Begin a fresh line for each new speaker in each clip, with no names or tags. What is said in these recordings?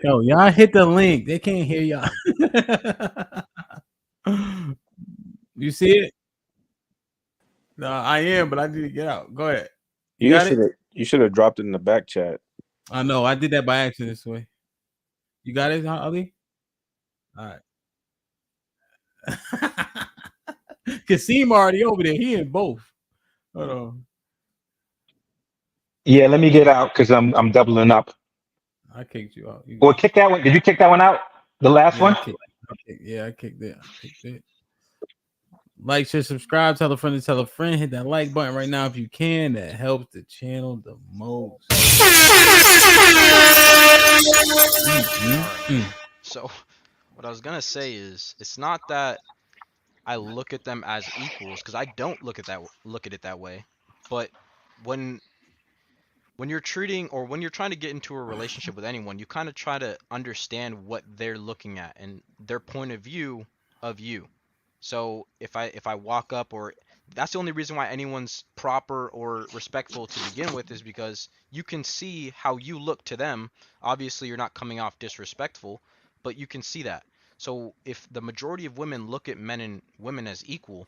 Yo, y'all hit the link. They can't hear y'all. You see it? No, I am, but I need to get out. Go ahead.
You should have dropped it in the back chat.
I know. I did that by accident this way. You got it, Ali? All right. Kasim already over there. He in both. Hold on.
Yeah, let me get out because I'm doubling up.
I kicked you out.
Well, kick that one. Did you kick that one out? The last one?
I kicked it. I kicked it. Like, share, subscribe, tell a friend to tell a friend. Hit that like button right now if you can. That helps the channel the most.
So, what I was gonna say is, it's not that I look at them as equals, because I don't look at it that way. But when you're treating, or when you're trying to get into a relationship with anyone, you kind of try to understand what they're looking at and their point of view of you. So if I walk up, or that's the only reason why anyone's proper or respectful to begin with, is because you can see how you look to them. Obviously, you're not coming off disrespectful, but you can see that. So if the majority of women look at men and women as equal,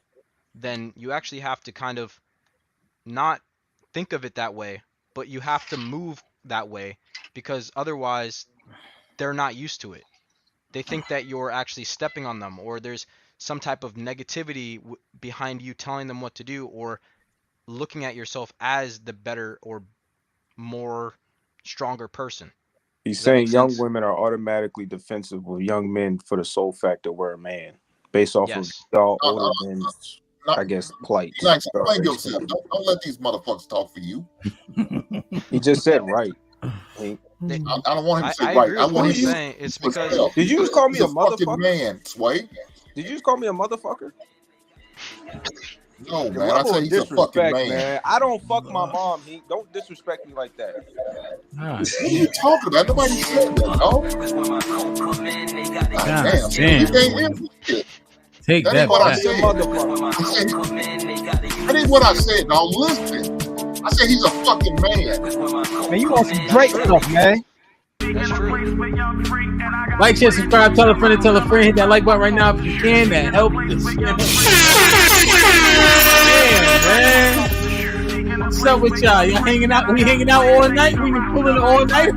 then you actually have to kind of not think of it that way, but you have to move that way, because otherwise they're not used to it. They think that you're actually stepping on them, or there's some type of negativity behind you telling them what to do, or looking at yourself as the better or more stronger person.
He's saying young women are automatically defensive of young men for the sole fact that we're a man, based off of y'all older men's, I guess, plight.
Don't let these motherfuckers talk for you.
He just said right.
I don't want him to say right. I want him to say
it's because.
Did you just call me a
motherfucker? Man, Sway.
Did you just call me a motherfucker?
No, man. I said he's a fucking man.
I don't fuck my mom. Don't disrespect me like that.
What are you talking about? Nobody said that, dog. Damn. You can't hear me.
Take that
ain't what
back.
I said. That ain't what I said, dog. Listen. I said he's a fucking man.
Man, you want some Drake stuff, man.
Like, share, subscribe, tell a friend and tell a friend. Hit that like button right now if you can. That helps the channel. Man. What's up with y'all? Y'all hanging out? We hanging out all night? We been pulling all night?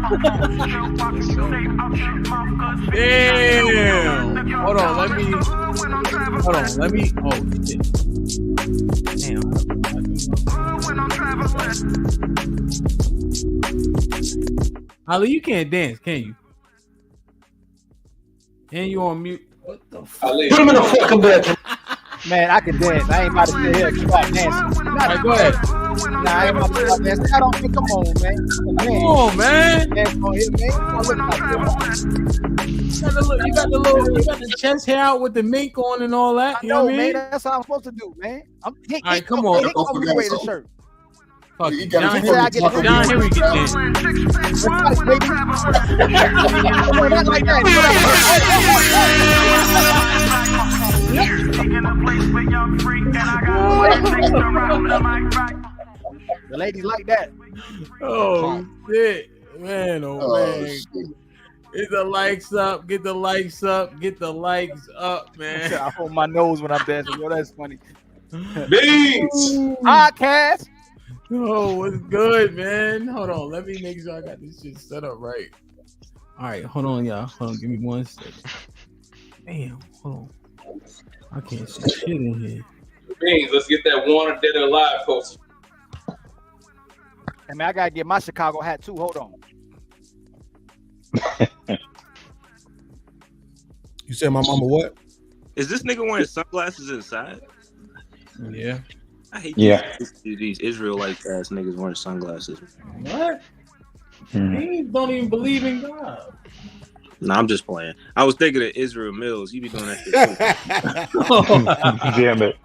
Damn. Hold on, let me. Oh, shit. Damn. Ali, you can't dance, can you? And you on mute. What the fuck?
Put him in the fucking bed. Man, I can dance. I ain't about to sit here and start dancing.
Right, go ahead.
Nah, I ain't about to start dancing. I don't think. Come on, man.
Come on, man.
Dance on here, man.
You got the chest hair out with the mink on and all that. You know what I mean?
That's what I'm supposed to do, man. All
right, come on.
Wear the shirt.
Fuck you. John, here we get this.
The ladies like that.
Oh shit, man! Oh man! Shit. Get the likes up! Get the likes up! Get the likes up, man!
I hold my nose when I'm dancing. Yo, that's funny.
Beans.
Podcast.
Oh, what's good, man? Hold on, let me make sure I got this shit set up right. All right, hold on, y'all. Hold on, give me 1 second. Damn, hold on. I can't see shit in here.
Beans, let's get that Warner Dead or Alive poster.
Hey, man, I gotta get my Chicago hat too. Hold on.
You said my mama what?
Is this nigga wearing sunglasses inside?
Yeah.
I hate these Israelite ass niggas wearing sunglasses.
What? He don't even believe in God.
Nah, I'm just playing. I was thinking of Israel Mills. He be doing that shit too.
Damn it.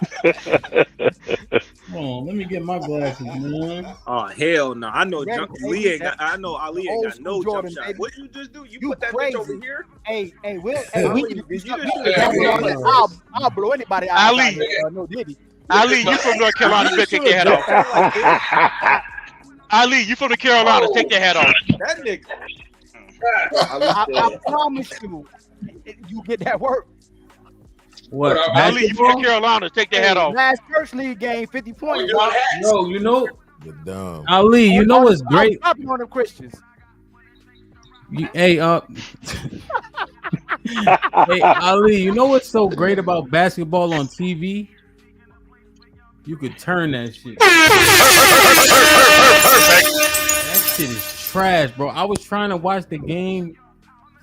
Hold on, let me get my glasses, man.
Oh hell no! I know Ali ain't got no jump shot. What you just do? You put that bitch over here?
Hey, Will. Hey, I'll blow anybody out.
Ali,
no Diddy.
Ali, you from North Carolina? You better take your head off. Ali, you from the Carolinas? Take your head off.
That nigga.
I promise you, you get that work.
What?
Ali, you from Carolina? Take the hat off.
Last first league game, 50 points.
Yo, you know,
You're dumb.
Ali, you know what's great?
I'm on them Christians.
Hey, Ali, you know what's so great about basketball on TV? You could turn that shit. That shit is trash, bro. I was trying to watch the game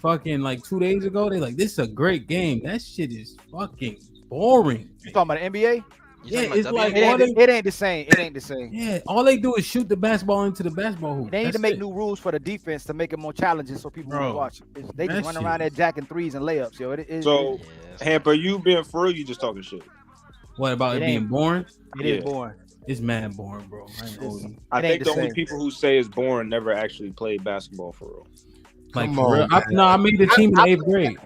fucking like 2 days ago. They like, this is a great game. That shit is fucking boring.
You talking about the NBA?
Yeah, it's like
it ain't the same. It ain't the same.
Yeah, all they do is shoot the basketball into the basketball hoop.
They need to make new rules for the defense to make it more challenging so people will watch it. They just run around there jacking threes and layups, yo.
So, Hamp, are you being for real? You just talking shit?
What about it being boring?
It is boring.
It's mad boring, bro.
I think the only people who say it's boring never actually played basketball for real.
Like, for real? I made the team in 8th grade.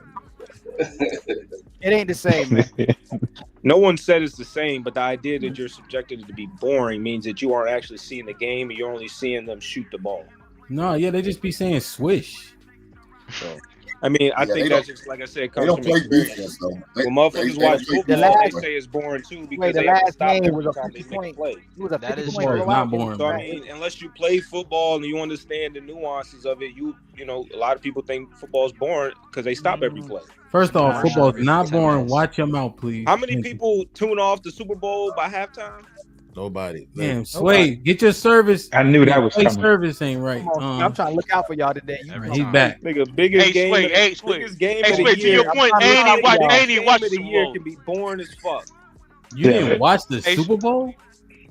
It ain't the same, man.
No one said it's the same, but the idea that you're subjected to be boring means that you aren't actually seeing the game and you're only seeing them shoot the ball.
No, yeah, they just be saying swish.
So, I mean, I think that's just like I said.
They don't play defense though.
When motherfuckers watch football, they say it's boring too because
the
they have to
last
stop
game
every
was a
time
50
they make a
point.
play.
It was a 50 point
boring, not boring.
So I mean, unless you play football and you understand the nuances of it, you know, a lot of people think football is boring because they stop every play.
First off, football is not boring. Watch your mouth, please.
How many people tune off the Super Bowl by halftime?
Nobody.
Damn, Sway, get your service.
I knew that was coming.
Service ain't right.
I'm trying to look out for y'all today.
He's back.
Nigga, biggest game. Biggest game of the
to
year.
your point, ain't watch the
Super
Super
Bowl
Bowl.
can be boring as fuck.
You didn't watch the Super Bowl?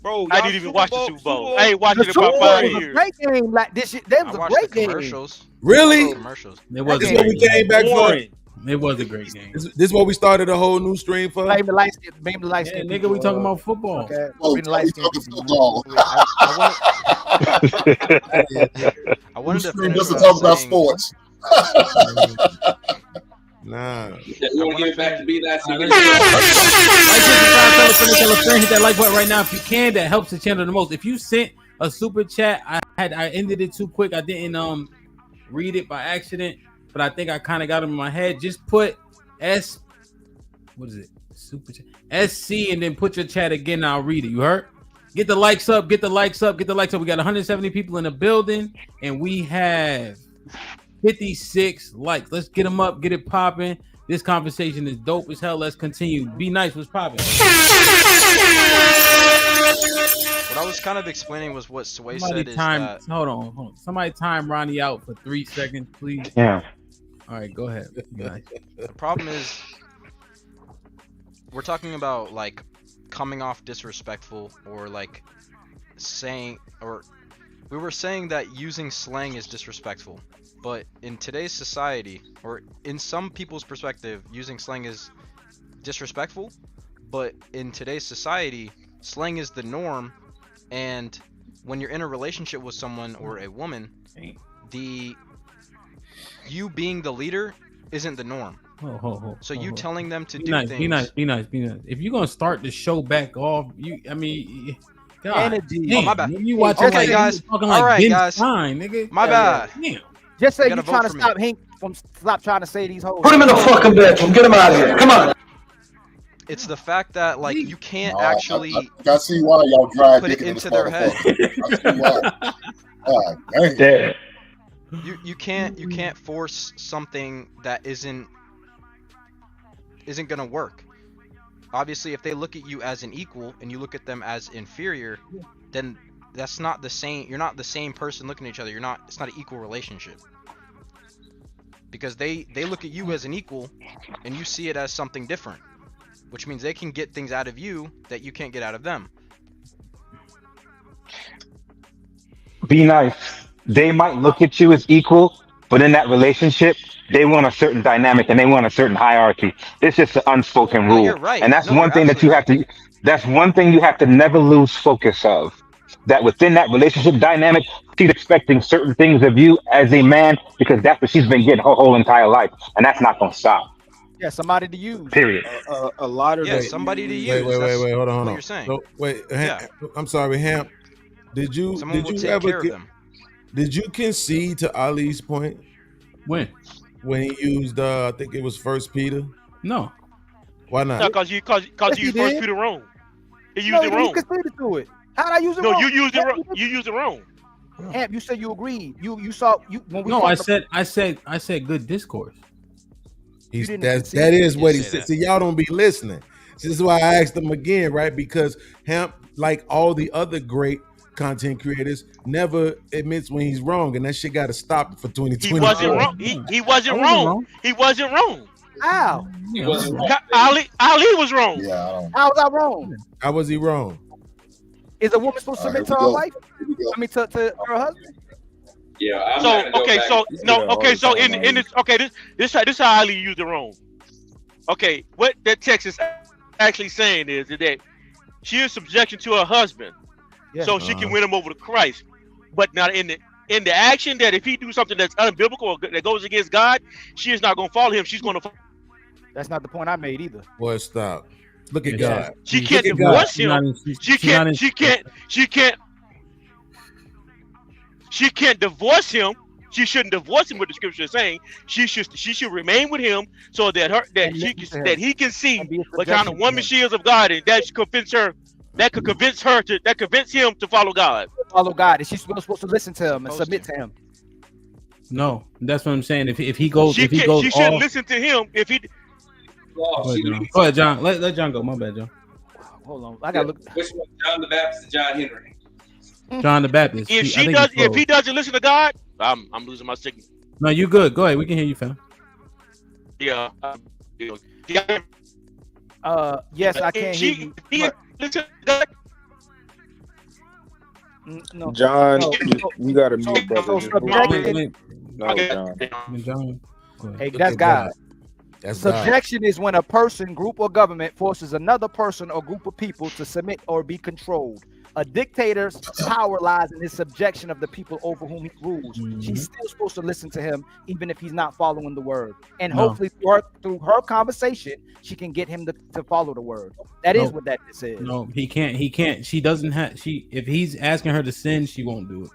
Bro,
I didn't even watch the Super Bowl. I ain't watched it about 5 years.
Great game like this. That was a great game.
Commercials.
Really?
Commercials.
It was
This is what we came back for.
It was a great game.
This is what we started a whole new stream for.
Blame the light skin. Blame the light skin.
Nigga, we talking about football.
Okay.
Oh, we talking football.
I wanted to
Stream
finish
just to
what
talk
I was
about
saying.
sports.
Nah.
You want to get back to be that
Hit that like button right now if you can. That helps the channel the most. If you sent a super chat, I ended it too quick. I didn't read it by accident, but I think I kind of got them in my head. Just put what is it? Super chat SC and then put your chat again. I'll read it. You heard? Get the likes up. Get the likes up. Get the likes up. We got 170 people in the building, and we have 56 likes. Let's get them up. Get it popping. This conversation is dope as hell. Let's continue. Be nice. What's popping?
What I was kind of explaining was what Sway
Somebody
said
time.
is that.
Hold on. Somebody time Ronnie out for 3 seconds, please.
Yeah.
All right, go ahead. Nice.
The problem is we're talking about like coming off disrespectful or like saying, or we were saying that using slang is disrespectful, but in today's society, or in some people's perspective, using slang is disrespectful, but in today's society, slang is the norm, and when you're in a relationship with someone or a woman, you being the leader isn't the norm. So you telling them to do things.
Be nice. If you're gonna start the show back off, God,
Energy.
damn,
Oh, my bad.
You watching
Okay,
like
guys.
Talking
All
like
right,
Vince
guys.
Stein, nigga.
My bad.
Damn.
Just say
You
you
gotta
trying
vote
to
for
stop Hank from stop trying to say these hoes.
Put him in the fucking bedroom. Get him out of here. Come on.
It's the fact that like you can't actually
I see why y'all drive
put it
dick
into
this
their head.
motherfucker. I see why. Dang.
Yeah.
You can't force something that isn't gonna work. Obviously, if they look at you as an equal and you look at them as inferior, then that's not the same. You're not the same person looking at each other. It's not an equal relationship. Because they look at you as an equal and you see it as something different, which means they can get things out of you that you can't get out of them.
Be nice. They might look at you as equal, but in that relationship, they want a certain dynamic and they want a certain hierarchy. It's just an unspoken rule.
You're right.
And that's
No,
one thing that you have to, that's one thing you have to never lose focus of. That within that relationship dynamic, she's expecting certain things of you as a man because that's what she's been getting her whole entire life. And that's not going to stop.
Yeah, somebody to use.
Period.
A lot of
somebody to use.
Wait, hold on.
What you're saying.
No, wait, I'm sorry, Hamp. Did you
Someone will take
ever
care of them.
did you concede to Ali's point
When?
When he used, I think it was 1 Peter.
No.
Why not?
No, because you used 1 Peter wrong. He used it wrong.
You conceded to it. How did I use it
no,
wrong?
you used it wrong. You used it wrong.
Hamp, you said you agreed. You saw you when we.
No, I said good discourse.
That is what he said. See, y'all don't be listening. This is why I asked him again, right? Because Hamp, like all the other great content creators, never admits when he's wrong, and that shit got to stop for 2020.
He wasn't wrong. He wasn't wrong. He wasn't wrong.
How?
Ali was wrong.
Yeah.
How was I wrong?
How was he wrong?
Is a woman supposed to submit to her wife? I mean, to her husband?
Yeah.
This how Ali used it wrong. Okay, what that text is actually saying is that she is subjection to her husband, so she can win him over to Christ. But not in the action that if he do something that's unbiblical or that goes against God, she is not going to follow him. She's going to. That's
not the point I made either.
Boy, stop. Look at God.
She can't divorce him. She can't divorce him. She shouldn't divorce him. What the scripture is saying, she should remain with him so that he can see what kind of woman she is of God, and that should convince her. That could convince him to follow God.
Follow God, and she's supposed to listen to him and submit to him.
No, that's what I'm saying. If he goes,
she shouldn't listen to him if he.
Go ahead, John. Let John go. My bad, John.
Hold on, I gotta look.
Which one, John the Baptist or John Henry?
John the Baptist.
If he doesn't listen to God, I'm losing my signal.
No, you good. Go ahead. We can hear you, fam.
Yeah.
Yes, I can hear you.
No. John, you got to mute, brother.
John.
Hey, that's God. Subjection is when a person, group, or government forces another person or group of people to submit or be controlled. A dictator's power lies in his subjection of the people over whom he rules. She's still supposed to listen to him, even if he's not following the word. And hopefully through her conversation, she can get him to follow the word. That is what that says.
No, he can't. She doesn't have. If he's asking her to sin, she won't do it.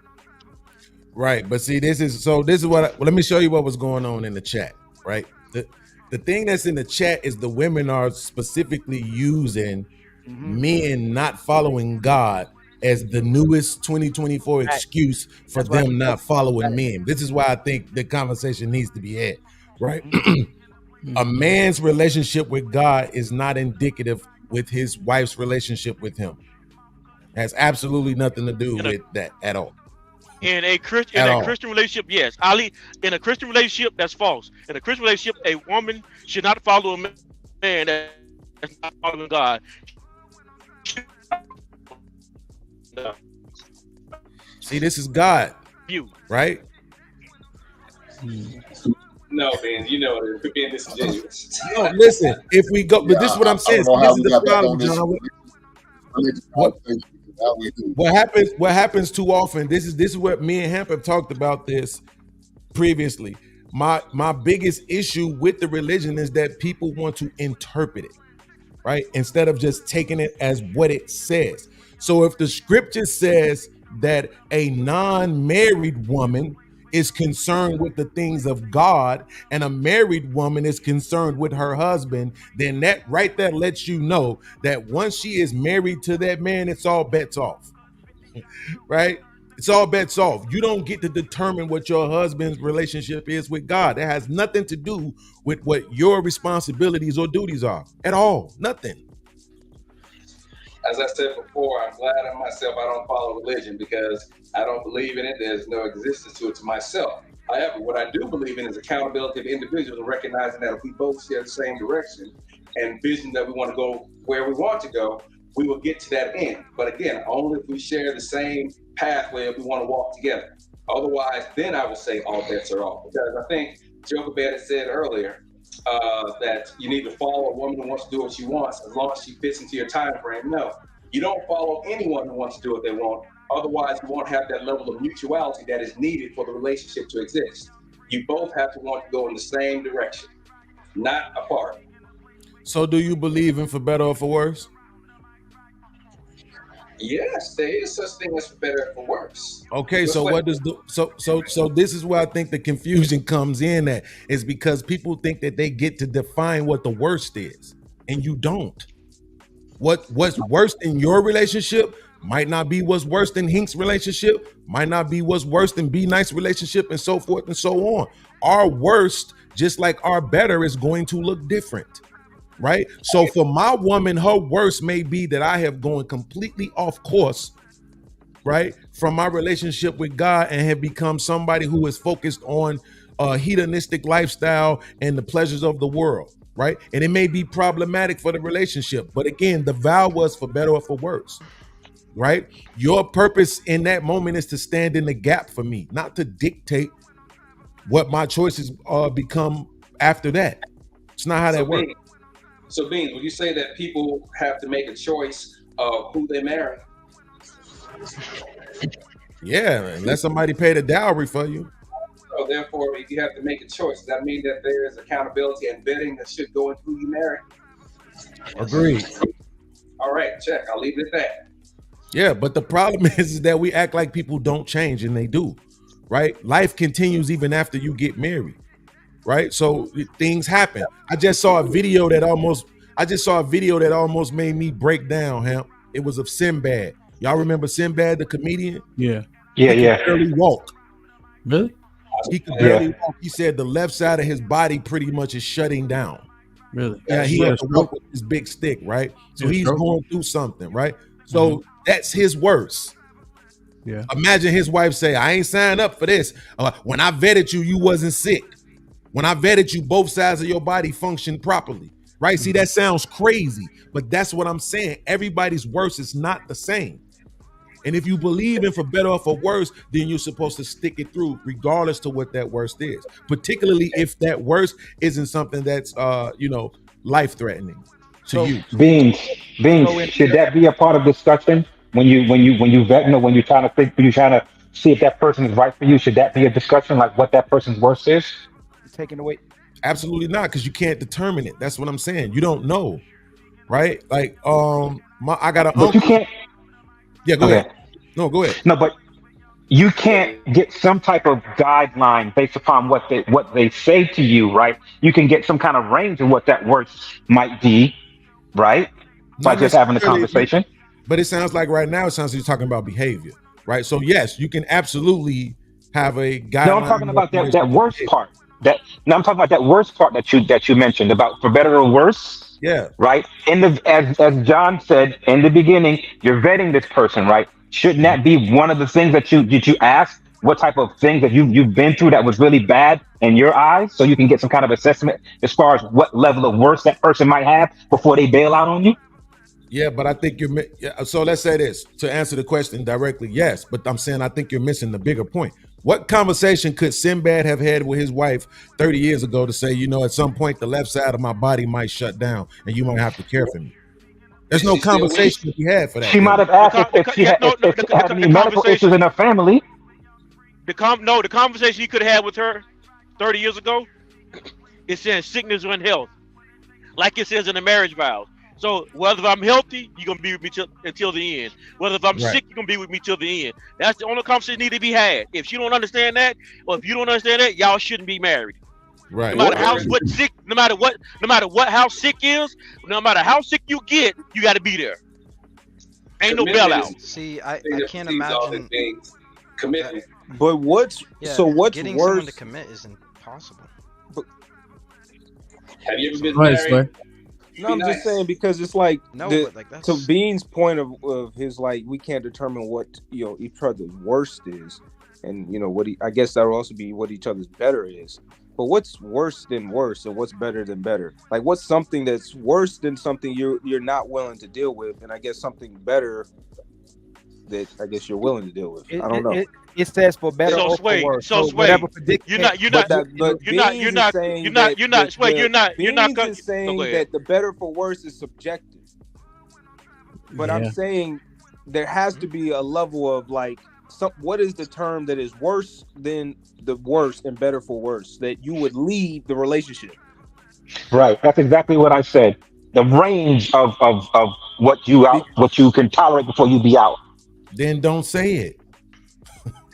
Right, but see, this is what. Let me show you what was going on in the chat. Right, the thing that's in the chat is the women are specifically using men not following God as the newest 2024 excuse for them not following men. This is why I think the conversation needs to be had. Right, a man's relationship with God is not indicative with his wife's relationship with him. It has absolutely nothing to do with that at all.
In a Christian relationship, yes. Ali, in a Christian relationship, that's false. In a Christian relationship, a woman should not follow a man that's not following God. No.
See, this is God, right?
No, man, you know it could be disingenuous.
No, listen, if we go, but this is what I'm saying. So this is the problem, John. What happens too often, this is what me and Hamp have talked about this previously. My biggest issue with the religion is that people want to interpret it, right? Instead of just taking it as what it says. So if the scripture says that a non-married woman is concerned with the things of God and a married woman is concerned with her husband, then that right there lets you know that once she is married to that man, it's all bets off, right? It's all bets off. You don't get to determine what your husband's relationship is with God. That has nothing to do with what your responsibilities or duties are at all. Nothing.
As I said before, I'm glad I myself I don't follow religion because I don't believe in it. There's no existence to it to myself. However, what I do believe in is accountability of individuals and recognizing that if we both share the same direction and vision that we want to go where we want to go, we will get to that end. But again, only if we share the same pathway if we want to walk together. Otherwise, then I would say all bets are off. Because I think Childbearing said earlier that you need to follow a woman who wants to do what she wants as long as she fits into your time frame. No, you don't follow anyone who wants to do what they want. Otherwise, you won't have that level of mutuality that is needed for the relationship to exist. You both have to want to go in the same direction, not apart.
So do you believe in for better or for worse?
Yes, there is such thing as for better and for worse.
Okay, so what does the so this is where I think the confusion comes in at, is because people think that they get to define what the worst is, and you don't. What's worse in your relationship might not be what's worse than Hink's relationship, might not be what's worse than Be Nice relationship, and so forth and so on. Our worst, just like our better, is going to look different, right? So for my woman, her worst may be that I have gone completely off course, right, from my relationship with God and have become somebody who is focused on a hedonistic lifestyle and the pleasures of the world, right? And it may be problematic for the relationship, but again, the vow was for better or for worse, right? Your purpose in that moment is to stand in the gap for me, not to dictate what my choices become after that. It's not how that works.
So, Beans, would you say that people have to make a choice of who they marry?
Yeah, unless somebody paid a dowry for you.
So therefore, if you have to make a choice, does that mean that there is accountability and vetting that should go into who you marry?
Agreed.
All right, check. I'll leave it at that.
Yeah, but the problem is that we act like people don't change, and they do, right? Life continues even after you get married, right? So things happen. I just saw a video that almost made me break down, Hamp. It was of Sinbad. Y'all remember Sinbad, the comedian?
Yeah.
He could barely walk.
Really?
He could barely walk. He said the left side of his body pretty much is shutting down.
Really?
Yeah, he had to walk with his big stick, right? So he's going through something, right? So that's his worst.
Yeah.
Imagine his wife say, I ain't signed up for this. When I vetted you, you wasn't sick. When I vetted you, both sides of your body functioned properly, right? See, that sounds crazy, but that's what I'm saying. Everybody's worst is not the same. And if you believe in for better or for worse, then you're supposed to stick it through regardless to what that worst is, particularly if that worst isn't something that's, life-threatening to you.
Beans, should that be a part of discussion when you vet, when you're trying to see if that person is right for you? Should that be a discussion, like what that person's worst is?
Taken away?
Absolutely not, because you can't determine it. That's what I'm saying. You don't know, right? Like, I got
But you can't.
Yeah, go ahead. No, go ahead.
No, but you can't get some type of guideline based upon what they say to you, right? You can get some kind of range of what that worst might be, right? By just having a conversation.
But it sounds like right now, it sounds like you're talking about behavior, right? So yes, you can absolutely have a guideline.
No, I'm talking about that worst part. I'm talking about that worst part that you mentioned about for better or worse.
Yeah.
Right. As John said in the beginning, you're vetting this person, right? Shouldn't that be one of the things that you ask? What type of things that you've been through that was really bad in your eyes, so you can get some kind of assessment as far as what level of worse that person might have before they bail out on you?
Yeah, but I think so let's say this to answer the question directly. Yes, but I'm saying I think you're missing the bigger point. What conversation could Sinbad have had with his wife 30 years ago to say, at some point the left side of my body might shut down and you might have to care for me? There's no conversation to be had for that.
She might have asked if she had any medical issues in her family.
The conversation you could have had with her 30 years ago, it says sickness or health, like it says in the marriage vows. So whether I'm healthy, you're gonna be with me until the end. Whether if I'm sick, you're gonna be with me till the end. That's the only conversation need to be had. If she don't understand that, or if you don't understand that, y'all shouldn't be married.
Right.
No matter how sick is, no matter how sick you get, you got to be there. Ain't no bailout.
See, I can't imagine
commitment.
But what's
getting
worse?
someone to commit is impossible.
Have you ever been married?
No, I'm just saying because it's like
that's...
to Bean's point of his, like, we can't determine what each other's worst is, and I guess that'll also be what each other's better is. But what's worse than worse, and what's better than better? Like, what's something that's worse than something you're not willing to deal with, and I guess something better that I guess you're willing to deal with. I don't know.
It says for better or for worse.
So
whatever
you're not saying
that the better for worse is subjective. But I'm saying there has to be a level of what is the term that is worse than the worst and better for worse that you would leave the relationship.
Right. That's exactly what I said. The range of what you can tolerate before you be out.
Then don't say it.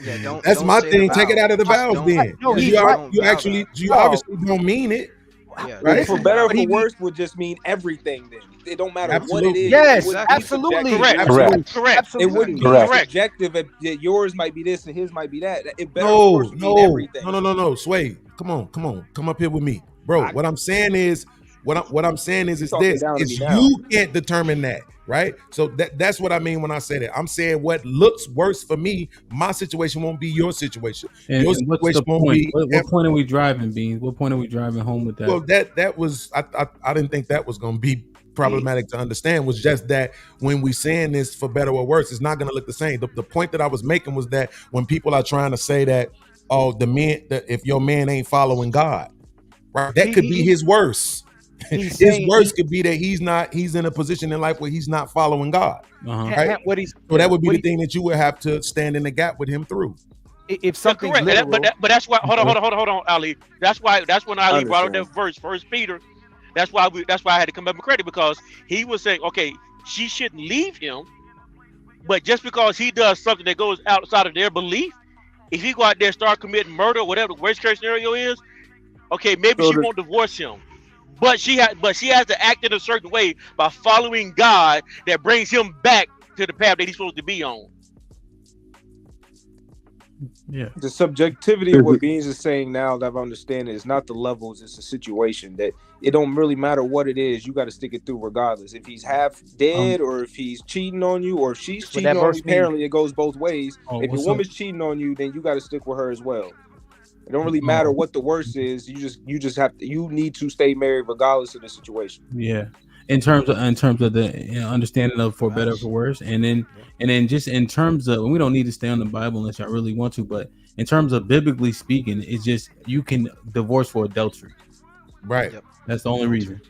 Yeah, don't.
That's
don't
my
say
thing.
the
Take it
vows.
out of the vows.
Don't-
Then
No,
yeah,
he's
you
right.
you obviously don't mean it.
Yeah,
Right?
For
Listen,
better or
but he
for worse would just mean everything. Then it don't matter
Absolutely.
what it is.
Yes,
It wouldn't be
absolutely.
subjective.
Correct.
Correct.
It wouldn't be
Correct.
subjective that yours might be this and his might be that. It better
No,
of course mean everything.
no. Sway, come on, come up here with me, bro. What I'm saying is, what I'm saying is
Talking
this:
down to
is
me now.
you can't determine that, right? So that's what I mean when I say that. I'm saying what looks worse for me, my situation won't be your situation.
And,
Your
and what's the
situation won't
point?
be.
What point are we driving, Beans? What point are we driving home with that?
Well, that was I didn't think that was going to be problematic to understand. Was just that when we saying this for better or worse, it's not going to look the same. The point that I was making was that when people are trying to say that, oh, if your man ain't following God, right? That could be his worst. His worst could be that he's in a position in life where he's not following God. Right? So that would be the thing that you would have to stand in the gap with him through.
If something's
correct,
literal,
but that's why. Hold on, Ali. That's when Ali brought up that verse, 1 Peter. That's why I had to come up with credit, because he was saying, okay, she shouldn't leave him, but just because he does something that goes outside of their belief, if he go out there and start committing murder, whatever the worst case scenario is, okay, maybe she won't divorce him. But she has to act in a certain way by following God that brings him back to the path that he's supposed to be on.
Yeah.
The subjectivity of what Beans is saying now that I'm understanding is not the levels, it's a situation that it don't really matter what it is, you got to stick it through regardless. If he's half dead or if he's cheating on you or if she's cheating on you, apparently it goes both ways. If your woman's cheating on you, then you got to stick with her as well. It don't really matter what the worst is. You just have to. You need to stay married regardless of the situation.
Yeah, in terms of the understanding of for better or for worse, and then just in terms of, we don't need to stay on the Bible unless y'all really want to, but in terms of biblically speaking, it's just you can divorce for adultery.
Right.
Yep.
That's the only reason.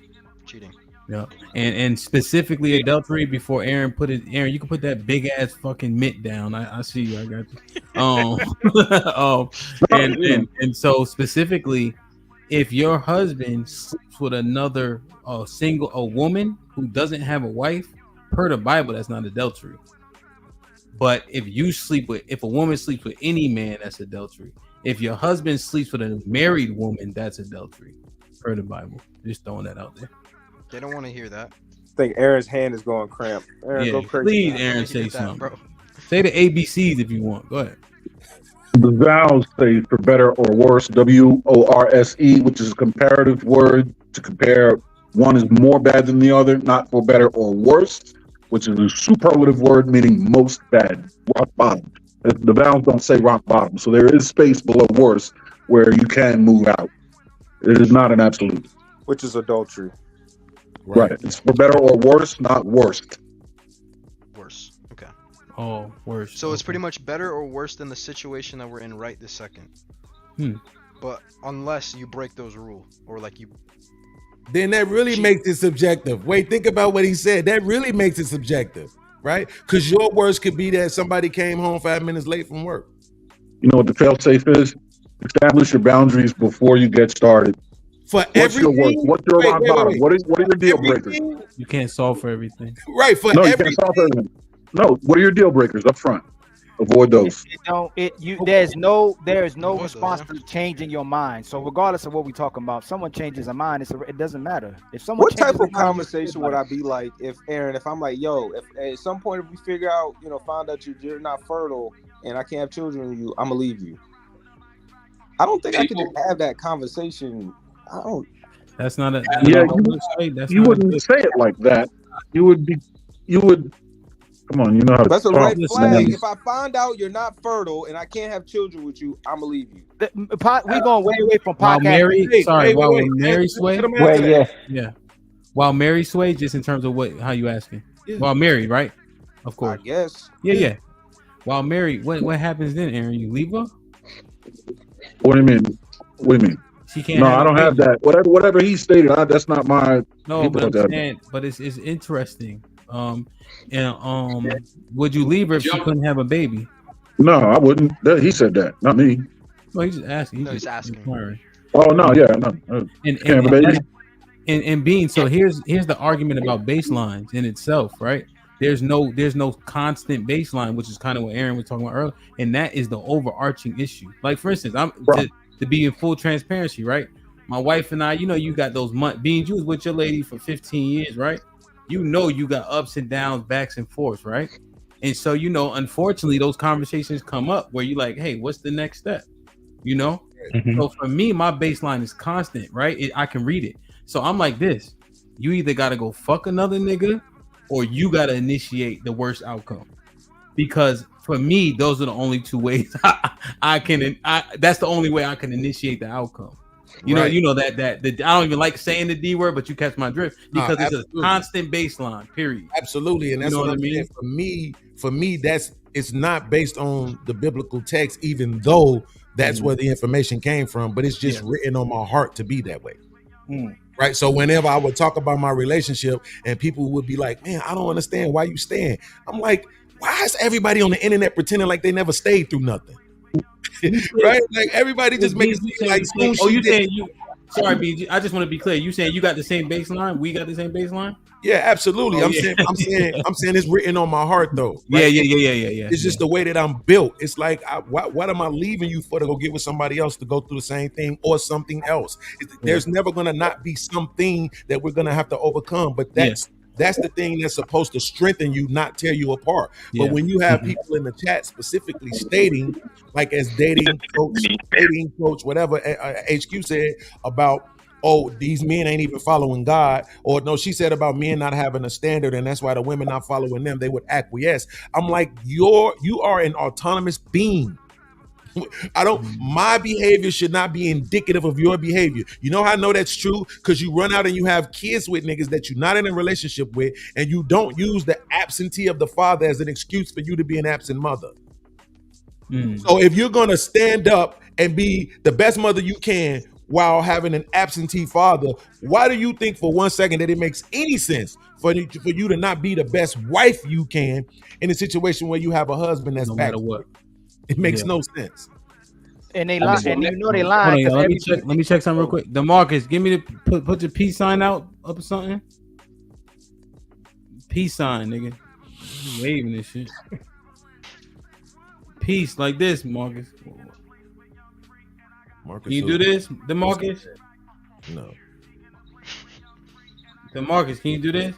Cheating.
Yeah, and specifically adultery. Before Aaron, you can put that big ass fucking mitt down. I see you. I got you. And so specifically, if your husband sleeps with another a woman who doesn't have a wife, per the Bible, that's not adultery. But if a woman sleeps with any man, that's adultery. If your husband sleeps with a married woman, that's adultery, per the Bible. Just throwing that out there.
They don't want to hear that.
I think Aaron's hand is going cramp. Aaron, go crazy.
Please, Aaron, say something. Bro. Say the ABCs if you want. Go ahead.
The vows say for better or worse, WORSE, which is a comparative word to compare one is more bad than the other, not for better or worse, which is a superlative word meaning most bad, rock bottom. The vows don't say rock bottom, so there is space below worse where you can move out. It is not an absolute.
Which is adultery.
Right. It's for better or worse, not worst.
Worse. Okay.
Oh, worse.
So it's pretty much better or worse than the situation that we're in right this second. But unless you break those rules, or like you,
then that really makes it subjective. Wait, think about what he said. That really makes it subjective, right? Because your worst could be that somebody came home 5 minutes late from work.
You know what the fail-safe is? Establish your boundaries before you get started. What's your worst? What's your rock bottom? What are your deal breakers?
You can't solve for everything.
Right, for
you can't solve for everything. No, what are your deal breakers up front? Avoid those.
There's no response to changing your mind. So regardless of what we're talking about, someone changes their mind, it doesn't matter. If someone
what type of conversation would I be like if I'm like, yo, if at some point if we figure out, find out you're not fertile and I can't have children with you, I'm gonna leave you. I don't think I could just have that conversation. I don't.
That's not a.
You wouldn't say it like that. You would. Come on, you know how to.
That's a red flag. If I find out you're not fertile and I can't have children with you, I'm gonna leave you.
We're going way away from podcast.
While Mary Sway. While Mary Sway, just in terms of how you asking? Yeah. While married, right? Of course.
I guess.
Yeah. While married, what happens then, Aaron? You leave her?
What do you mean? What do you mean?
She can't.
No, I don't have that. Whatever he stated, that's not my.
No, but I'm saying, but it's interesting. Would you leave her if she couldn't have a baby?
No, I wouldn't. He said that, not me.
Well, he's just asking.
He's asking.
Oh no, yeah, no.
And
have a baby.
And being so here's the argument about baselines in itself, right? There's no constant baseline, which is kind of what Aaron was talking about earlier, and that is the overarching issue. Like for instance, to be in full transparency, right? My wife and I, you got those Beans, you was with your lady for 15 years, right? You got ups and downs, backs and forths, right? And so unfortunately, those conversations come up where you're like, hey, what's the next step? So for me, my baseline is constant, right? I can read it. So I'm like this: you either gotta go fuck another nigga, or you gotta initiate the worst outcome. Because for me, those are the only two ways I can. That's the only way I can initiate the outcome. You know that I don't even like saying the D word, but you catch my drift because it's a constant baseline. Period.
Absolutely, and that's what I mean. For me, it's not based on the biblical text, even though that's where the information came from. But it's just written on my heart to be that way. Right. So whenever I would talk about my relationship and people would be like, man, I don't understand why you staying. I'm like, why is everybody on the internet pretending like they never stayed through nothing? Right? Like everybody just makes me like,
sorry, BG. I just want to be clear. You saying you got the same baseline? We got the same baseline?
Yeah, absolutely. I'm saying it's written on my heart though.
Right? Yeah.
It's just the way that I'm built. It's like, what am I leaving you for to go get with somebody else to go through the same thing or something else? There's never gonna not be something that we're gonna have to overcome. But that's the thing that's supposed to strengthen you, not tear you apart. But when you have people in the chat specifically stating, like as dating coach, whatever HQ said about, oh, these men ain't even following God, or no, she said about men not having a standard, and that's why the women not following them, they would acquiesce. I'm like, you are an autonomous being. My behavior should not be indicative of your behavior. You know how I know that's true? Because you run out and you have kids with niggas that you're not in a relationship with, and you don't use the absentee of the father as an excuse for you to be an absent mother. So if you're gonna stand up and be the best mother you can while having an absentee father, why do you think for 1 second that it makes any sense for you to not be the best wife you can in a situation where you have a husband that's back? It makes no sense.
And they lie, and they lie.
Let me check something real quick. DeMarcus, give me put your peace sign out up or something. Peace sign, nigga. You waving this shit. Peace like this, Marcus. Can you do this, DeMarcus?
No.
DeMarcus, can you do this?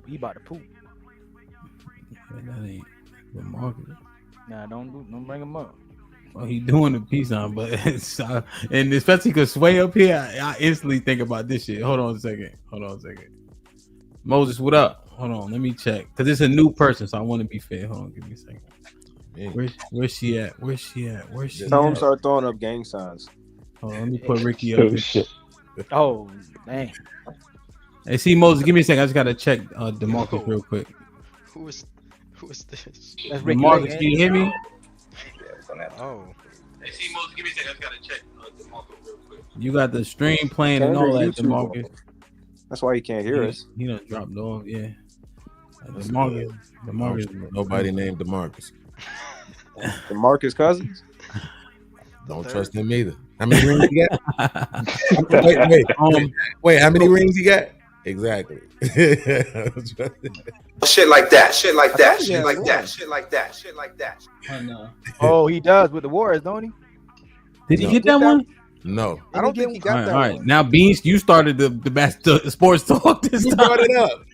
He about to poop.
That ain't DeMarcus.
Nah, don't bring him up.
Well, he doing the peace sign, but and especially because Sway up here, I instantly think about this shit. Hold on a second. Moses, what up? Hold on, let me check because it's a new person, so I want to be fair. Hold on, give me a second. Where's she at?
Tell him start throwing up gang signs.
Hold on, let me put Ricky up.
Oh, dang.
Hey, see, Moses, give me a second. I just gotta check DeMarcus real quick.
Who is this?
That's Ricky.
DeMarcus, can you hear me?
Oh.
Hey, see, Moses, give me a second. I just gotta check DeMarcus real quick.
You got the stream playing and all that, DeMarcus.
That's why he can't hear us.
He done dropped off, yeah. DeMarcus.
Nobody named DeMarcus.
DeMarcus Cousins?
Don't trust him either. How many rings he got? Wait, how many rings he got? Exactly.
Shit like that.
Oh, he does with the Warriors, don't he?
Did he get that one?
No.
I don't think he got that.
All right. Now, Beans, you started the sports talk this time.
He brought it up.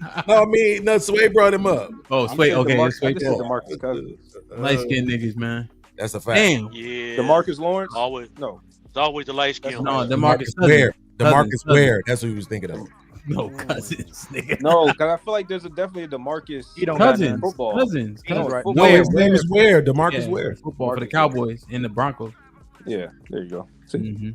No, Sway brought him up.
Oh, Sway. Okay,
Sway. DeMarcus Cousins.
Light skinned niggas, man.
That's a fact.
Damn.
Yeah.
DeMarcus Lawrence?
Always.
No.
It's always the light skin.
No, DeMarcus
Ware. DeMarcus Ware. That's what he was thinking of.
No, Cousins, nigga.
No, because I feel like there's definitely a DeMarcus.
Cousins.
Football.
Cousins.
Right.
His name is Ware. DeMarcus Ware.
Football for the Cowboys and the Broncos.
Yeah, there you go.
Mm-hmm.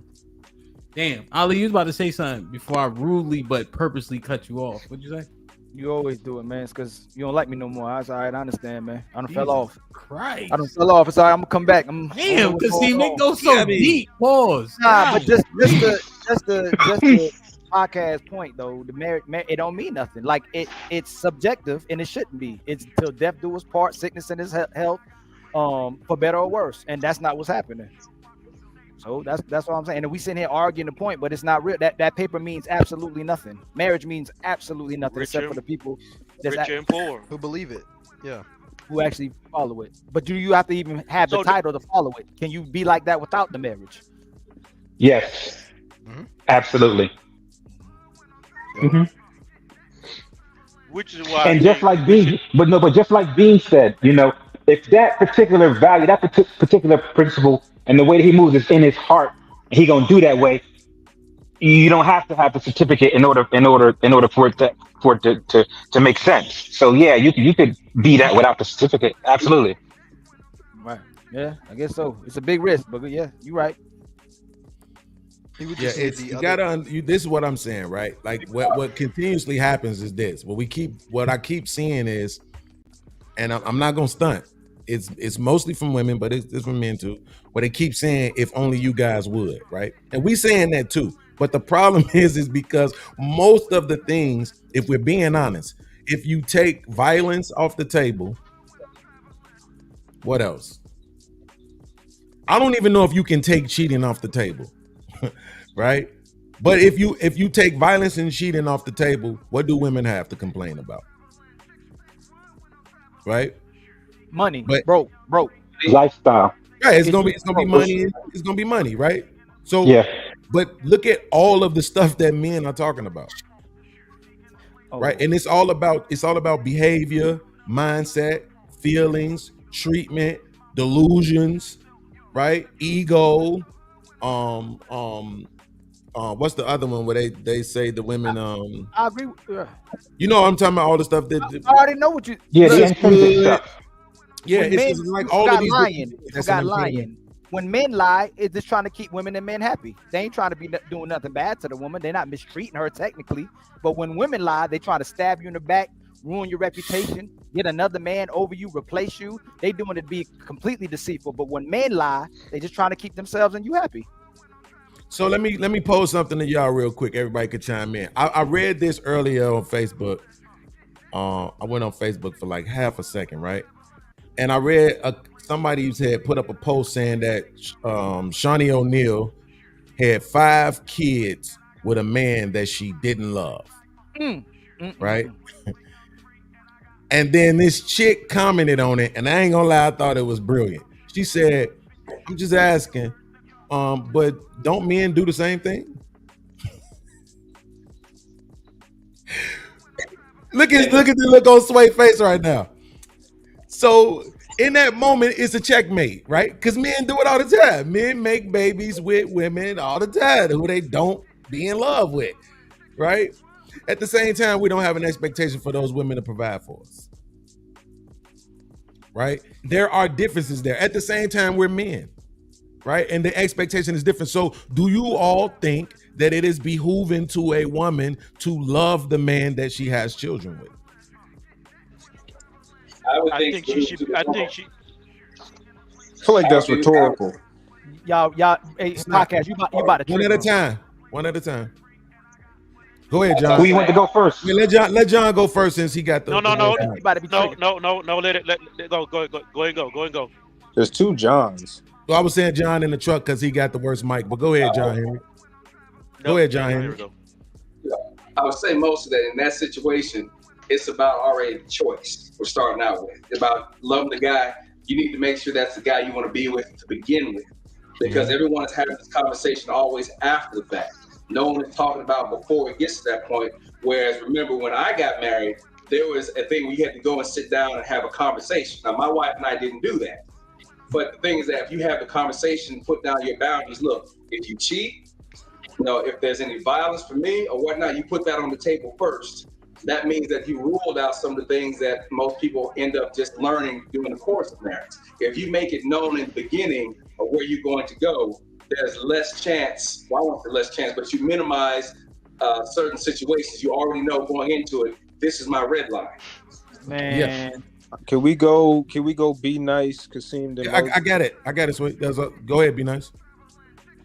Damn, Ali, you was about to say something before I rudely but purposely cut you off. What'd you say?
You always do it, man. It's because you don't like me no more. That's all right. I understand, man. I done fell off.
Christ.
I done fell off. It's all right. I'm gonna come back.
Damn, because see, they go so deep. Pause.
Nah, but just the podcast point though. The merit, it don't mean nothing. Like it's subjective and it shouldn't be. It's till death do us part, sickness and his health, for better or worse, and that's not what's happening. So that's what I'm saying. And we sitting here arguing the point, but it's not real. That paper means absolutely nothing. Marriage means absolutely nothing except for the people
rich and poor
who believe it. Yeah.
Who actually follow it. But do you have to even have the title to follow it? Can you be like that without the marriage?
Yes. Absolutely.
Which is why.
And just like Bean, but just like Bean said, you know, if that particular value, that particular principle, and the way that he moves is in his heart, and he gonna do that way, you don't have to have the certificate in order for it to make sense. So yeah, you could be that without the certificate. Absolutely.
Right. Yeah, I guess so. It's a big risk, but yeah, you're right.
Yeah, this is what I'm saying, right? Like what continuously happens is this. What I keep seeing is, and I'm not gonna stunt. It's mostly from women, but it's from men too. Where they keep saying, "If only you guys would," right? And we saying that too. But the problem is because most of the things, if we're being honest, if you take violence off the table, what else? I don't even know if you can take cheating off the table. Right? But if you take violence and cheating off the table, what do women have to complain about? Right?
Money. Broke.
Lifestyle.
Right. It's gonna be money. It's gonna be money, right? So yeah. But look at all of the stuff that men are talking about. Right? And it's all about behavior, mindset, feelings, treatment, delusions, right? Ego. What's the other one where they say the women
I agree with
you know, I'm talking about all the stuff that
I already know what you
the intrinsic stuff.
Yeah, it's like all of these
lying. When men lie, it's just trying to keep women and men happy. They ain't trying to be doing nothing bad to the woman. They're not mistreating her technically. But when women lie, they try to stab you in the back, ruin your reputation, get another man over you, replace you. They doing it to be completely deceitful. But when men lie, they just trying to keep themselves and you happy.
So let me pose something to y'all real quick. Everybody could chime in. I read this earlier on Facebook. I went on Facebook for like half a second, right? And I read somebody had put up a post saying that Shawnee O'Neal had 5 kids with a man that she didn't love. Right? And then this chick commented on it, and I ain't gonna lie, I thought it was brilliant. She said, I'm just asking, but don't men do the same thing? Look at the look on Sway's face right now. So in that moment, it's a checkmate, right? Because men do it all the time. Men make babies with women all the time who they don't be in love with, right? At the same time, we don't have an expectation for those women to provide for us, right? There are differences there. At the same time, we're men, right? And the expectation is different. So do you all think that it is behooving to a woman to love the man that she has children with?
I think she should. I
feel like that's rhetorical.
Y'all, hey, podcast, you about to
one at a time. Go ahead, John.
Who you want to go first?
Wait, let John go first since he got the.
No. Let it go. Go.
There's 2 Johns.
So I was saying John in the truck because he got the worst mic. But go ahead, John Henry. Go ahead, John Henry.
I would say most of that in that situation, it's about already choice we're starting out with. It's about loving the guy. You need to make sure that's the guy you want to be with to begin with, because everyone is having this conversation always after the fact. No one is talking about before it gets to that point. Whereas remember when I got married, there was a thing where you had to go and sit down and have a conversation. Now my wife and I didn't do that. But the thing is that if you have the conversation, put down your boundaries, look, if you cheat, if there's any violence for me or whatnot, you put that on the table first. That means that you ruled out some of the things that most people end up just learning during the course of marriage. If you make it known in the beginning of where you're going to go, there's less chance, well, I won't say less chance, but you minimize certain situations. You already know going into it, this is my red line.
Man.
Yes.
Can we go be nice, Kasim?
I got it. Sweet. Go ahead, be nice.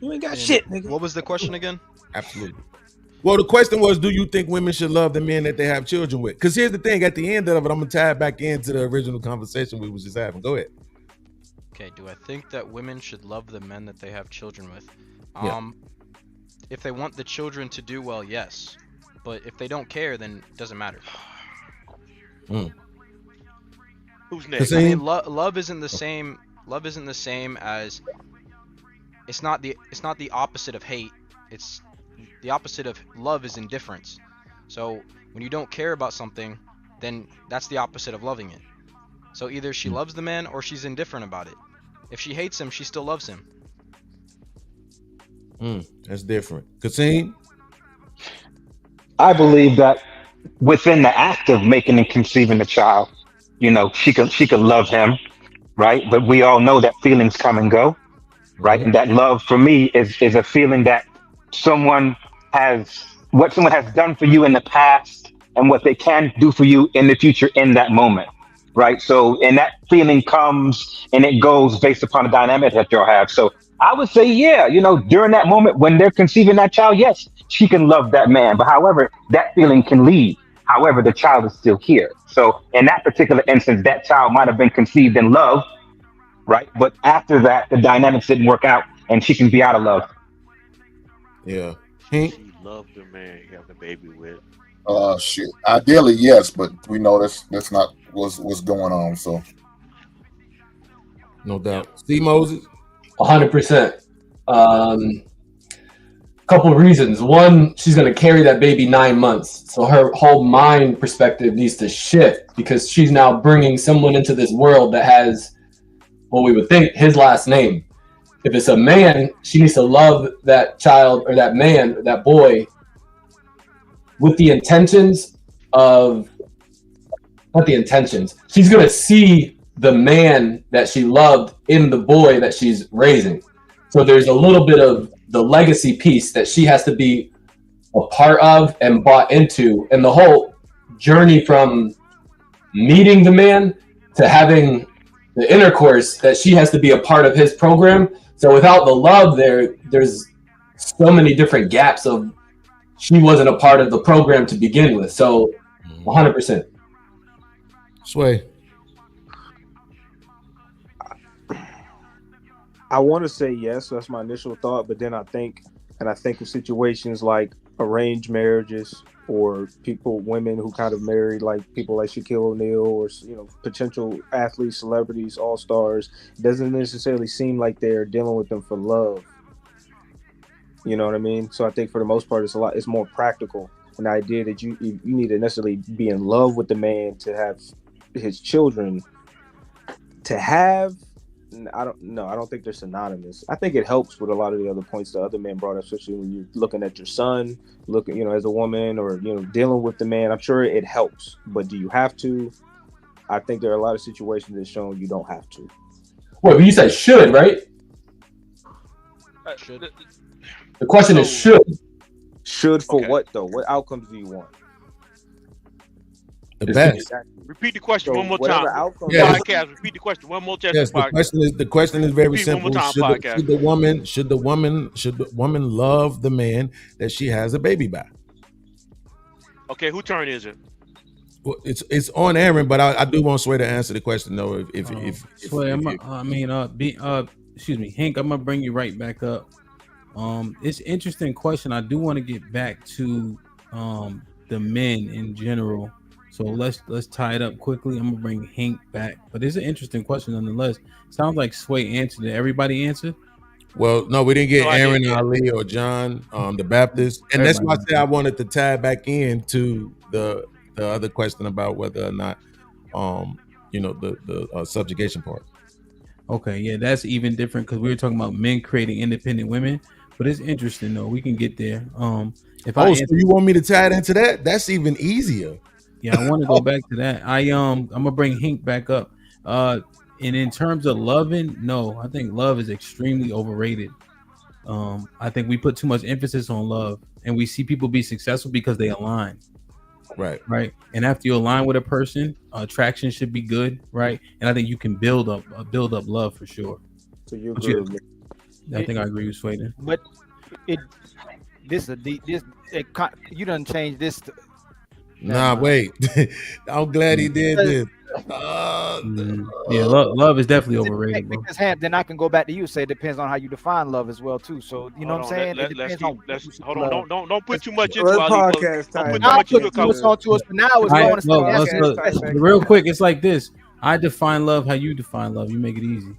You ain't got shit, nigga.
What was the question again?
Absolutely. Well, the question was, do you think women should love the men that they have children with? Because here's the thing, at the end of it, I'm going to tie it back into the original conversation we was just having. Go ahead.
Okay, do I think that women should love the men that they have children with?
Yeah.
If they want the children to do well, yes. But if they don't care, then it doesn't matter.
Who's next?
I mean, love isn't the same. Love isn't the same as. It's not the opposite of hate. It's the opposite of love is indifference. So when you don't care about something, then that's the opposite of loving it. So either she loves the man or she's indifferent about it. If she hates him, she still loves him.
That's different. Kasim?
I believe that within the act of making and conceiving the child, you know, she could love him, right? But we all know that feelings come and go, right? And that love for me is a feeling that someone has done for you in the past and what they can do for you in the future in that moment, right? So, and that feeling comes and it goes based upon the dynamic that y'all have. So I would say, yeah, you know, during that moment when they're conceiving that child, yes, she can love that man. But however, that feeling can leave. However, the child is still here. So in that particular instance, that child might have been conceived in love, right? But after that, the dynamics didn't work out and she can be out of love.
Yeah.
She loved the man he having a baby with.
Shit. Ideally, yes, but we know that's not what's going on. So,
no doubt. Steve Moses.
100%. Couple of reasons. One, she's going to carry that baby 9 months, so her whole mind perspective needs to shift because she's now bringing someone into this world that has what we would think his last name. If it's a man, she needs to love that child or that man, or that boy, with the intentions of, not the intentions. She's going to see the man that she loved in the boy that she's raising. So there's a little bit of the legacy piece that she has to be a part of and bought into. And the whole journey from meeting the man to having the intercourse, that she has to be a part of his program. So without the love there's so many different gaps of she wasn't a part of the program to begin with. So 100%.
Sway.
I want to say yes. That's my initial thought, but then I think of situations like arranged marriages or women who kind of married like people like Shaquille O'Neal or, you know, potential athletes, celebrities, all stars. It doesn't necessarily seem like they're dealing with them for love. You know what I mean? So I think for the most part, it's more practical. And the idea that you need to necessarily be in love with the man to have his children. To have, I don't think they're synonymous. I think it helps with a lot of the other points the other men brought up, especially when you're looking at your son, you know, as a woman, or, you know, dealing with the man. I'm sure it helps, but do you have to? I think there are a lot of situations that show you don't have to.
Wait, but you said should, right?
Should.
The question is should.
Should for what though? What outcomes do you want?
The best.
Repeat the question one more
whatever
time.
outcome-
Yes.
Podcast. Repeat the question one more time.
Yes, the question is very
Repeat one
simple.
more time,
Should
podcast.
the woman love the man that she has a baby by?
Okay, whose turn is it?
Well, it's on Aaron, but I do want Sway to answer the question though.
Sway, excuse me, Hank, I'm gonna bring you right back up. It's an interesting question. I do want to get back to the men in general. So let's tie it up quickly. I'm gonna bring Hank back, but it's an interesting question nonetheless. Sounds like Sway answered it. Everybody answered?
Well, no, we didn't get
No, I
Aaron,
didn't.
Ali, or John, the Baptist, and that's why I said I wanted to tie back into the other question about whether or not, you know, the subjugation part.
Okay, yeah, that's even different because we were talking about men creating independent women, but it's interesting though. We can get there.
So you want me to tie it into that? That's even easier.
Yeah, I want to go back to that. I'm gonna bring Hank back up. And in terms of loving, no, I think love is extremely overrated. I think we put too much emphasis on love, and we see people be successful because they align. Right. And after you align with a person, attraction should be good, right? And I think you can build up love for sure.
So you agree with me?
I think I agree with Swayden.
But you done changed this.
Nah, wait. I'm glad he did this.
Yeah, love is definitely overrated, bro.
Because Hamp, then I can go back to you. Say it depends on how you define love as well too. So you know what I'm saying? It depends on.
Hold on. Don't put too much into
Let
Ali.
podcast
Don't
time.
put too
Now
much into
put what's on to us, but now it's
All
going
right,
to
well,
answer this question.
real quick, it's like this. I define love how you define love. You make it easy.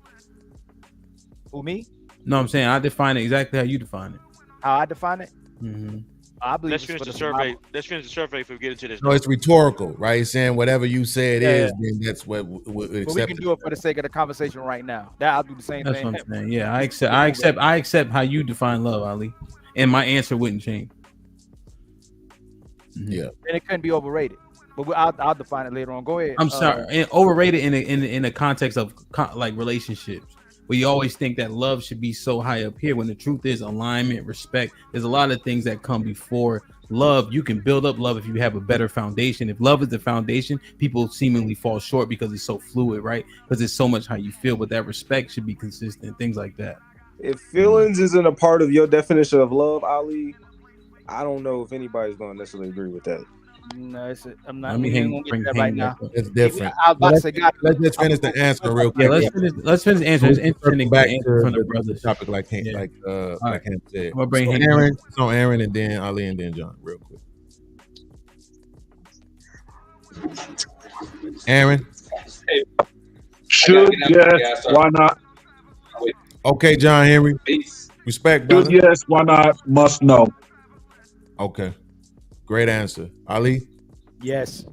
Who, me?
No, I'm saying I define it exactly how you define it.
How I define it?
Mm-hmm.
I believe.
Let's finish the survey. Let's finish the survey before we get into this.
No, it's rhetorical, right? It's saying whatever you say it is,
Yeah.
then that's what
But we can do it for the sake of the conversation right now. That I'll do the same
That's
thing.
what I'm saying. Yeah, I accept how you define love, Ali, and my answer wouldn't change.
Yeah,
and it couldn't be overrated. But I'll define it later on. Go ahead.
I'm sorry, and overrated in the context of like relationships. We always think that love should be so high up here when the truth is alignment, respect. There's a lot of things that come before love. You can build up love if you have a better foundation. If love is the foundation, people seemingly fall short because it's so fluid, right? Because it's so much how you feel, but that respect should be consistent, things like that.
If feelings isn't a part of your definition of love, Ali, I don't know if anybody's going to necessarily agree with that.
No, I'm not.
Let me
get that right now.
It's different.
Let's
let's finish the answer real quick.
Yeah, let's finish the answer. It's interesting
back
from
to
the brothers.
topic like Hamp said.
I'm gonna bring
so
Hank
Aaron, so Aaron, and then Ali, and then John, real quick. Aaron,
should yes, why not?
Okay, John Henry. Respect, brother.
Should yes, why not? Must no.
Okay, great answer. Ali.
Yes.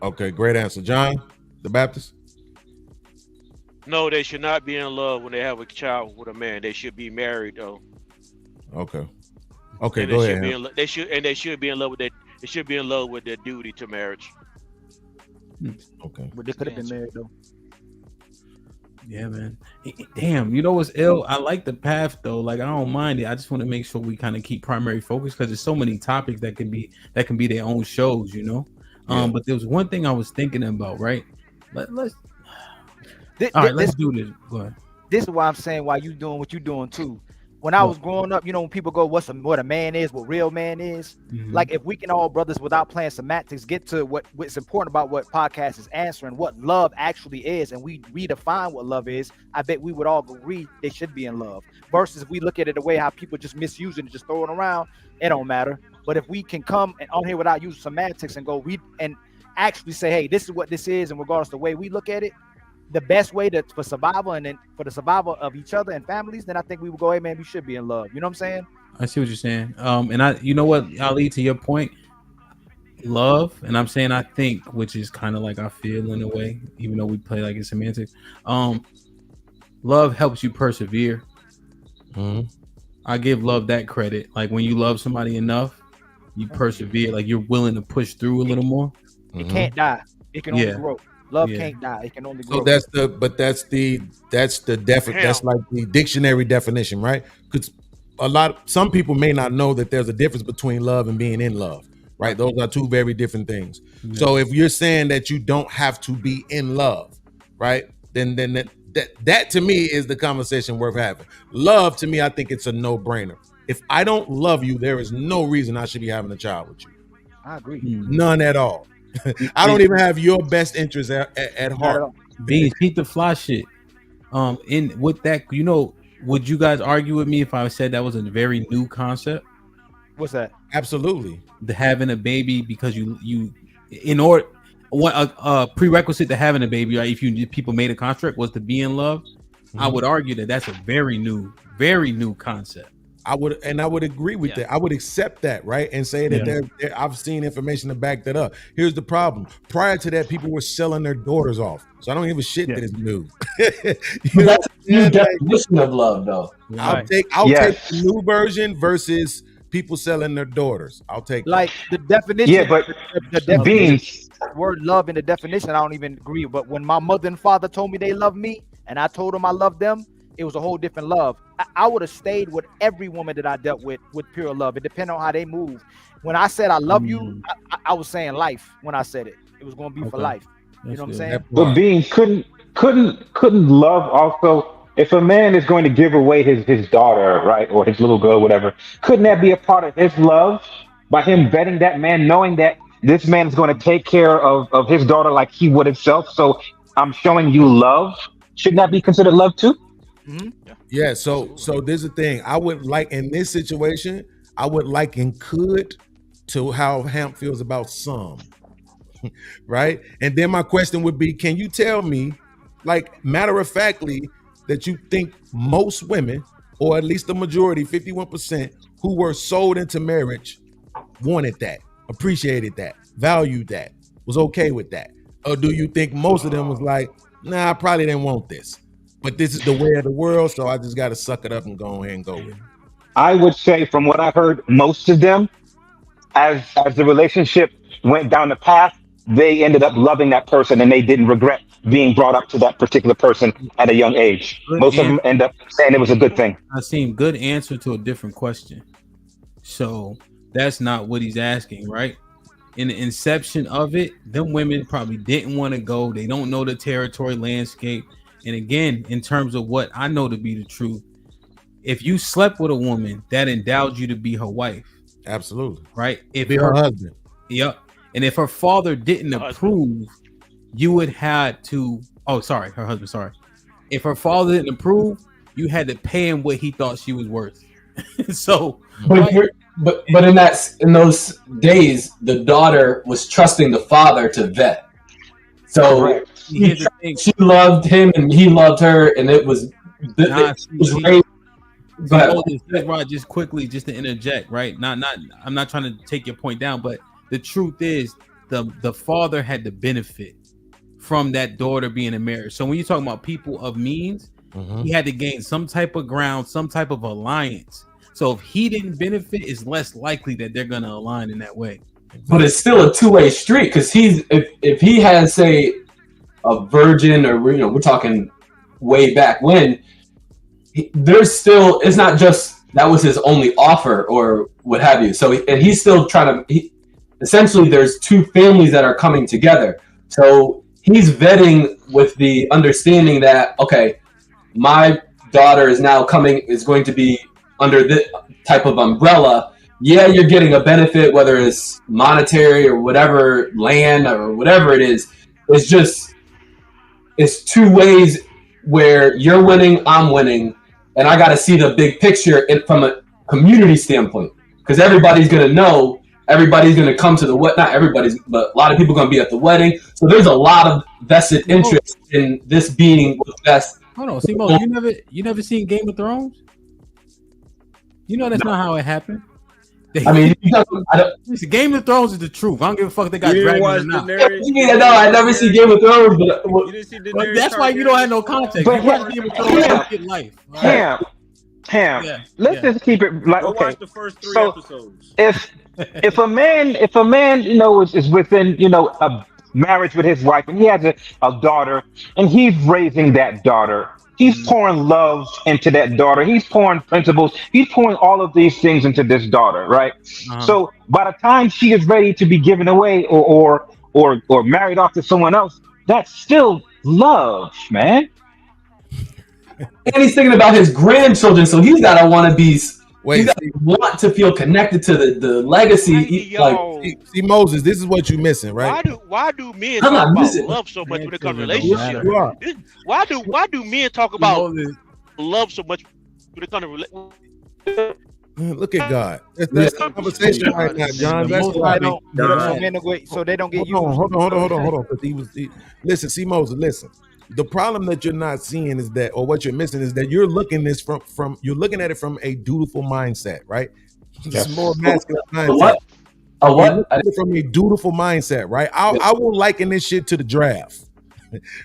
Okay, great answer. John, the Baptist.
No, they should not be in love when they have a child with a man. They should be married though.
Okay. Okay,
and
go
they
ahead.
They should be in love with that. They should be in love with their duty to marriage.
Okay.
But they could have been married though.
Yeah, man. Damn, you know what's ill? I like the path though. Like I don't mind it. I just want to make sure we kind of keep primary focus because there's so many topics that can be their own shows, you know.
Yeah.
But there was one thing I was thinking about, right? Let's do this. Go ahead.
This is why I'm saying why you doing what you doing too. When I was growing up, you know, when people go, what a man is, what real man is.
Mm-hmm.
Like if we can all brothers without playing semantics get to what's important about what podcast is answering, what love actually is, and we redefine what love is, I bet we would all agree they should be in love. Versus if we look at it the way how people just misuse it and just throw it around, it don't matter. But if we can come and on here without using semantics and go read and actually say, hey, this is what this is, and regardless of the way we look at it, the best way for survival and then for the survival of each other and families, then I think we would go, hey man, we should be in love. You know what I'm saying?
I see what you're saying. And you know what, Ali, to your point, love, and I'm saying I think, which is kind of like I feel in a way, even though we play like it's semantics. Love helps you persevere.
Mm-hmm.
I give love that credit. Like when you love somebody enough, you persevere. Like you're willing to push through a little more.
It can't die. It can only grow. Love can't die. It can only grow.
So that's like the dictionary definition, right? Because some people may not know that there's a difference between love and being in love, right? Those are two very different things. Yeah. So if you're saying that you don't have to be in love, right? Then that to me is the conversation worth having. Love to me, I think it's a no-brainer. If I don't love you, there is no reason I should be having a child with you.
I agree.
None at all. I don't even have your best interest at heart.
Beans, Pete the fly shit. In with that, you know, would you guys argue with me if I said that was a very new concept?
What's that?
Absolutely.
The having a baby because you in order a prerequisite to having a baby, right? If people made a construct was to be in love, I would argue that that's a very new concept.
I would agree with that. I would accept that, right? And say that I've seen information to back that up. Here's the problem. Prior to that, people were selling their daughters off. So I don't give a shit that it's new.
That's a new definition of love, though.
I'll take the new version versus people selling their daughters. I'll take
like the definition.
Yeah, but
the definition, word love in the definition, I don't even agree. But when my mother and father told me they love me and I told them I love them, it was a whole different love. I would have stayed with every woman that I dealt with pure love. It depended on how they move. When I said I love you, I was saying life. When I said it, it was going to be for life. You know what I'm saying?
But Bean, couldn't love also, if a man is going to give away his daughter, right, or his little girl, whatever, couldn't that be a part of his love by him vetting that man, knowing that this man is going to take care of his daughter like he would himself. So I'm showing you love. Shouldn't that be considered love too?
Mm-hmm.
Yeah. So there's a thing. I would like in this situation, I would liken could to how Hamp feels about some. Right. And then my question would be, can you tell me, like matter of factly, that you think most women, or at least the majority, 51%, who were sold into marriage wanted that, appreciated that, valued that, was okay with that? Or do you think most of them was like, nah, I probably didn't want this, but this is the way of the world, so I just got to suck it up and go ahead and go with it?
I would say, from what I've heard, most of them, as the relationship went down the path, they ended up loving that person and they didn't regret being brought up to that particular person at a young age. Most of them end up saying it was a good thing.
I seen good answer to a different question. So that's not what he's asking, right? In the inception of it, them women probably didn't want to go. They don't know the territory landscape. And again, in terms of what I know to be the truth, if you slept with a woman, that endowed you to be her wife.
Absolutely.
Right? If
be her husband.
Yep. And if her father didn't approve, you would have to, her husband, sorry. If her father didn't approve, you had to pay him what he thought she was worth. So,
but in those days, the daughter was trusting the father to vet. So she loved him and he loved her, and it was
just quickly, just to interject, right? I'm not trying to take your point down, but the truth is the father had the benefit from that daughter being in marriage. So when you're talking about people of means, he had to gain some type of ground, some type of alliance. So if he didn't benefit, it's less likely that they're going to align in that way.
But it's still a two-way street, because if he has, say, a virgin, or we're talking way back when, there's still, it's not just that was his only offer or what have you. So and he's still trying to. Essentially, there's two families that are coming together. So he's vetting with the understanding that, okay, my daughter is going to be under this type of umbrella. Yeah, you're getting a benefit, whether it's monetary or whatever, land or whatever it is. It's two ways where you're winning, I'm winning, and I got to see the big picture from a community standpoint, because everybody's going to know. Everybody's going to come to not everybody's, but a lot of people are going to be at the wedding. So there's a lot of vested interest in this being what's best.
Hold on, Simo, you never seen Game of Thrones? You know that's not how it happened. Game of Thrones is the truth. I don't give a fuck if they got dragons or not.
No, I never see Game of Thrones,
but that's why you don't have no context.
But
you watch Game of Thrones, get life.
Hamp. Let's just keep it like okay.
Watch the first 3 episodes.
If a man, is within, a marriage with his wife, and he has a daughter, and he's raising that daughter, he's pouring love into that daughter. He's pouring principles. He's pouring all of these things into this daughter, right? So by the time she is ready to be given away or married off to someone else, that's still love, man.
And he's thinking about his grandchildren, so he's got to want to be. He's got to want to feel connected to the legacy.
See, Moses, this is what you're missing, right?
Why do men talk about love so much when it comes to relationships? Why do men talk about love so much when it comes to relationships?
Look at God. That's the conversation right now, John. That's why
so they don't get you.
Hold on. Listen, see, Moses, listen. The problem that you're not seeing is that, or what you're missing is that you're looking this from you're looking at it from a dutiful mindset, right? It's more masculine mindset. What? From a dutiful mindset, right? I will liken this shit to the draft,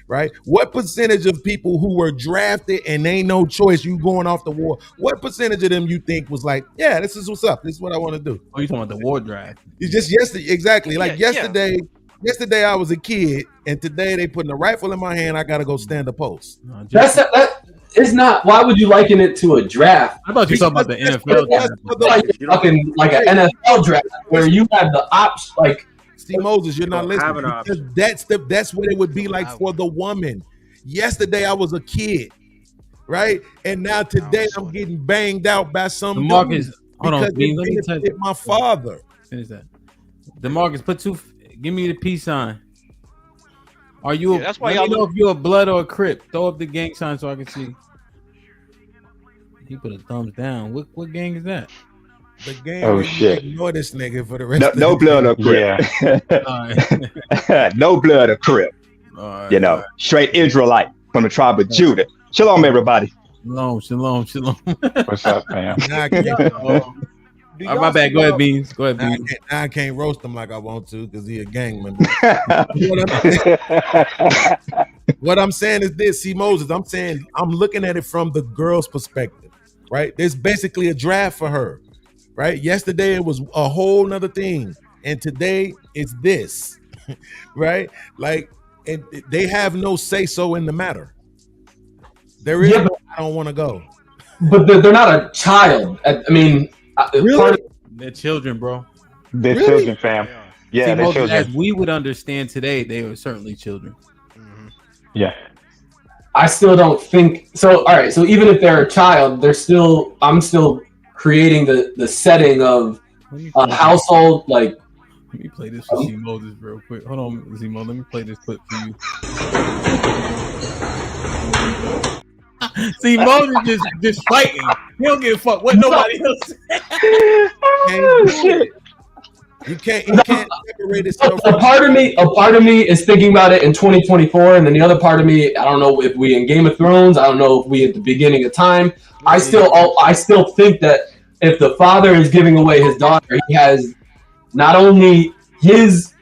right? What percentage of people who were drafted and ain't no choice, you going off the war? What percentage of them you think was like, yeah, this is what's up. This is what I want to do.
Oh, you talking about the war draft?
It's just yesterday, exactly. Like yesterday. Yesterday I was a kid, and today they putting a rifle in my hand. I gotta go stand a post.
That is not. Why would you liken it to a draft?
I thought you talking about the NFL draft.
Like an NFL draft where you have the option. Like,
see, Moses, you're not listening. Because that's what it would be like for the woman. Yesterday I was a kid, right? And now today I'm getting banged out by some
Marcus. Hold on,
because it benefited my father.
Finish that. DeMarcus, give me the peace sign. Are you?
That's why
let me know if you're a blood or a crip. Throw up the gang sign so I can see. He put a thumbs down. What gang is that?
The game.
Oh shit!
Ignore this nigga for the rest.
No blood or crip.
Right.
No blood or crip. Right. Straight Israelite from the tribe of Judah. Shalom, everybody.
Shalom.
What's up, fam?
My bad. Go ahead, Beans. Go ahead, Beans.
I can't roast him like I want to because he a gang member. What I'm saying is this. See, Moses, I'm looking at it from the girl's perspective, right? There's basically a draft for her, right? Yesterday it was a whole nother thing, and today it's this, right? Like, and they have no say so in the matter. There is. I don't want to go.
But they're not a child. I mean,
really? They're children, bro.
They're children, fam. Yeah, they're children.
As we would understand today, they were certainly children.
Mm-hmm. Yeah.
I still don't think so. All right. So even if they're a child, I'm still creating the setting of a household. Like,
let me play this for Z Moses real quick. Hold on, Z-Mo. Let me play this clip for you. See, Moses just fighting. He don't give a fuck what nobody else says.
You can't separate it.
A part of me is thinking about it in 2024, and then the other part of me, I don't know if we in Game of Thrones, I don't know if we at the beginning of time. I still think that if the father is giving away his daughter, he has not only his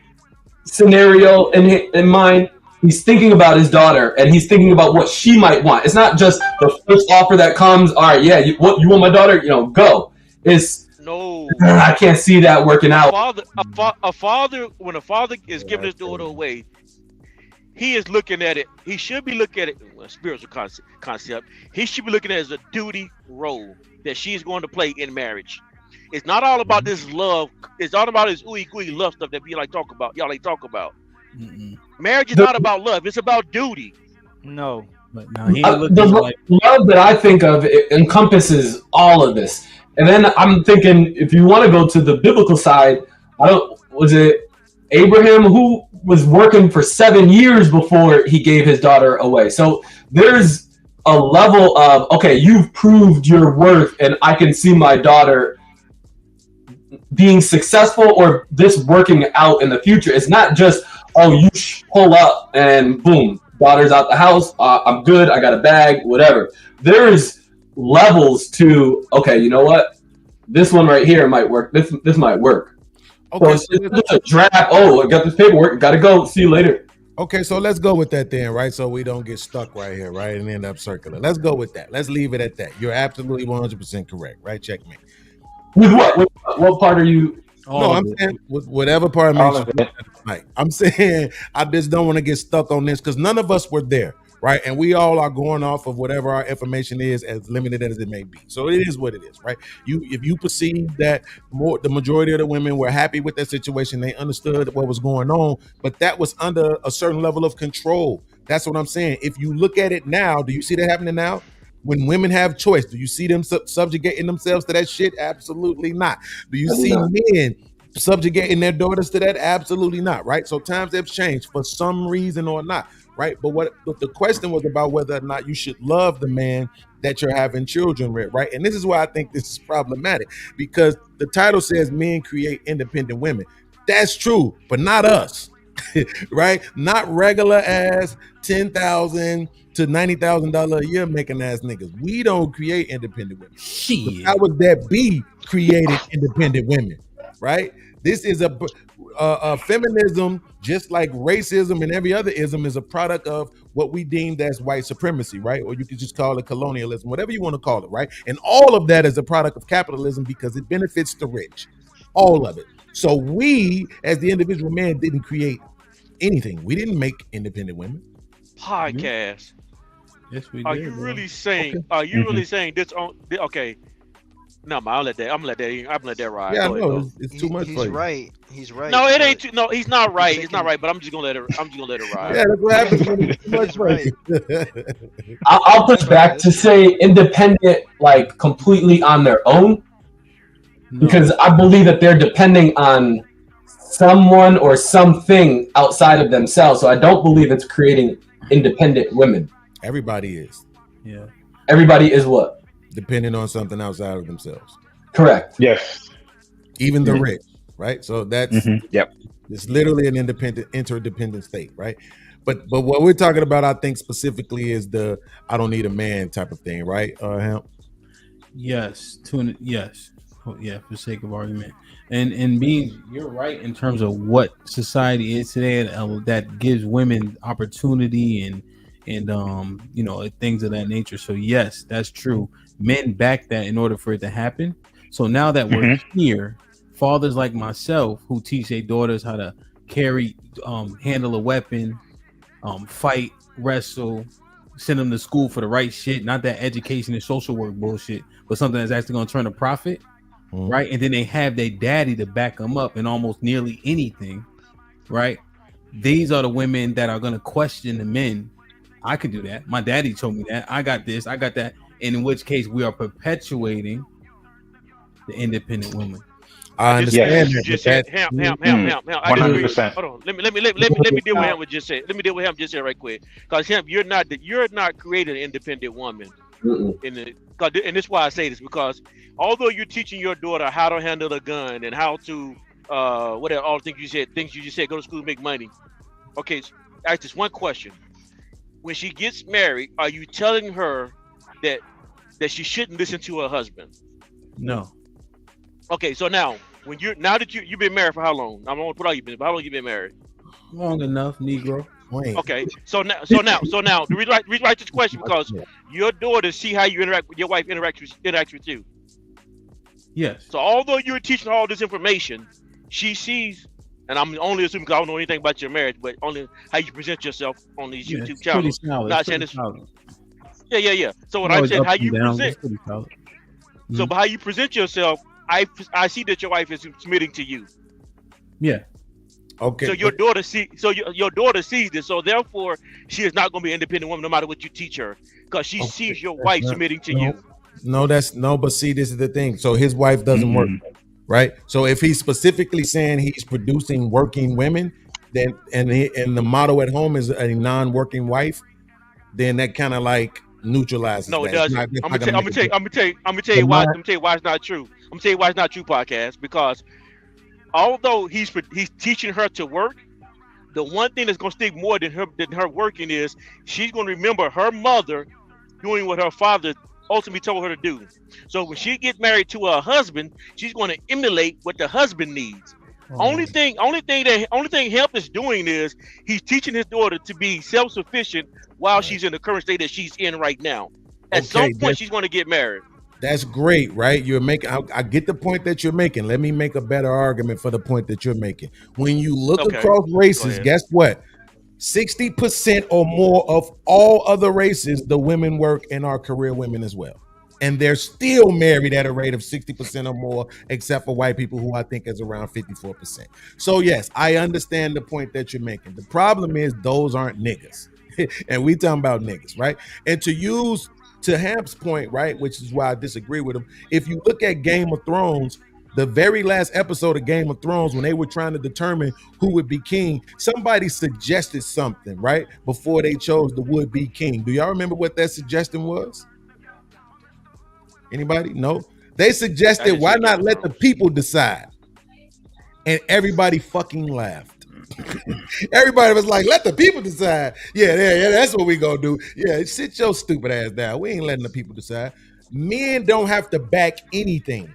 scenario in mind, he's thinking about his daughter, and he's thinking about what she might want. It's not just the first offer that comes. All right, yeah, you want my daughter? Go.
No,
I can't see that working out.
A father, when a father is giving his daughter away, he is looking at it. He should be looking at it. Spiritual concept. He should be looking at it as a duty role that she is going to play in marriage. It's not all about this love. It's all about this ooey gooey love stuff that y'all talk about. Mm-mm. Marriage is not about love. It's about duty.
No.
But
the love that I think of, it encompasses all of this. And then I'm thinking, if you want to go to the biblical side, was it Abraham who was working for 7 years before he gave his daughter away? So there's a level of, okay, you've proved your worth, and I can see my daughter being successful or this working out in the future. It's not just, oh, you pull up and boom, daughter's out the house. I'm good. I got a bag, whatever. There's levels to, okay, you know what? This one right here might work. This might work.
Okay,
so it's just a draft. Oh, I got this paperwork. Got to go. See you later.
Okay, so let's go with that then, right? So we don't get stuck right here, right? And end up circular. Let's go with that. Let's leave it at that. You're absolutely 100% correct, right? Checkmate.
With what? What part are you?
No, I'm saying with whatever part makes you right. I'm saying I just don't want to get stuck on this because none of us were there, right? And we all are going off of whatever our information is, as limited as it may be. So it is what it is, right? If you perceive that the majority of the women were happy with that situation, they understood what was going on, but that was under a certain level of control. That's what I'm saying. If you look at it now, do you see that happening now? When women have choice, do you see them subjugating themselves to that shit? Absolutely not. Do you see men subjugating their daughters to that? Absolutely not, right? So times have changed for some reason or not, right? But the question was about whether or not you should love the man that you're having children with, right? And this is why I think this is problematic, because the title says men create independent women. That's true, but not us, right? Not regular ass $10,000 to $90,000 a year making ass niggas. We don't create independent women. Shit. How would that be creating independent women, right? This is a feminism, just like racism and every other ism, is a product of what we deemed as white supremacy, right? Or you could just call it colonialism, whatever you want to call it, right? And all of that is a product of capitalism because it benefits the rich, all of it. So we, as the individual man, didn't create anything. We didn't make independent women.
Podcast.
Yes, we
are
did.
You
bro.
really saying?
Okay.
Are you really saying this on? Okay. No, I'm gonna let that ride.
Yeah, no, it's too much for you.
He's right. He's right.
No, it ain't too. No, he's not right. It's not right. But I'm just gonna let it ride.
Yeah, that's what happens when it's too much for you.
I'll push back to say independent, like completely on their own, because I believe that they're depending on someone or something outside of themselves. So I don't believe it's creating independent women.
Everybody is.
Yeah.
Everybody is what?
Depending on something outside of themselves.
Correct.
Yes.
Even the rich, right? So that's
Yep.
It's literally an interdependent state, right? But what we're talking about, I think specifically, is the I don't need a man type of thing, right? Hamp?
Yes, yes, yeah, for sake of argument, and being, you're right in terms of what society is today, that gives women opportunity and you know, things of that nature. So yes, that's true. Men back that in order for it to happen. So now that we're here, fathers like myself who teach their daughters how to carry, handle a weapon, fight, wrestle, send them to school for the right shit, not that education and social work bullshit, but something that's actually going to turn a profit, right? And then they have their daddy to back them up in almost nearly anything, right? These are the women that are going to question the men. I could do that. My daddy told me that. I got this, I got that. And in which case we are perpetuating the independent woman.
I understand
you just said Hamp.
100%.
Hold on. Let me deal with Hamp with just said. Let me deal with Hamp just said right quick. Because Hamp, you're not creating an independent woman. And this is why I say this, because although you're teaching your daughter how to handle a gun and how to whatever, all the things you just said, go to school, make money. Okay, so ask this one question. When she gets married, are you telling her that she shouldn't listen to her husband?
No.
Okay, so now that you've been married for how long? I'm gonna put all how long you been married?
Long enough, Negro.
Okay, so now the reason I write this question because your daughter see how you interact with your wife, interacts with you.
Yes.
So although you're teaching her all this information, she sees, and I'm only assuming because I don't know anything about your marriage, but only how you present yourself on these YouTube channels. Not saying this. Yeah. So what I'm saying, how you present. So by how you present yourself, I see that your wife is submitting to you.
Yeah.
Okay.
So your daughter your daughter sees this. So therefore, she is not going to be an independent woman no matter what you teach her, because she sees your wife submitting to you.
But see, this is the thing. So his wife doesn't work, right? So if he's specifically saying he's producing working women, then and the motto at home is a non-working wife, then that kind of like neutralizes.
No, it doesn't. I'm gonna tell you why. I'm gonna tell you why it's not true. I'm gonna tell you why it's not true, podcast. Because although he's teaching her to work, the one thing that's gonna stick more than her working is she's gonna remember her mother doing what her father ultimately told her to do. So when she gets married to her husband, she's gonna emulate what the husband needs. Only thing Hamp is doing is he's teaching his daughter to be self-sufficient while she's in the current state that she's in right now. At some point, she's going to get married.
That's great, right? You're making. I get the point that you're making. Let me make a better argument for the point that you're making. When you look across races, guess what? 60% or more of all other races, the women work and are career women as well. And they're still married at a rate of 60% or more, except for white people, who I think is around 54%. So yes, I understand the point that you're making. The problem is those aren't niggas. And we talking about niggas, right? And to Hamp's point, right, which is why I disagree with him. If you look at Game of Thrones, the very last episode of Game of Thrones, when they were trying to determine who would be king, somebody suggested something, right, before they chose the would-be king. Do y'all remember what that suggestion was? Anybody? No. They suggested, why not let the people decide? And everybody fucking laughed. Everybody was like, let the people decide. Yeah, that's what we gonna do. Yeah, sit your stupid ass down. We ain't letting the people decide. Men don't have to back anything.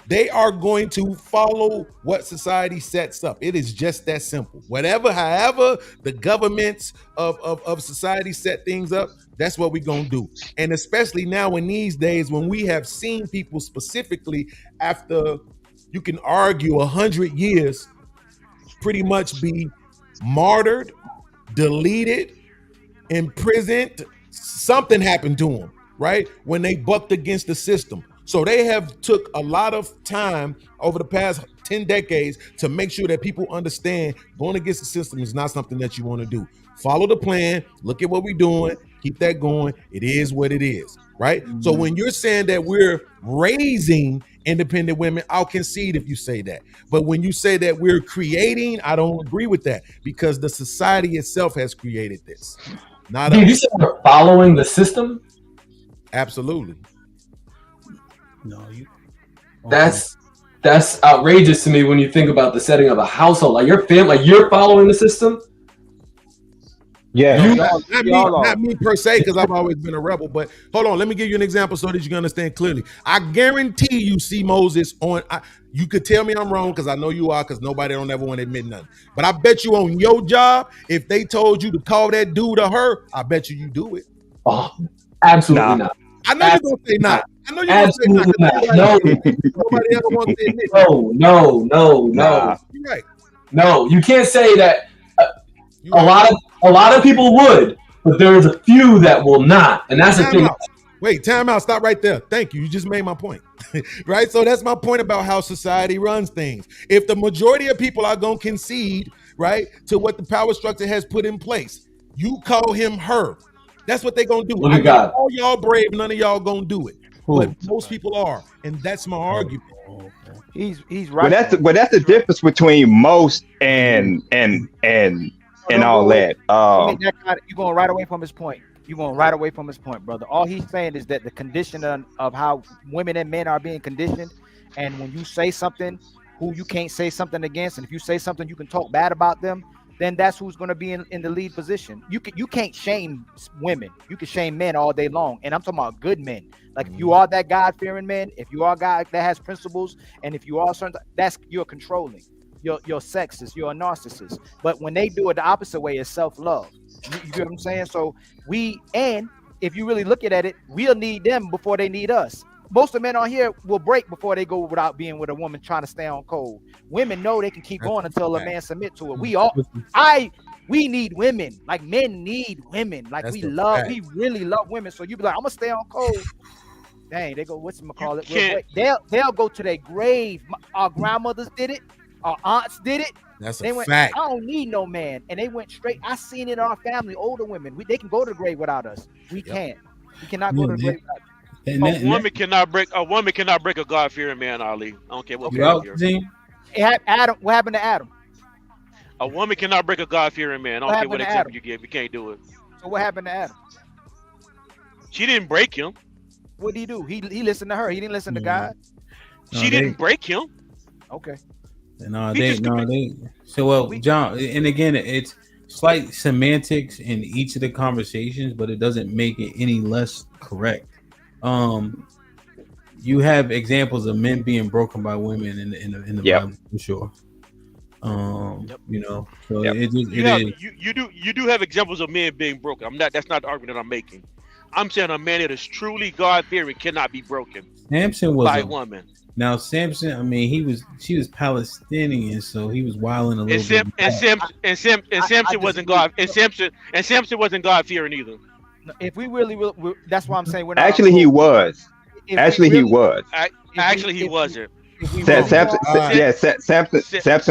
They are going to follow what society sets up. It is just that simple. However the governments of society set things up, that's what we're going to do. And especially now in these days when we have seen people specifically after, you can argue 100 years, pretty much be martyred, deleted, imprisoned. Something happened to them, right? When they bucked against the system. So they have took a lot of time over the past 10 decades to make sure that people understand going against the system is not something that you want to do. Follow the plan. Look at what we're doing. Keep that going. It is what it is, right? So when you're saying that we're raising independent women, I'll concede if you say that. But when you say that we're creating, I don't agree with that because the society itself has created this. Not
you said we're following the system?
Absolutely.
No, you.
That's outrageous to me when you think about the setting of a household. Like your family, like you're following the system.
Yeah,
not me per se, because I've always been a rebel. But hold on, let me give you an example so that you can understand clearly. I guarantee you see Moses on. You could tell me I'm wrong because I know you are, because nobody don't ever want to admit nothing. But I bet you on your job, if they told you to call that dude or her, I bet you do it.
Oh, absolutely not.
I know you're gonna say not. I know you're
absolutely
gonna say
not.
Nobody ever wants to admit it.
No.
You're right.
No, you can't say that. A lot of people would, but there's a few that will not, and that's the thing.
Wait, time out. Stop right there. Thank you. You just made my point. Right? So that's my point about how society runs things. If the majority of people are going to concede, right, to what the power structure has put in place, you call him her. That's what they're going to do.
Look at God.
All y'all brave, none of y'all going to do it. But most people are, and that's my argument.
He's right.
Well, that's the difference between most and all that.
You're going right away from his point. You're going right away from his point, brother. All he's saying is that the condition of how women and men are being conditioned, and when you say something who you can't say something against, and if you say something you can talk bad about them, then that's who's going to be in the lead position. You can't shame women. You can shame men all day long, and I'm talking about good men. Like if you are that God-fearing man, if you are a guy that has principles, and if you are certain, you're controlling. You're sexist, you're a narcissist. But when they do it the opposite way, it's self-love. You get what I'm saying? So if you really look at it, we'll need them before they need us. Most of the men on here will break before they go without being with a woman trying to stay on code. Women know they can keep going until a man submit to it. We need women. Like men need women. Like we really love women. So you be like, I'm gonna stay on code. Dang, they go, they'll go to their grave. Our grandmothers did it. Our aunts did it.
That's
they went,
fact.
I don't need no man. And they went straight. I seen it in our family, older women. They can go to the grave without us. We can't. We cannot go to the grave without us.
A woman cannot break a God-fearing man, Ali. I don't care what
Adam, what happened to Adam?
A woman cannot break a God-fearing man. I don't care what example you give. You can't do it.
So what happened to Adam?
She didn't break him.
What did he do? He listened to her. He didn't listen to God.
She didn't break him.
Okay.
John, and again, it's slight semantics in each of the conversations, but it doesn't make it any less correct. You have examples of men being broken by women in the Bible for sure. You know, so
you do have examples of men being broken. That's not the argument I'm making. I'm saying a man that is truly God-fearing cannot be broken.
Samson was
by a woman.
Now Samson, I mean, she was Palestinian, so he was wilding a little bit.
And Samson wasn't God. And Samson wasn't God-fearing either.
If we really will, that's why I'm saying we're not.
Actually, he was. Actually, he was.
Actually, he wasn't.
Samson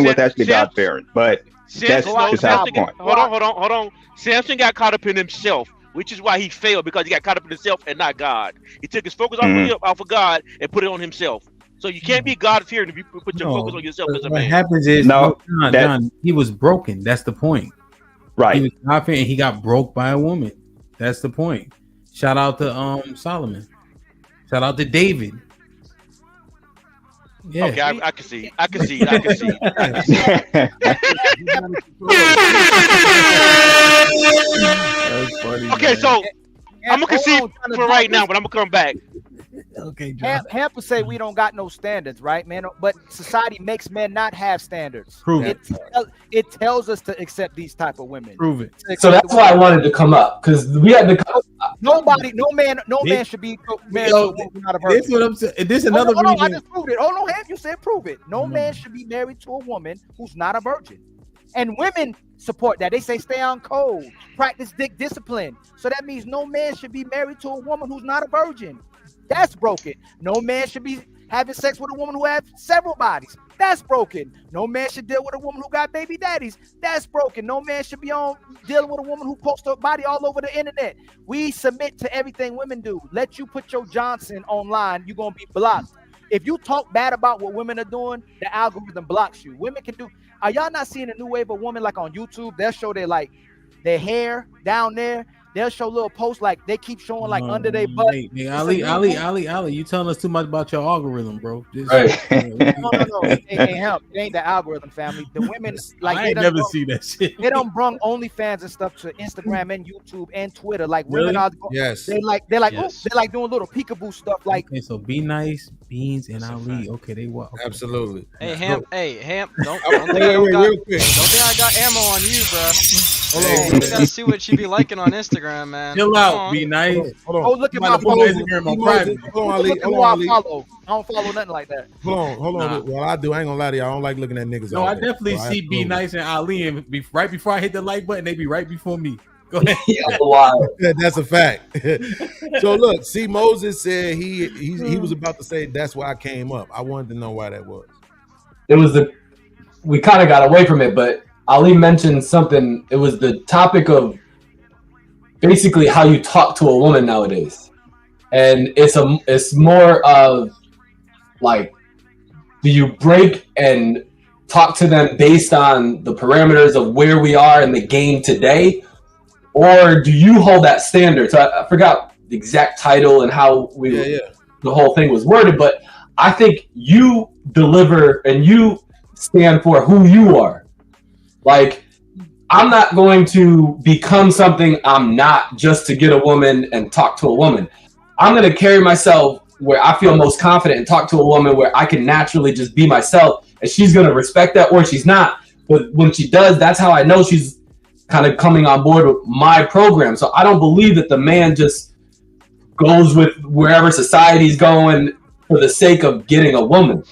was actually God-fearing, but that's beside the point.
Hold on. Samson got caught up in himself, which is why he failed, because he got caught up in himself and not God. He took his focus off of God and put it on himself. So you can't be God-fearing if you put your focus on yourself as a man.
What happens is, John, he was broken. That's the point.
Right.
He was God-fearing and he got broke by a woman. That's the point. Shout out to Solomon. Shout out to David. Yeah.
Okay, I can see.
That's funny,
okay,
man.
so I'm gonna concede for right now, but I'm gonna come back.
Okay, John. Hamp would say we don't got no standards, right, man? But society makes men not have standards.
Prove it.
It tells us to accept these type of women.
Prove it.
So that's why I wanted to come up, because we had to.
No man should be married to a woman who's not a virgin.
This is what I'm saying. This is another reason.
I just proved it. Oh no, Hamp, you said prove it. No man should be married to a woman who's not a virgin. And women support that. They say stay on code, practice discipline. So that means no man should be married to a woman who's not a virgin. That's broken. No man should be having sex with a woman who has several bodies. That's broken. No man should deal with a woman who got baby daddies. That's broken. No man should be dealing with a woman who posts her body all over the internet. We submit to everything women do. Let you put your Johnson online, you're gonna be blocked. If you talk bad about what women are doing, the algorithm blocks you. Women can do. Are y'all not seeing a new wave of women like on YouTube? They'll show their hair down there. They'll show little posts like they keep showing like under their butt.
Hey, Ali, you telling us too much about your algorithm, bro.
Right.
No. It ain't Hamp. It ain't the algorithm, family. The women like
I ain't never see that shit.
They done brung OnlyFans and stuff to Instagram and YouTube and Twitter. Like women are,
yes.
They're like doing little peekaboo stuff. Like,
okay, so Be Nice, Beans, and Ali. Okay, they what? Okay.
Absolutely.
Hey Hamp, don't
Wait, real quick.
Don't think I got ammo on you, bro.
Hold
on. You gotta see what you be liking on Instagram, man.
Chill out, Be Nice.
Hold on.
Oh, look at my
Instagram on private.
Hold on, Ali. I don't follow nothing like that.
Hold on. Well, I do. I ain't gonna lie to you. I don't like looking at niggas.
No, I definitely see Be Nice and Ali, and right before I hit the like button, they be right before me. Go ahead.
That's a fact. So look, see, Moses said he was about to say that's why I came up. I wanted to know why that was.
It was we kind of got away from it, but Ali mentioned something. It was the topic of basically how you talk to a woman nowadays, and it's more of like, do you break and talk to them based on the parameters of where we are in the game today, or do you hold that standard? So I forgot the exact title and how the whole thing was worded, but I think you deliver and you stand for who you are. Like, I'm not going to become something I'm not just to get a woman and talk to a woman. I'm going to carry myself where I feel most confident and talk to a woman where I can naturally just be myself, and she's going to respect that, or she's not. But when she does, that's how I know she's kind of coming on board with my program. So I don't believe that the man just goes with wherever society's going for the sake of getting a woman.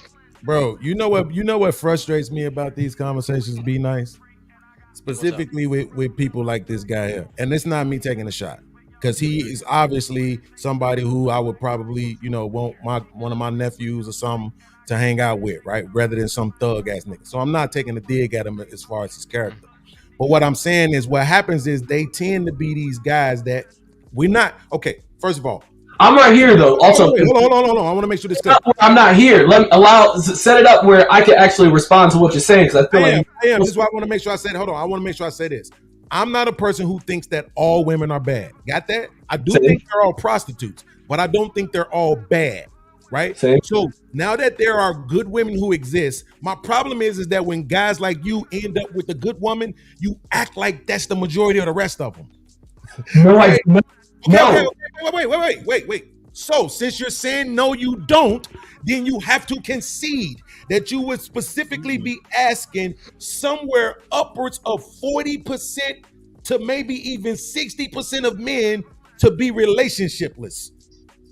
Bro, you know what frustrates me about these conversations, Be Nice? Specifically with people like this guy here. And it's not me taking a shot, because he is obviously somebody who I would probably, want one of my nephews or something to hang out with, right? Rather than some thug ass nigga. So I'm not taking a dig at him as far as his character. But what I'm saying is, what happens is they tend to be these guys that we're not. Okay, first of all,
I'm right here though. Also,
hold on. I want to make sure this clear.
I'm not here. Set it up where I can actually respond to what you're saying, because I feel
I am. This is why I want to make sure I said. Hold on. I want to make sure I say this. I'm not a person who thinks that all women are bad. Got that? I do think they're all prostitutes, but I don't think they're all bad. Right? So now that there are good women who exist, my problem is that when guys like you end up with a good woman, you act like that's the majority of the rest of them.
No,
right?
No.
Okay, wait. So since you're saying no, you don't, then you have to concede that you would specifically be asking somewhere upwards of 40% to maybe even 60% of men to be relationshipless,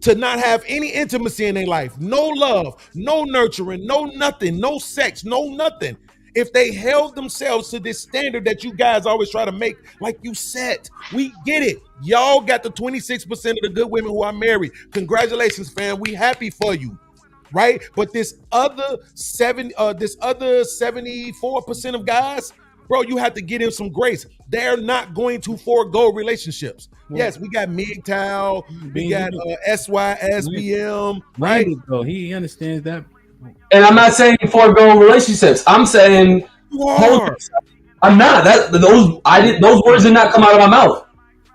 to not have any intimacy in their life, no love, no nurturing, no nothing, no sex, no nothing. If they held themselves to this standard that you guys always try to make, like you said, we get it. Y'all got the 26% of the good women who are married. Congratulations, fam. We happy for you, right? But this other 74% of guys, bro, you have to get in some grace. They're not going to forego relationships. Yes, we got MGTOW, we got SYSBM, right?
Though he understands that.
And I'm not saying forego relationships. I'm saying I'm not. Those words did not come out of my mouth.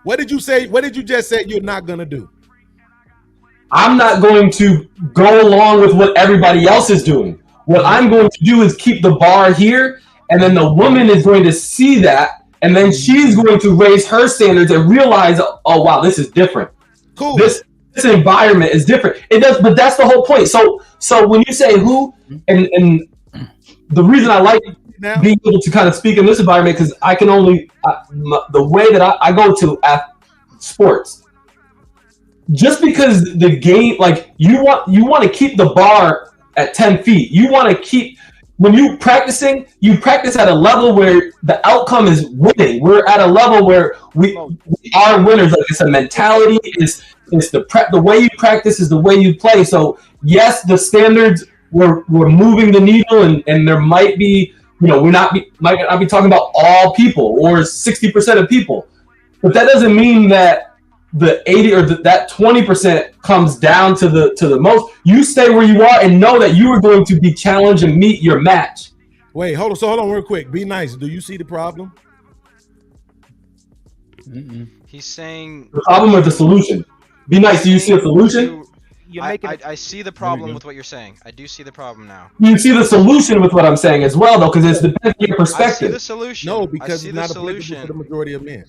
What did you say? What did you just say you're not gonna do?
I'm not going to go along with what everybody else is doing. What I'm going to do is keep the bar here, and then the woman is going to see that, and then she's going to raise her standards and realize, oh wow, this is different.
Cool.
This environment is different. It does, but that's the whole point. So when you say who, and the reason I like being able to kind of speak in this environment, because I can only the way that I go to sports. Just because the game, like you want to keep the bar at 10 feet. You want to keep, when you practice at a level where the outcome is winning. We're at a level where we are winners. Like it's a mentality. It's the way you practice is the way you play. So yes, the standards we're moving the needle, and there might be, might not be talking about all people or 60% of people, but that doesn't mean that the 80 or that 20% comes down to the most, you stay where you are and know that you are going to be challenged and meet your match.
Wait, hold on real quick. Be nice. Do you see the problem?
He's saying
the problem or the solution. Be nice. Do you see a solution?
I see the problem with what you're saying. I do see the problem now.
You see the solution with what I'm saying as well, though, because it's depends on your perspective.
I see the solution.
No, because it's not applicable for the majority of men.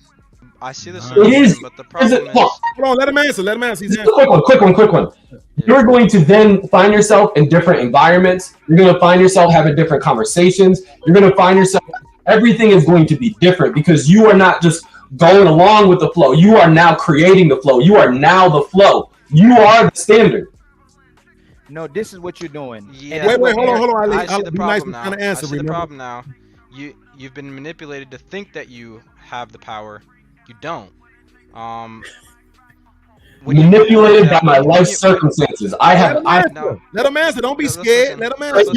I see the solution, but the problem is...
Hold on, let him answer. He's
quick one. You're going to then find yourself in different environments. You're going to find yourself having different conversations. You're going to find yourself... Everything is going to be different because you are not just going along with the flow. You are now creating the flow. You are now the flow. You are the standard.
No, this is what you're doing.
Yeah.
Wait, hold on.
I see the problem
now. I see
the problem now. You've been manipulated to think that you have the power. You don't.
Manipulated by my life circumstances.
Let him answer. Don't be scared. Let him answer.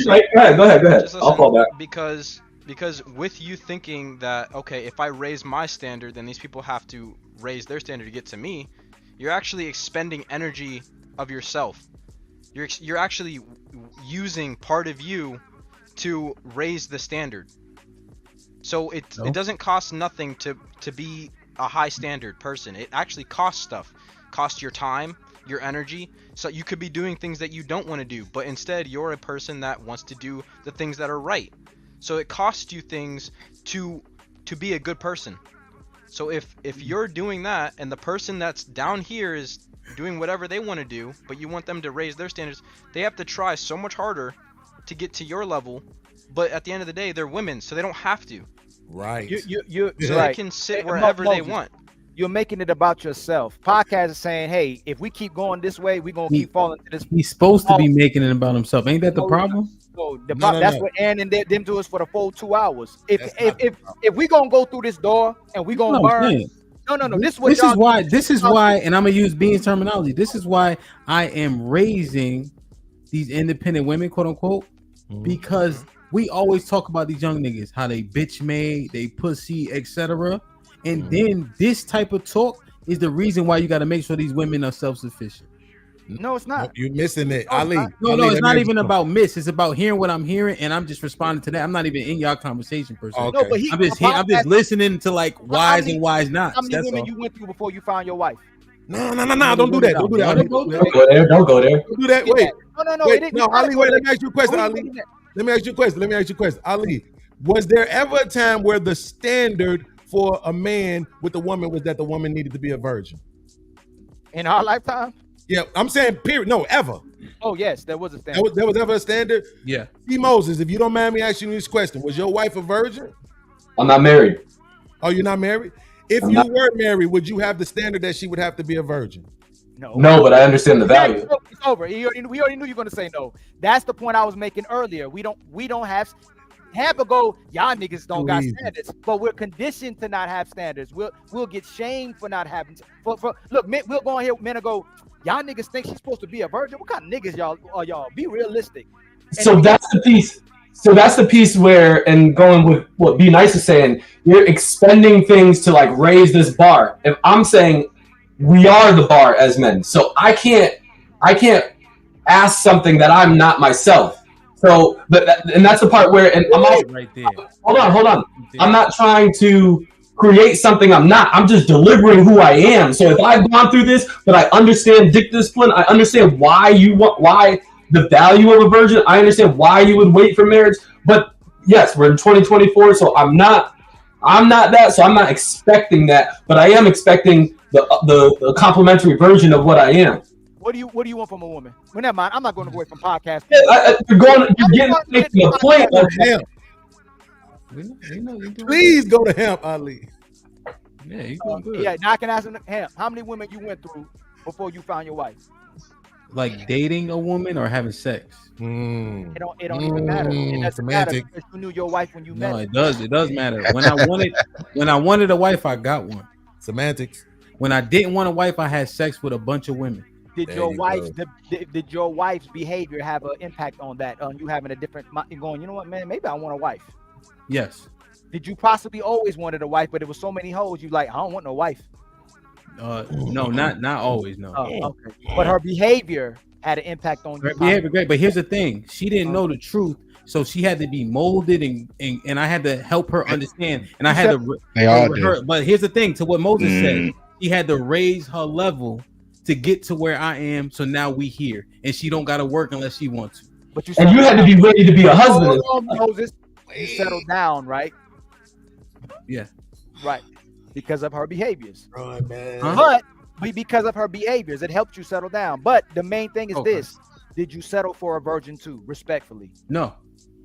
Go ahead. I'll fall back.
Because with you thinking that, okay, if I raise my standard, then these people have to raise their standard to get to me, you're actually expending energy of yourself. You're actually using part of you to raise the standard. So it doesn't cost nothing to be a high standard person. It actually costs stuff. Costs your time, your energy. So you could be doing things that you don't want to do, but instead you're a person that wants to do the things that are right. So it costs you things to be a good person. So if you're doing that and the person that's down here is doing whatever they want to do, but you want them to raise their standards, they have to try so much harder to get to your level. But at the end of the day, they're women, so they don't have to.
Right.
So they can sit wherever they want.
You're making it about yourself. Podcast is saying, hey, if we keep going this way, we're gonna keep falling to this.
He's supposed to be making it about himself. Ain't that the problem?
So that's what Aaron and them do us for the full 2 hours. If we gonna go through this door and we gonna burn. No. This
is why, and I'm gonna use Bean's terminology. This is why I am raising these independent women, quote unquote, because we always talk about these young niggas, how they bitch made, they pussy, etc. And then this type of talk is the reason why you got to make sure these women are self-sufficient.
No, it's not.
You're missing it, Ali.
No, it's not even about miss. It's about hearing what I'm hearing, and I'm just responding to that. I'm not even in y'all conversation per se.
Okay. No, but
I'm just listening to like whys and whys not.
How many women you went through before you found your wife?
No. Don't do that. Don't do that.
Don't go there. Don't go there.
Don't do that. Wait.
No.
Wait, no, Ali. Wait. Let me ask you a question, Ali. Let me ask you a question, Ali. Was there ever a time where the standard for a man with a woman was that the woman needed to be a virgin?
In our lifetime?
Yeah, I'm saying period. No, ever.
Oh, yes, there was a standard.
There was ever a standard?
Yeah.
See, Moses, if you don't mind me asking you this question, was your wife a virgin?
I'm not married.
Oh, you're not married? If you were married, would you have the standard that she would have to be a virgin?
No, but I understand the value.
It's over. We already knew you were going to say no. That's the point I was making earlier. We don't have Hamp go, y'all niggas don't got standards, but we're conditioned to not have standards. We'll get shamed for not having. Look, men, we'll go on here. Men will go, y'all niggas think she's supposed to be a virgin. What kind of niggas y'all are? Y'all be realistic.
So that's the piece. So that's the piece where, and going with what Be Nice is saying, you're expending things to like raise this bar. If I'm saying we are the bar as men, so I can't ask something that I'm not myself. So, and that's the part where, and I'm also,
right there.
Hold on. I'm not trying to create something I'm not. I'm just delivering who I am. So if I've gone through this, but I understand dick discipline, I understand why the value of a virgin. I understand why you would wait for marriage. But yes, we're in 2024, so I'm not that. So I'm not expecting that, but I am expecting the complimentary version of what I am.
What do you want from a woman? Well, never mind. I'm not going away from podcast.
You're getting a point of
Hamp. Please go to Hamp, Ali.
Yeah, he's doing good.
Yeah, now I can ask him, Hamp, how many women you went through before you found your wife?
Like dating a woman or having sex?
It don't even matter. It doesn't matter because you knew your wife when you met.
No, it does. It does matter. When I wanted a wife, I got one.
Semantics.
When I didn't want a wife, I had sex with a bunch of women.
Did your wife's behavior have an impact on that? On you having a different, going, you know what, man, maybe I want a wife.
Yes.
Did you possibly always wanted a wife, but it was so many hoes, you like, I don't want no wife?
No, not always. No.
Okay. But her behavior had an impact on
Her
you.
behavior great, but here's the thing: she didn't know the truth, so she had to be molded, and I had to help her understand. And I had to.
They all do.
But here's the thing: to what Moses said, she had to raise her level to get to where I am. So now we here, and she don't got to work unless she wants to.
But you
had to be ready to be a husband.
Moses, you settled down, right?
Yeah.
Right. Because of her behaviors.
Right, man.
But because of her behaviors, it helped you settle down. But the main thing is this: did you settle for a virgin too? Respectfully.
No.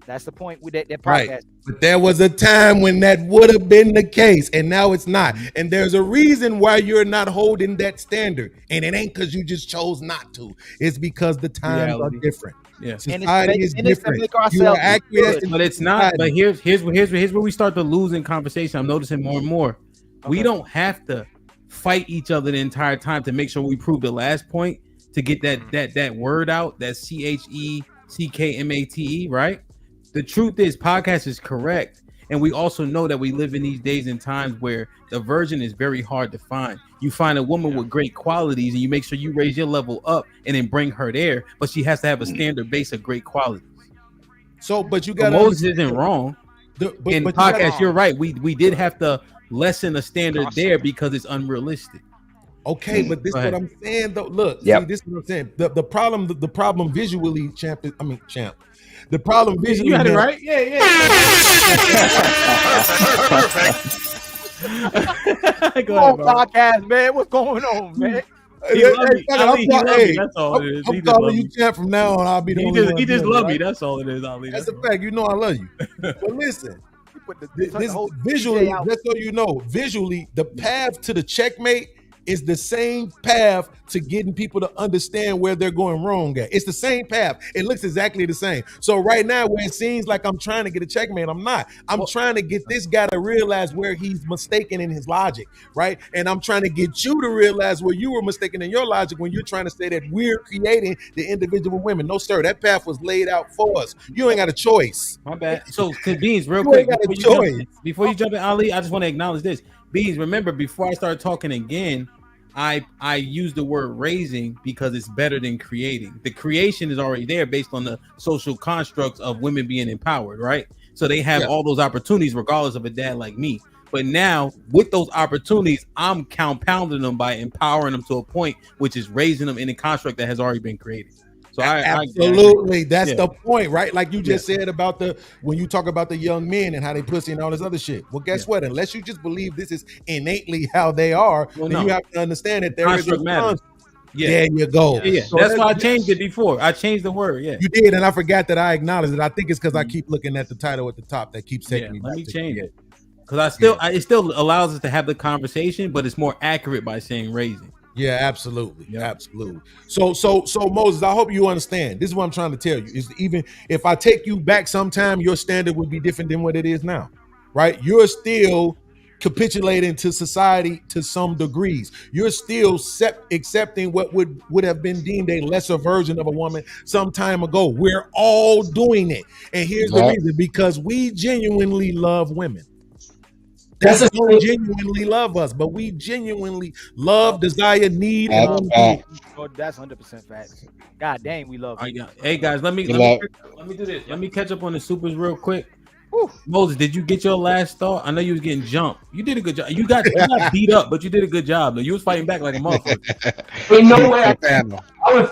That's the point with that podcast.
Right. But there was a time when that would have been the case, and now it's not. And there's a reason why you're not holding that standard. And it ain't because you just chose not to. It's because the times are different.
Yeah.
Society is different. You are accurate,
but it's not. But here's where we start to lose in conversation. I'm noticing more and more. We don't have to fight each other the entire time to make sure we prove the last point to get that word out. That CHECKMATE, right? The truth is, podcast is correct, and we also know that we live in these days and times where the virgin is very hard to find. You find a woman with great qualities, and you make sure you raise your level up and then bring her there, but she has to have a standard base of great qualities.
So, but you got
Moses isn't wrong. In podcast, you're right. We did have to lessen the standard there because it's unrealistic.
Okay, but this is what I'm saying though. Look, see, this is what I'm saying. The problem visually, champ. The problem visually.
You had it right. Yeah.
Go ahead, podcast, man. What's going on, man?
I'm calling you champ from now on. I'll be the only one.
He just love me. That's all it is. Ali.
That's a fact. You know I love you. But listen, this visually, just so you know, visually, the path to the checkmate is the same path to getting people to understand where they're going wrong at. It's the same path. It looks exactly the same. So right now, where it seems like I'm trying to get a checkmate, I'm not. I'm trying to get this guy to realize where he's mistaken in his logic, right? And I'm trying to get you to realize where you were mistaken in your logic when you're trying to say that we're creating the individual women. No, sir, that path was laid out for us. You ain't got a choice.
My bad. So, Beans, real quick, before you jump in, Ali, I just want to acknowledge this. Beans, remember, before I start talking again, I use the word raising because it's better than creating. The creation is already there based on the social constructs of women being empowered, right? So they have all those opportunities regardless of a dad like me. But now with those opportunities, I'm compounding them by empowering them to a point, which is raising them in a construct that has already been created. So
absolutely, that's the point, right? Like you just said about when you talk about the young men and how they pussy and all this other shit. Well, guess what? Unless you just believe this is innately how they are, then you have to understand that there is a construct. There you go.
Yeah. So that's why I changed it before. I changed the word. Yeah,
you did, and I forgot that I acknowledged it. I think it's because I keep looking at the title at the top that keeps taking me back.
Let me change it because it still allows us to have the conversation, but it's more accurate by saying raising.
Yeah, absolutely. Absolutely. So Moses, I hope you understand. This is what I'm trying to tell you. Is even if I take you back sometime, your standard would be different than what it is now, right? You're still capitulating to society to some degrees. You're still accepting what would have been deemed a lesser version of a woman some time ago. We're all doing it. And here's the reason, because we genuinely love women. That's don't genuinely love us, but we genuinely love, desire, need.
That's 100% facts. God dang, we love.
Hey guys, let me do this. Let me catch up on the supers real quick. Whew. Moses, did you get your last thought? I know you was getting jumped. You did a good job. You got beat up, but you did a good job. Though. You was fighting back like a motherfucker.
Ain't no way I would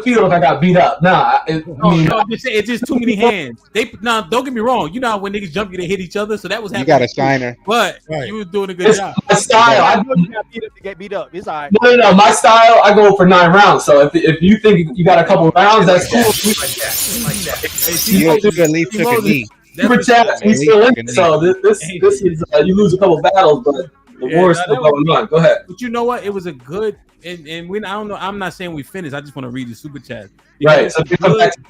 feel if I got beat up. Nah,
it's just too many hands. Don't get me wrong. You know how when niggas jump, they hit each other. So that was happening.
You got a shiner,
but you was doing a good job.
My style.
I know you got beat up to get beat up. It's all right.
No. My style. I go for 9 rounds. So if you think you got a couple of rounds, that's cool.
Like that. You at least took a knee.
Super chat, we still in. So this is you lose a couple battles, but the war is still going on. Go ahead.
But you know what? It was a good and we. I don't know. I'm not saying we finished. I just want to read the super chat.
Right. So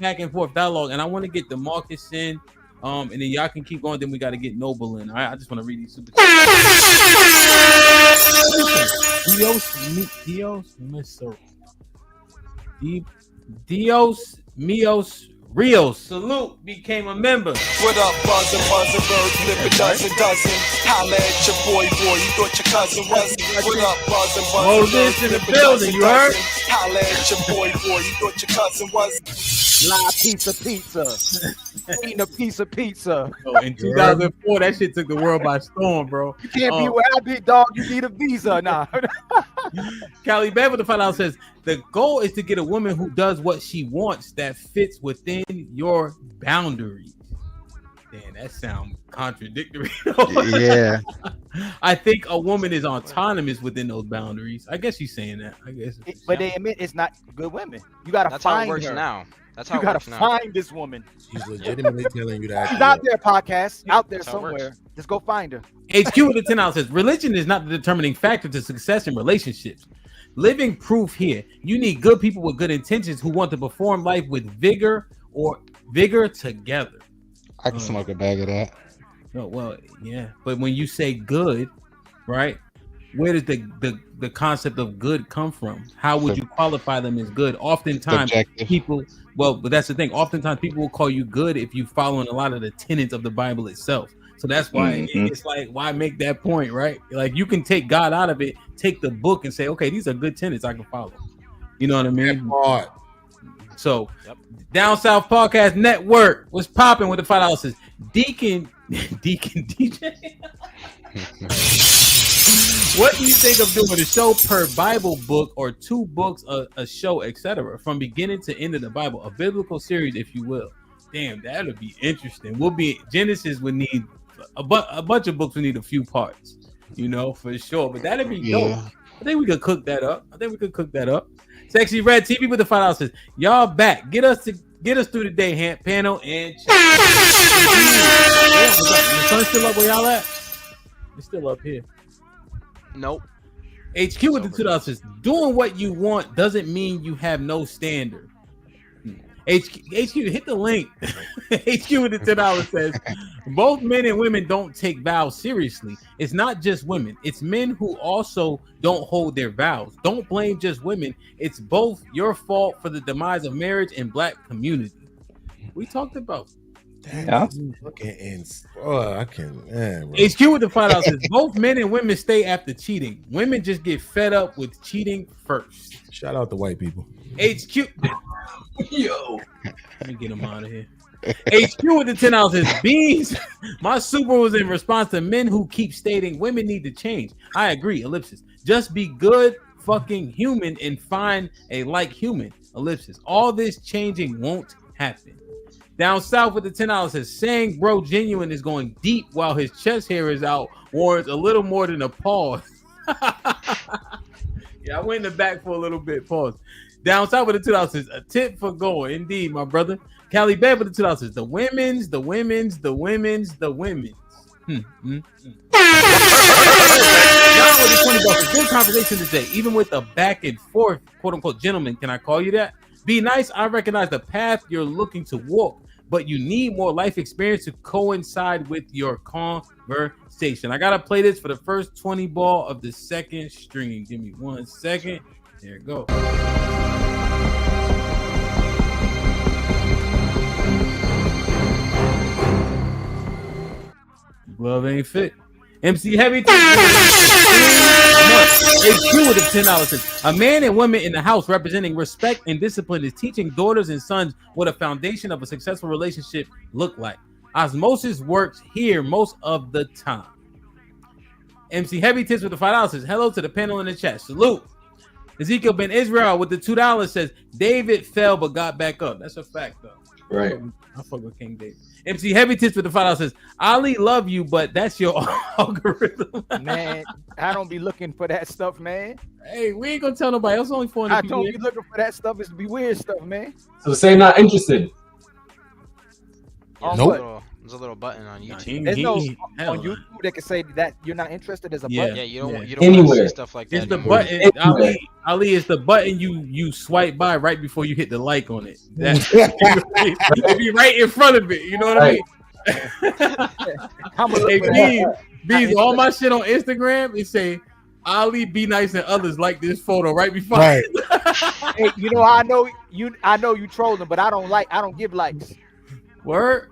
back and forth dialogue, and I want to get the Marcus in. And then y'all can keep going. Then we got to get Noble in. All right. I just want to read these super chats. Dios Mios Rios, salute, became a member.
What up, buzzer, birds, flip a dozen. Holla at your boy, you thought your cousin was. What up, buzzin',
Moses in the building, you heard?
Holla at your boy, you thought your cousin was.
Live pizza. Eating a piece of pizza.
Oh, in 2004, that shit took the world by storm, bro.
You can't be where I be, dog. You need a visa. Nah.
Callie Bev with the $5 says, the goal is to get a woman who does what she wants that fits within your boundaries. Damn, that sounds contradictory.
Yeah.
I think a woman is autonomous within those boundaries. I guess she's saying that. I guess.
But they admit it's not good women. You gotta
That's
find
how it works
her.
now. That's how
You
it
gotta
works now.
find this woman.
She's legitimately telling you that.
She's out there, podcast. Out there
That's how it works.
somewhere. Just go find her.
HQ with the $10 says, religion is not the determining factor to success in relationships. Living proof here. You need good people with good intentions who want to perform life with vigor together.
I can smoke a bag of that.
No, well, yeah. But when you say good, right? Where does the concept of good come from? How would you qualify them as good? Oftentimes
Subjective.
people, but that's the thing. Oftentimes people will call you good if you follow in a lot of the tenets of the Bible itself. So that's why it's like, why make that point, right? Like you can take God out of it, take the book and say, okay, these are good tenets I can follow. You know what I mean? So Down South Podcast Network was popping with the $5 says, Deacon DJ. What do you think of doing a show per Bible book or 2 books a show, etc., from beginning to end of the Bible, a biblical series, if you will? Damn, that'll be interesting. Genesis would need a bunch of books. We need a few parts, you know, for sure. But that'd be dope. I think we could cook that up. Sexy Red TV with the $5 says, y'all back. Get us through the day, Hamp, panel, and chat. The sun's still up where y'all at? It's still up here.
Nope.
HQ with the $2 says, doing what you want doesn't mean you have no standard. HQ, hit the link. HQ with the $10 says, both men and women don't take vows seriously. It's not just women. It's men who also don't hold their vows. Don't blame just women. It's both your fault for the demise of marriage and Black community. We talked about.
Yeah. I can.
HQ with the $5 says, both men and women stay after cheating. Women just get fed up with cheating first.
Shout out to white people.
HQ. Yo. Let me get him out of here. HQ with the $10 says, beans. My super was in response to men who keep stating women need to change. I agree. Ellipsis. Just be good fucking human and find a like human. Ellipsis. All this changing won't happen. Down South with the $10 says, saying bro genuine is going deep while his chest hair is out warrants a little more than a pause. Yeah, I went in the back for a little bit. Pause. Down South with the $2 says, a tip for going. Indeed, my brother. Callie Bev with the $2 says, the women's. Good conversation today, even with a back and forth, quote unquote, gentlemen. Can I call you that? Be nice. I recognize the path you're looking to walk, but you need more life experience to coincide with your conversation. I gotta play this for the first 20 ball of the second string. Give me 1 second. There it goes. Glove ain't fit. MC Heavy. HQ with the $10 says, a man and woman in the house representing respect and discipline is teaching daughters and sons what a foundation of a successful relationship look like. Osmosis works here most of the time. MC Heavy Tits with the $5 says, hello to the panel in the chat. Salute. Ezekiel Ben Israel with the $2 says, David fell but got back up. That's a fact, though.
Right.
I fuck with King David. MC Heavy Tits with the $5 says, Ali love you, but that's your algorithm.
Man, I don't be looking for that stuff, man.
Hey, we ain't gonna tell nobody else. Only 400
I
people.
don't be looking for that stuff. It's be weird stuff, man.
So say not interested.
Yeah,
Nope.
There's a little button on YouTube.
There's no on YouTube that can say that you're not interested. There's a button.
Yeah, you don't want to see stuff like that.
It's the
anymore.
button. Ali is the button you swipe by right before you hit the like on it. It'd be right in front of it. You know what I mean? Hey, Bees, all my shit on Instagram, it say Ali, be nice, and others like this photo right before.
Right. Hey, you know I know you trolling, but I don't give likes.
Word.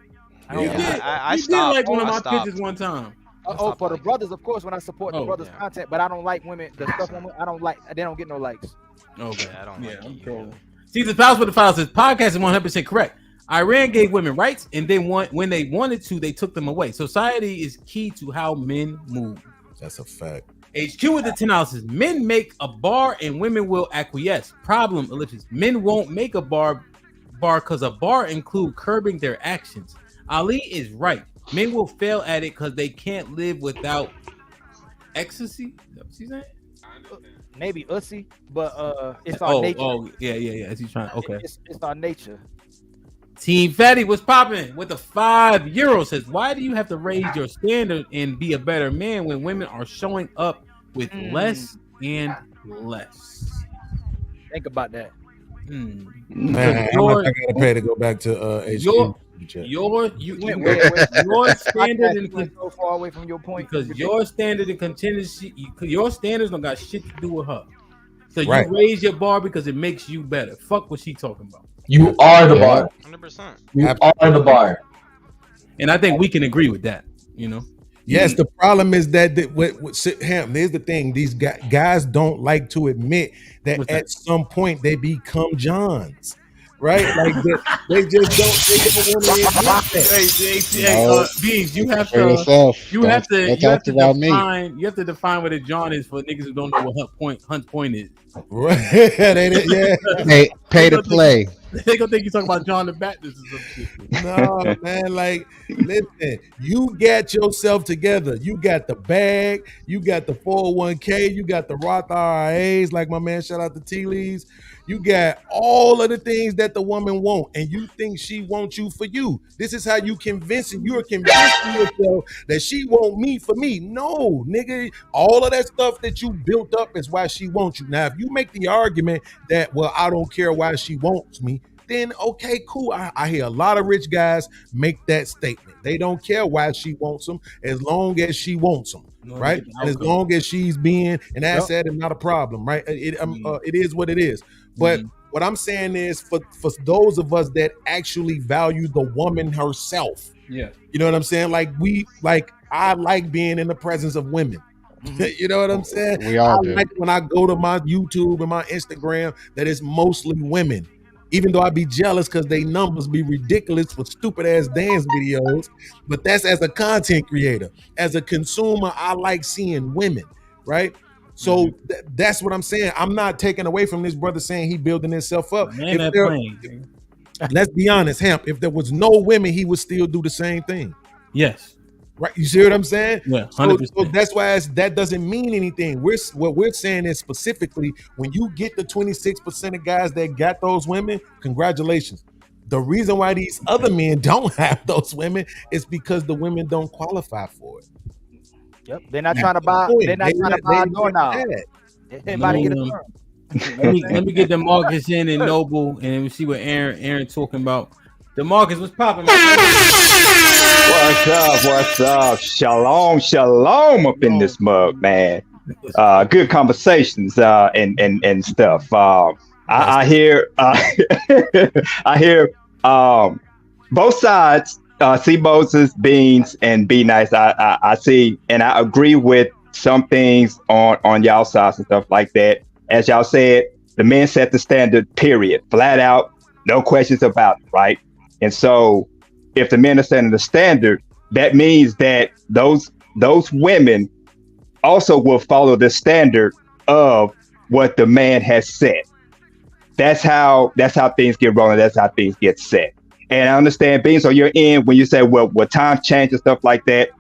I
You did like one of my pictures one time.
For the brothers, of course, when I support the brothers' content, but I don't like women. The stuff women, I don't like. They don't get no likes.
Okay,
I don't like
I'm
it
cool. See, the Files with the Files says podcast is 100% correct. Iran gave women rights, and then when they wanted to, they took them away. Society is key to how men move.
That's a fact.
HQ with the 10 says men make a bar and women will acquiesce. Problem, ellipsis. Men won't make a bar because a bar include curbing their actions. Ali is right. Men will fail at it because they can't live without ecstasy. Is that what she's saying?
Maybe ussy, but it's our nature.
Oh, yeah. Is he trying? Okay.
It's our nature.
Team Fatty was popping with the €5. Says, why do you have to raise your standard and be a better man when women are showing up with less and less?
Think about that.
Man, how much I gotta pay to go back to HQ?
Your standard and
so far away from your point
because your standard and contingency, your standards don't got shit to do with her. So you
Right.
raise your bar because it makes you better. Fuck what she talking about.
You are the bar.
100%.
You are the bar.
And I think we can agree with that. You know.
Yes, the problem is that Hamp, here's the thing: these guys don't like to admit that at some point they become Johns, right? Like they just don't want to admit that.
Beans, you have
For
to
yourself.
you have to
Define
what a John is for niggas who don't know what Hunt's point is.
Right? Yeah.
Pay to play.
They gonna think you talking about John the Baptist or some shit.
No, man, like, listen, you got yourself together. You got the bag, you got the 401k, you got the Roth IRAs, like my man, shout out to T-Lees. You got all of the things that the woman want, and you think she wants you for you. This is how you you're convincing yourself that she want me for me. No, nigga, all of that stuff that you built up is why she wants you. Now, if you make the argument that, well, I don't care why she wants me, then okay, cool. I hear a lot of rich guys make that statement. They don't care why she wants them as long as she wants them, right? And as long as she's being an asset and not a problem, right? It is what it is. But what I'm saying is for those of us that actually value the woman herself, you know what I'm saying? I like being in the presence of women. You know what I'm saying?
We all do.
Like when I go to my YouTube and my Instagram that it's mostly women. Even though I be jealous because they numbers be ridiculous for stupid ass dance videos, but that's as a content creator. As a consumer, I like seeing women, right? So that's what I'm saying. I'm not taking away from this brother saying he building himself up. Let's be honest, Hamp, if there was no women, he would still do the same thing.
Yes.
Right, you see what I'm saying?
Yeah, 100%.
So that's why that doesn't mean anything. What we're saying is specifically when you get the 26% of guys that got those women, congratulations. The reason why these other men don't have those women is because the women don't qualify for it.
Yep, they're not trying to buy. They're not trying to buy a doorknob. Everybody get a turn.
Let me get the Marcus in and Noble, and we see what Aaron talking about. The Marcus was popping.
What's up? Shalom up in this mug, man. Good conversations and stuff. I hear I hear both sides. See Moses, Beans, and Be Nice. I see, and I agree with some things on y'all sides and stuff like that. As y'all said, the men set the standard, period, flat out, no questions about it, right? And so if the men are setting the standard, that means that those women also will follow the standard of what the man has set. That's how things get rolling. That's how things get set. And I understand, Beans, on your end, when you say, well, times change and stuff like that,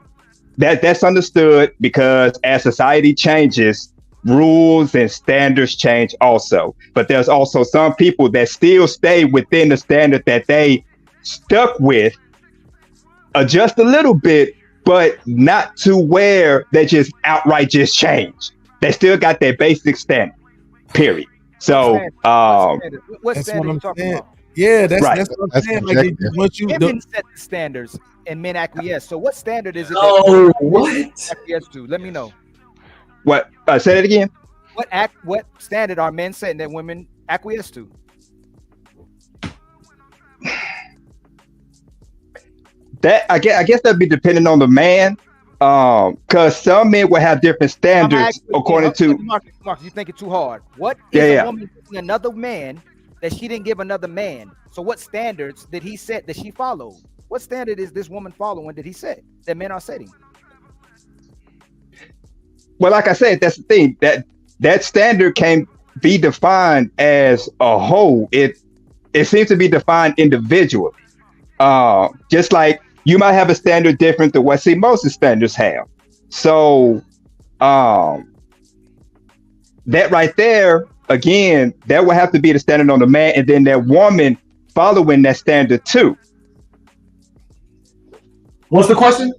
that's understood because as society changes, rules and standards change also. But there's also some people that still stay within the standard that they stuck with, adjust a little bit, but not to where they just outright just change. They still got their basic standard, period. So
what standard are you talking about?
Yeah, that's
right.
That's what I'm saying. Like, once you
women set the standards and men acquiesce. So what standard is it?
Oh, what?
Acquiesce to? Let me know.
What? Say that again.
What standard are men setting that women acquiesce to?
That I guess that'd be depending on the man. Because some men will have different standards according to.
Marcus, you think it's too hard. What is
Yeah.
a woman giving another man that she didn't give another man? So what standards did he set that she followed? What standard is this woman following that he set that men are setting?
Well, like I said, that's the thing. That standard can be defined as a whole. It seems to be defined individually. Just like you might have a standard different than what Moses standards have. So that right there, again, that will have to be the standard on the man, and then that woman following that standard too.
What's the question?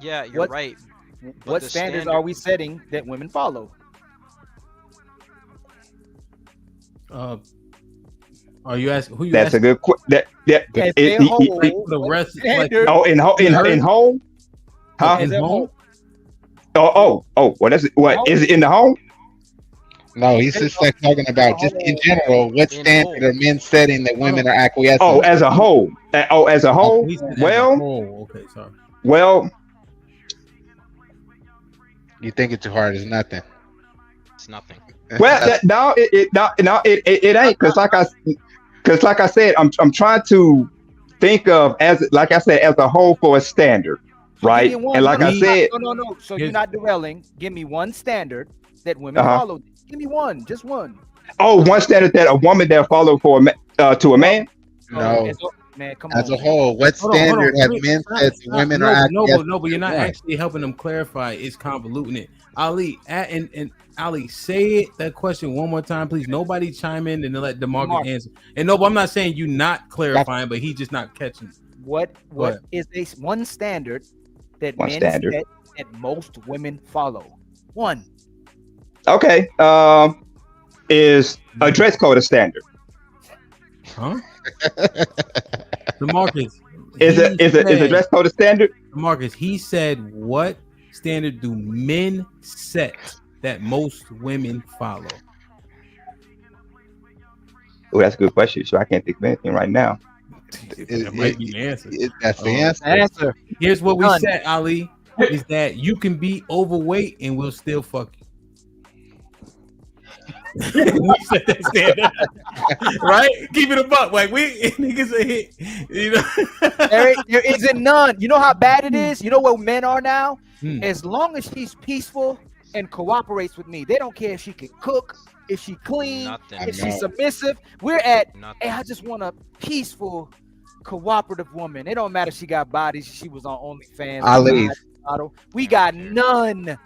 Yeah, you're right.
What standards are we setting that women follow?
Are you asking who you?
That's
asking?
a good question.
The rest, like,
in whole, huh?
In home?
Oh, what is it? What is it in the home?
No, he's just like talking about just in general. What standard are men setting that women are acquiescing?
Oh, as a whole. As a whole. Well,
okay, sorry.
Well,
you think it's too hard? It's nothing.
It's nothing.
Well, it ain't, because like I said, I'm trying to think of as a whole for a standard, right? And like I said,
no. So you're not derailing. Give me one standard that women follow. Give me one, just one.
Oh, one standard that a woman that follow to a man.
No.
Man, come
as
on.
a whole, what standard have men said that women are acquiescing?
No, but you're not actually helping them clarify. It's convoluting it. Ali, and Ali, say that question one more time, please. Nobody chime in and let DeMarcus answer. And no, but I'm not saying you not clarifying, but he's just not catching.
What is this one standard that men set that most women follow? One.
Okay. Is a dress code a standard?
Huh? DeMarcus.
Is a dress code a standard?
DeMarcus, he said, what standard do men set that most women follow?
Oh, that's a good question. So I can't think of anything right now.
That might be the answer.
That's the answer.
Here's what we said, Ali, is that you can be overweight and we'll still fuck you. We set that standard, right? Keep it a buck, like we niggas are hit, you know.
there isn't none. You know how bad it is. You know what men are now. As long as she's peaceful and cooperates with me, they don't care if she can cook, if she clean, if she's submissive. We're at. Hey, I just want a peaceful, cooperative woman. It don't matter if she got bodies. She was on OnlyFans.
Ali,
we got none.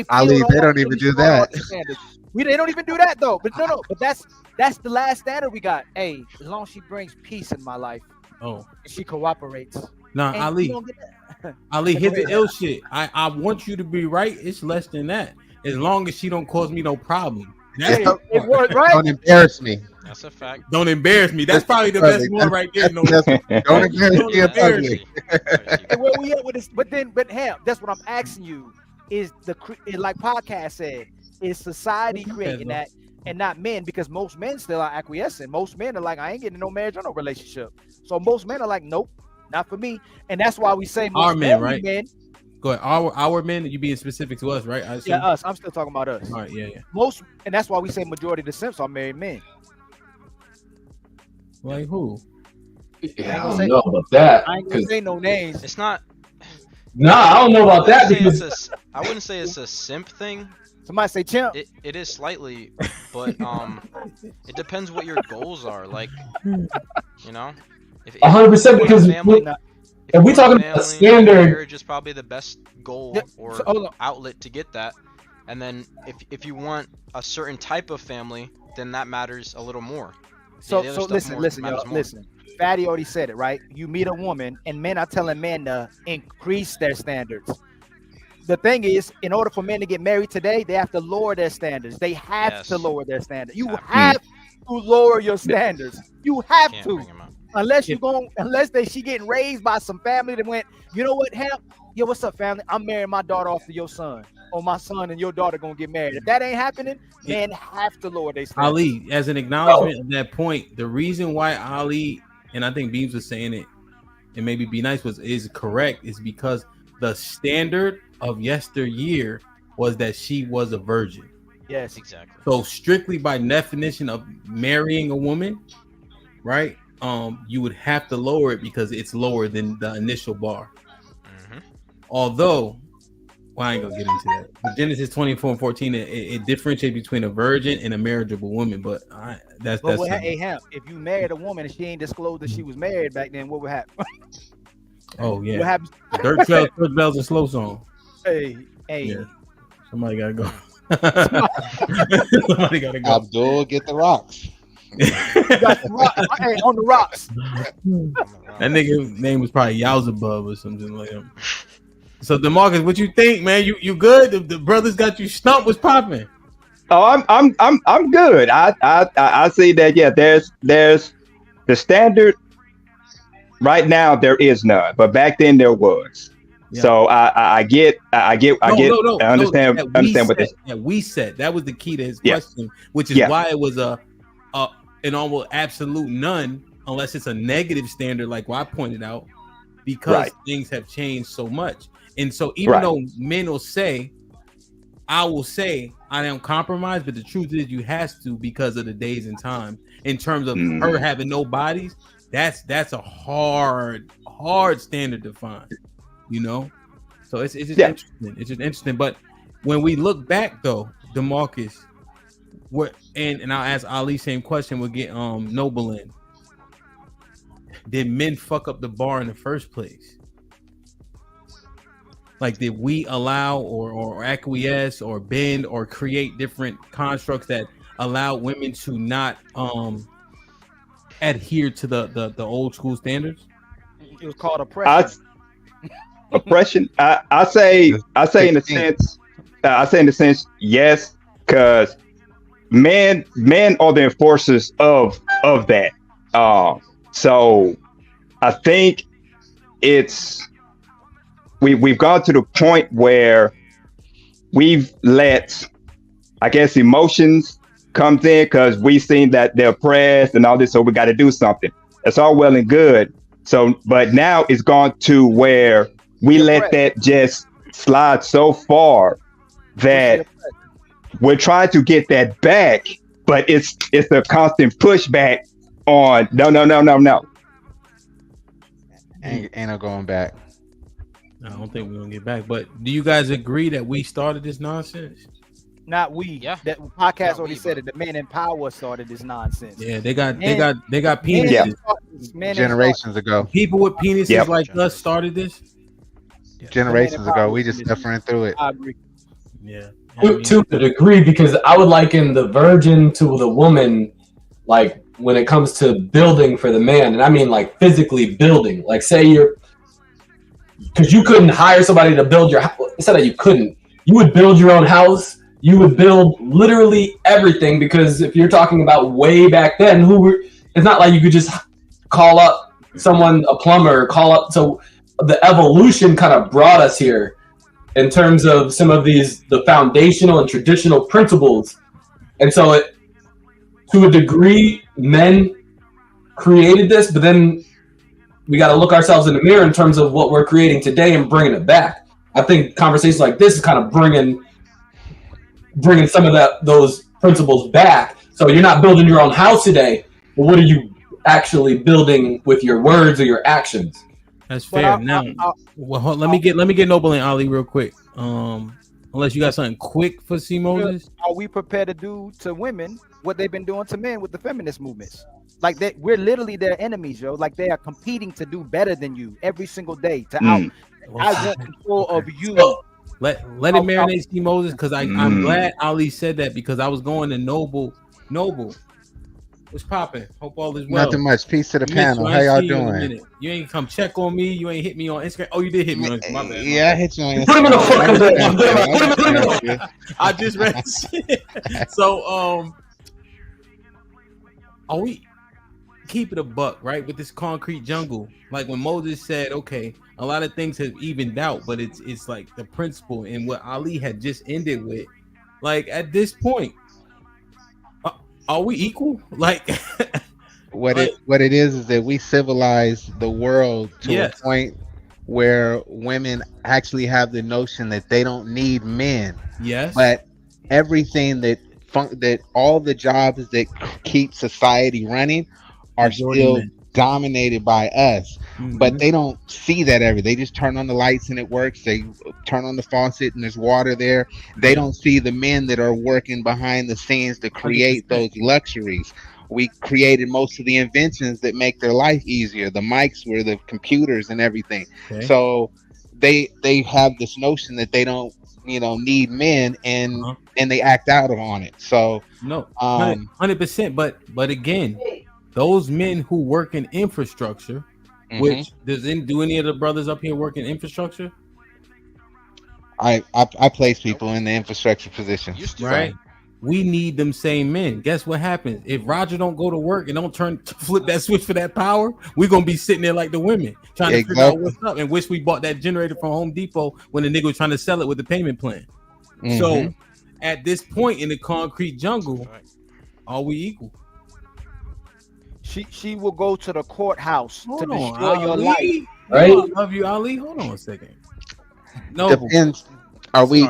Ali, they don't even do that.
They don't even do that though. But no. But that's the last standard we got. Hey, as long as she brings peace in my life.
Oh,
and she cooperates.
Nah, Ali. Ali, here's the ill shit. I want you to be right. It's less than that. As long as she don't cause me no problem.
It worked, right?
Don't embarrass me.
That's a fact.
Don't embarrace me. That's probably the best one right there.
Don't embarrass me.
Where we at with this? But Hamp, that's what I'm asking you. Is like podcast said, is society creating that and not men? Because most men still are acquiescing. Most men are like, I ain't getting no marriage or no relationship. So most men are like, nope, not for me. And that's why we say
our men, right?
Men,
go ahead. Our men. You being specific to us, right?
Yeah, us. I'm still talking about us.
All right, yeah.
And that's why we say majority of the simps are married men.
Like who?
Yeah, I don't know about that.
I ain't gonna say no names.
It's not.
Nah, I don't know about that because
I wouldn't say it's a simp thing.
Somebody say chimp.
It is slightly, but it depends what your goals are. Like, you know,
100% because if we talking about standard,
marriage is probably the best goal or outlet to get that. And then if you want a certain type of family, then that matters a little more.
So listen, y'all, listen. Fatty already said it, right? You meet a woman, and men are telling men to increase their standards. The thing is, in order for men to get married today, they have to lower their standards. They have to lower their standards. You have to lower your standards. You have to. Unless she getting raised by some family that went, you know what, Hamp? Yo, what's up, family? I'm marrying my daughter off to your son. Or my son and your daughter gonna get married. If that ain't happening, men have to lower their standards.
Ali, as an acknowledgement of that point, the reason why Ali, and I think Beams was saying it, and maybe Be Nice is correct, is because the standard of yesteryear was that she was a virgin.
Yes,
exactly.
So strictly by definition of marrying a woman, right? You would have to lower it because it's lower than the initial bar. Although, well, I ain't gonna get into that. But Genesis 24:14, it differentiates between a virgin and a marriageable woman. But that's
hey, Hamp, if you married a woman and she ain't disclosed that she was married back then, what would happen?
Oh yeah,
what happens?
Dirt Trail, Church Bells, and Slow Song.
Hey,
Yeah. Somebody gotta go. Somebody gotta go.
Abdul, get the rocks.
Hey, on the rocks.
That nigga name was probably Yowzabub or something like that. So DeMarcus, what you think, man? You good? The brothers got you stumped. What's popping?
Oh, I'm good. I see that. Yeah, there's the standard. Right now there is none, but back then there was. Yeah. So I understand what this.
Yeah, we said that was the key to his question, which is why it was an almost absolute none, unless it's a negative standard, like what I pointed out, because things have changed so much. And so even though men will say, I will say I am compromised, but the truth is you has to because of the days and time. In terms of her having no bodies, that's a hard standard to find, you know. So it's just interesting. It's just interesting. But when we look back though, DeMarcus, and I'll ask Ali same question. We'll get Noble in. Did men fuck up the bar in the first place? Like, did we allow or acquiesce or bend or create different constructs that allow women to not adhere to the old school standards?
It was called oppression.
Oppression. I say in a sense. I say in a sense, yes, because men are the enforcers of that. So I think we've gone to the point where we've let, I guess, emotions come in because we've seen that they're oppressed and all this, so we got to do something. It's all well and good. So, but now it's gone to where we let that just slide so far that we're trying to get that back, but it's a constant pushback on no.
Ain't no going back.
I don't think we're gonna get back. But do you guys agree that we started this nonsense?
Not we. Yeah. That podcast already said it. The men in power started this nonsense.
Yeah, they got penises.
Generations ago.
People with penises like us started this.
Generations ago. We just suffering through it.
I agree.
Yeah.
To a degree, because I would liken the virgin to the woman, like when it comes to building for the man, and I mean like physically building. Like say because you couldn't hire somebody to build your house. It's not that you couldn't. You would build your own house. You would build literally everything, because if you're talking about way back then, it's not like you could just call up someone, a plumber, So the evolution kind of brought us here in terms of some of the foundational and traditional principles. And so to a degree, men created this, but then we got to look ourselves in the mirror in terms of what we're creating today and bringing it back. I think conversations like this is kind of bringing some of those principles back. So you're not building your own house today, but what are you actually building with your words or your actions?
That's fair. Let me get Noble and Ali real quick. Unless you got something quick for C. Moses.
Are we prepared to do to women what they've been doing to men with the feminist movements? Like that, we're literally their enemies, yo. Like they are competing to do better than you every single day. I want control of you.
Let it marinate, C. Moses, because I'm glad Ali said that, because I was going to Noble. What's popping? Hope all is well.
Nothing much. Peace to the panel. How y'all doing?
You ain't come check on me. You ain't hit me on Instagram. Oh, you did hit me on Instagram. My bad.
Yeah, I hit you on Instagram.
Put him in the fucking
I just read shit. So, are we keep it a buck, right? With this concrete jungle, like when Moses said, okay, a lot of things have evened out, but it's like the principle and what Ali had just ended with. Like at this point, are we equal? Like
what it is that we civilize the world to a point where women actually have the notion that they don't need men.
Yes.
But everything that all the jobs that keep society running are
Majority
still
men.
dominated by us. But they don't see that they just turn on the lights and it works. They turn on the faucet and there's water there. They don't see the men that are working behind the scenes to create
100%.
those luxuries. We created most of the inventions that make their life easier. The mics were the computers and everything.
Okay.
So they have this notion that they don't need men, and they act out on it. So
no, 100%. But again, those men who work in infrastructure, which do any of the brothers up here work in infrastructure?
I place people in the infrastructure position,
right? We need them same men. Guess what happens if Roger don't go to work and don't flip that switch for that power? We're gonna be sitting there like the women trying to figure out what's up and wish we bought that generator from Home Depot when the nigga was trying to sell it with the payment plan. So at this point in the concrete jungle, are we equal?
She will go to the courthouse to destroy
Ali.
your life.
Right? I love you, Ali. Hold on a second. No,
depends. Are we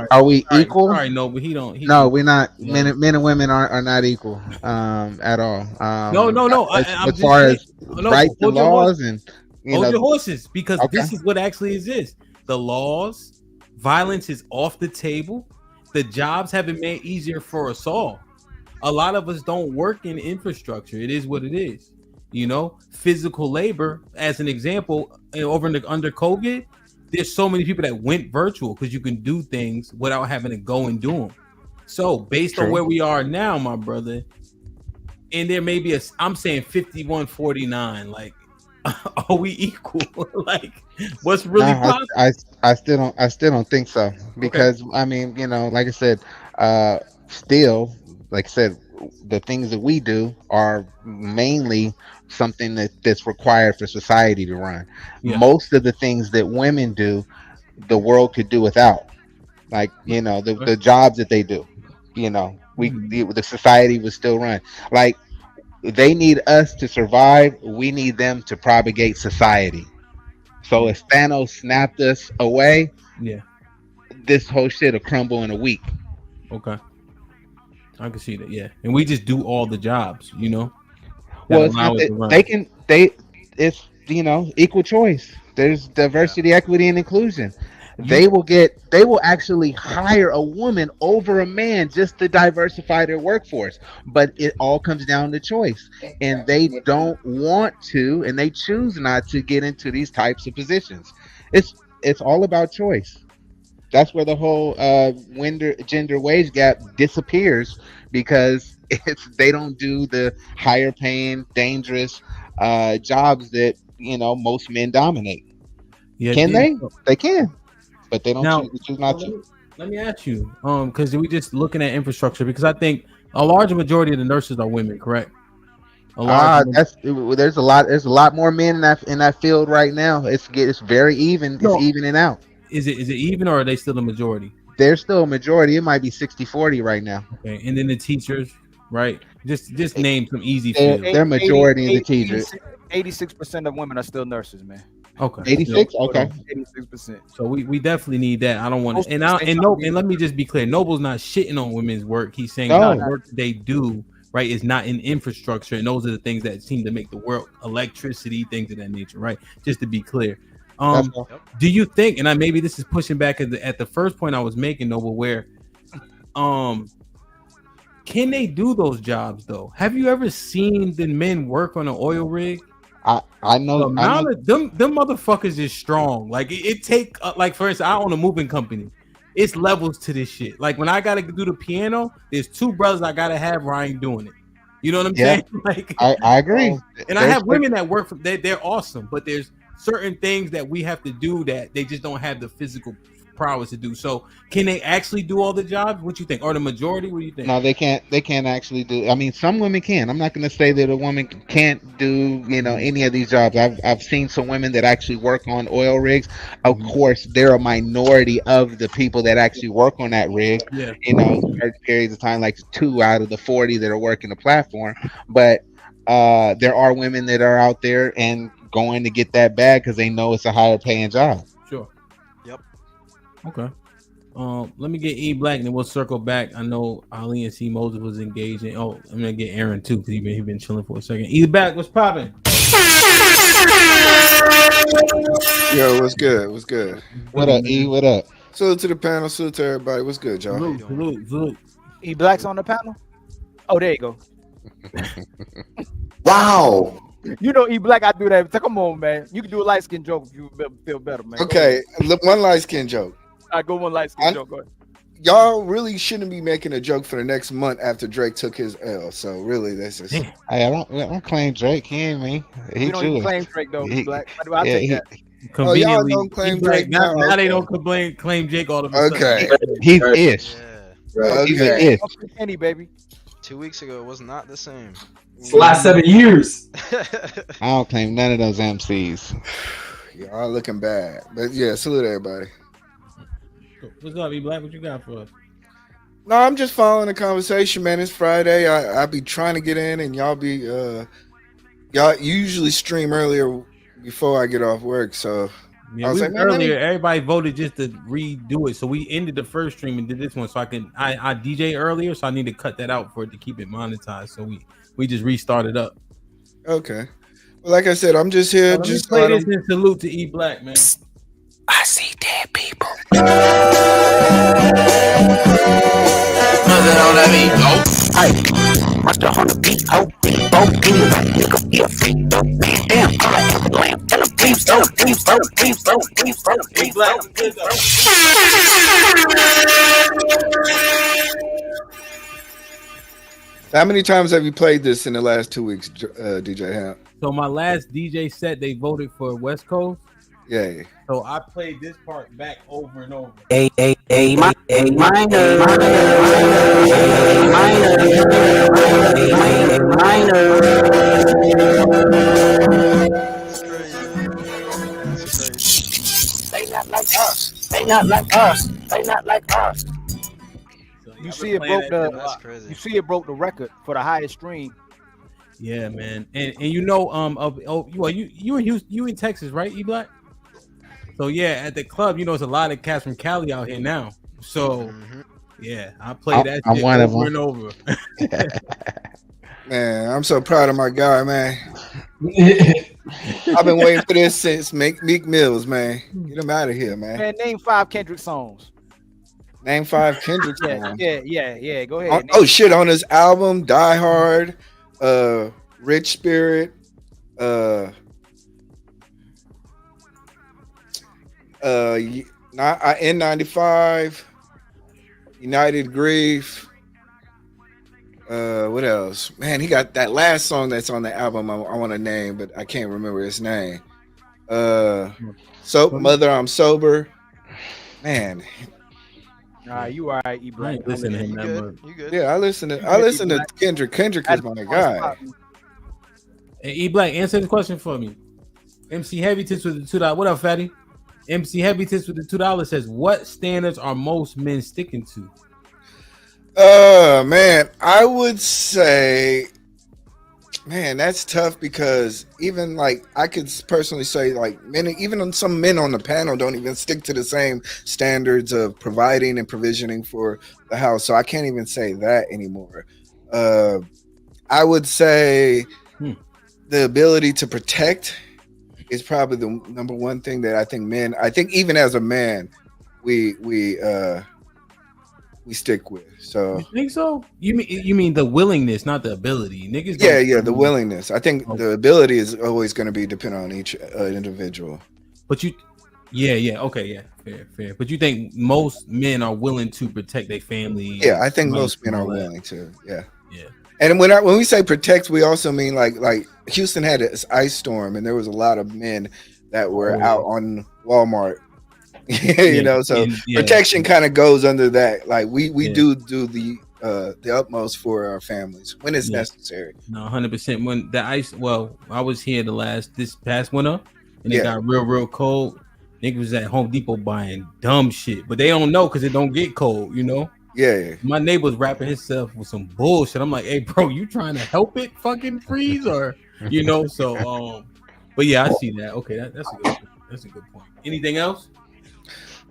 equal?
Sorry, no, but he don't.
No, we're not. Men and women are not equal at all.
No.
As far as rights and laws and
hold your horses, because this is what actually exists. The laws, violence is off the table. The jobs have been made easier for us all. A lot of us don't work in infrastructure. It is what it is. Physical labor, as an example, under COVID, there's so many people that went virtual because you can do things without having to go and do them. So based on where we are now, my brother, and there may be I'm saying 51-49. Like, are we equal? Like, what's really possible?
I still don't think so, because I mean, like I said, like I said, the things that we do are mainly something that's required for society to run. Most of the things that women do, the world could do without. Like, the jobs that they do, the society would still run. Like, they need us to survive. We need them to propagate society. So if Thanos snapped us away, this whole shit will crumble in a week.
Okay. I can see that, and we just do all the jobs, Well,
it's not that it's equal choice. There's diversity, equity, and inclusion. They will actually hire a woman over a man just to diversify their workforce. But it all comes down to choice, and they don't want to, and they choose not to get into these types of positions. It's all about choice. That's where the whole gender wage gap disappears, because they don't do the higher paying, dangerous jobs that most men dominate. Can they? They can, but they don't choose not to.
Let me ask you, because we just looking at infrastructure, because I think a large majority of the nurses are women, correct?
There's a lot more men in that field right now. It's very even. It's evening out.
Is it even, or are they still the majority?
They're still a majority. It might be 60-40 right now.
Okay, and then the teachers, right? Just name some easy
fields. They're majority in the teachers.
86% of women are still nurses, man.
Okay,
86. Okay,
86%.
So we definitely need that. I don't want to. And let me just be clear. Noble's not shitting on women's work. He's saying the work they do, right, is not in infrastructure, and those are the things that seem to make the world, electricity, things of that nature, right? Just to be clear. Do you think, and maybe this is pushing back at the first point I was making, Noble, where can they do those jobs though? Have you ever seen the men work on an oil rig?
I know.
Them motherfuckers is strong. Like it take like, for instance, I own a moving company. It's levels to this shit. Like when I gotta do the piano, there's two brothers I gotta have where I ain't doing it. You know what I'm saying? Like
I agree.
And I have women that work for they're awesome, but there's certain things that we have to do that they just don't have the physical prowess to do. So can they actually do all the jobs? What you think? Or the majority? What do you think?
No, they can't actually do. I mean, some women can. I'm not going to say that a woman can't do any of these jobs. I've seen some women that actually work on oil rigs. Of course, they're a minority of the people that actually work on that rig. Certain periods of time, like 2 out of the 40 that are working the platform. But there are women that are out there and going to get that bag because they know it's a higher paying job.
Sure.
Yep.
Okay. Let me get E Black and then we'll circle back. I know Ali and C Moses was engaging. Oh, I'm gonna get Aaron too because he been chilling for a second. E Black, what's popping?
Yo, what's good? What's good?
What up, E? What up?
Salute to the panel. Salute to everybody. What's good, y'all?
Salute.
E Black's on the panel. Oh, there you go.
Wow.
You know, E Black, I do that. Come on, man. You can do a light skin joke if you feel better, man.
Okay, look, one light skin joke.
I go one light skin joke. Go ahead.
Y'all really shouldn't be making a joke for the next month after Drake took his L. So really, this is.
Hey, I don't claim Drake. He ain't me. He
we don't even claim Drake though.
He,
Black. I'll take that.
Oh, y'all don't claim Drake
now.
now.
Now they don't claim Jake all of a sudden.
Okay.
He's ish.
Okay.
He's an ish.
Kenny, baby.
2 weeks ago, it was not the same.
It's the last 7 years.
I don't claim none of those MCs.
Y'all looking bad, but yeah, salute everybody.
What's up, E Black? What you got for us?
No, I'm just following the conversation, man. It's Friday. I be trying to get in, and y'all be y'all usually stream earlier before I get off work. So
yeah, earlier everybody voted just to redo it. So we ended the first stream and did this one. So I DJ earlier, so I need to cut that out for it to keep it monetized. So we just restarted up.
Okay. Well, like I said, I'm just here. Just
play this and salute to E Black, man.
I see dead people. Hey, must have on the beat, oh, beat, oh, give me that nigga, yeah, freak, oh, man, damn, I like the lamp, tell him, beef, oh, beef, oh, beef, oh, beef, oh, beef, oh, beef,
How many times have you played this in the last 2 weeks, DJ Hamp?
So my last DJ set, they voted for West Coast.
Yeah.
So I played this part back over and over.
A minor. They not like us. They not like us. They not like us.
You see it broke the record for the highest stream.
Yeah, man. And you know, you in Houston, you in Texas, right, E Black? So yeah, at the club, you know, there's a lot of cats from Cali out here now. So yeah, I play that shit over and over.
Man, I'm so proud of my guy, man. I've been waiting for this since Meek Mills, man. Get him out of here, man.
Man, name 5 Kendrick songs.
Name 5 Kendrick songs.
Yeah. Go ahead.
Oh shit, on his album, Die Hard, Rich Spirit, N95, United Grief. What else? Man, he got that last song that's on the album I want to name, but I can't remember his name. Mother, I'm Sober. Man.
You all right, Ibrahim.
Listen to him.
You good?
Yeah, I listen to Kendrick. Kendrick is my guy.
Hey, E Black, answer the question for me. MC Heavy Tits with the $2. What up, fatty? MC Heavy Tits with the $2 says, what standards are most men sticking to?
Man, I would say, man, that's tough because even like I could personally say like some men on the panel don't even stick to the same standards of providing and provisioning for the house. So I can't even say that anymore. I would say the ability to protect is probably the number one thing that I think even as a man, we stick with. So
you think so? You mean the willingness, not the ability, niggas?
Yeah, the willingness. I think the ability is always going to be dependent on each individual.
But fair. But you think most men are willing to protect their family?
Yeah, I think most men are willing to. Yeah. And when we say protect, we also mean like Houston had this ice storm, and there was a lot of men that were out on Walmart. Protection kind of goes under that. Like we do the utmost for our families when it's necessary.
No, 100%. When the ice, I was here this past winter, and it got real cold. Niggas was at Home Depot buying dumb shit, but they don't know because it don't get cold, you know.
Yeah.
My neighbor was wrapping himself with some bullshit. I'm like, hey, bro, you trying to help it fucking freeze or, you know? So, But yeah, I see that. Okay, that's a good point. That's a good point. Anything else?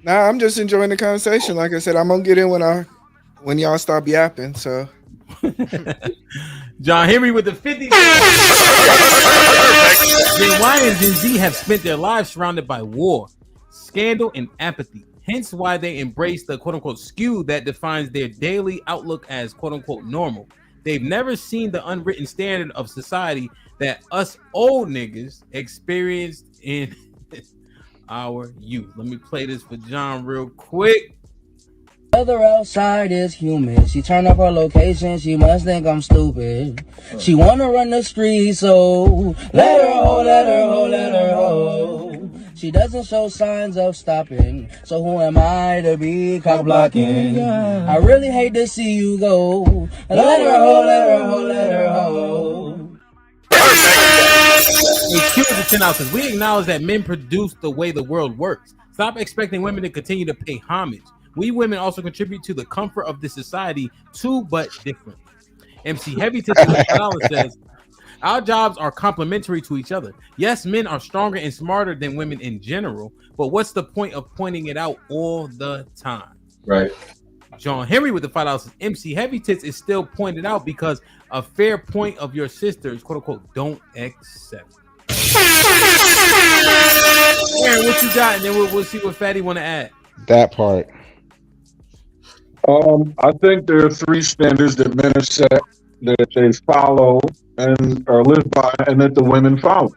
Nah, I'm just enjoying the conversation. Like I said, I'm gonna get in when y'all stop yapping. So,
John Henry with the 50. Gen Y and Gen Z have spent their lives surrounded by war, scandal, and apathy. Hence why they embrace the quote-unquote skew that defines their daily outlook as quote-unquote normal. They've never seen the unwritten standard of society that us old niggas experienced in our youth. Let me play this for John real quick.
Weather outside is humid. She turned up her location. She must think I'm stupid. She wanna run the streets, so let her ho, let her ho, let her ho. She doesn't show signs of stopping, so who am I to be cock blocking? I really hate to see you go. Let her ho, let her ho, let her ho.
Excuse the 10 ounces. We acknowledge that men produce the way the world works. Stop expecting women to continue to pay homage. We women also contribute to the comfort of this society too, but different. MC Heavy Tips says, our jobs are complementary to each other. Yes, men are stronger and smarter than women in general, but what's the point of pointing it out all the time?
Right.
John Henry with the $5 MC Heavy Tits is still pointed out because a fair point of your sisters, quote unquote, don't accept. Aaron, what you got? And then we'll see what Fatty want to add.
That part.
I think there are three standards that men have set that they follow and or live by, and that the women follow.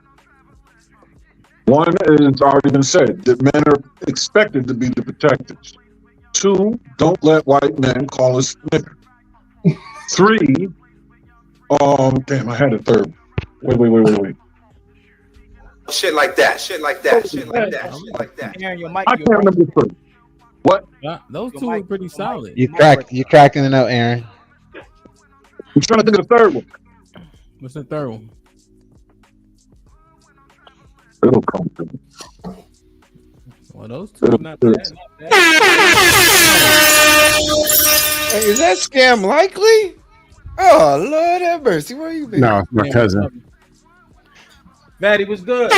One is already been said, that men are expected to be the protectors. Two, don't let white men call us nigger. Three, damn, I had a third. Wait.
Shit like that.
Aaron, your
I can't remember the third. What?
Those two are pretty solid.
You're cracking it out, Aaron.
I'm trying to think of the third one.
What's the third one?
It'll come to me.
Well, those two are not bad.
hey, is that scam likely? Oh Lord have mercy, where you been?
No, my cousin.
Fatty was good.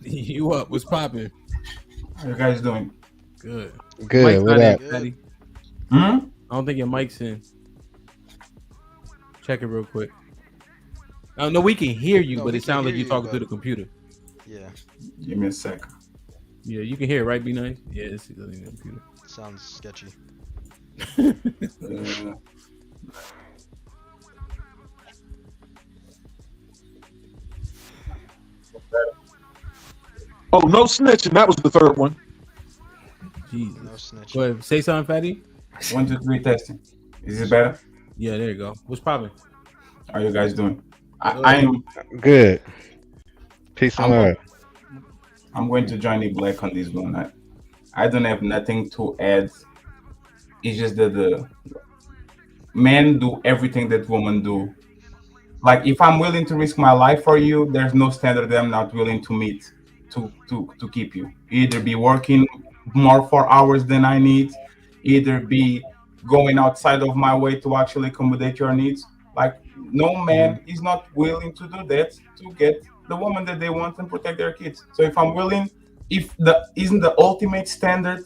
You up? What's popping?
How you guys doing?
Good.
Good. What up?
Fatty.
I
don't think your mic's in. Check it real quick. No, we can hear you, but it sounds like you're talking through the computer.
Yeah.
Give me a sec.
Yeah, you can hear it, right? Be nice. Yeah, it's in the computer.
Sounds sketchy.
Oh, no snitching. That was the third one.
Jesus.
No snitching.
Go ahead. Say something, Fatty.
1, 2, 3 testing. Is it better?
Yeah, there you go. What's popping?
How are you guys doing? I'm
good. Peace and love.
I'm going to join the black on this one. I don't have nothing to add. It's just that the men do everything that women do. Like if I'm willing to risk my life for you, there's no standard that I'm not willing to meet to keep you. Either be working more for hours than I need, either be going outside of my way to actually accommodate your needs. Like no man is not willing to do that to get the woman that they want and protect their kids. So if I'm willing, isn't the ultimate standard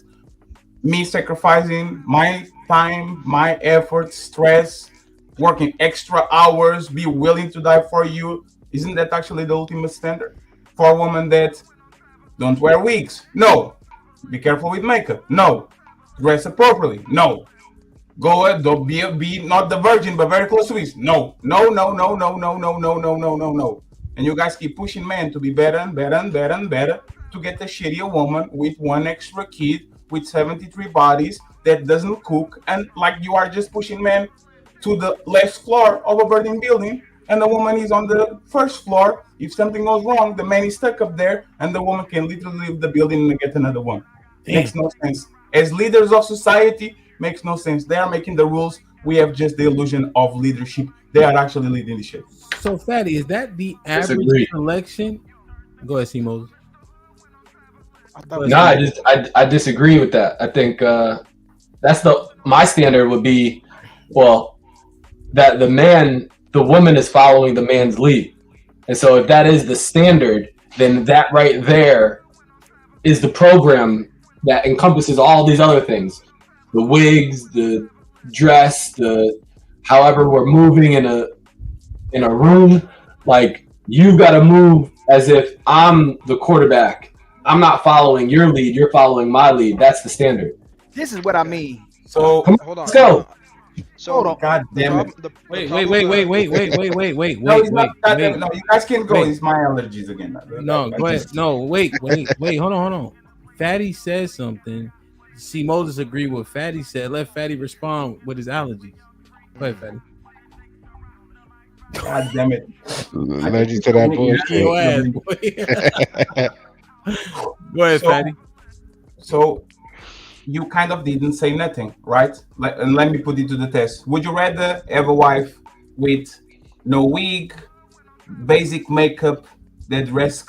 me sacrificing my time, my effort, stress, working extra hours, be willing to die for you? Isn't that actually the ultimate standard for a woman that don't wear wigs? No. Be careful with makeup. No. Dress appropriately. No. Go ahead, don't be not the virgin, but very close to it. No. And you guys keep pushing men to be better and better and better and better to get a shittier woman with one extra kid with 73 bodies that doesn't cook, and like you are just pushing men to the last floor of a burning building, and the woman is on the first floor. If something goes wrong, the man is stuck up there, and the woman can literally leave the building and get another one. Makes no sense. As leaders of society, makes no sense. They are making the rules. We have just the illusion of leadership. They are actually leading the shit.
So, Fatty, is that the average selection? Go ahead, Moses.
No, I disagree with that. I think that's my standard would be, well, that the woman is following the man's lead. And so if that is the standard, then that right there is the program that encompasses all these other things. The wigs, the dress, the however we're moving in a room. Like, you've got to move as if I'm the quarterback. I'm not following your lead, you're following my lead. That's the standard.
This is what I mean.
So
hold on.
Let's go.
Hold on.
God damn it.
Wait.
No, you guys can go. It's my allergies again.
No, go ahead. No, wait. Hold on. Fatty said something. See, Moses agreed with Fatty said. Let Fatty respond with his allergies. Go ahead, Fatty.
God damn it.
Allergic to that bullshit.
Go ahead, Fatty.
So you kind of didn't say nothing, right? And let me put it to the test. Would you rather have a wife with no wig, basic makeup, that dress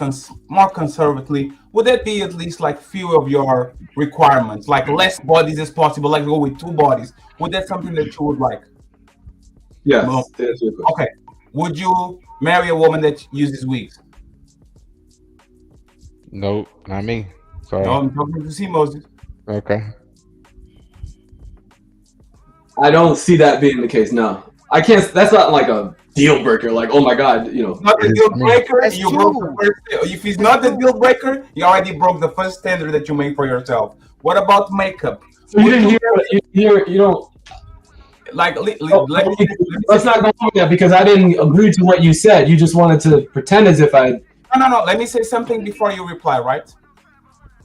more conservatively? Would that be at least like few of your requirements, like less bodies as possible, like go with 2 bodies? Would that something that you would like?
Yes.
No. Okay. Would you marry a woman that uses wigs?
Nope, not me. Sorry.
No, I'm talking to see Moses.
Okay.
I don't see that being the case. No, I can't. That's not like a deal breaker. Like, oh my God, you know.
Not the deal breaker. You broke the first. If it's not the deal breaker, you already broke the first standard that you made for yourself. What about makeup?
So you didn't hear. You don't.
Like,
let's not go over that because I didn't agree to what you said. You just wanted to pretend as if I.
No. Let me say something before you reply, right?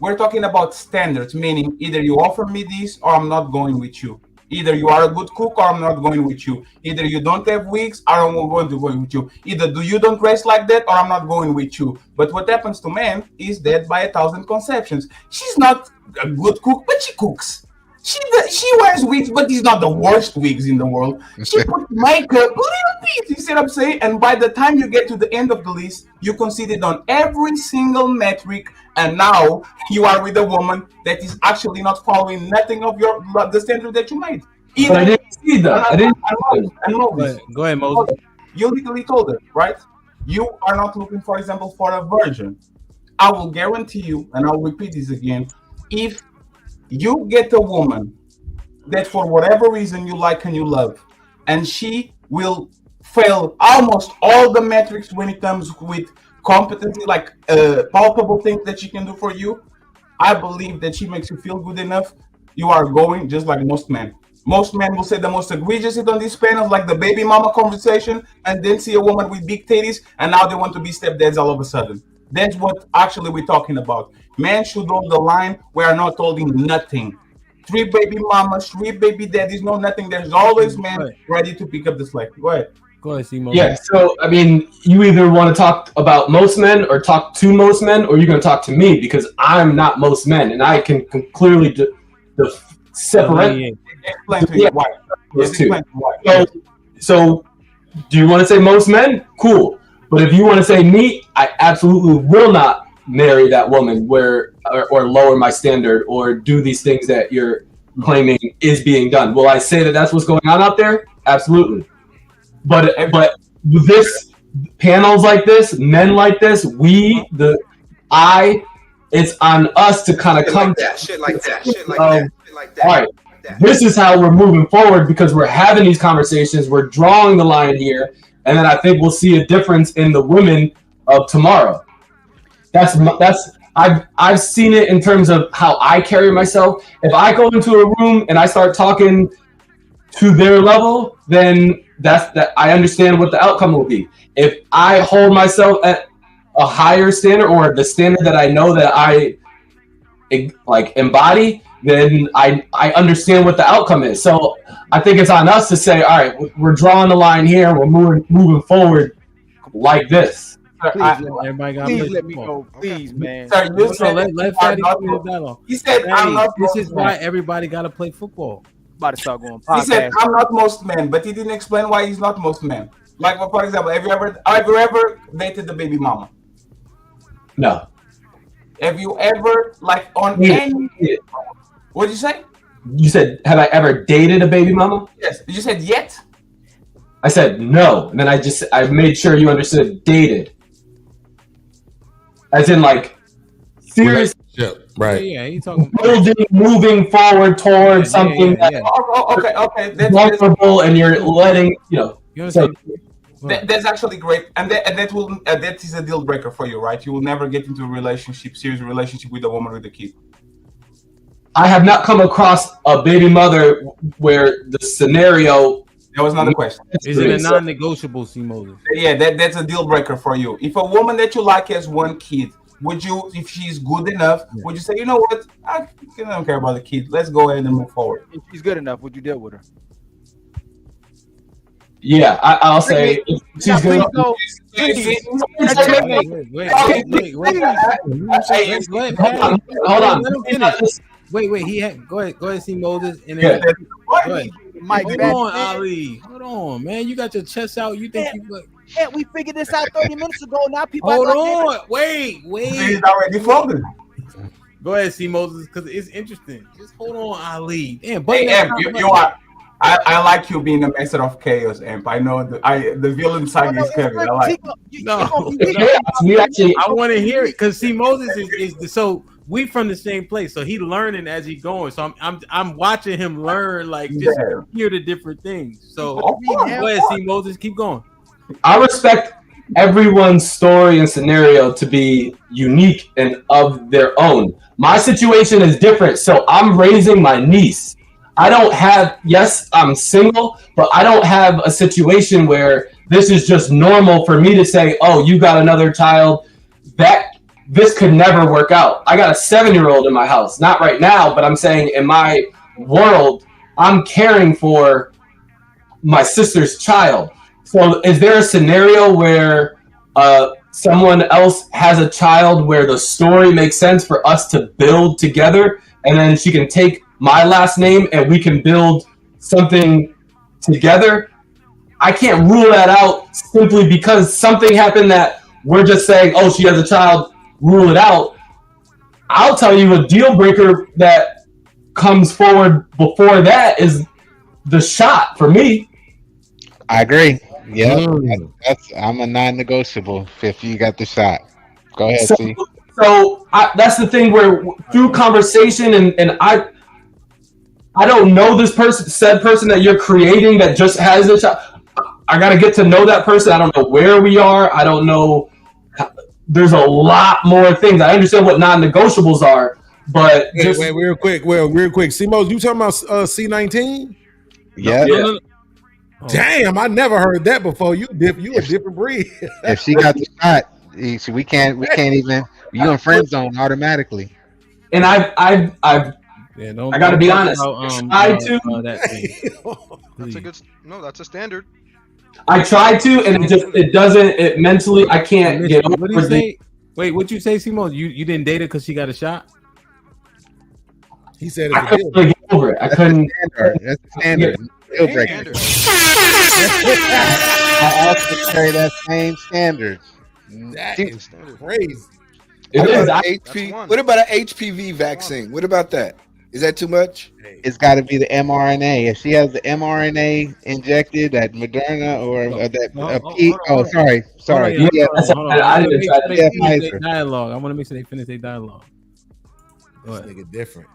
We're talking about standards, meaning either you offer me this or I'm not going with you. Either you are a good cook or I'm not going with you. Either you don't have wigs or I'm going to go with you. Either you don't dress like that or I'm not going with you. But what happens to men is dead by 1,000 conceptions. She's not a good cook, but she cooks. She wears wigs, but it's not the worst wigs in the world. She puts makeup, little bit, you see what I'm saying? And by the time you get to the end of the list, you conceded on every single metric, and now you are with a woman that is actually not following nothing of the standard that you made.
But I didn't see that. I didn't.
Go ahead, Moses.
You literally told her, right? You are not looking, for example, for a virgin. I will guarantee you, and I'll repeat this again, if you get a woman that for whatever reason you like and you love, and she will fail almost all the metrics when it comes with competency, like palpable things that she can do for you, I believe that she makes you feel good enough. You are going just like most men. Most men will say the most egregious shit on these panels, like the baby mama conversation, and then see a woman with big titties, and now they want to be stepdads all of a sudden. That's what actually we're talking about. Men should hold the line. We are not holding nothing. 3 baby mamas, 3 baby daddies, no nothing. There's always men ready to pick up the slack. Go ahead.
Go ahead, Simon.
Yeah, so, I mean, you either want to talk about most men or talk to most men, or you're going to talk to me because I'm not most men, and I can clearly separate.
Explain to you why.
Those two. So, do you want to say most men? Cool. But if you want to say me, I absolutely will not marry that woman or lower my standard or do these things that you're claiming is being done. Will I say that that's what's going on out there? Absolutely. But this panels like this, men like this, it's on us to kind of come
shit like that.
All right, this is how we're moving forward because we're having these conversations. We're drawing the line here. And then I think we'll see a difference in the women of tomorrow. I've seen it in terms of how I carry myself. If I go into a room and I start talking to their level, then I understand what the outcome will be. If I hold myself at a higher standard or the standard that I know that I like embody, then I understand what the outcome is. So I think it's on us to say, all right, we're drawing the line here. We're moving forward like this.
Please let me go, please, man.
Let Fatty finish that off.
He said,
this is why everybody got to play football.
About to start going.
He said, I'm not most men, but he didn't explain why he's not most men. Like, for example, have you ever dated the baby mama?
No.
Have you ever, like, on any... What did you say?
You said, have I ever dated a baby mama?
Yes. You said yet?
I said no, and then I made sure you understood dated, as in like serious.
Right.
Yeah, he's talking
moving forward towards something that's vulnerable, and you're letting
That's actually great, and that is a deal breaker for you, right? You will never get into a serious relationship with a woman with a kid.
I have not come across a baby mother where the scenario.
That was not a question.
Is it a non-negotiable, C. Moses?
Yeah, that's a deal breaker for you. If a woman that you like has one kid, would you, if she's good enough, would you say, you know what, I don't care about the kid, let's go ahead and move forward?
If she's good enough, would you deal with her?
Yeah, I'll say she's good. Hold on.
Wait. He had go ahead, see Moses, and then go ahead. Hold on, Ali. Hold on, man. You got your chest out. You think you look?
Yeah, we figured this out 30 minutes ago. Now people.
Hold on. Wait.
He's already floating.
Go ahead, see Moses, because it's interesting. Just hold on, Ali. Damn,
hey, Amp, you are. I like you being a master of chaos, Amp. I know the villain side is Kevin. I like.
I want to hear it because see, Moses is so we from the same place, so he learning as he going. So I'm watching him learn, like just hear the different things. So go ahead, see Moses, keep going.
I respect everyone's story and scenario to be unique and of their own. My situation is different, so I'm raising my niece. I don't have, yes, I'm single, but I don't have a situation where this is just normal for me to say, oh, you got another child. This could never work out. I got a 7-year-old in my house, not right now, but I'm saying in my world, I'm caring for my sister's child. So is there a scenario where someone else has a child where the story makes sense for us to build together, and then she can take my last name and we can build something together? I can't rule that out simply because something happened that we're just saying, oh, she has a child, rule it out. I'll tell you a deal breaker that comes forward before that is the shot for me.
I agree. Yeah, I'm a non-negotiable if you got the shot. Go ahead, see.
So that's the thing where through conversation and I don't know this said person that you're creating that just has this shot. I got to get to know that person. I don't know where we are. I don't know. There's a lot more things. I understand what non-negotiables are, but
wait, real quick. C-Mos, you talking about C19?
Yeah.
No. Damn, I never heard that before. You a different breed.
If she got the shot, we can't even. You in friend zone automatically.
And I got to be honest.
That's a good. No, that's a standard.
I tried to, and it doesn't. Mentally, I can't get over.
What did you say? Wait, what'd you say, Simone? You didn't date her because she got a shot?
He said
I couldn't get over it. I couldn't.
That's the standard. Deal breaker. I also carry that same standard.
That is crazy.
What about an HPV vaccine? What about that? Is that too much?
It's got to be the mRNA. If she has the mRNA injected at Moderna or sorry.
I didn't try to dialogue. I want to make sure they finish their dialogue.
This nigga different.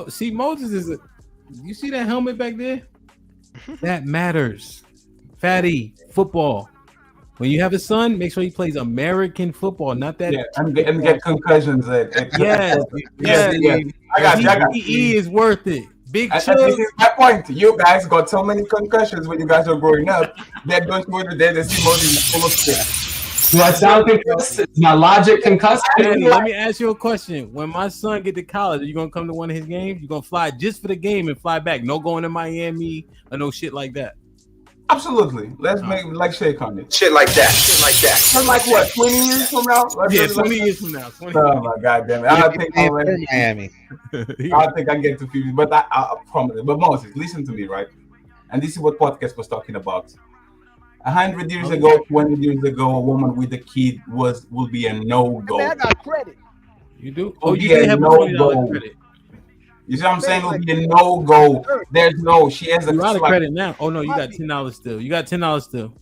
See, Moses is you see that helmet back there? That matters. Fatty, football. When you have a son, make sure he plays American football, not that.
Yeah, and get concussions.
Yes. I got PPE is worth it. Big
This is my point. You guys got so many concussions when you guys were growing up that don't go to there. They see Moses full of shit.
Do I sound concussed? Is my logic concussed?
Let me ask you a question. When my son get to college, are you gonna come to one of his games? You gonna fly just for the game and fly back? No going to Miami or no shit like that.
Absolutely. Let's make like shake on it.
Shit like that.
For like what? 20 years from now?
Yeah, 20 years from now.
Oh my god damn it! I think
Miami.
I think I get to 50, but I promise. But Moses, listen to me, right? And this is what podcast was talking about. 100 years ago, 20 years ago, a woman with a kid will be a no-go.
I got credit.
You do? Oh, you did have a $20 credit.
You see what I'm saying? It'll be a no-go. There's no. She has a.
You're out of credit now. Oh no, you got $10 still. You got $10 still.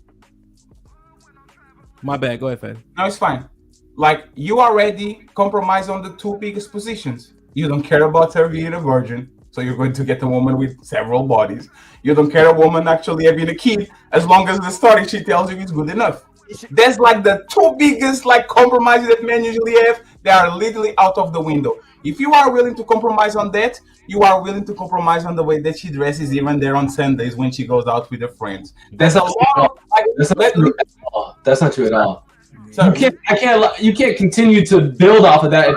My bad. Go ahead, Fed.
No, it's fine. Like you already compromise on the two biggest positions. You don't care about her being a virgin, so you're going to get a woman with several bodies. You don't care a woman actually having a kid, as long as the story she tells you is good enough. That's like the two biggest like compromises that men usually have. They are literally out of the window. If you are willing to compromise on that, you are willing to compromise on the way that she dresses, even there on Sundays when she goes out with her friends.
That's not true at all. You can't continue to build off of that.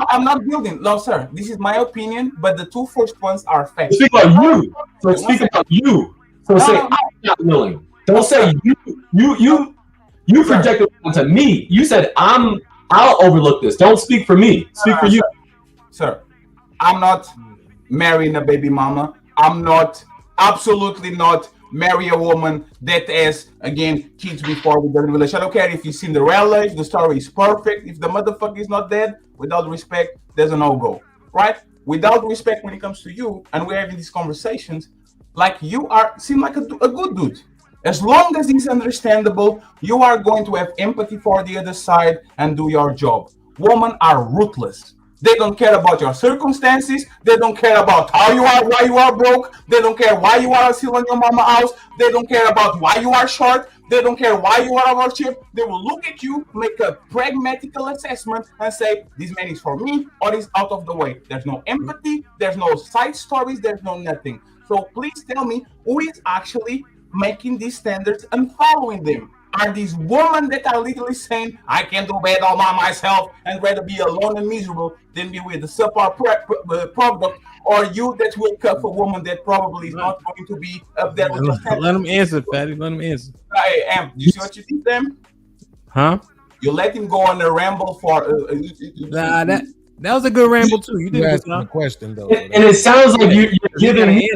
I'm not building. No, sir. This is my opinion, but the two first points are facts.
Speak about you. So speak about you. So say I'm not willing. Don't say you projected onto me. You said I'll overlook this. Don't speak for me. Speak for you.
Sir, I'm not marrying a baby mama. I'm not, absolutely not marry a woman that has, again, kids before we get in a relationship. I don't care if it's Cinderella, if the story is perfect, if the motherfucker is not dead, without respect, there's a no-go, right? Without respect when it comes to you, and we're having these conversations, like you seem like a good dude. As long as it's understandable, you are going to have empathy for the other side and do your job. Women are ruthless. They don't care about your circumstances. They don't care about how you are, why you are broke. They don't care why you are still in your mama house. They don't care about why you are short. They don't care why you are a ship. They will look at you, make a pragmatical assessment, and say, this man is for me or is out of the way. There's no empathy. There's no side stories. There's no nothing. So please tell me who is actually making these standards and following them. Are these women that are literally saying, I can do bed all by myself and rather be alone and miserable than be with the subpar product, or you that will cut for a woman that probably is not going to be up there with your standards?
Let him answer, Fatty. Let him answer.
Hey, Hamp, you see what you did them?
Huh?
You let him go on a ramble for...
Nah, that was a good ramble too. You didn't
ask a question though.
And it sounds like you're giving me...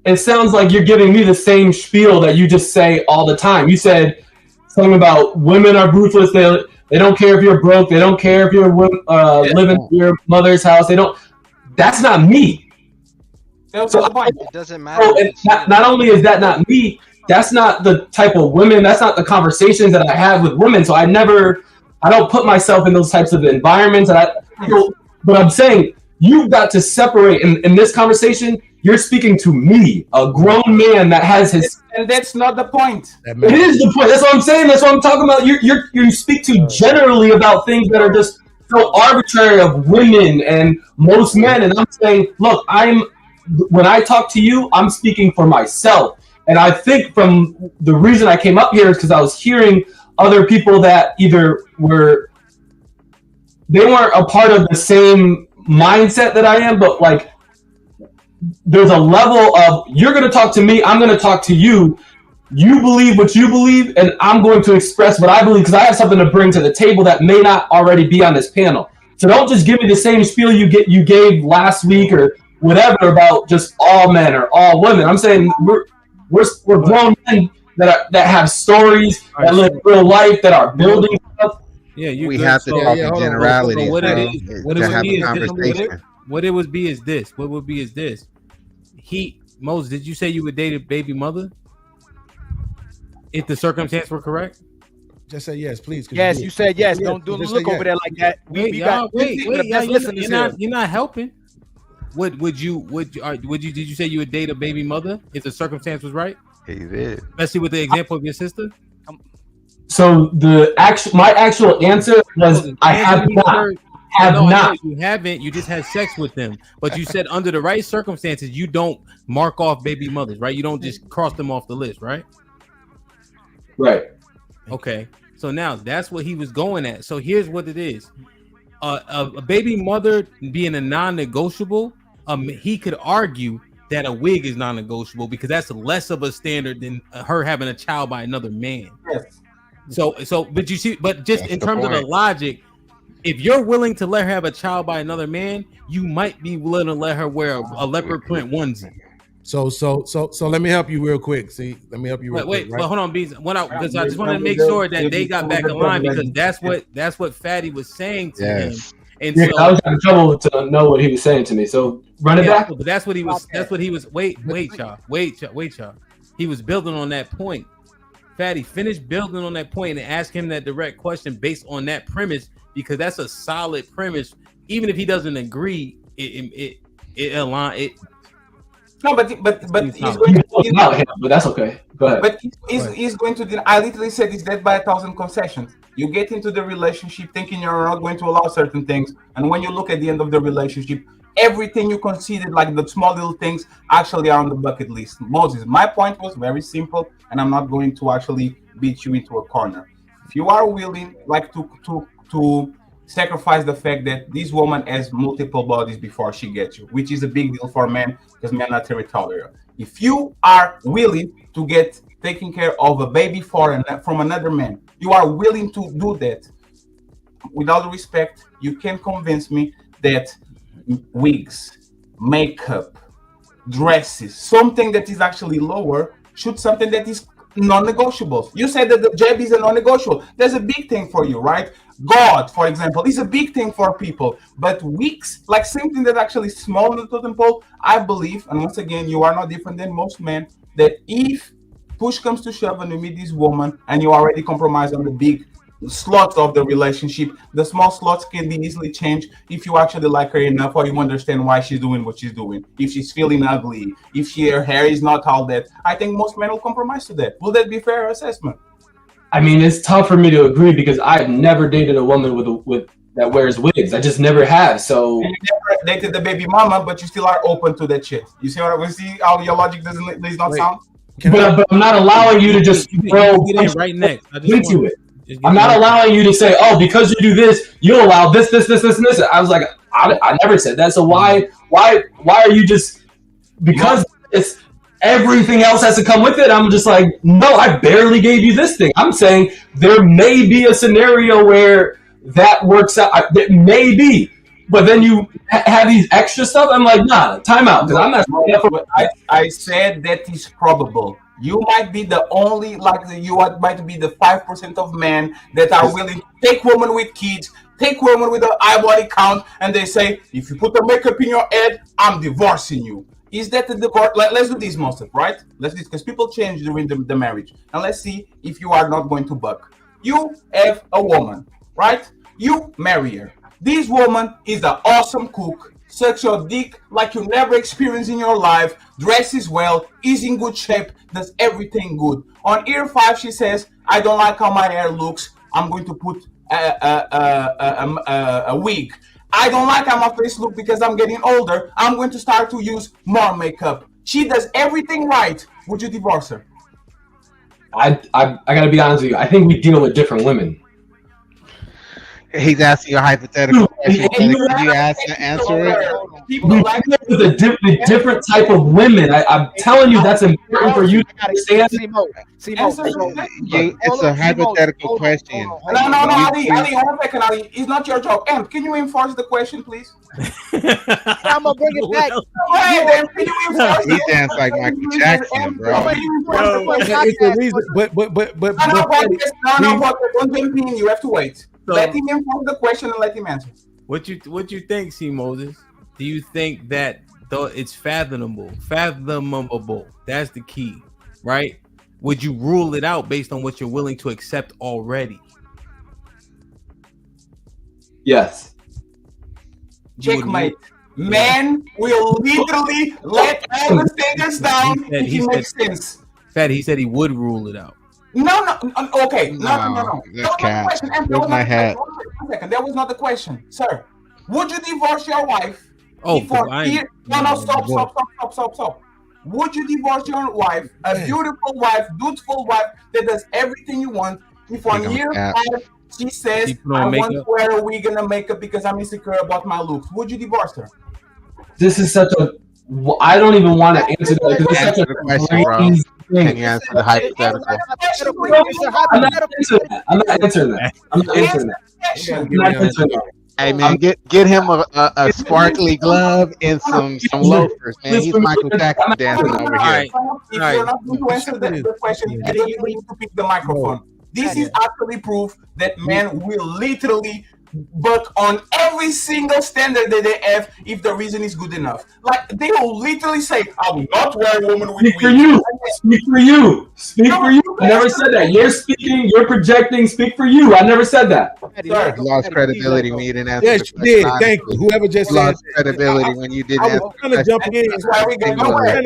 It sounds like you're giving me the same spiel that you just say all the time. You said something about women are ruthless. They don't care if you're broke. They don't care if you're living in your mother's house. They don't. That's not me. So
it doesn't matter.
Not only is that not me, that's not the type of women. That's not the conversations that I have with women. So I don't put myself in those types of environments. But I'm saying you've got to separate in this conversation. You're speaking to me, a grown man that has his.
And that's not the point.
It is the point. That's what I'm saying. That's what I'm talking about. You speak to generally about things that are just so arbitrary of women and most men. And I'm saying, look, when I talk to you, I'm speaking for myself. And I think from the reason I came up here is because I was hearing other people that either they weren't a part of the same mindset that I am, but like. There's a level of you're going to talk to me, I'm going to talk to you. You believe what you believe, and I'm going to express what I believe because I have something to bring to the table that may not already be on this panel. So don't just give me the same spiel you gave last week or whatever about just all men or all women. I'm saying we're grown men that have stories that live real life that are building stuff.
Yeah, we have to talk in generalities.
What it would be is this. What would be is this. Moses, did you say you would date a baby mother? If the circumstances were correct?
Just say yes, please.
Yes, you said yes. Don't look over there like that.
You're not helping. Did you say you would date a baby mother if the circumstance was right?
He did.
Especially with the example of your sister?
So my actual answer was I have not.
No, you haven't. You just had sex with them, but you said under the right circumstances, you don't mark off baby mothers, right? You don't just cross them off the list, right?
Right.
Okay. So now that's what he was going at. So here's what it is: a baby mother being a non-negotiable. He could argue that a wig is non-negotiable because that's less of a standard than her having a child by another man.
Yes.
But you see, just in terms of the logic. If you're willing to let her have a child by another man, you might be willing to let her wear a leopard print onesie.
So let me help you real quick. Let me help you real quick.
But hold on, Beans. Because I just want to make sure that they got back in line because that's what Fatty was saying to him. And
I was having trouble to know what he was saying to me. So Run it back.
But that's what he was. That's what he was. Wait, y'all. He was building on that point. Fatty, finish building on that point and ask him that direct question based on that premise, because that's a solid premise. Even if he doesn't agree, it align.
No, but he's going to.
But that's okay. Go ahead.
But he's going to. I literally said it's death by 1,000 concessions. You get into the relationship thinking you're not going to allow certain things, and when you look at the end of the relationship, everything you considered, like the small little things, actually are on the bucket list. Moses, my point was very simple, and I'm not going to actually beat you into a corner. If you are willing, like to sacrifice the fact that this woman has multiple bodies before she gets you, which is a big deal for men because men are territorial. If you are willing to get taking care of a baby from another man, you are willing to do that. With all the respect, you can convince me that wigs, makeup, dresses, something that is actually lower, should something that is non-negotiable. You said that the jab is a non-negotiable. There's a big thing for you, right? God, for example, is a big thing for people. But wigs, like something that actually small in the totem pole, I believe, and once again, you are not different than most men, that if push comes to shove and you meet this woman and you already compromise on the big slots of the relationship, the small slots can be easily changed if you actually like her enough, or you understand why she's doing what she's doing. If she's feeling ugly, if her hair is not all that, I think most men will compromise to that. Will that be fair assessment?
I mean, it's tough for me to agree because I've never dated a woman with that wears wigs. I just never have. So
and you never dated the baby mama, but you still are open to that shit. You see what I see? How your logic does not sound.
But I'm not allowing you to just throw
right next
into it. I'm not allowing you to say, "Oh, because you do this, you'll allow this, and this." I was like, I never said that. So why are you just because it's everything else has to come with it? I'm just like, no, I barely gave you this thing. I'm saying there may be a scenario where that works out. That may be, but then you have these extra stuff. I'm like, nah, time out, because I'm not.
I said that is probable. You might be the only, might be the 5% of men that are willing to take women with kids, take women with an eye body count, and they say, if you put the makeup in your head, I'm divorcing you. Is that the divorce? Let's do this, Moses, right? Let's do this, because people change during the marriage. And let's see if you are not going to buck. You have a woman, right? You marry her. This woman is an awesome cook, sucks your dick like you never experienced in your life, dresses well, is in good shape, does everything good. On year 5, she says, I don't like how my hair looks. I'm going to put a wig. I don't like how my face looks because I'm getting older. I'm going to start to use more makeup. She does everything right. Would you divorce her?
I gotta be honest with you. I think we deal with different women.
He's asking a hypothetical question. Can you answer it?
With a different type of women. I'm telling you, that's important for you to understand.
It's a hypothetical question.
No, Ali, hold on, Ali. It's not your job. Amp, can you enforce the question, please?
I'm gonna bring it back.
He danced like Michael Jackson, bro.
It's the reason, but
don't jump in. You have to wait. Let him enforce the question and let him answer.
What you think, C. Moses? Do you think that though it's fathomable? That's the key, right? Would you rule it out based on what you're willing to accept already?
Yes.
Checkmate. Man will literally let all the standards down if he makes sense.
Fatty, he said he would rule it out.
No. Okay. No.
That's cat.
That was not the question, sir. Would you divorce your wife? Stop. Would you divorce your wife, a beautiful wife, dutiful wife that does everything you want, if on year 5 she says, I want to wear a wig and a makeup because I'm insecure about my looks? Would you divorce her?
This is such a... I don't even want to answer that because it's such a
question, bro. Can you answer the hypothetical?
I'm not answering that.
Hey man, get him a sparkly glove and some loafers, man. He's Michael Jackson dancing over here.
If you're not going to answer the question, you need to pick the microphone. This is actually proof that men will literally but on every single standard that they have, if the reason is good enough. Like, they will literally say, I will not wear a woman with
Speak for
wigs.
you. Speak for you. Speak for you. I never said that. You're speaking. You're projecting. Speak for you. I never said that.
You lost credibility when you didn't answer
Yes,
the
you
question.
did. Thank you. Whoever just
You
said
lost credibility when you didn't
I
answer
was
the
trying to jump
question.
in.
That's why we go nowhere.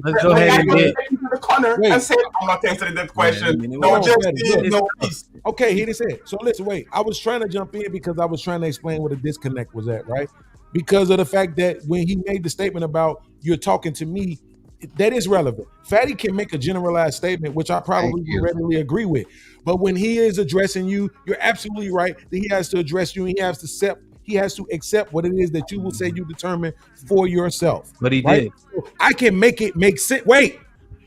Let's
Go
ahead and get.
into the corner and say, I'm not answering that question. No, justice, no peace.
Okay, he didn't say it. So listen, wait. I was trying to jump in because I was trying to explain where the disconnect was at, right? Because of the fact that when he made the statement about you're talking to me, that is relevant. Fatty can make a generalized statement, which I probably would readily agree with. But when he is addressing you, you're absolutely right that he has to address you and he has to accept what it is that you will say you determine for yourself.
But he
right?
did.
So I can make it make sense. Wait,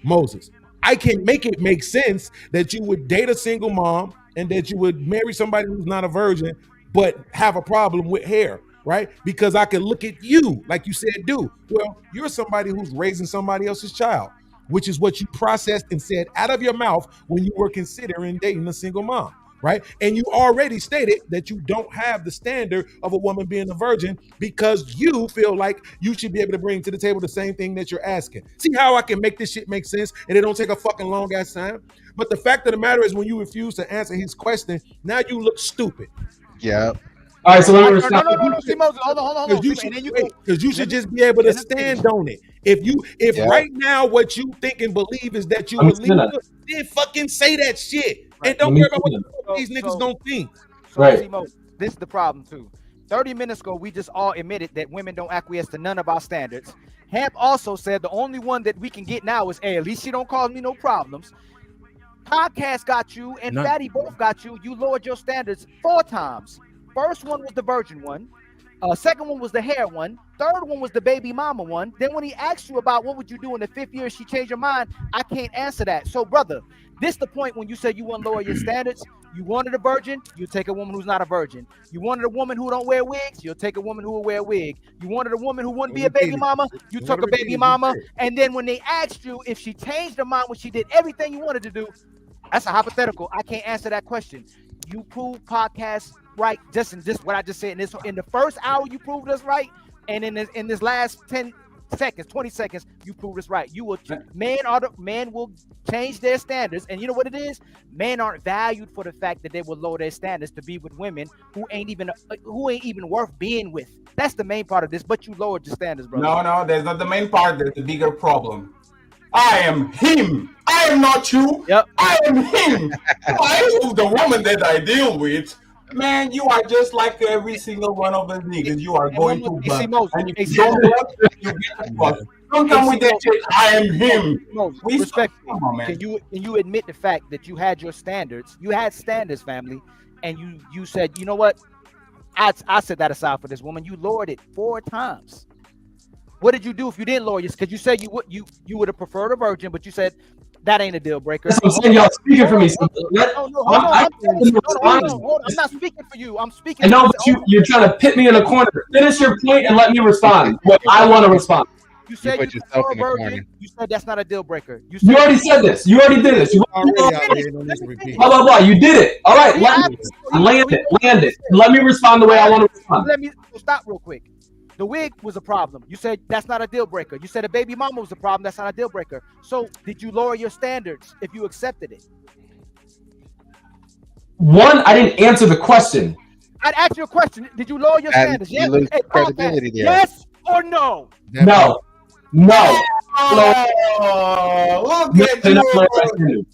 Moses. I can make it make sense that you would date a single mom and that you would marry somebody who's not a virgin, but have a problem with hair, right? Because I can look at you, like you said, well, you're somebody who's raising somebody else's child, which is what you processed and said out of your mouth when you were considering dating a single mom, right? And you already stated that you don't have the standard of a woman being a virgin because you feel like you should be able to bring to the table the same thing that you're asking. See how I can make this shit make sense and it don't take a fucking long ass time? But the fact of the matter is when you refuse to answer his question, now you look stupid.
Yeah.
All right, so let me respond.
No. See, Moses, hold on.
Because you should just be able to stand on it. If right now what you think and believe is that you believe, then fucking say that shit. And don't worry about what these niggas don't think.
So, see, Moses, this is the problem too. 30 minutes ago, we just all admitted that women don't acquiesce to none of our standards. Hamp also said the only one that we can get now is, hey, at least she don't cause me no problems. Podcast got you and Fatty both got you. You lowered your standards 4 times. First one was the virgin one. Second one was the hair one. Third one was the baby mama one. Then when he asked you about what would you do in the 5th year, she changed her mind. I can't answer that. So, brother, this the point when you said you want to lower your standards. You wanted a virgin, you take a woman who's not a virgin. You wanted a woman who don't wear wigs, you'll take a woman who will wear a wig. You wanted a woman who wouldn't be a baby mama, you took a baby mama. And then when they asked you if she changed her mind when she did everything you wanted to do, that's a hypothetical. I can't answer that question. You proved podcasts right just in this what I just said. In the first hour, you proved us right, and in this last 10 seconds, 20 seconds, you proved us right. You will man will change their standards, and you know what it is? Men aren't valued for the fact that they will lower their standards to be with women who ain't even worth being with. That's the main part of this. But you lowered your standards, brother.
No, that's not the main part. There's the bigger problem. I am him. I am not you.
Yep.
I am him. I am the woman that I deal with. Man, you are just like every single one of the niggas. You are going to burn. And if you don't work, you get caught. Don't come with that shit. I am him.
Respectfully, can you admit the fact that you had your standards? You had standards, family, and you said, you know what? I set that aside for this woman. You lowered it 4 times. What did you do if you didn't lower yours? Because you said you would have preferred a virgin, but you said that ain't a deal breaker.
That's what I'm saying. Y'all speaking for me.
I'm not speaking for you. I'm speaking.
I know, but you're trying to pit me in a corner. Finish your point and let me respond. What I want to respond.
You said you prefer a virgin. You said that's not a deal breaker.
You already said this. You already did this. Blah blah blah. You did it. All right. Land it. Let me respond the way I want to respond.
Let me stop real quick. The wig was a problem. You said that's not a deal breaker. You said a baby mama was a problem. That's not a deal breaker. So did you lower your standards if you accepted it?
One, I didn't answer the question.
I'd ask you a question. Did you lower your standards?
Yes. You lose credibility there.
Yes or no?
No.
Look at you.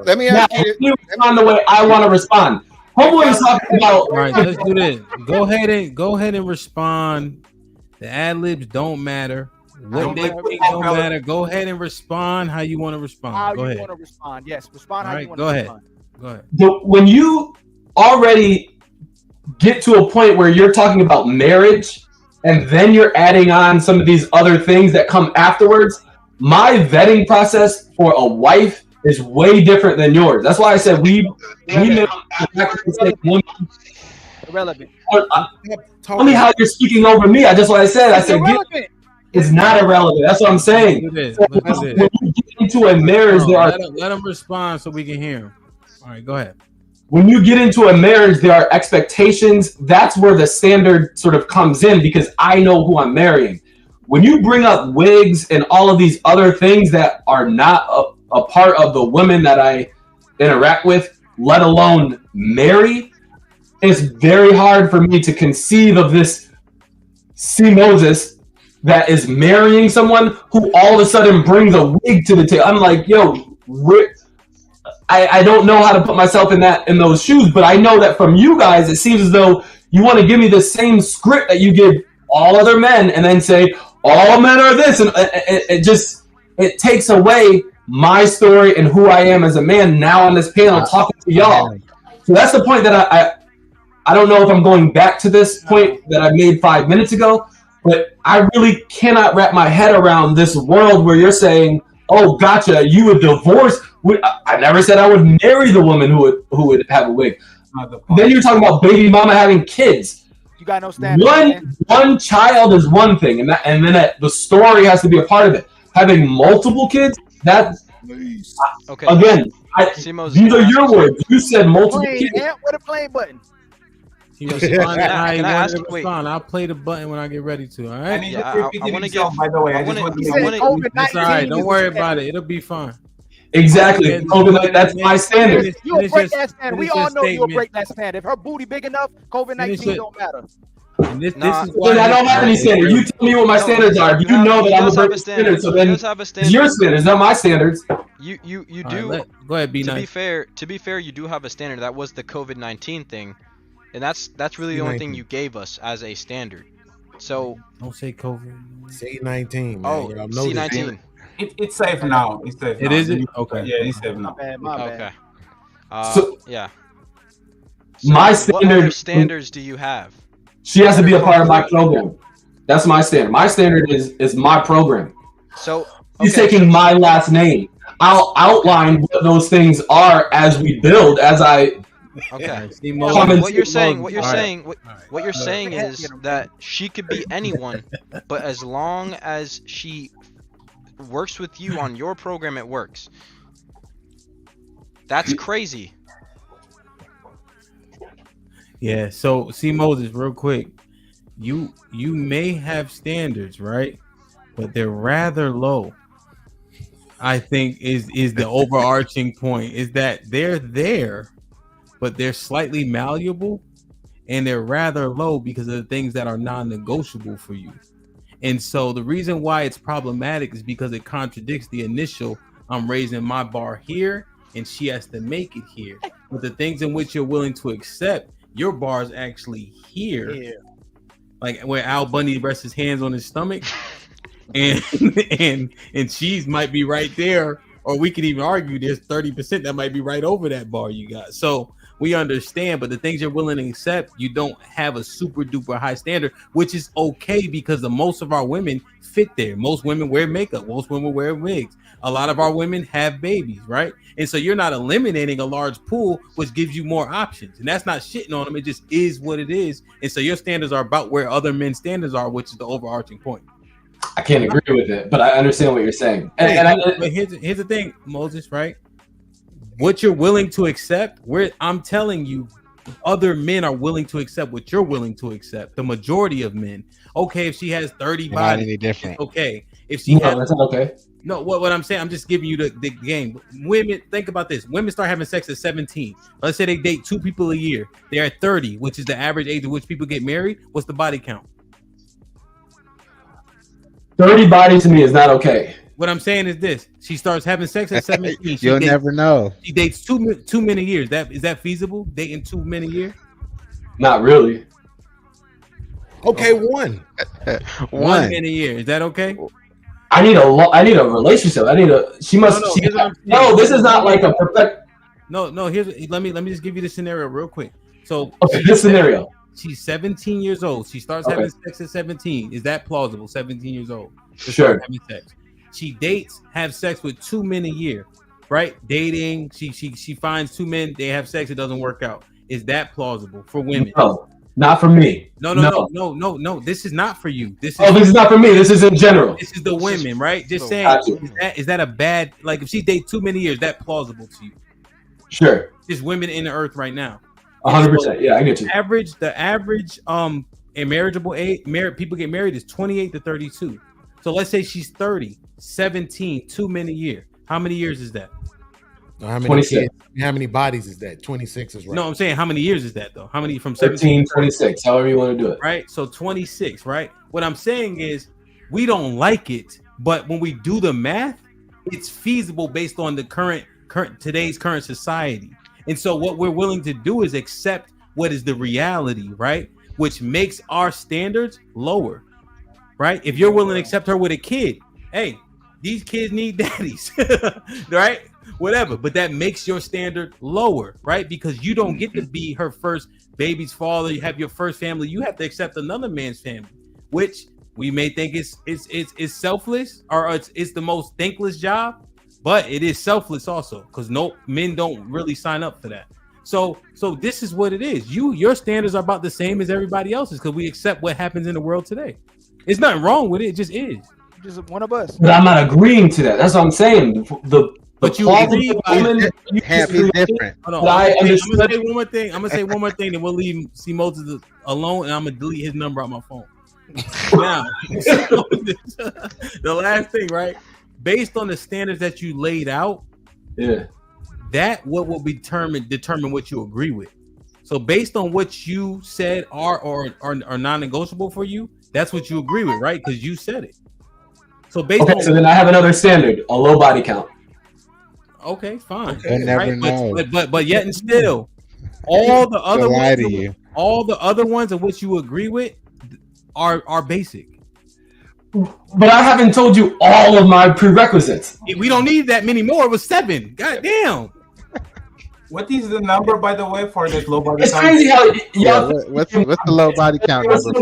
Let me ask you.
Let me respond the way I want to respond. Homeboy is talking about.
All right, let's do this. Go ahead and respond. The ad libs don't matter. What they think don't matter. Go ahead and respond how you want to respond. Go ahead.
Want to respond? Yes, respond how you want to respond.
Go ahead.
When you already get to a point where you're talking about marriage, and then you're adding on some of these other things that come afterwards, my vetting process for a wife is way different than yours. That's why I said we
irrelevant.
Tell me how you're speaking over me. That's what I said. I said it's not irrelevant. That's what I'm saying. When you get into a marriage,
let him respond so we can hear him. All right, go ahead.
when you get into a marriage, there are expectations. That's where the standard sort of comes in because I know who I'm marrying. When you bring up wigs and all of these other things that are not a part of the women that I interact with, let alone marry, it's very hard for me to conceive of this C. Moses that is marrying someone who all of a sudden brings a wig to the table. I'm like, yo, I don't know how to put myself in those shoes, but I know that from you guys, it seems as though you want to give me the same script that you give all other men and then say, all men are this. And it takes away my story and who I am as a man now on this panel talking to y'all. So that's the point that I don't know if I'm going back to this point that I made 5 minutes ago, but I really cannot wrap my head around this world where you're saying, oh, gotcha, you would divorce. I never said I would marry the woman who would have a wig. Then you're talking about baby mama having kids.
You got no standard.
One child is one thing, and then the story has to be a part of it. Having multiple kids,
okay.
Again, these are your words. You said multiple kids.
With a play button.
I'll play the button when I get ready to. All right.
I want to give. By the way,
It's all right. Don't worry about it. It'll be fine.
Exactly. That's my standard.
You'll break that standard. We all know you'll break that standard. If her booty big enough, COVID-19 don't matter.
And this is why
I don't have any standard. You tell me what my standards are. You know that I'm a break standard. So then it's your standards, not my standards.
You do.
Right, go ahead. Be nice.
To be fair, you do have a standard. That was the COVID-19 thing, and that's really the only thing you gave us as a standard. So
don't say COVID.
Say 19. Man.
Oh, C19.
It's safe now. It's safe.
It is it? Okay.
Yeah, it's safe now.
Okay. Yeah.
So my
what other standards do you have?
She has to be a part of my program. That's my standard. My standard is my program.
So
he's taking my last name. I'll outline what those things are as we build. As I
what you're saying is that she could be anyone, but as long as she works with you on your program, it works. That's crazy.
Yeah, so see Moses, real quick. You may have standards, right? But they're rather low. I think is the overarching point is that they're there, but they're slightly malleable and they're rather low because of the things that are non-negotiable for you. And so the reason why it's problematic is because it contradicts the initial I'm raising my bar here and she has to make it here. But the things in which you're willing to accept, your bar is actually here. Yeah. Like where Al Bundy rests his hands on his stomach and cheese might be right there, or we could even argue there's 30% that might be right over that bar you got. So we understand, but the things you're willing to accept, you don't have a super duper high standard, which is okay because most of our women fit there. Most women wear makeup. Most women wear wigs. A lot of our women have babies, right? And so you're not eliminating a large pool, which gives you more options. And that's not shitting on them. It just is what it is. And so your standards are about where other men's standards are, which is the overarching point.
I can't agree with it, but I understand what you're saying.
But here's the thing, Moses, right? What you're willing to accept, I'm telling you, other men are willing to accept what you're willing to accept. The majority of men. Okay, if she has 30 bodies,
not any different.
Okay. If she has,
that's not okay.
No, what I'm saying, I'm just giving you the game. Women, think about this. Women start having sex at 17. Let's say they date 2 people a year. They're at 30, which is the average age at which people get married. What's the body count?
30 bodies to me is not okay.
What I'm saying is this: she starts having sex at 17.
You'll never know.
She dates two men a year. Is that feasible? Dating 2 men a year?
Not really.
Okay, one
man a year. Is that okay?
I need a relationship. She must. No, this is not like a perfect.
No. Let me just give you the scenario real quick. So
this scenario.
She's 17 years old. She starts having sex at 17. Is that plausible? 17 years old.
Sure.
Having sex. She have sex with 2 men a year, right? Dating. She finds 2 men. They have sex. It doesn't work out. Is that plausible for women?
No, not for me.
No. This is not for you. This
is not for me. This is in general.
This is the women, right? Just saying. Is that a bad? Like if she dates 2 men a year, is that plausible to you?
Sure.
Just women in the earth right now.
100%. Yeah, I get you.
The average in marriageable age, people get married is 28 to 32. So let's say she's 30, 17, 2 men a year. How many years is that?
How many kids? How many bodies is that? 26 is right.
No, I'm saying how many years is that though? How many from
13, 26, however you want to do it.
Right? So 26, right? What I'm saying is we don't like it, but when we do the math, it's feasible based on the today's current society. And so what we're willing to do is accept what is the reality, right? Which makes our standards lower, right? If you're willing to accept her with a kid, hey, these kids need daddies, right? Whatever, but that makes your standard lower, right? Because you don't get to be her first baby's father. You have your first family. You have to accept another man's family, which we may think is selfless, or it's the most thankless job, but it is selfless also, because men don't really sign up for that. So this is what it is. Your standards are about the same as everybody else's, because we accept what happens in the world today. There's nothing wrong with it. It just is.
Just one of us.
But I'm not agreeing to that. That's what I'm saying.
But you agree,
Hamp, he's different.
Hold on. I'm gonna say one more thing. Then we'll leave C. Moses alone, and I'm gonna delete his number on my phone. Now, the last thing, right? Based on the standards that you laid out, that what will determine what you agree with. So based on what you said are non-negotiable for you, that's what you agree with, right? Because you said it. So
so then I have another standard: a low body count.
Okay, fine.
You'll never know.
But yet and still, all the other ones of which you agree with are basic.
But I haven't told you all of my prerequisites.
We don't need that many more. It was 7. God damn.
What is the number, by the way, for this low body
it's
count?
Crazy how
what's the low body count number?
What's the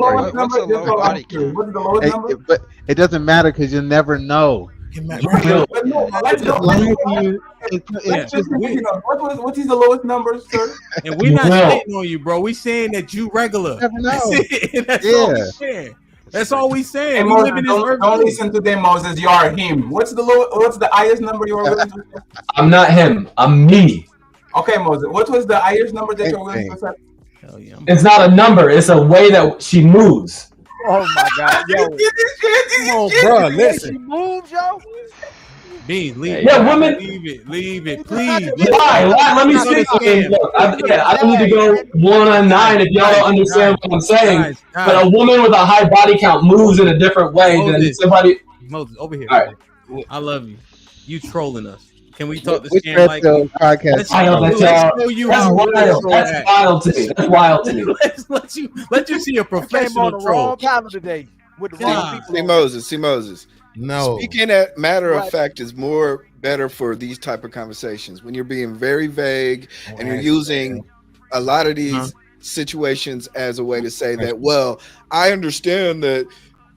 lowest number?
But it doesn't matter because you'll never know.
What is the lowest number, sir?
And we're not shitting on you, bro. We saying that you regular. That's all we saying. That's all we saying.
Hey, Moses, don't listen to them, Moses. You are him. What's the highest number you are willing to accept?
I'm not him. I'm me.
Okay, Moses. What was the highest number that you're willing to accept?
Hell yeah.
It's not a number. It's a way that she moves.
Oh my God, yo!
Come on, bro. Listen.
She moves, yo.
Beans, leave it.
Yeah, women.
Leave it, please.
Why? Let me say something. Look, I don't need to go 1 on 9 if y'all don't understand what I'm saying. But a woman with a high body count moves in a different way than somebody.
Moses, over here.
All right.
I love you. You trolling us. Can we talk this
Which
game like
podcast?
Let's show you how
That's wild to me. That's wild to me.
Let you see a professional
came on the
troll.
wrong calendar today with the wrong people.
See Moses.
No.
Speaking at matter of fact is more better for these type of conversations when you're being very vague and you're using a lot of these situations as a way to say that, well, I understand that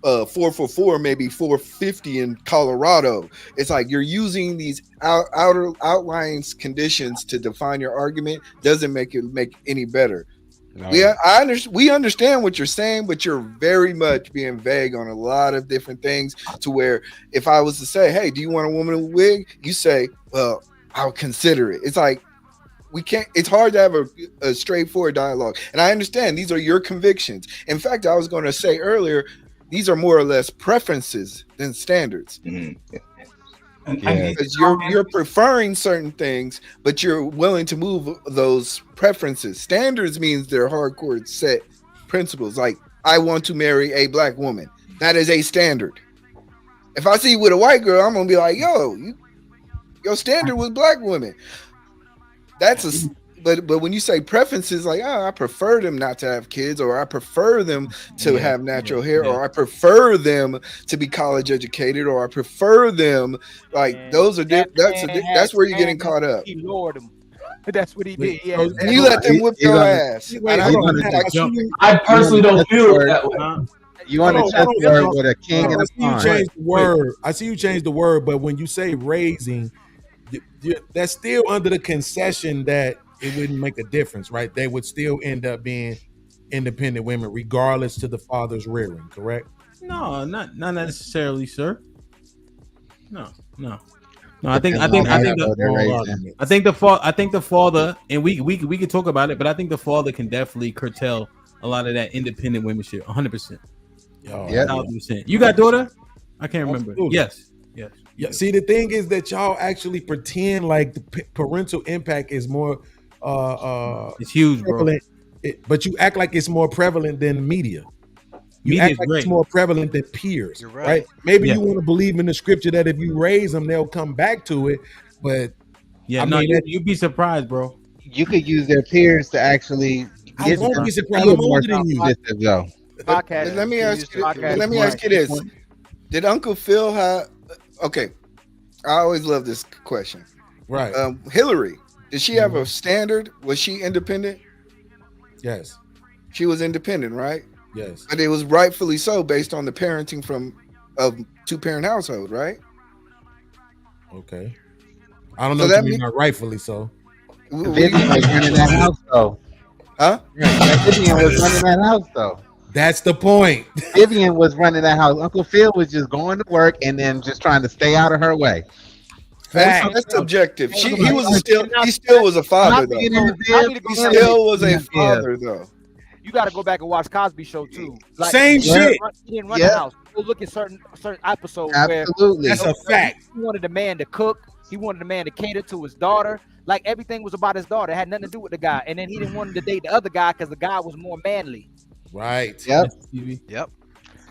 444 maybe 450 in Colorado. It's like you're using these outer outlying conditions to define your argument. Doesn't make it any better. No. We understand what you're saying, but you're very much being vague on a lot of different things. To where if I was to say, "Hey, do you want a woman with a wig?" You say, "Well, I'll consider it." It's like we can't. It's hard to have a straightforward dialogue. And I understand these are your convictions. In fact, I was going to say earlier, these are more or less preferences than standards.
Mm-hmm.
Because you're preferring certain things, but you're willing to move those preferences. Standards means they're hardcore set principles. Like, I want to marry a black woman. That is a standard. If I see you with a white girl, I'm gonna be like, yo, your standard was black women. That's a but when you say preferences, like, oh, I prefer them not to have kids, or I prefer them to have natural hair, or I prefer them to be college educated, or I prefer them like those are that's where you're getting caught up.
He lured him. That's what he did. Yeah.
And you let them whip your ass.
I personally don't feel that way.
You want to check the word with a king and a pawn.
I see you change the word, but when you say raising, that's still under the concession that it wouldn't make a difference, right? They would still end up being independent women, regardless to the father's rearing, correct?
No, not necessarily, sir. No. No, I think the father, and we can talk about it, but I think the father can definitely curtail a lot of that independent women shit. 100%.
Yeah.
1,000%. You got daughter? I can't remember.
Absolutely.
Yes.
Yeah. See, the thing is that y'all actually pretend like the parental impact is more
it's huge,
prevalent, but you act like it's more prevalent than media. You
Media
act
is
like
great.
it's more prevalent than peers.
You're
right.
right.
Maybe you want to believe in the scripture that if you raise them, they'll come back to it. But
you'd be surprised, bro.
You could use their peers to actually
I
get
won't
them
be
to
surprised.
be
I'm
more
older than you.
submissive, though.
Podcast.
Let me ask you this. Did Uncle Phil have okay? I always love this question.
Right.
Hillary, did she have a standard? Was she independent?
Yes.
She was independent, right?
Yes.
But it was rightfully so based on the parenting of two-parent household, right?
Okay. I don't know what you mean by rightfully so.
Vivian was running that house, though.
Huh?
Vivian was running that house, though.
That's the point.
Vivian was running that house. Uncle Phil was just going to work and then just trying to stay out of her way.
That's subjective. He still was a father, though. He still was a father, though.
You got to go back and watch Cosby Show too. Like,
Same shit.
He didn't run the house. Go look at certain episodes.
Absolutely.
That's a fact.
He wanted the man to cook. He wanted the man to cater to his daughter. Like everything was about his daughter. It had nothing to do with the guy. And then he didn't want to date the other guy because the guy was more manly.
Right.
Yep.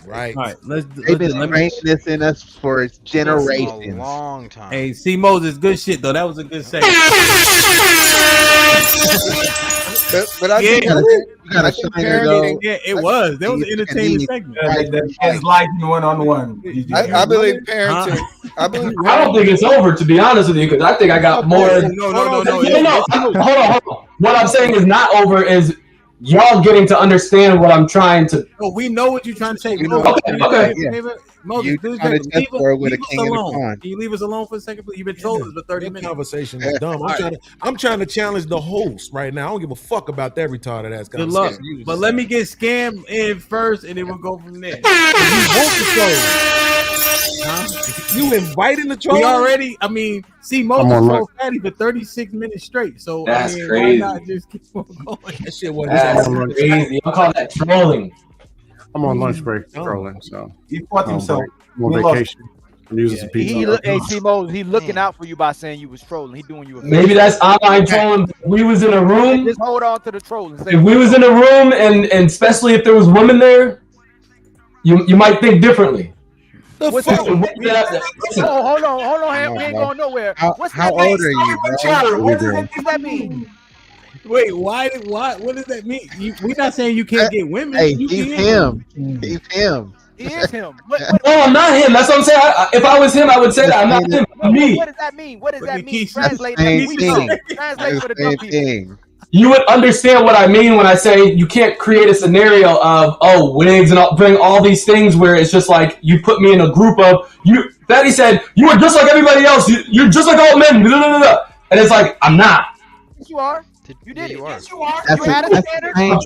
Right.
All right.
They've been training this in us for generations.
A long time.
Hey, see Moses, good shit though. That was a good segment.
But I think
parenting. Yeah, it was. That was an entertaining segment.
It's like one-on-one.
I believe parenting. I
don't think it's over, to be honest with you, because I think I got more.
No.
Hold on. What I'm saying is not over is y'all getting to understand what I'm trying to.
Oh, we know what you're trying to say.
Okay.
Moses,
You trying to chessboard with a king and a pawn.
Can you leave us alone for a second, please? You've been trolling us for 30 minutes.
Conversation is dumb. I'm trying to challenge the host right now. I don't give a fuck about that retarded ass guy.
Good luck. But let me get scammed in first, and then we'll go from there.
You want the troll? You inviting the troll?
We already. I mean, see, Moses trolled Fatty for 36 minutes straight. So
that's
Why
crazy.
not just keep on going?
That shit was
crazy. I call that trolling.
I'm on lunch break trolling, so
he fought himself.
I'm on vacation. I'm using some pizza.
Hey, see, Moses, he looking out for you by saying you was trolling. He doing you a
Maybe that's online trolling. We was in a room.
Just hold on to the trolling.
If we was in a room, and especially if there was women there, you might think differently.
What's that? Hold on, Hamp. We ain't going nowhere. What's
how
that
old are you, bro?
What does that mean?
Wait, why? What does that mean? We're not saying you can't get women.
Hey,
you
he's
can.
him. He's him.
He is him.
No, I'm not him. That's what I'm saying. If I was him, I would say that. I'm not him. I'm me.
What does that mean? What does that mean? Translate
Same
that.
thing.
Translate for the dumb people.
You would understand what I mean when I say you can't create a scenario of wigs and I'll bring all these things where it's just like you put me in a group of you. Fatty said you are just like everybody else. You're just like all men. Blah, blah, blah. And it's like I'm not.
Yes, you are. You did it. Yes, you are.
That's
you had a standard.
All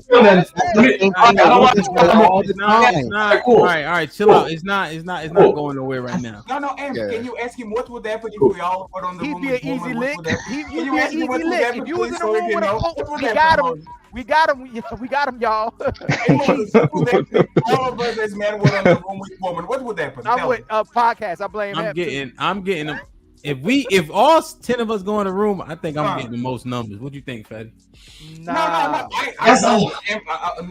right, chill out. It's not going nowhere right now.
No, Amp, can you ask him what would happen if we all put on the room?
He'd be an easy lick. He'd be an easy lick. If you was in a room with a coach, we got him. We got him, y'all.
All of us as men were on the room with women. What would happen?
I'm with podcast. I blame him.
I'm getting them. If all 10 of us go in a room, I think I'm getting the most numbers. What do you think, Fatty?
No. I know.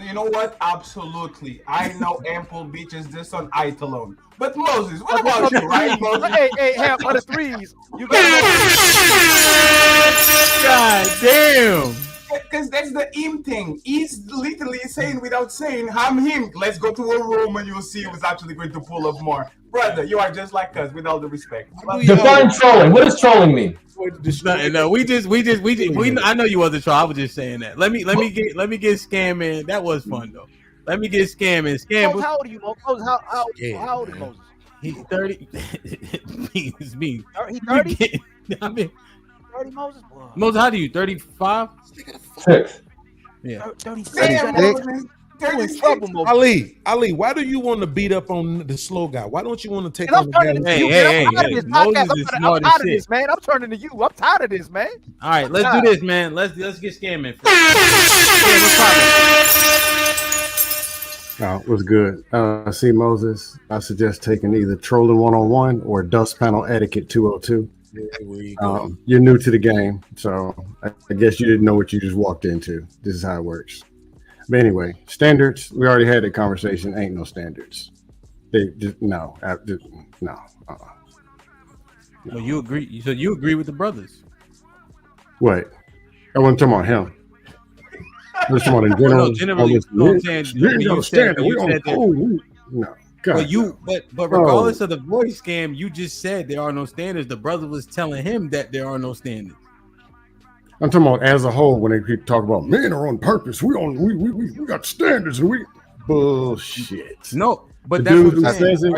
You know what? Absolutely. I know ample bitches just on it alone. But Moses, what about you, right, Moses?
Hey, Hamp, for the threes. You got
God damn.
Because that's the him thing. He's literally saying without saying, I'm him. Let's go to a room and you'll see who's actually going to pull up more. Brother, you are just like us with all the respect.
Define trolling. What does trolling mean?
No, we I know you wasn't trolling. I was just saying that. Let me get scamming. That was fun though. Let me get scamming.
How old are you, Moses? How old is Moses?
He's 30. It's me.
He 30?
I mean,
30 Moses?
Moses, how do you? 35?
6.
Yeah.
36. You in trouble, Mo.
Ali, why do you want to beat up on the slow guy? Why don't you want to take
And
on
I'm
the guy?
turning to
Hey,
you.
hey,
I'm tired
hey,
of this
Moses
podcast.
is
I'm
smart
tired
as
of
shit.
this, man. I'm turning to you. I'm tired of this, man.
All right, let's do this, man. Let's get scamming.
Was good. See, Moses, I suggest taking either Trolling 101 or Dust Panel Etiquette 202. You're new to the game, so I guess you didn't know what you just walked into. This is how it works. But anyway, standards, we already had that conversation. Ain't no standards. They just, no.
Well, you agree. So you agree with the brothers?
What? I wasn't talking about him. I was talking about in general.
No, generally, you know what I'm saying?
You said that. No. God,
but regardless of the voice scam, you just said there are no standards. The brother was telling him that there are no standards.
I'm talking about as a whole. When they talk about men are on purpose, we got standards and we bullshit.
No, but
the
that's
dude
what
who says it.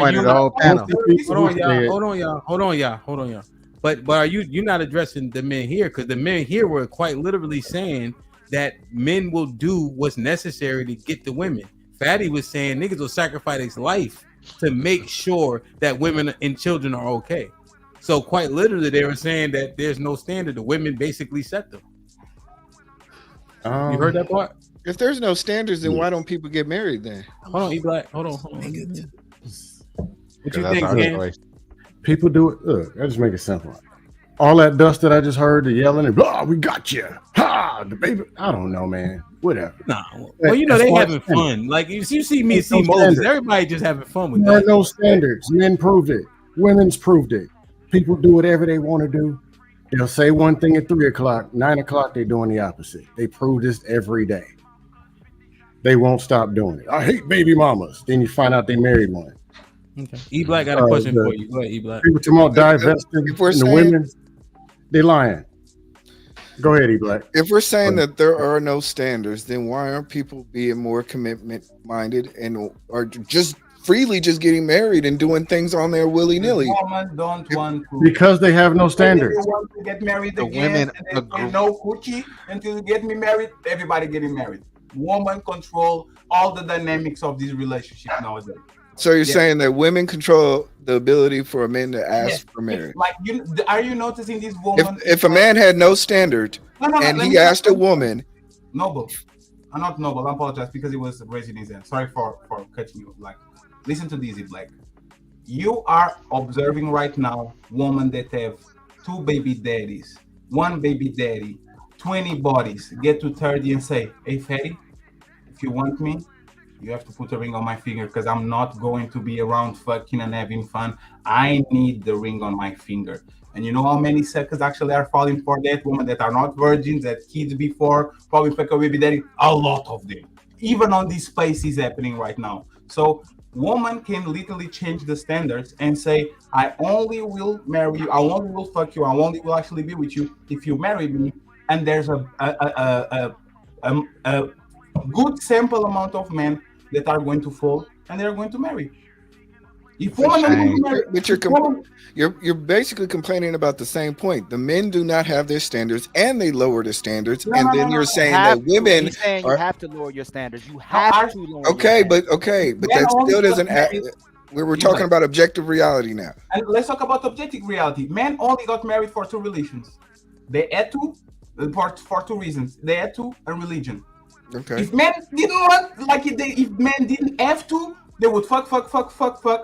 Hold on, y'all. But are you're not addressing the men here, because the men here were quite literally saying that men will do what's necessary to get the women. Fatty was saying niggas will sacrifice his life to make sure that women and children are okay. So quite literally, they were saying that there's no standard. The women basically set them. You heard that part?
If there's no standards, then why don't people get married then?
Hold on, E-Black. Hold on. What you think, man?
People do it. Look, I just make it simple. All that dust that I just heard, the yelling and blah, we got you. Ha, the baby. I don't know, man. Whatever.
Nah. Well, you know they having fun. Like you see me and see Moses. Everybody just having fun with
that. There are
that.
no standards. Men proved it. Women's proved it. People do whatever they want to do. They'll say one thing at 3 o'clock, 9 o'clock, they're doing the opposite. They prove this every day. They won't stop doing it. I hate baby mamas. Then you find out they married one.
Okay. E-Black got a question for you. Go ahead, E-Black.
People talking about divesting in the women. They lying. Go ahead, E-Black.
If we're saying that there are no standards, then why aren't people being more commitment minded and are just freely just getting married and doing things on their willy-nilly?
Women don't want to.
Because they have no standards.
They want to get married
The
again,
women
and they say no coochie until you get me married. Everybody getting married. Women control all the dynamics of this relationship nowadays.
So you're saying that women control the ability for a man to ask for marriage?
Like, are you noticing this woman?
If a man had no standard and he asked a woman,
Noble, I'm not Noble. I apologize because it was raising his hand. Sorry for cutting you. Like, listen to this, Black. You are observing right now women that have 2 baby daddies, 1 baby daddy, 20 bodies, get to 30 and say, "Hey, Fatty, if you want me, you have to put a ring on my finger because I'm not going to be around fucking and having fun. I need the ring on my finger." And you know how many suckers actually are falling for that woman that are not virgins, that kids before, probably fuck a baby daddy? A lot of them. Even on this space is happening right now. So woman can literally change the standards and say, I only will marry you, I only will fuck you, I only will actually be with you if you marry me. And there's a good sample amount of men that are going to fall and they're going to marry. If
you're basically complaining about the same point. The men do not have their standards and they lower the standards, you're saying that women
you have to lower your standards. You have to lower
but that still doesn't we're talking about objective reality now.
And let's talk about objective reality. Men only got married for 2 reasons. They had to for 2 reasons. They had to and religion.
Okay.
If men didn't want, if men didn't have to, they would fuck,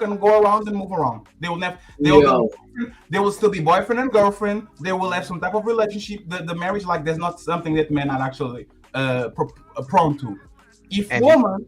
and go around and move around. They will never. They will still be boyfriend and girlfriend. They will have some type of relationship. The marriage, that's not something that men are actually prone to. If woman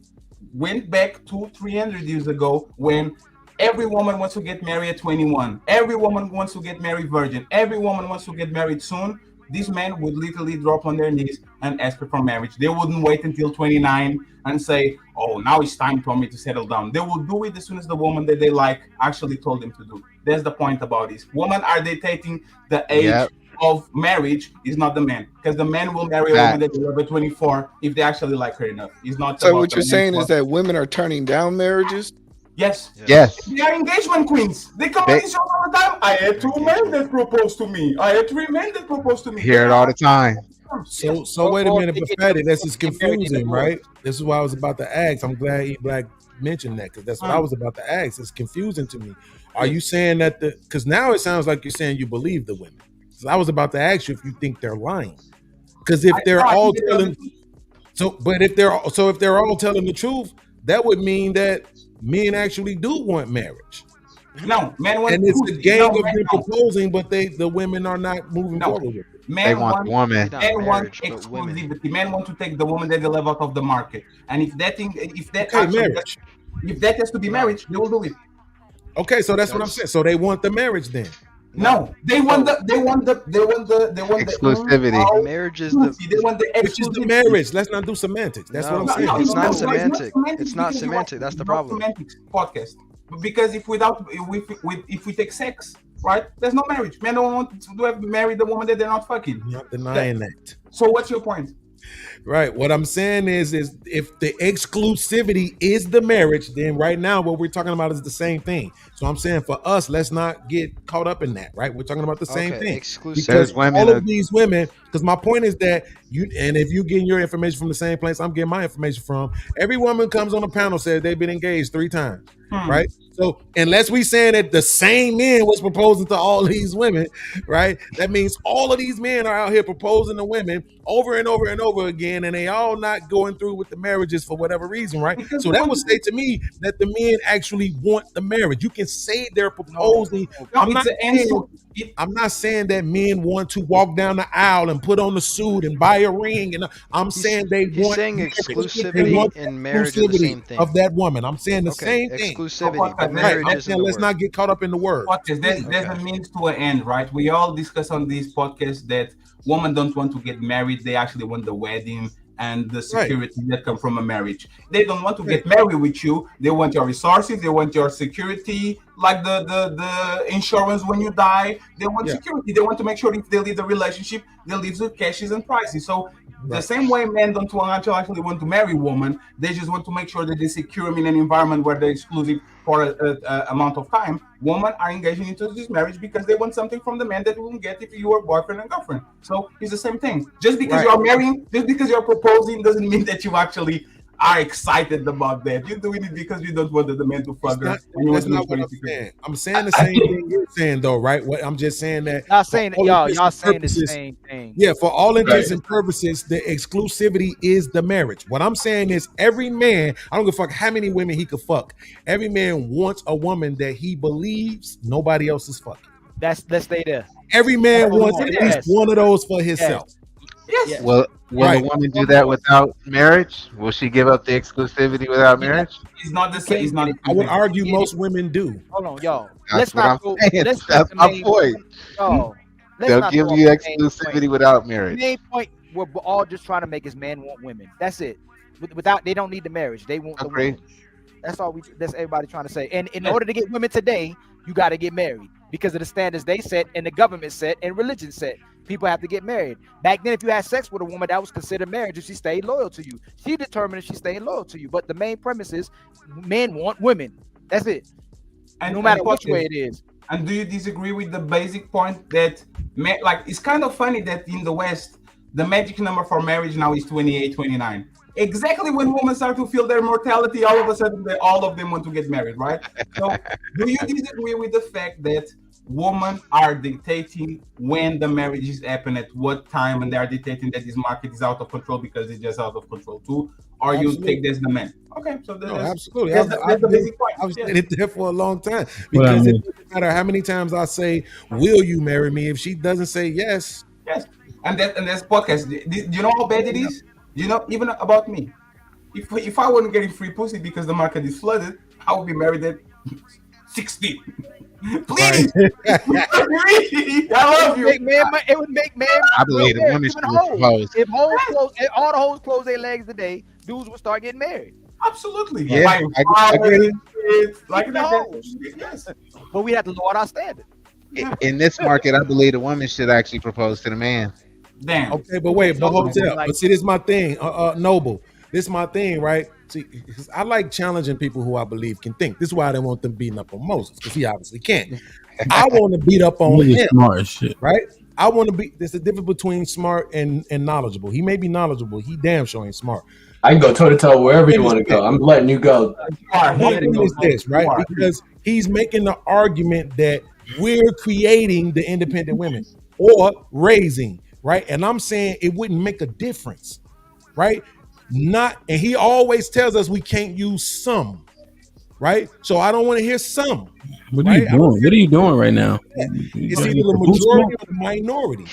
went back 200-300 years ago, when every woman wants to get married at 21, every woman wants to get married virgin, every woman wants to get married soon, these men would literally drop on their knees and ask her for marriage. They wouldn't wait until 29 and say, "Oh, now it's time for me to settle down." They will do it as soon as the woman that they like actually told them to do. That's the point about this. Women are dictating the age of marriage, is not the man, because the man will marry a woman that they love at 24 if they actually like her enough. It's not.
So what you're saying is that women are turning down marriages?
Yes.
Yes.
They are engagement queens. They come on this all the time. I had 2 men that proposed to me. I had 3 men that proposed to me.
Hear it all the time.
So wait a minute, but Fatty, this is confusing, right? This is what I was about to ask. I'm glad E Black mentioned that because that's what I was about to ask. It's confusing to me. Are you saying that because now it sounds like you're saying you believe the women? So I was about to ask you if you think they're lying. Because if they're all telling, if they're all telling the truth, that would mean that men actually do want marriage.
No, men want,
and it's a gang of them proposing, but the women are not moving forward with it.
Men
want the woman.
Men want exclusivity. Men want to take the woman that they love out of the market, and if that has to be marriage, they will do it.
Okay, so that's what I'm saying. So they want the marriage then.
No, they want the
exclusivity.
Marriage is the
which is the marriage. Let's not do semantics. That's what I'm saying.
It's not semantic. It's not semantic. That's the problem.
Semantics podcast. Because if we take sex, right, there's no marriage. Men don't want to have married the woman that they're not fucking.
I'm not denying that.
So what's your point?
Right. What I'm saying is if the exclusivity is the marriage, then right now what we're talking about is the same thing. So I'm saying for us, let's not get caught up in that, right? We're talking about the same thing. Because all of these women, because my point is that if you getting your information from the same place I'm getting my information from, every woman comes on the panel says they've been engaged 3 times, right? So unless we saying that the same men was proposing to all these women, right? That means all of these men are out here proposing to women over and over and over again, and they all not going through with the marriages for whatever reason, right? So that would say to me that the men actually want the marriage. You can say they're proposing. I'm not saying that men want to walk down the aisle and put on the suit and buy a ring, and I'm saying
he's saying exclusivity and marriage is the same thing
of that woman. I'm saying the same thing.
Exclusivity, but marriage isn't the
let's
word.
not get caught up in the word.
There's a means to an end, right? We all discuss on this podcast that women don't want to get married. They actually want the wedding and the security that come from a marriage. They don't want to get married with you. They want your resources. They want your security, like the insurance when you die. They want security. They want to make sure if they leave the relationship, they leave with cashes and prices. So the same way men don't actually want to marry women, they just want to make sure that they secure them in an environment where they're exclusive for an amount of time. Women are engaging into this marriage because they want something from the man that they won't get if you were boyfriend and girlfriend. So it's the same thing. Just because you're marrying, just because you're proposing, doesn't mean that you actually are excited about that. You're doing it because you don't want the man to fuck her.
That's not what I'm saying. I'm saying the same thing you're saying, though, right? I'm just saying that
y'all saying y'all saying the same thing.
Yeah, for all intents and purposes, the exclusivity is the marriage. What I'm saying is every man, I don't give a fuck how many women he could fuck. Every man wants a woman that he believes nobody else is fucking.
Let's stay there.
Every man wants at least one of those for himself.
Yes.
Will a woman do that without marriage? Will she give up the exclusivity without marriage?
It's not the same.
I would argue most women do.
Hold on, y'all.
That's what I'm saying. That's my point. They'll give you exclusivity without marriage.
The main point we're all just trying to make is men want women. That's it. Without, they don't need the marriage. They want the women. That's all that's everybody trying to say. And in order to get women today, you got to get married because of the standards they set and the government set and religion set. People have to get married. Back then, if you had sex with a woman, that was considered marriage if she stayed loyal to you. She determined if she stayed loyal to you. But the main premise is men want women. That's it. And no matter which way it is.
And do you disagree with the basic point that, like, it's kind of funny that in the West, the magic number for marriage now is 28, 29. Exactly when women start to feel their mortality, all of a sudden, all of them want to get married, right? So do you disagree with the fact that women are dictating when the marriage is happening, at what time, and they are dictating that this market is out of control because it's just out of control too? Or you take this the man? Okay, so
absolutely.
That's the basic point.
I've said it there for a long time because it doesn't matter how many times I say, "Will you marry me?" If she doesn't say yes,
and that's podcast. Do you know how bad it is? You know, even about me, if I wasn't getting free pussy because the market is flooded, I would be married at 60. Please, I love you.
It would make men.
I believe the women should propose.
If all the hoes close their legs today, dudes would start getting married.
Absolutely.
Yeah, I get it.
Like that.
Yes. But we have to lower our standard.
In this market, I believe the woman should actually propose to the man.
Damn.
Okay, but wait, but hotel. But see, this is my thing, Noble. This is my thing, right? See, I like challenging people who I believe can think. This is why I didn't want them beating up on Moses, because he obviously can't. I want to beat up on him,
smart as shit.
right? I want to be. There's a difference between smart and knowledgeable. He may be knowledgeable. He damn sure ain't smart.
I can go toe to toe wherever you want to go. I'm letting you go.
Is this right? Because he's making the argument that we're creating the independent women or raising, right? And I'm saying it wouldn't make a difference, right? And he always tells us we can't use some, right? So I don't want to hear some.
What are you doing? What are you doing right now?
It's either the majority or the minority,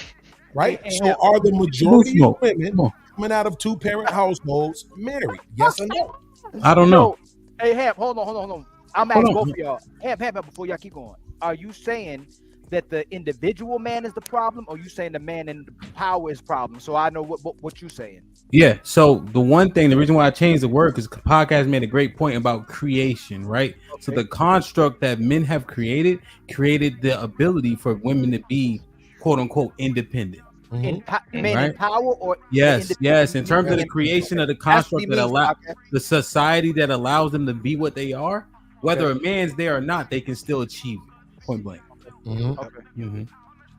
right? So are the majority of women coming out of two-parent households married? Yes or no?
I don't know.
Hey, Hamp, hold on. I'm asking both of y'all. Hamp, before y'all keep going. Are you saying that the individual man is the problem, or you saying the man in power is the problem? So I know what you're saying.
Yeah. So the reason why I changed the word, because the podcast made a great point about creation, right? Okay. So the construct that men have created the ability for women to be quote unquote independent.
Men in power, or
yes. In terms of the creation of the construct that allows the society that allows them to be what they are, whether a man's there or not, they can still achieve it. Point blank.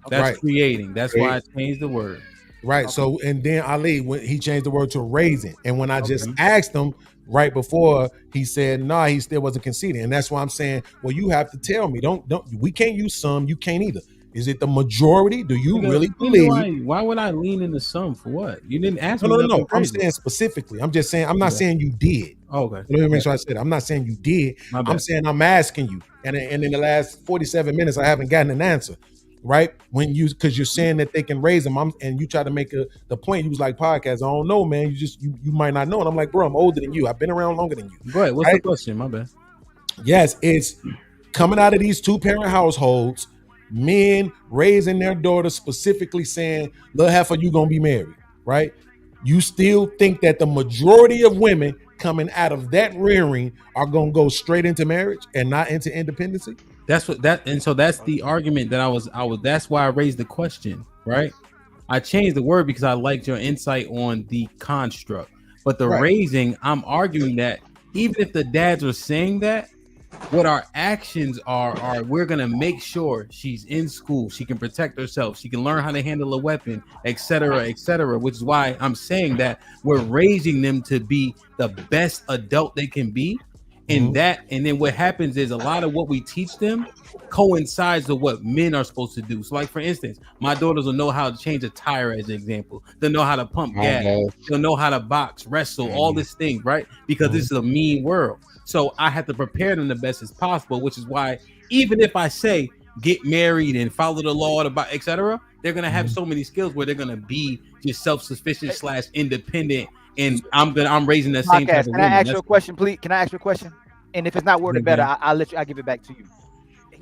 That's creating. That's why I changed the word.
Right. So, and then Ali, when he changed the word to raising, and when I just asked him right before, he said, "Nah, he still wasn't conceding." And that's why I'm saying, well, you have to tell me. Don't. We can't use some. You can't either. Is it the majority? Do you really believe?
Why would I lean into some for what? You didn't ask me.
No. I'm saying specifically. I'm just saying. I'm not saying you did.
Okay.
Let me make sure I said it. I'm not saying you did. I'm saying I'm asking you. And in the last 47 minutes, I haven't gotten an answer. Right? Because you're saying that they can raise them, and you try to make the point. You was like, podcast, I don't know, man. You might not know. And I'm like, bro, I'm older than you. I've been around longer than you.
Go ahead. What's the question? My bad.
Yes, it's coming out of these two-parent households, men raising their daughters, specifically saying, little heifer, you gonna be married, right? You still think that the majority of women coming out of that rearing are gonna go straight into marriage and not into independency?
So that's the argument that I was that's why I raised the question, right? I changed the word because I liked your insight on the construct. But the raising, I'm arguing that even if the dads are saying that, what our actions are we're gonna make sure she's in school, she can protect herself, she can learn how to handle a weapon, etc., which is why I'm saying that we're raising them to be the best adult they can be. And then what happens is a lot of what we teach them coincides with what men are supposed to do. So like, for instance, my daughters will know how to change a tire, as an example. They'll know how to pump gas. They'll know how to box, wrestle, all this thing, right? Because this is a mean world. So I have to prepare them the best as possible, which is why even if I say get married and follow the law, etc., they're going to have so many skills where they're going to be just self-sufficient / independent. And I'm raising the same type of women.
Can I ask you a question, please? Can I ask you a question? And if it's not worded better, I'll give it back to you.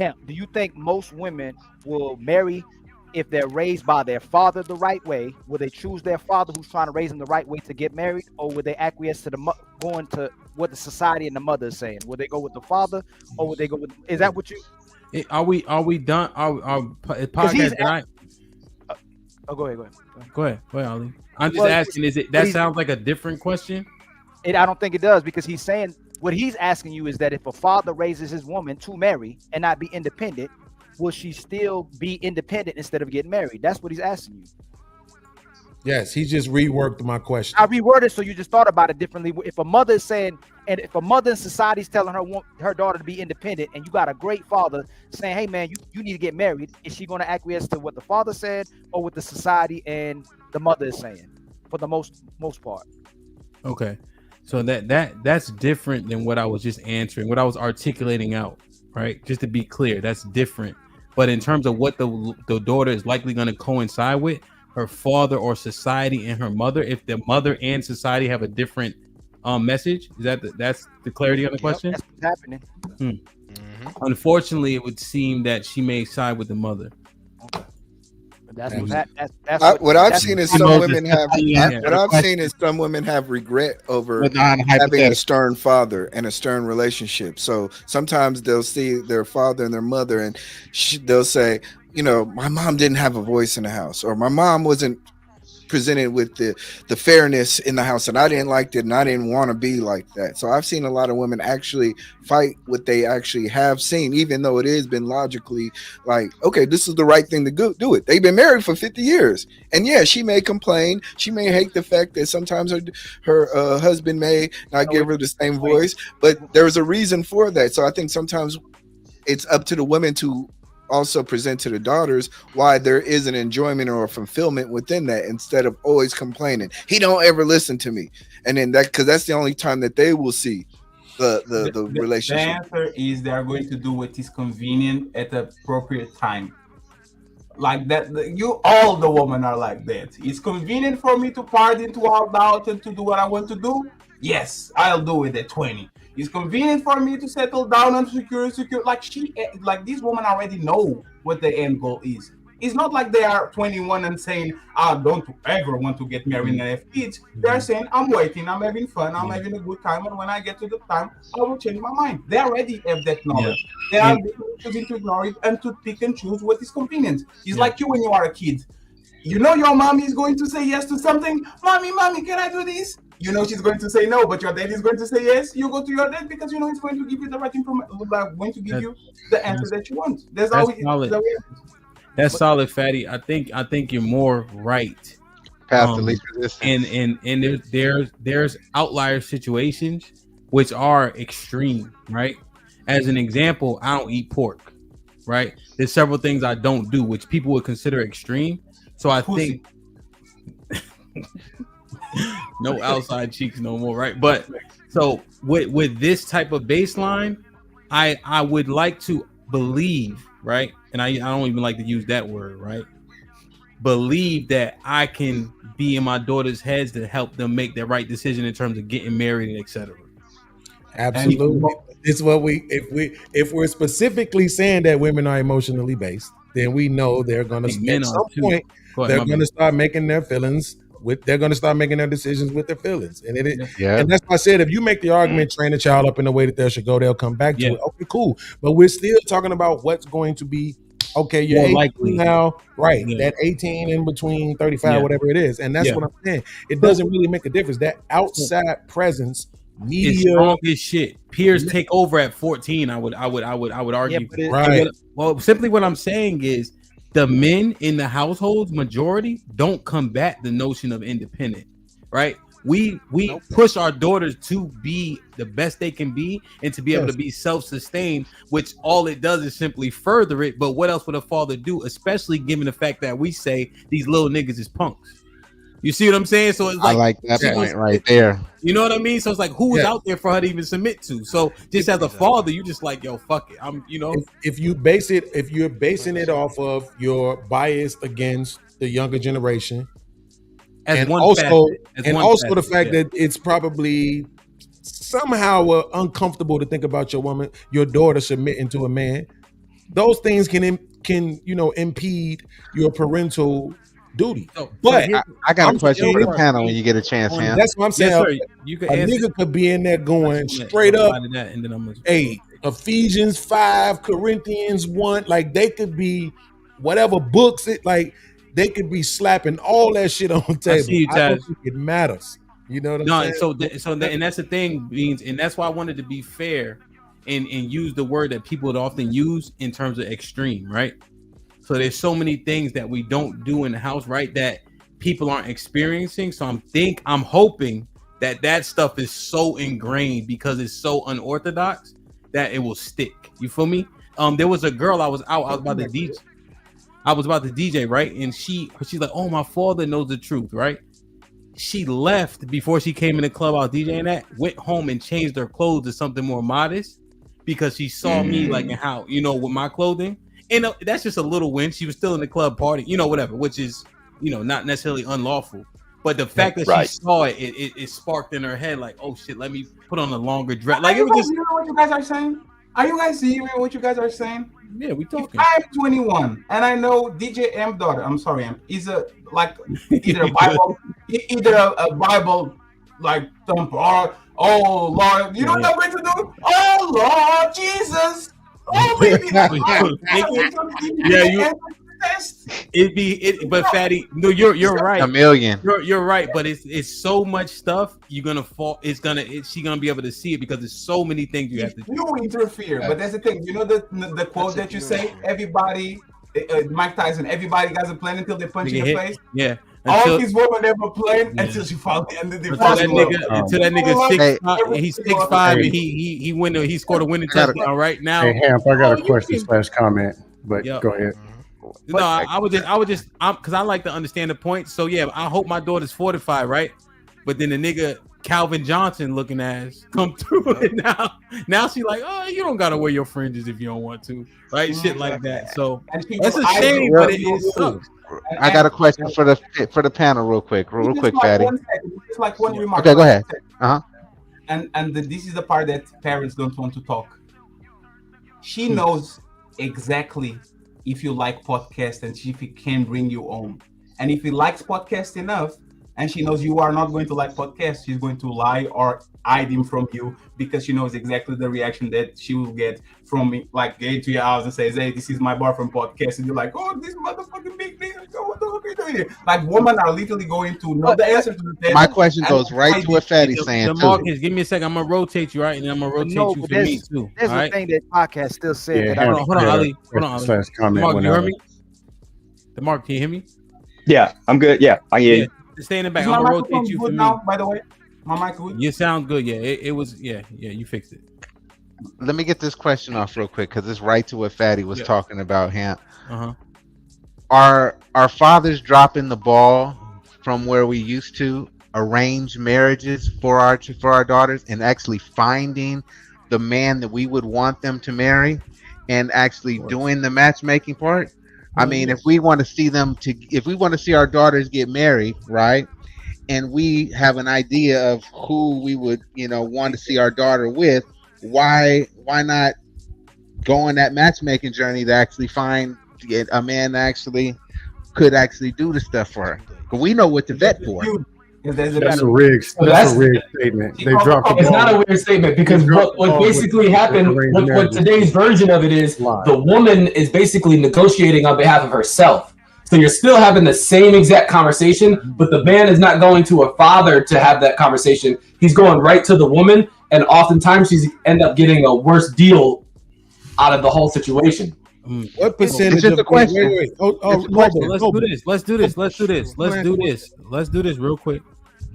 Hamp, do you think most women will marry if they're raised by their father the right way? Will they choose their father who's trying to raise them the right way to get married, or would they acquiesce to going to what the society and the mother is saying? Would they go with the father, or would they go with? Is that what you?
Are we done? Our podcast?
Go ahead.
Go ahead, Ali. I'm just asking. Is it that sounds like a different question?
I don't think it does, because he's saying what he's asking you is that if a father raises his woman to marry and not be independent, will she still be independent instead of getting married? That's what he's asking you.
Yes, he just reworked my question.
I reworded so you just thought about it differently. If a mother is saying, and if a mother in society is telling her daughter to be independent, and you got a great father saying, hey man, you need to get married, is she going to acquiesce to what the father said or what the society and the mother is saying for the most part?
Okay. So that's different than what I was just answering, what I was articulating out, right? Just to be clear, that's different. But in terms of what the daughter is likely going to coincide with, her father or society and her mother, if the mother and society have a different message, that's the clarity on the question?
That's what's happening.
Unfortunately, it would seem that she may side with the mother.
What I've seen is some women have regret over having a stern father and a stern relationship. So sometimes they'll see their father and their mother, and they'll say, my mom didn't have a voice in the house, or my mom wasn't presented with the fairness in the house, and I didn't like it, and I didn't want to be like that. So I've seen a lot of women actually fight what they actually have seen, even though it has been logically like, okay, this is the right thing to do it. They've been married for 50 years, and yeah, she may complain, she may hate the fact that sometimes her husband may not give her the same voice, but there's a reason for that. So I think sometimes it's up to the women to also present to the daughters why there is an enjoyment or a fulfillment within that, instead of always complaining, he don't ever listen to me, and then that, because that's the only time that they will see the relationship.
The answer is they are going to do what is convenient at the appropriate time. Like that, all the women are like that. It's convenient for me to party, to hold out, and to do what I want to do. Yes, I'll do it at 20. It's convenient for me to settle down and secure. Like these women already know what the end goal is. It's not like they are 21 and saying, I don't ever want to get married and have kids. They're saying, I'm waiting, I'm having fun, I'm having a good time, and when I get to the time, I will change my mind. They already have that knowledge. They are choosing to ignore it and to pick and choose what is convenient. It's like you when you are a kid. You know your mommy is going to say yes to something. Mommy, can I do this? You know she's going to say no, but your dad is going to say yes. You go to your dad because you know he's going to give you the right information, going to give you the answer that you want. That's solid.
That's solid, Fatty. I think you're more right.
Path to least resistance.
And there's outlier situations which are extreme, right? As an example, I don't eat pork, right? There's several things I don't do which people would consider extreme. So I think no outside cheeks no more, right? But so with this type of baseline, I would like to believe, right? And I don't even like to use that word, right? Believe that I can be in my daughter's heads to help them make the right decision in terms of getting married and etc.
Absolutely. It's what if we're specifically saying that women are emotionally based, then we know they're going to at some point they're going to start making their feelings they're going to start making their decisions with their feelings, and and that's why I said if you make the argument, train a child up in the way that they should go, they'll come back to it. Okay, cool, but we're still talking about what's going to be okay. You're 18 likely now, right? That 18 in between 35, whatever it is, and that's what I'm saying. It doesn't really make a difference. That outside presence. Media
is strong as shit. Peers take over at 14. I would argue.
Right.
Well, simply what I'm saying is the men in the households, majority, don't combat the notion of independent, right? We push our daughters to be the best they can be and to be able to be self-sustained, which all it does is simply further it. But what else would a father do, especially given the fact that we say these little niggas is punks? You see what I'm saying? So it's like,
I like that point right there.
You know what I mean? So it's like, who is out there for her to even submit to? So just as a father, you just like, yo, fuck it.
If you're basing it off of your bias against the younger generation, and also the fact that it's probably somehow uncomfortable to think about your daughter submitting to a man. Those things can impede your parental duty. But
I got a question for the panel when you get a chance, Hamp.
That's what I'm saying.
You
a nigga could be in there going straight up. Hey, Ephesians 5, Corinthians 1, like they could be whatever books they could be slapping all that shit on the table. I don't think it matters. You know what I'm saying?
And that's the thing, Beans, and that's why I wanted to be fair and use the word that people would often use in terms of extreme, right? So there's so many things that we don't do in the house, right, that people aren't experiencing. So I'm hoping that stuff is so ingrained because it's so unorthodox that it will stick. You feel me? There was a girl I was about to DJ, right? And she's like, oh, my father knows the truth, right? She left before she came in the club I was DJing at, went home and changed her clothes to something more modest because she saw me like in how, with my clothing. And that's just a little win. She was still in the club party, whatever, which is, not necessarily unlawful. But the fact that she saw it sparked in her head like, oh shit, let me put on a longer dress. Like, it was just.
You know what you guys are saying? Are you guys seeing what you guys are saying?
Yeah, we talking.
If I'm 21 and I know djhamp daughter, I'm sorry, Hamp, is either a Bible like thumper or oh Lord, you know what I'm going to do? Oh Lord Jesus. Oh baby.
But Fatty, no, you're right.
A million.
You're right, but it's so much stuff you're gonna fall. She's gonna be able to see it because there's so many things you have to do.
You interfere, but that's the thing. You know the quote that you say. Everybody, Mike Tyson. Everybody has a plan until they punch you in the face.
Yeah.
All these women ever plan until she finally ended the
Until that nigga he's 6'5" and he scored a winning touchdown right now.
Hey Hamp, I got a question / comment, but go ahead.
No, I would just because I like to understand the point. So yeah, I hope my daughter's fortified, right? But then the nigga Calvin Johnson looking ass come through it now she like, oh, you don't gotta wear your fringes if you don't want to, right? Shit like that. So that's a shame, but it sucks.
I got a question for the panel, real quick, Fatty.
Just like one remark.
Okay, go ahead.
And this is the part that parents don't want to talk. She knows exactly if you like podcast and if it can bring you home. And if he likes podcast enough, and she knows you are not going to like podcast, she's going to lie or hide him from you because she knows exactly the reaction that she will get from me, like get to your house and says, hey, this is my boyfriend podcast, and you're like, oh, this motherfucking big nigga, what the fuck are you doing here? Like, women are literally going to know the answer to the test.
My question goes right to what Fatty's saying too.
Marcus, give me a second. I'm gonna rotate you, right, and I'm gonna rotate you for me too.
There's
the
thing that podcast still said.
Hold on, Ali. Mark, you hear me? Mark, can you hear me?
Yeah, I'm good. Yeah, I hear you.
Stay in the back. I'm gonna rotate you for me.
Now, by the way, my mic good.
You sound good. Yeah, it was. Yeah, you fixed it.
Let me get this question off real quick because it's right to what Fatty was talking about. Hamp. Are fathers dropping the ball from where we used to arrange marriages for our daughters and actually finding the man that we would want them to marry and actually doing the matchmaking part? I mean, if we want to see our daughters get married, right? And we have an idea of who we would, want to see our daughter with, why not go on that matchmaking journey to actually find a man that actually could actually do the stuff for her? Because we know what to vet for.
That's a rigged statement. They dropped the ball.
It's not a weird statement because what basically happened, what today's version of it is, the woman is basically negotiating on behalf of herself. So you're still having the same exact conversation, but the man is not going to a father to have that conversation. He's going right to the woman, and oftentimes she's end up getting a worse deal out of the whole situation.
What percentage of the question? Wait.
Let's do this real quick.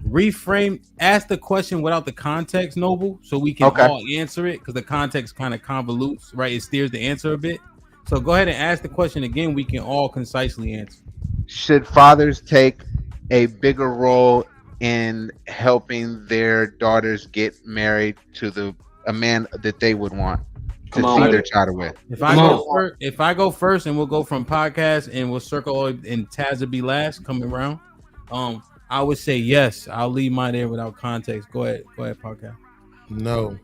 Reframe, ask the question without the context, Noble, so we can all answer it because the context kind of convolutes, right? It steers the answer a bit. So go ahead and ask the question again. We can all concisely answer.
Should fathers take a bigger role in helping their daughters get married to a man that they would want to see their child with?
If I go first, and we'll go from podcast and we'll circle and Taz will be last coming around. I would say yes. I'll leave mine there without context. Go ahead, podcast.
No.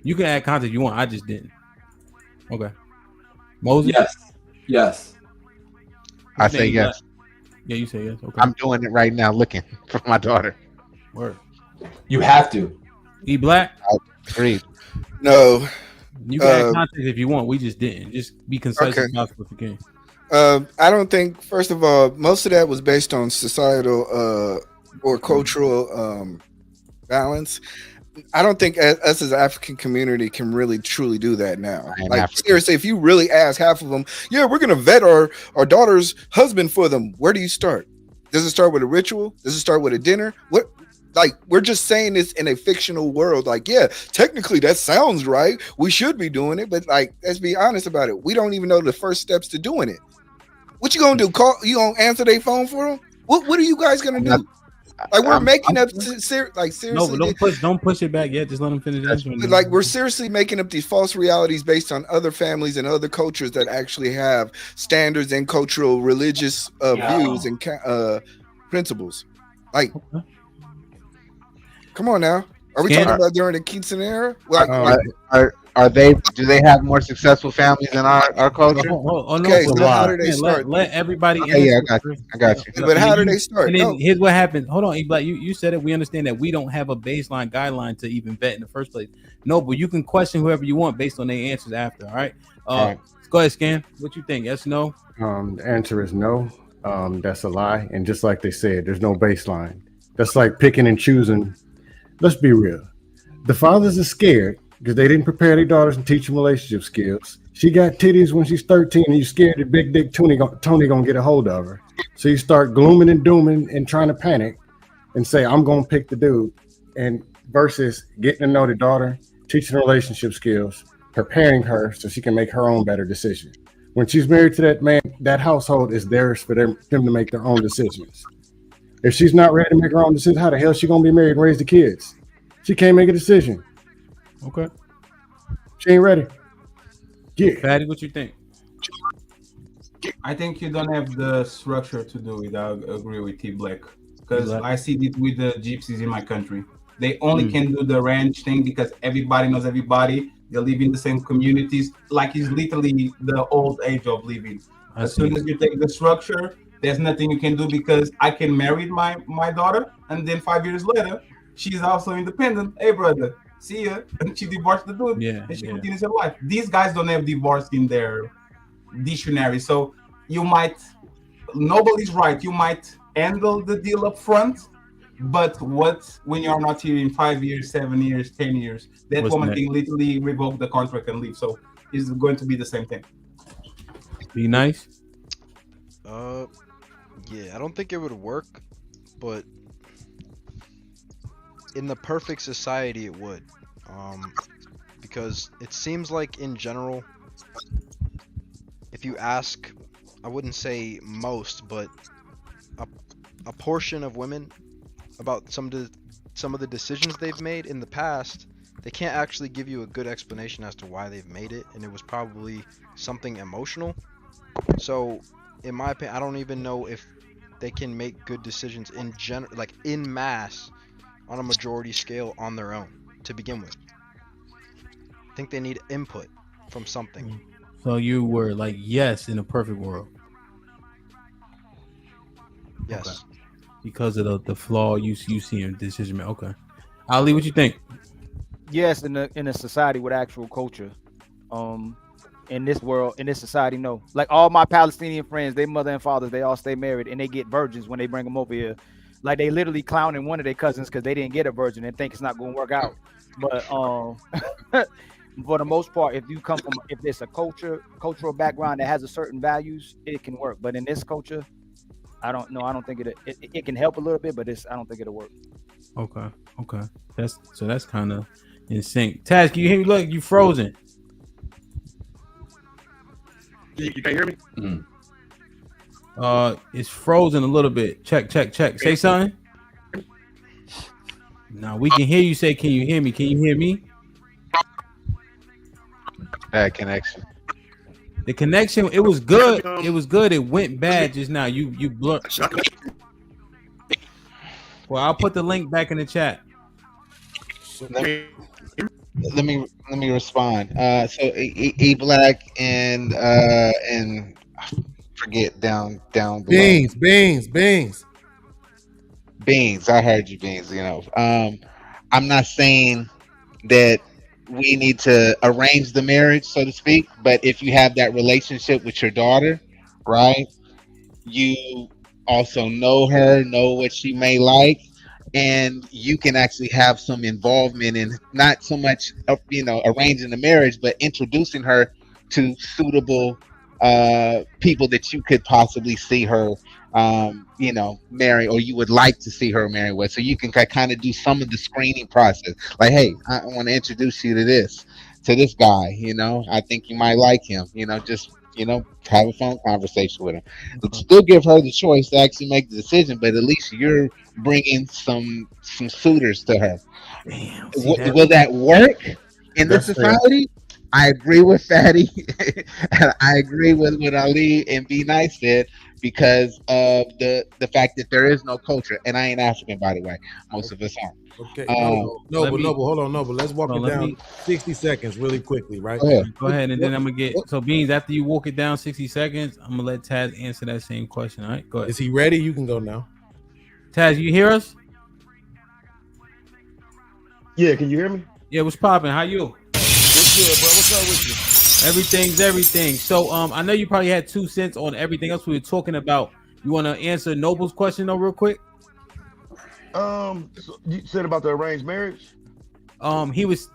You can add context if you want. I just didn't. Okay. Moses?
Yes.
I say yes.
Yeah, you say yes. Okay.
I'm doing it right now, looking for my daughter.
Word.
You have to.
E Black?
Agreed.
No.
You can add context if you want. We just didn't. Just be concise as possible if you can.
I don't think, first of all, most of that was based on societal or cultural balance. I don't think us as an African community can really truly do that now. Like, seriously, if you really ask half of them, yeah, we're going to vet our daughter's husband for them. Where do you start? Does it start with a ritual? Does it start with a dinner? What? Like, we're just saying this in a fictional world. Like, yeah, technically that sounds right. We should be doing it. But like, let's be honest about it. We don't even know the first steps to doing it. What you going to do? You going to answer their phone for them? What are you guys going to do? Like, we're making up seriously.
No, but don't push it back yet. Just let them finish answering.
Like, we're seriously making up these false realities based on other families and other cultures that actually have standards and cultural, religious views and principles. Like, come on now. Are we talking about during the Keatson era?
Do they have more successful families in our culture?
Okay, so how do they start?
Let everybody
I got you.
But how do they start?
And then here's what happens. Hold on, Black. You said it. We understand that we don't have a baseline guideline to even vet in the first place. No, but you can question whoever you want based on their answers after. All right. Go ahead, Scan. What you think? Yes, no?
The answer is no. That's a lie. And just like they said, there's no baseline. That's like picking and choosing. Let's be real. The fathers are scared because they didn't prepare their daughters and teach them relationship skills. She got titties when she's 13 and you scared that big dick Tony gonna get a hold of her. So you start glooming and dooming and trying to panic and say, I'm gonna pick the dude. And versus getting to know the daughter, teaching her relationship skills, preparing her so she can make her own better decision. When she's married to that man, that household is theirs for them to make their own decisions. If she's not ready to make her own decision, how the hell is she gonna be married and raise the kids? She can't make a decision.
Okay.
She ain't ready. Yeah.
Patty, what you think?
I think you don't have the structure to do it. I agree with T Black. Because
Black.
I see it with the gypsies in my country. They only can do the ranch thing because everybody knows everybody. They live in the same communities. Like it's literally the old age of living. As soon as you take the structure, there's nothing you can do because I can marry my daughter, and then 5 years later, she's also independent. Hey, brother, see ya. And she divorced the dude, and she continues her life. These guys don't have divorce in their dictionary, so you might. Nobody's right. You might handle the deal up front, but what when you're not here in 5 years, 7 years, 10 years, that
What's
woman
next?
can literally revoke the contract and leave. So it's going to be the same thing.
Be nice.
Yeah, I don't think it would work, but in the perfect society it would. Because it seems like in general, if you ask, I wouldn't say most, but a portion of women about some of the decisions they've made in the past, they can't actually give you a good explanation as to why they've made it, and it was probably something emotional. So in my opinion, I don't even know if they can make good decisions in general, like in mass, on a majority scale on their own to begin with. I think they need input from something.
So you were like, yes, in a perfect world.
Yes.
Okay. Because of the flaw you see in decision making. Okay. Ali, what you think?
Yes, in a society with actual culture. In this world, in this society, no. Like all my Palestinian friends, their mother and fathers, they all stay married and they get virgins when they bring them over here. Like they literally clowning one of their cousins because they didn't get a virgin and think it's not going to work out. But for the most part, if you come from, if there's a cultural background that has a certain values, it can work. But in this culture, I don't know. I don't think it can help a little bit, but I don't think it'll work.
Okay. That's kind of in sync. Taz, can you hear me? Look, you frozen.
You can't hear me?
It's frozen a little bit. Check. Say something. Now we can hear you say, can you hear me? Can you hear me?
Bad connection.
The connection, it was good. It was good. It went bad just now. You blurred. Well, I'll put the link back in the chat.
Let me respond. So E Black and forget down below. Beans. I heard you, Beans. You know, I'm not saying that we need to arrange the marriage, so to speak. But if you have that relationship with your daughter, right? You also know her, know what she may like. And you can actually have some involvement in not so much, arranging the marriage, but introducing her to suitable people that you could possibly see her, marry, or you would like to see her marry with. So you can kind of do some of the screening process. Like, hey, I want to introduce you to this guy. I think you might like him. Just have a phone conversation with him. Still give her the choice to actually make the decision, but at least you're bringing some suitors to her.
Damn,
will that work in this society? Fair. I agree with Fatty. I agree with what Ali and Be Nice said because of the fact that there is no culture, and I ain't African, by the way. Most of us aren't.
Okay. Noble, hold on, Noble. Let's walk it down 60 seconds really quickly, right?
Go ahead, and then I'm gonna get Beans. After you walk it down 60 seconds, I'm gonna let Taz answer that same question. All right, go ahead.
Is he ready? You can go now.
Taz, you hear us?
Yeah, can you hear me?
Yeah, what's popping? How you?
What's good, bro? What's up with you?
Everything's everything. So I know you probably had 2 cents on everything else we were talking about. You want to answer Noble's question though, real quick?
So you said about the arranged marriage.
He was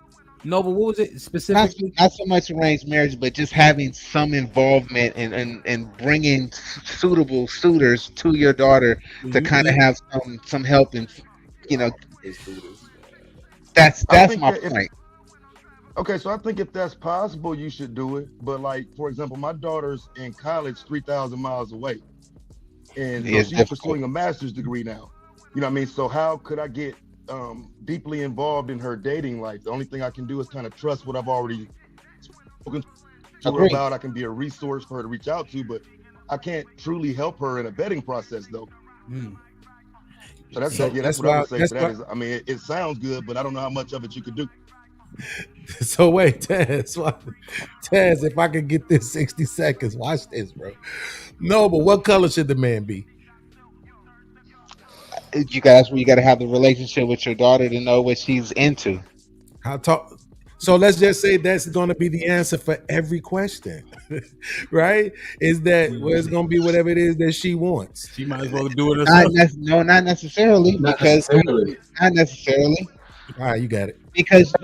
Noble. What was it specifically?
Not so much arranged marriage, but just having some involvement and bringing suitable suitors to your daughter to kind of have some help and that's my point.
Okay, so I think if that's possible, you should do it. But like, for example, my daughter's in college 3,000 miles away, and so she's pursuing a master's degree now. You know what I mean? So how could I get deeply involved in her dating life? The only thing I can do is kind of trust what I've already spoken to her about. I can be a resource for her to reach out to, but I can't truly help her in a vetting process, though. So that's what I would say. That is, I mean, it sounds good, but I don't know how much of it you could do.
So wait, Taz, if I could get this 60 seconds, watch this, bro. No, but what color should the man be?
You guys, you got to have the relationship with your daughter to know what she's into.
So let's just say that's going to be the answer for every question, right? Is that it's going to be whatever it is that she wants?
She might as well do it herself.
Not necessarily. Not necessarily.
All right, you got it.
Because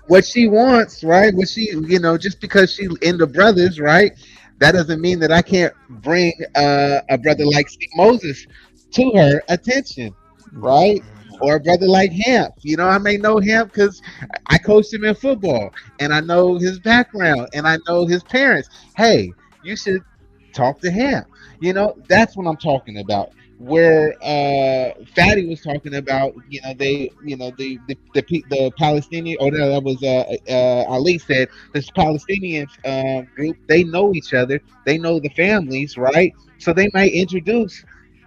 what she wants, right? What she, just because she into brothers, right? That doesn't mean that I can't bring a brother like Steve Moses to her attention, right? Or a brother like Hamp. I may know Hamp because I coached him in football and I know his background and I know his parents. Hey, you should talk to Hamp. That's what I'm talking about. Where Fatty was talking about, the Palestinian, or no, that was Ali said, this Palestinian group, they know each other, they know the families, right? So they might introduce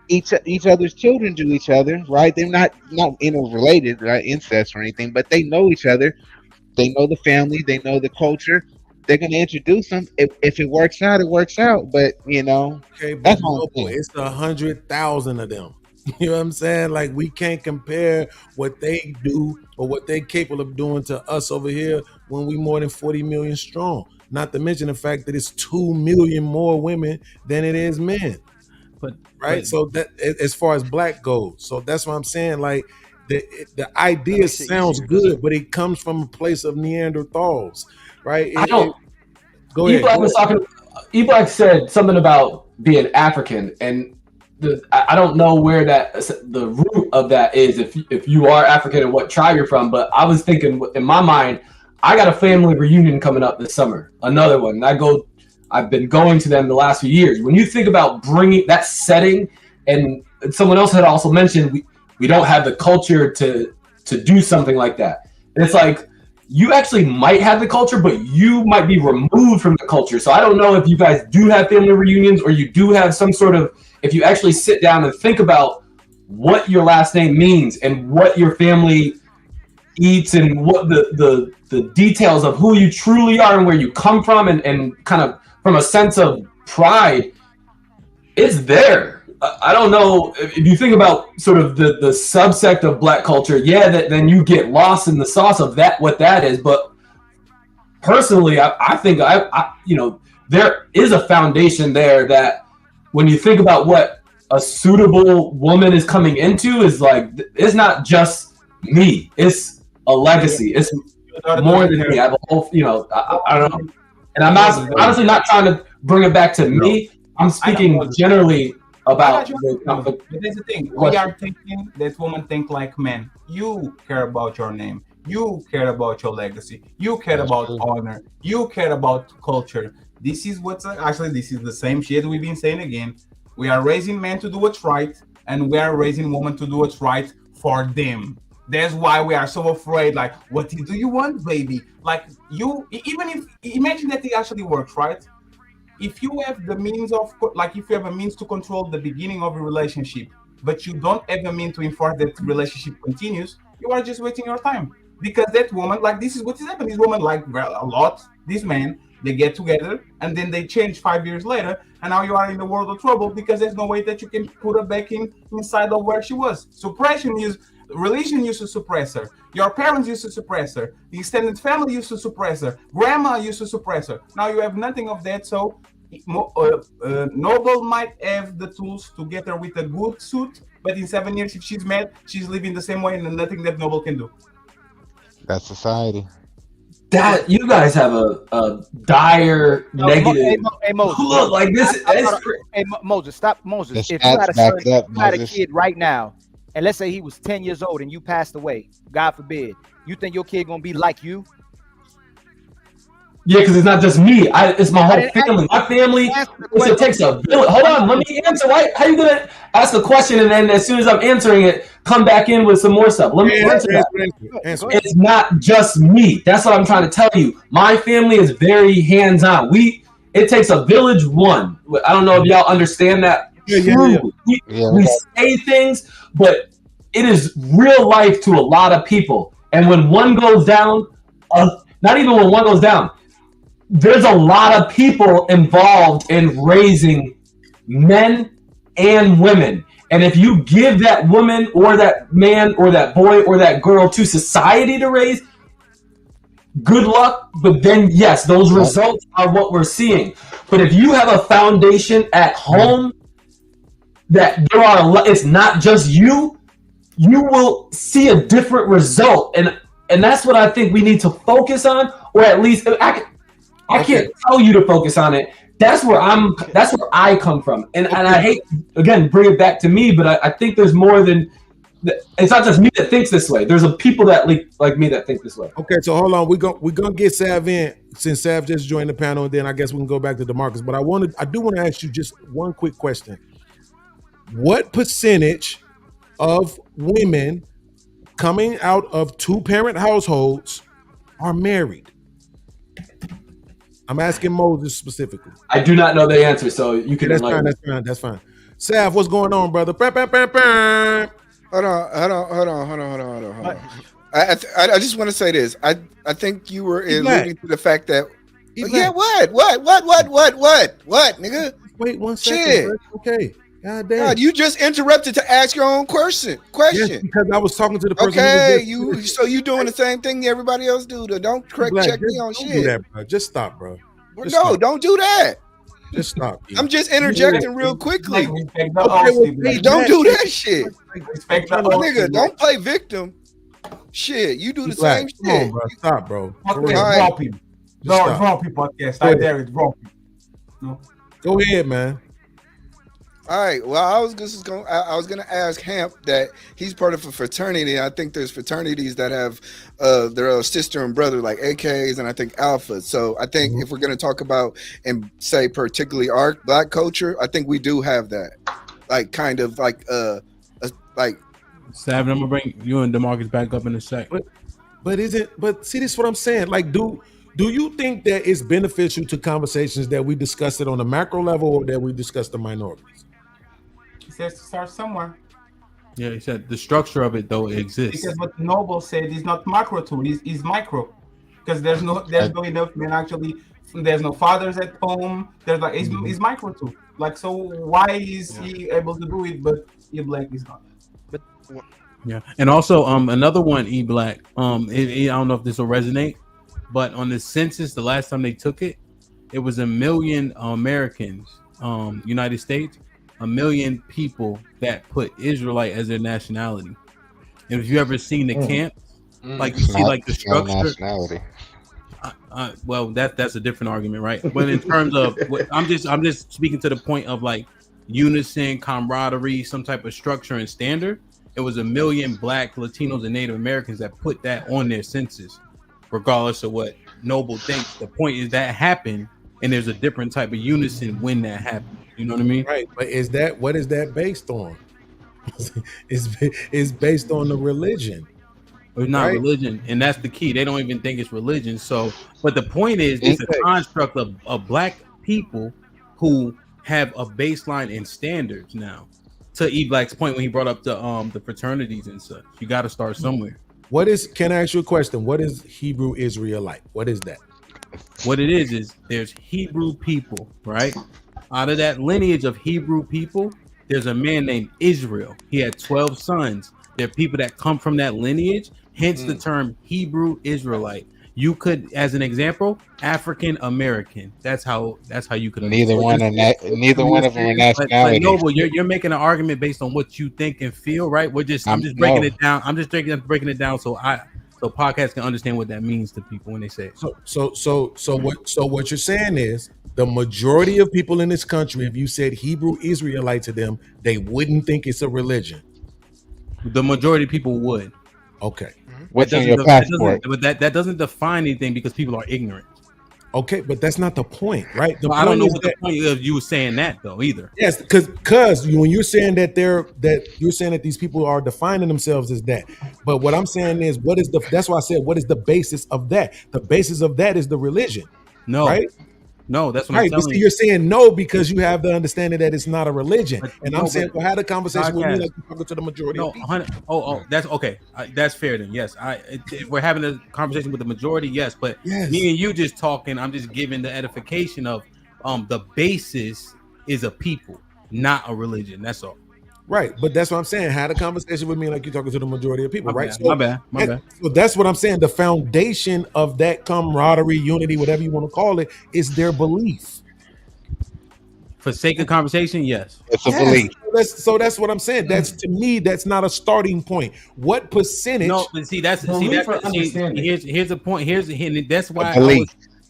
each other's children to each other, right? They're not interrelated, right? Incest or anything, but they know each other. They know the family. They know the culture. They're going to introduce them. If it works out, it works out. But
okay, but
that's all.
It's 100,000 of them. You know what I'm saying? Like, we can't compare what they do or what they're capable of doing to us over here when we more than 40 million strong. Not to mention the fact that it's 2 million more women than it is men. Right, so that as far as black goes, so that's what I'm saying. Like the idea sounds good, but it comes from a place of Neanderthals, right? Go ahead.
E-Black said something about being African, and I don't know where the root of that is. If you are African and what tribe you're from, but I was thinking in my mind, I got a family reunion coming up this summer, another one. And I've been going to them the last few years. When you think about bringing that setting, and someone else had also mentioned, we don't have the culture to do something like that. And it's like, you actually might have the culture, but you might be removed from the culture. So I don't know if you guys do have family reunions, or you do have some sort of, if you actually sit down and think about what your last name means and what your family eats and what the details of who you truly are and where you come from, and kind of from a sense of pride, it's there. I don't know if you think about sort of the subsect of black culture. Yeah, then you get lost in the sauce of that, what that is. But personally, I think there is a foundation there that when you think about what a suitable woman is coming into, is like, it's not just me. It's a legacy. It's more than me. I have a whole, I don't know. And I'm honestly not trying to bring it back to me. I'm speaking generally about
but there's the thing. We are thinking that women think like men. You care about your name. You care about your legacy. You care about honor. You care about culture. This is this is the same shit we've been saying again. We are raising men to do what's right, and we are raising women to do what's right for them. That's why we are so afraid. Like, what do you want, baby? Like, imagine that it actually works, right? If you have the means of, if you have a means to control the beginning of a relationship, but you don't have a means to enforce that relationship continues, you are just wasting your time. Because that woman, this is what is happening. This woman a lot. This man, they get together and then they change 5 years later, and now you are in the world of trouble because there's no way that you can put her back inside of where she was. Suppression is religion used to suppress her. Your parents used to suppress her. The extended family used to suppress her. Grandma used to suppress her. Now you have nothing of that. So Noble might have the tools to get her with a good suit, but in 7 years, if she's mad, she's living the same way, and nothing that Noble can do.
That's society.
That you guys have a dire negative.
Hey, Moses.
Look, like this.
Hey, Moses, stop, Moses.
The
If you
stats
had a
back
son,
it up,
you had a
Moses.
kid right now, and let's say he was 10 years old and you passed away, God forbid, you think your kid gonna be like you?
Yeah, because it's not just me. It's my whole family. My family. It takes a village. Hold on, let me answer. Why? How you gonna ask a question and then as soon as I'm answering it, come back in with some more stuff? Let me answer that. It's not just me. That's what I'm trying to tell you. My family is very hands-on. It takes a village. One. I don't know if y'all understand that. We say things, but it is real life to a lot of people. And when one goes down, not even when one goes down. There's a lot of people involved in raising men and women. And if you give that woman or that man or that boy or that girl to society to raise, good luck. But then, yes, those results are what we're seeing. But if you have a foundation at home that it's not just you will see a different result. And that's what I think we need to focus on, or at least I can't tell you to focus on it. That's where I come from. And I hate, again, bring it back to me, but I think there's more than, it's not just me that thinks this way. There's a people that like me that think this way.
Okay, so hold on. We're gonna get Sav in since Sav just joined the panel, and then I guess we can go back to DeMarcus. But I do want to ask you just one quick question. What percentage of women coming out of two-parent households are married? I'm asking Moses specifically.
I do not know the answer, so you can.
That's fine. Sav, what's going on, brother?
Hold on. I just want to say this. I think you were alluding to the fact that what, nigga?
Wait 1 second.
Shit.
Okay. God damn.
God, you just interrupted to ask your own question.
Yes, because I was talking to the person.
Okay, you doing the same thing everybody else do. Don't check me on shit.
Do that, bro. Just stop, bro.
Don't do that.
Just stop.
I'm just interjecting real quickly.
Okay,
don't do that shit.
Nigga,
don't play victim. Shit, you do the same shit.
Come on, bro. Stop, bro.
Wrong people. Wrong people podcast. I dare it. Wrong people. No.
Go ahead, man.
All right. Well, I was gonna ask Hamp that he's part of a fraternity. I think there's fraternities that have their sister and brother, like AKs, and I think alphas. So I think if we're gonna talk about and say particularly our black culture, I think we do have that, like kind of like
Sav, I'm gonna bring you and DeMarcus back up in a sec.
But see, this is what I'm saying. Like, do you think that it's beneficial to conversations that we discuss it on a macro level or that we discuss the minorities?
He says to start somewhere.
Yeah, he said the structure of it though exists.
Because what Noble said is not macro too, is micro. Because there's no enough men actually. There's no fathers at home. There's like it's micro too. Like, so why is he able to do it, but E Black is not?
But
yeah, and also another one, E Black. I don't know if this will resonate, but on the census, the last time they took it, it was 1 million Americans, United States, 1 million people that put Israelite as their nationality. And if you ever seen the camps, like you see like the structure. Nationality. Well, that's a different argument, right? But in terms of, I'm just speaking to the point of like unison, camaraderie, some type of structure and standard. It was 1 million Black, Latinos, and Native Americans that put that on their census, regardless of what Noble thinks. The point is that happened, and there's a different type of unison when that happened. You know what I mean?
Right. But what is that based on? It's based on the religion.
It's not religion, and that's the key. They don't even think it's religion. So, but the point is, it's a construct of Black people who have a baseline and standards now. To E Black's point when he brought up the fraternities and such, you got to start somewhere.
Can I ask you a question? What is Hebrew Israelite? What is that?
What it is there's Hebrew people, right? Out of that lineage of Hebrew people, there's a man named Israel. He had 12 sons. There are people that come from that lineage, hence the term Hebrew Israelite. You could, as an example, African American. That's how you could.
Neither one of them are nationality.
But Noble, you're making an argument based on what you think and feel, right? I'm just breaking it down. I'm just breaking it down so podcasts can understand what that means to people when they say it.
So what you're saying is the majority of people in this country, if you said Hebrew Israelite to them, they wouldn't think it's a religion.
The majority of people would.
Okay.
What's on your passport?
But that doesn't define anything because people are ignorant.
Okay, but that's not the point, right?
I don't know what the point of you saying that though either.
Yes, because when you're saying that you're saying that these people are defining themselves as that. But what I'm saying is, that's why I said, what is the basis of that? The basis of that is the religion.
No,
right?
No, that's what I'm telling you.
You're saying no because you have the understanding that it's not a religion. And I'm saying, well, had a conversation with me like you're talking to the majority of people.
That's okay. That's fair then. Yes, if we're having a conversation with the majority, yes. But me and you just talking, I'm just giving the edification of the basis is a people, not a religion. That's all.
Right, but that's what I'm saying. Had a conversation with me like you're talking to the majority of people, right?
My bad.
So that's what I'm saying. The foundation of that camaraderie, unity, whatever you want to call it, is their belief.
For sake of conversation, yes.
It's a belief.
So that's what I'm saying. That's, to me, that's not a starting point. What percentage?
No, but here's the point.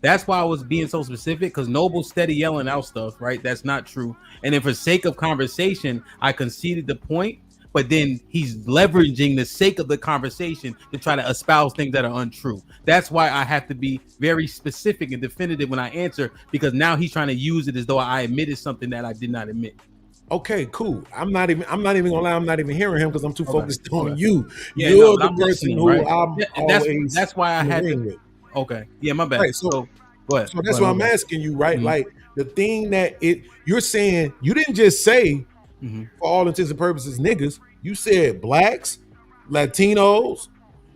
That's why I was being so specific, because Noble's steady yelling out stuff, right? That's not true. And then for sake of conversation, I conceded the point, but then he's leveraging the sake of the conversation to try to espouse things that are untrue. That's why I have to be very specific and definitive when I answer, because now he's trying to use it as though I admitted something that I did not admit.
Okay, cool. I'm not even gonna lie. I'm not even hearing him because I'm too focused on you.
Yeah,
You're the person who I'm always
that's why I had to.
with.
Okay, yeah, my bad.
Right, so
go ahead.
So that's what I'm asking you, right? Like the thing that you're saying, you didn't just say for all intents and purposes niggas. You said blacks, Latinos.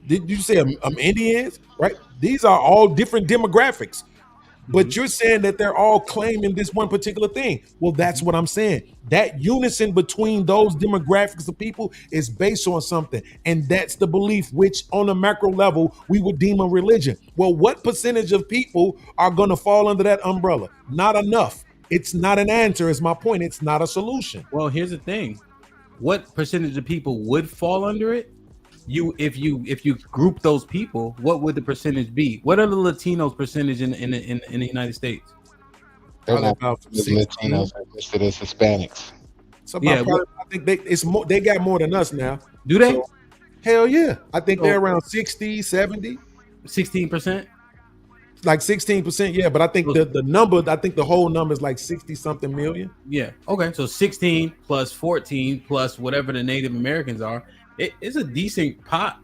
Did you say Indians? Right? These are all different demographics. But you're saying that they're all claiming this one particular thing. Well, that's what I'm saying. That unison between those demographics of people is based on something. And that's the belief, which on a macro level, we would deem a religion. Well, what percentage of people are going to fall under that umbrella? Not enough. It's not an answer, is my point. It's not a solution.
Well, here's the thing. What percentage of people would fall under it? If you group those people, what would the percentage be? What are the Latinos percentage in the United States?
They're not Latinos are listed as Hispanics.
So I think they got more than us now.
Do they?
So, hell yeah. I think they're around 60, 70.
16%?
Like 16%, yeah. But I think the number, I think the whole number is like 60 something million.
Yeah. Okay. So 16 plus 14 plus whatever the Native Americans are. It's a decent pot,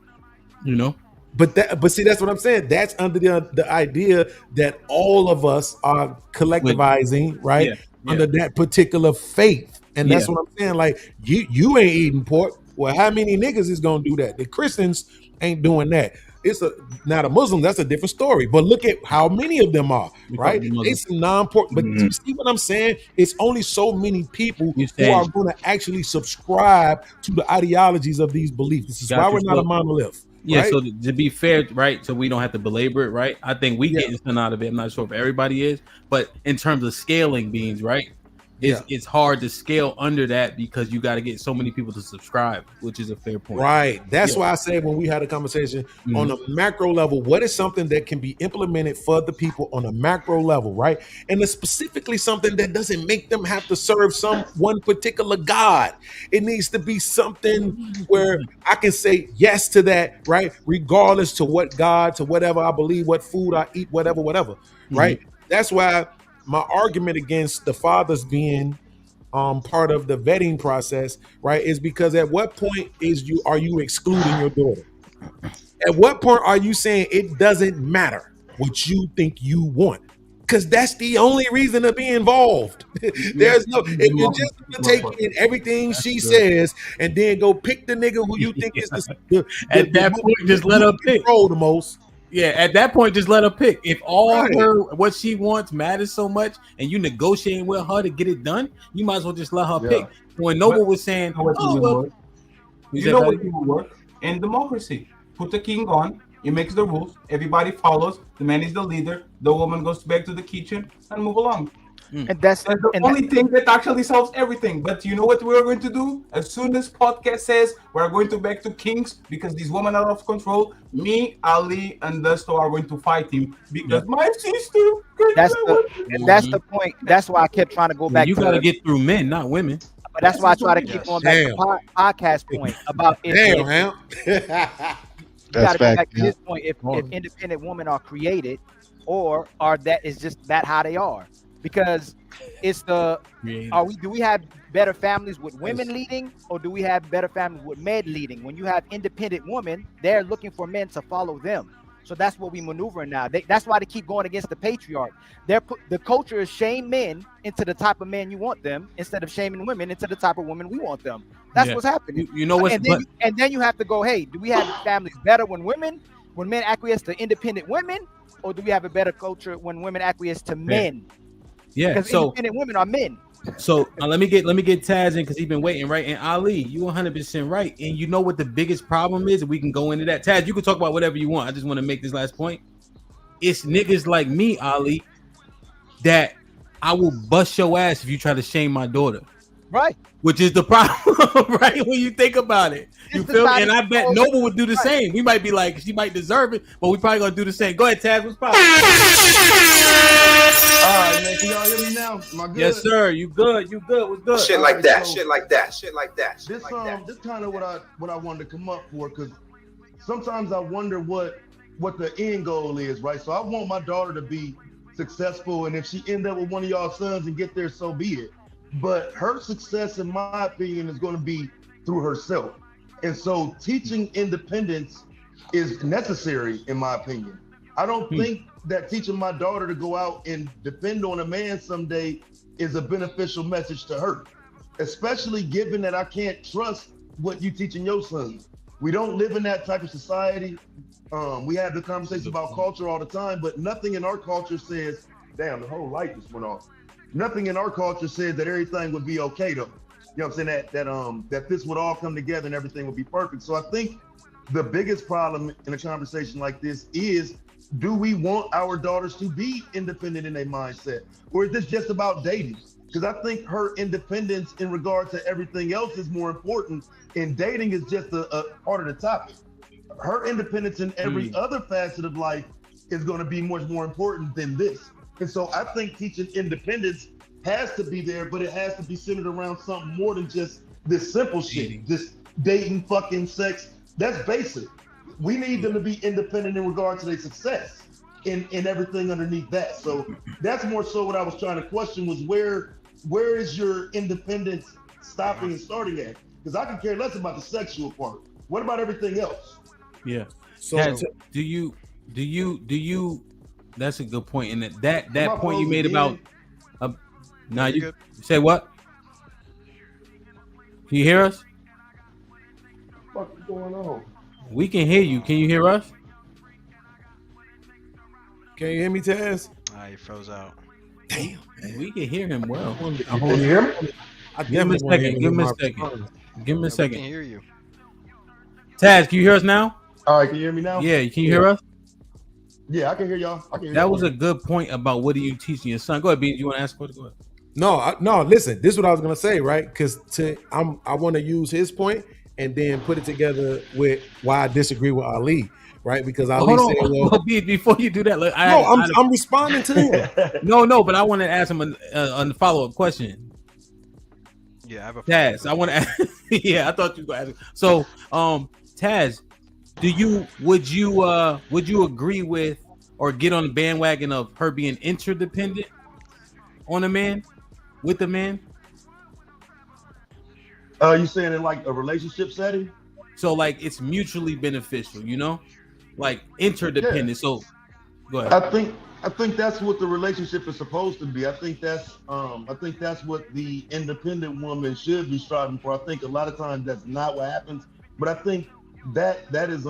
you know.
But see, that's what I'm saying. That's under the idea that all of us are collectivizing, right? Yeah. Under that particular faith. And that's what I'm saying. Like, you ain't eating pork. Well, how many niggas is gonna do that? The Christians ain't doing that. Now the Muslims, that's a different story. But look at how many of them are, right? It's non-pork. But you see what I'm saying? It's only so many people who are going to actually subscribe to the ideologies of these beliefs. This is why we're not a monolith.
Yeah,
right?
so to be fair, right, so we don't have to belabor it, right? I think we getting something out of it. I'm not sure if everybody is, but in terms of scaling beans, right? It's hard to scale under that because you got to get so many people to subscribe, which is a fair point.
Right. That's why I said when we had a conversation on a macro level, what is something that can be implemented for the people on a macro level, right? And it's specifically something that doesn't make them have to serve one particular God. It needs to be something where I can say yes to that, right? Regardless to what God, to whatever I believe, what food I eat, whatever, right? That's why my argument against the fathers being part of the vetting process, right, is because at what point are you excluding your daughter? At what point are you saying it doesn't matter what you think you want? Because that's the only reason to be involved. There's no, if you're just gonna take in everything she says and then go pick the nigga who you think is the
at that point, just let her pick.
The most.
Yeah, at that point, just let her pick. If all her what she wants matters so much, and you negotiating with her to get it done, you might as well just let her pick. When Noble was saying, "Oh well,"
you know what will work in democracy. Put the king on. He makes the rules. Everybody follows. The man is the leader. The woman goes back to the kitchen and move along.
And that's
the only thing that actually solves everything. But you know what we're going to do? As soon as podcast says we're going to back to kings because these women are out of control, me, Ali, and Dusto are going to fight him because my sister.
That's the point. That's why I kept trying to go back.
You got to get through men, not women.
But that's why I try to keep going back to the podcast point about
Hamp.
You got to go back to this point. If independent women are created, or are that is just that how they are? Because it's do we have better families with women leading, or do we have better families with men leading? When you have independent women, they're looking for men to follow them. So that's what we maneuver now. That's why they keep going against the patriarch. The culture is shame men into the type of men you want them, instead of shaming women into the type of women we want them. That's what's happening.
You know what's
and then you have to go, hey, do we have families better when men acquiesce to independent women, or do we have a better culture when women acquiesce to men?
Yeah,
because
so
independent women are men.
So let me get Taz in because he's been waiting, right? And Ali, you 100% right. And you know what the biggest problem is? We can go into that. Taz, you can talk about whatever you want. I just want to make this last point. It's niggas like me, Ali, that I will bust your ass if you try to shame my daughter.
Right.
Which is the problem, right? When you think about it. You feel me? And I bet Noble would do the same. We might be like, she might deserve it, but we probably gonna do the same. Go ahead, Taz. What's poppin'?
All right, man. Can y'all hear me now? Am I good?
Yes, sir. You good? You good? What's good?
Shit like that. Shit like that. Shit like that.
This kind of what I wanted to come up for, because sometimes I wonder what the end goal is, right? So I want my daughter to be successful, and if she end up with one of y'all sons and get there, so be it. But her success, in my opinion, is going to be through herself. And so teaching independence is necessary, in my opinion. I don't think that teaching my daughter to go out and depend on a man someday is a beneficial message to her, especially given that I can't trust what you teaching your son. We don't live in that type of society. We have the conversation about culture all the time, but nothing in our culture says, damn, the whole light just went off. Nothing in our culture says that everything would be okay though. You know what I'm saying? That this would all come together and everything would be perfect. So I think the biggest problem in a conversation like this is, do we want our daughters to be independent in their mindset? Or is this just about dating? Because I think her independence in regard to everything else is more important, and dating is just a part of the topic. Her independence in every other facet of life is going to be much more important than this. And so I think teaching independence has to be there, but it has to be centered around something more than just this simple shit, this dating, fucking, sex. That's basic. We need them to be independent in regard to their success in everything underneath that. So that's more so what I was trying to question was where is your independence stopping and starting at? Because I can care less about the sexual part. What about everything else?
Yeah. So do you that's a good point. And that point you made about now you say what? Can you hear us?
What's going on?
We can hear you. Can you hear us?
Can you hear me, Taz?
He froze out.
Damn,
man. We can hear him well.
Can you hear me?
Give him a second. Give him a second. Give him a second.
We can hear you.
Taz, can you hear us now?
All right, can you hear me now?
Yeah, can you hear us?
Yeah, I can hear y'all.
That was a good point about what are you teaching your son. Go ahead, B. You want to ask what? Go ahead.
No. Listen, this is what I was gonna say, right? Because I want to use his point and then put it together with why I disagree with Ali, right? Because Ali said, "Well,
before you do that, look,
I'm responding to him."
No, but I want to ask him a follow-up question.
Yeah, I have a
Taz. I want to ask. Yeah, I thought you were going to ask. So, Taz, would you agree with or get on the bandwagon of her being interdependent on a man, with a man?
You saying in like a relationship setting?
So like it's mutually beneficial, you know, like interdependent. Yeah. So go ahead.
I think that's what the relationship is supposed to be. I think that's what the independent woman should be striving for. I think a lot of times that's not what happens, but I think that is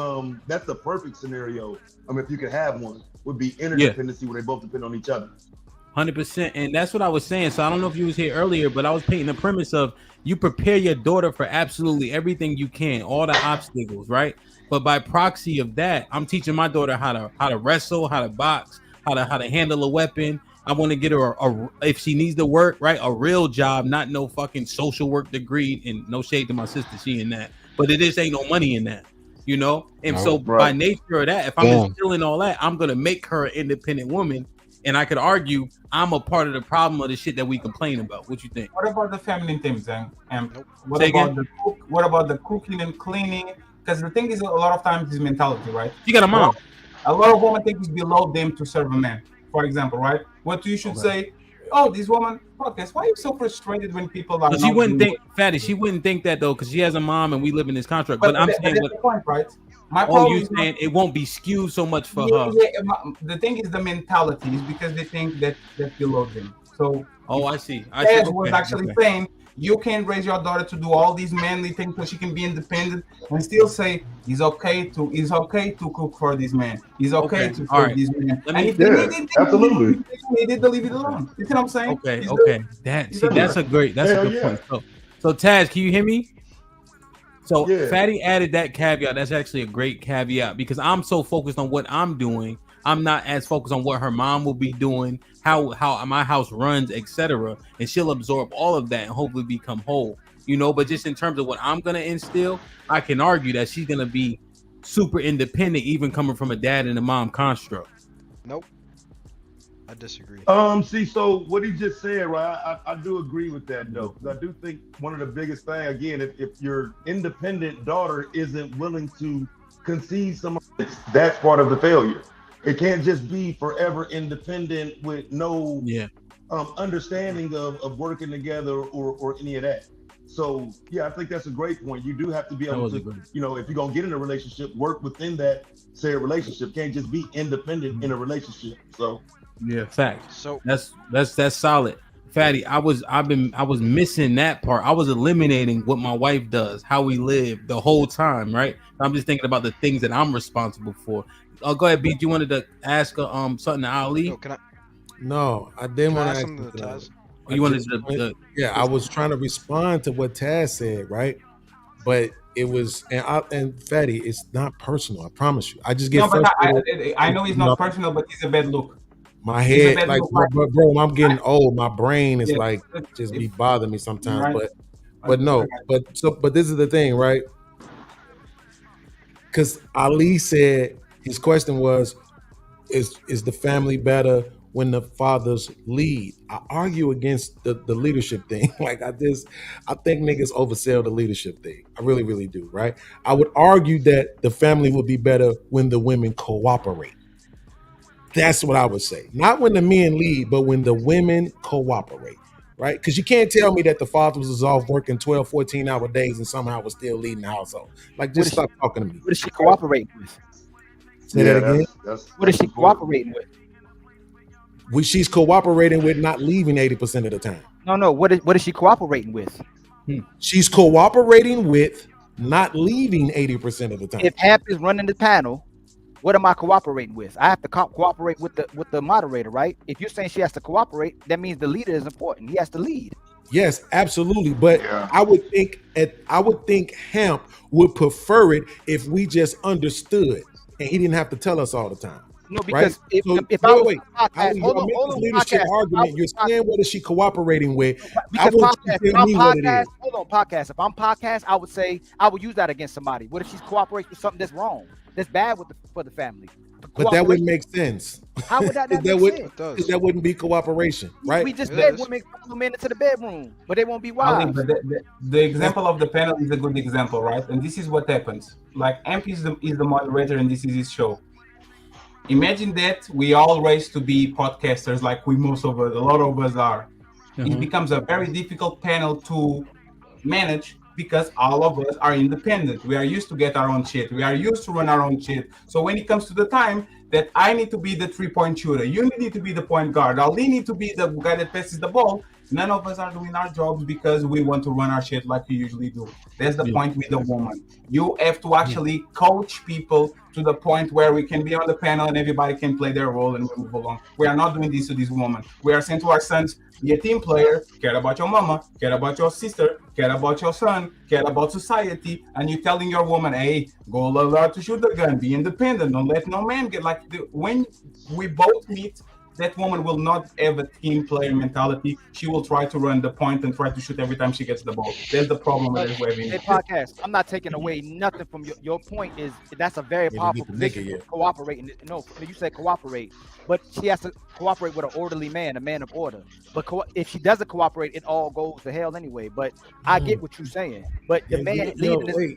that's the perfect scenario. If you could have one, would be interdependency where they both depend on each other.
100%, and that's what I was saying. So I don't know if you was here earlier, but I was painting the premise of you prepare your daughter for absolutely everything you can, all the obstacles, right? But by proxy of that, I'm teaching my daughter how to wrestle, how to box, how to handle a weapon. I want to get her if she needs to work, right, a real job, not no fucking social work degree. And no shade to my sister, she in that, but it just ain't no money in that, you know. And so by nature of that, if I'm instilling all that, I'm gonna make her an independent woman. And I could argue I'm a part of the problem of the shit that we complain about. What you think?
What about the feminine things, what about the cooking and cleaning? Because the thing is, a lot of times is mentality, right?
You got a mom.
A lot of women think it's below them to serve a man. For example, right? What you should say, oh, this woman, podcast, why are you so frustrated when people are?
She wouldn't think, Fatty. She wouldn't think that though, because she has a mom and we live in this contract. But I'm saying,
that's the point, right? My problem
you saying it won't be skewed so much for her.
The thing is, the mentality is because they think that below them. So,
I see.
Dad was actually saying you can raise your daughter to do all these manly things so she can be independent, and still say it's okay to cook for this man. It's okay to serve this man.
Absolutely.
He did to leave it alone. You see what I'm saying?
Okay. That's a good point. So Taz, can you hear me? So Fatty added that caveat. That's actually a great caveat because I'm so focused on what I'm doing. I'm not as focused on what her mom will be doing, how my house runs, etc. And she'll absorb all of that and hopefully become whole, you know. But just in terms of what I'm gonna instill, I can argue that she's gonna be super independent, even coming from a dad and a mom construct.
Nope, I disagree.
See, so what he just said, right? I do agree with that though, because I do think one of the biggest thing, again, if your independent daughter isn't willing to concede some of this, that's part of the failure. It can't just be forever independent with no understanding of working together or any of that. So I think that's a great point. You do have to be able to, you know, if you're gonna get in a relationship, work within that said relationship. Can't just be independent in a relationship. So
fact. So that's solid. Fatty, I was missing that part. I was eliminating what my wife does, how we live the whole time, right? I'm just thinking about the things that I'm responsible for. Go ahead, B. You wanted to ask something to Ali?
No, I didn't want to ask
something to Taz.
You wanted to? I was trying to respond to what Taz said, right? But it was, and Fatty, it's not personal. I promise you. I just get frustrated.
I know it's not personal, but it's a bad look.
My head, like, bro, I'm getting old. My brain is like just be bothering me sometimes.
Right.
But this is the thing, right? Because Ali said his question was, is the family better when the fathers lead? I argue against the leadership thing. Like I think niggas oversell the leadership thing. I really, really do, right? I would argue that the family would be better when the women cooperate. That's what I would say. Not when the men lead, but when the women cooperate, right? Because you can't tell me that the fathers was off working 12, 14-hour days and somehow was still leading the household. Like, just stop talking to me.
What is she cooperating with?
Say that again?
What is she cooperating with?
She's cooperating with not leaving 80% of the time.
No. What is she cooperating with?
She's cooperating with not leaving 80% of the time.
If Hamp is running the panel, what am I cooperating with? I have to cooperate with the moderator, right? If you're saying she has to cooperate, that means the leader is important. He has to lead.
Yes, absolutely. But I would think Hamp would prefer it if we just understood and he didn't have to tell us all the time.
No, because
right?
if I was
leadership argument, you're saying what is she cooperating with?
Because if I'm podcast, I would say I would use that against somebody. What if she's cooperating with something that's wrong, that's bad for the family?
But that wouldn't make sense.
How would that not make sense?
Because that wouldn't be cooperation, right?
We just said women come into the bedroom, but they won't be wives.
The example of the panel is a good example, right? And this is what happens. Like Hamp is the moderator, and this is his show. Imagine that we all race to be podcasters, like a lot of us are. It becomes a very difficult panel to manage because all of us are independent. We are used to get our own shit. We are used to run our own shit. So when it comes to the time that I need to be the 3-point shooter, you need to be the point guard, Ali need to be the guy that passes the ball, None of us are doing our jobs because we want to run our shit like we usually do. That's the point with the woman. You have to actually coach people to the point where we can be on the panel and everybody can play their role and we move along. We are not doing this to this woman. We are saying to our sons, be a team player, care about your mama, care about your sister, care about your son, care about society, and you're telling your woman, hey, go learn to shoot the gun, be independent, don't let no man get like when we both meet. That woman will not have a team player mentality. She will try to run the point and try to shoot every time she gets the ball. There's the problem with having.
Hey, podcast. I'm not taking away nothing from your point. Is that's a very powerful position. Cooperating. No, you said cooperate, but she has to cooperate with an orderly man, a man of order. But if she doesn't cooperate, it all goes to hell anyway. But I get what you're saying. But the man leading this.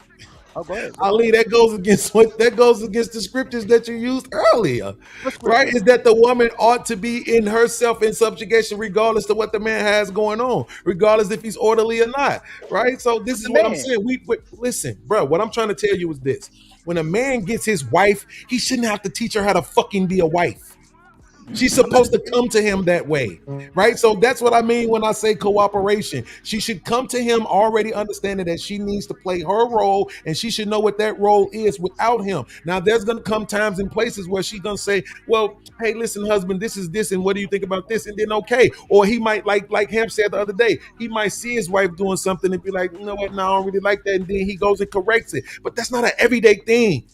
Oh, go ahead.
Ali, that goes against the scriptures that you used earlier, right? Is that the woman ought to be in herself in subjugation, regardless of what the man has going on, regardless if he's orderly or not, right? So this is what I'm saying. We listen, bro. What I'm trying to tell you is this: when a man gets his wife, he shouldn't have to teach her how to fucking be a wife. She's supposed to come to him that way, right? So that's what I mean when I say cooperation. She should come to him already understanding that she needs to play her role and she should know what that role is without him. Now, there's going to come times and places where she's going to say, well, hey, listen, husband, this is this, and what do you think about this? And then, okay. Or he might, like Hamp said the other day, he might see his wife doing something and be like, you know what, no, I don't really like that. And then he goes and corrects it. But that's not an everyday thing.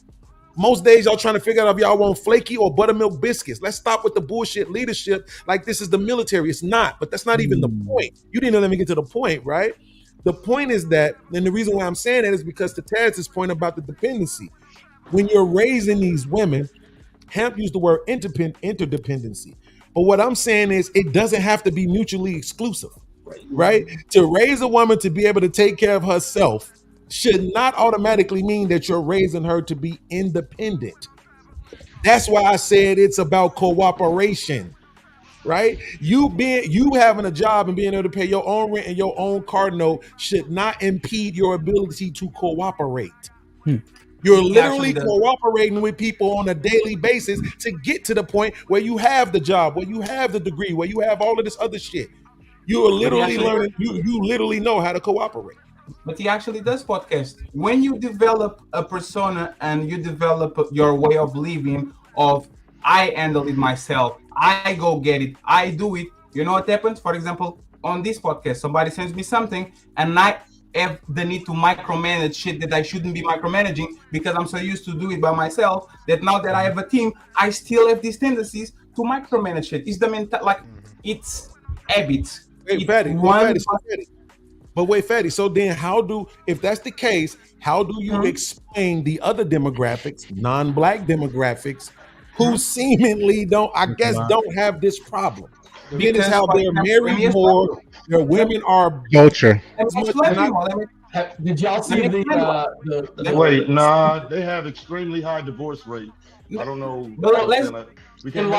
Most days y'all trying to figure out if y'all want flaky or buttermilk biscuits. Let's stop with the bullshit leadership like this is the military. It's not, but that's not even the point. You didn't let me get to the point, right? The point is that, and the reason why I'm saying that is because to Taz's point about the dependency. When you're raising these women, Hamp used the word interdependency. But what I'm saying is it doesn't have to be mutually exclusive, right? To raise a woman to be able to take care of herself should not automatically mean that you're raising her to be independent. That's why I said it's about cooperation, right? You having a job and being able to pay your own rent and your own car note should not impede your ability to cooperate. You're literally cooperating with people on a daily basis to get to the point where you have the job, where you have the degree, where you have all of this other shit. You are literally learning, you literally know how to cooperate.
But he actually does podcast. When you develop a persona and you develop your way of living of I handle it myself, I go get it, I do it. You know what happens? For example, on this podcast, somebody sends me something and I have the need to micromanage shit that I shouldn't be micromanaging because I'm so used to do it by myself that now that I have a team, I still have these tendencies to micromanage shit. It's the mental, like it's habits.
Wait, Fatty. But wait, Fatty, so then if that's the case, how do you explain the other demographics, non-black demographics, who seemingly don't have this problem? It is how they're married more, their women are
culture.
Did y'all see the
Wait, nah, they have extremely high divorce rate. I don't know. We can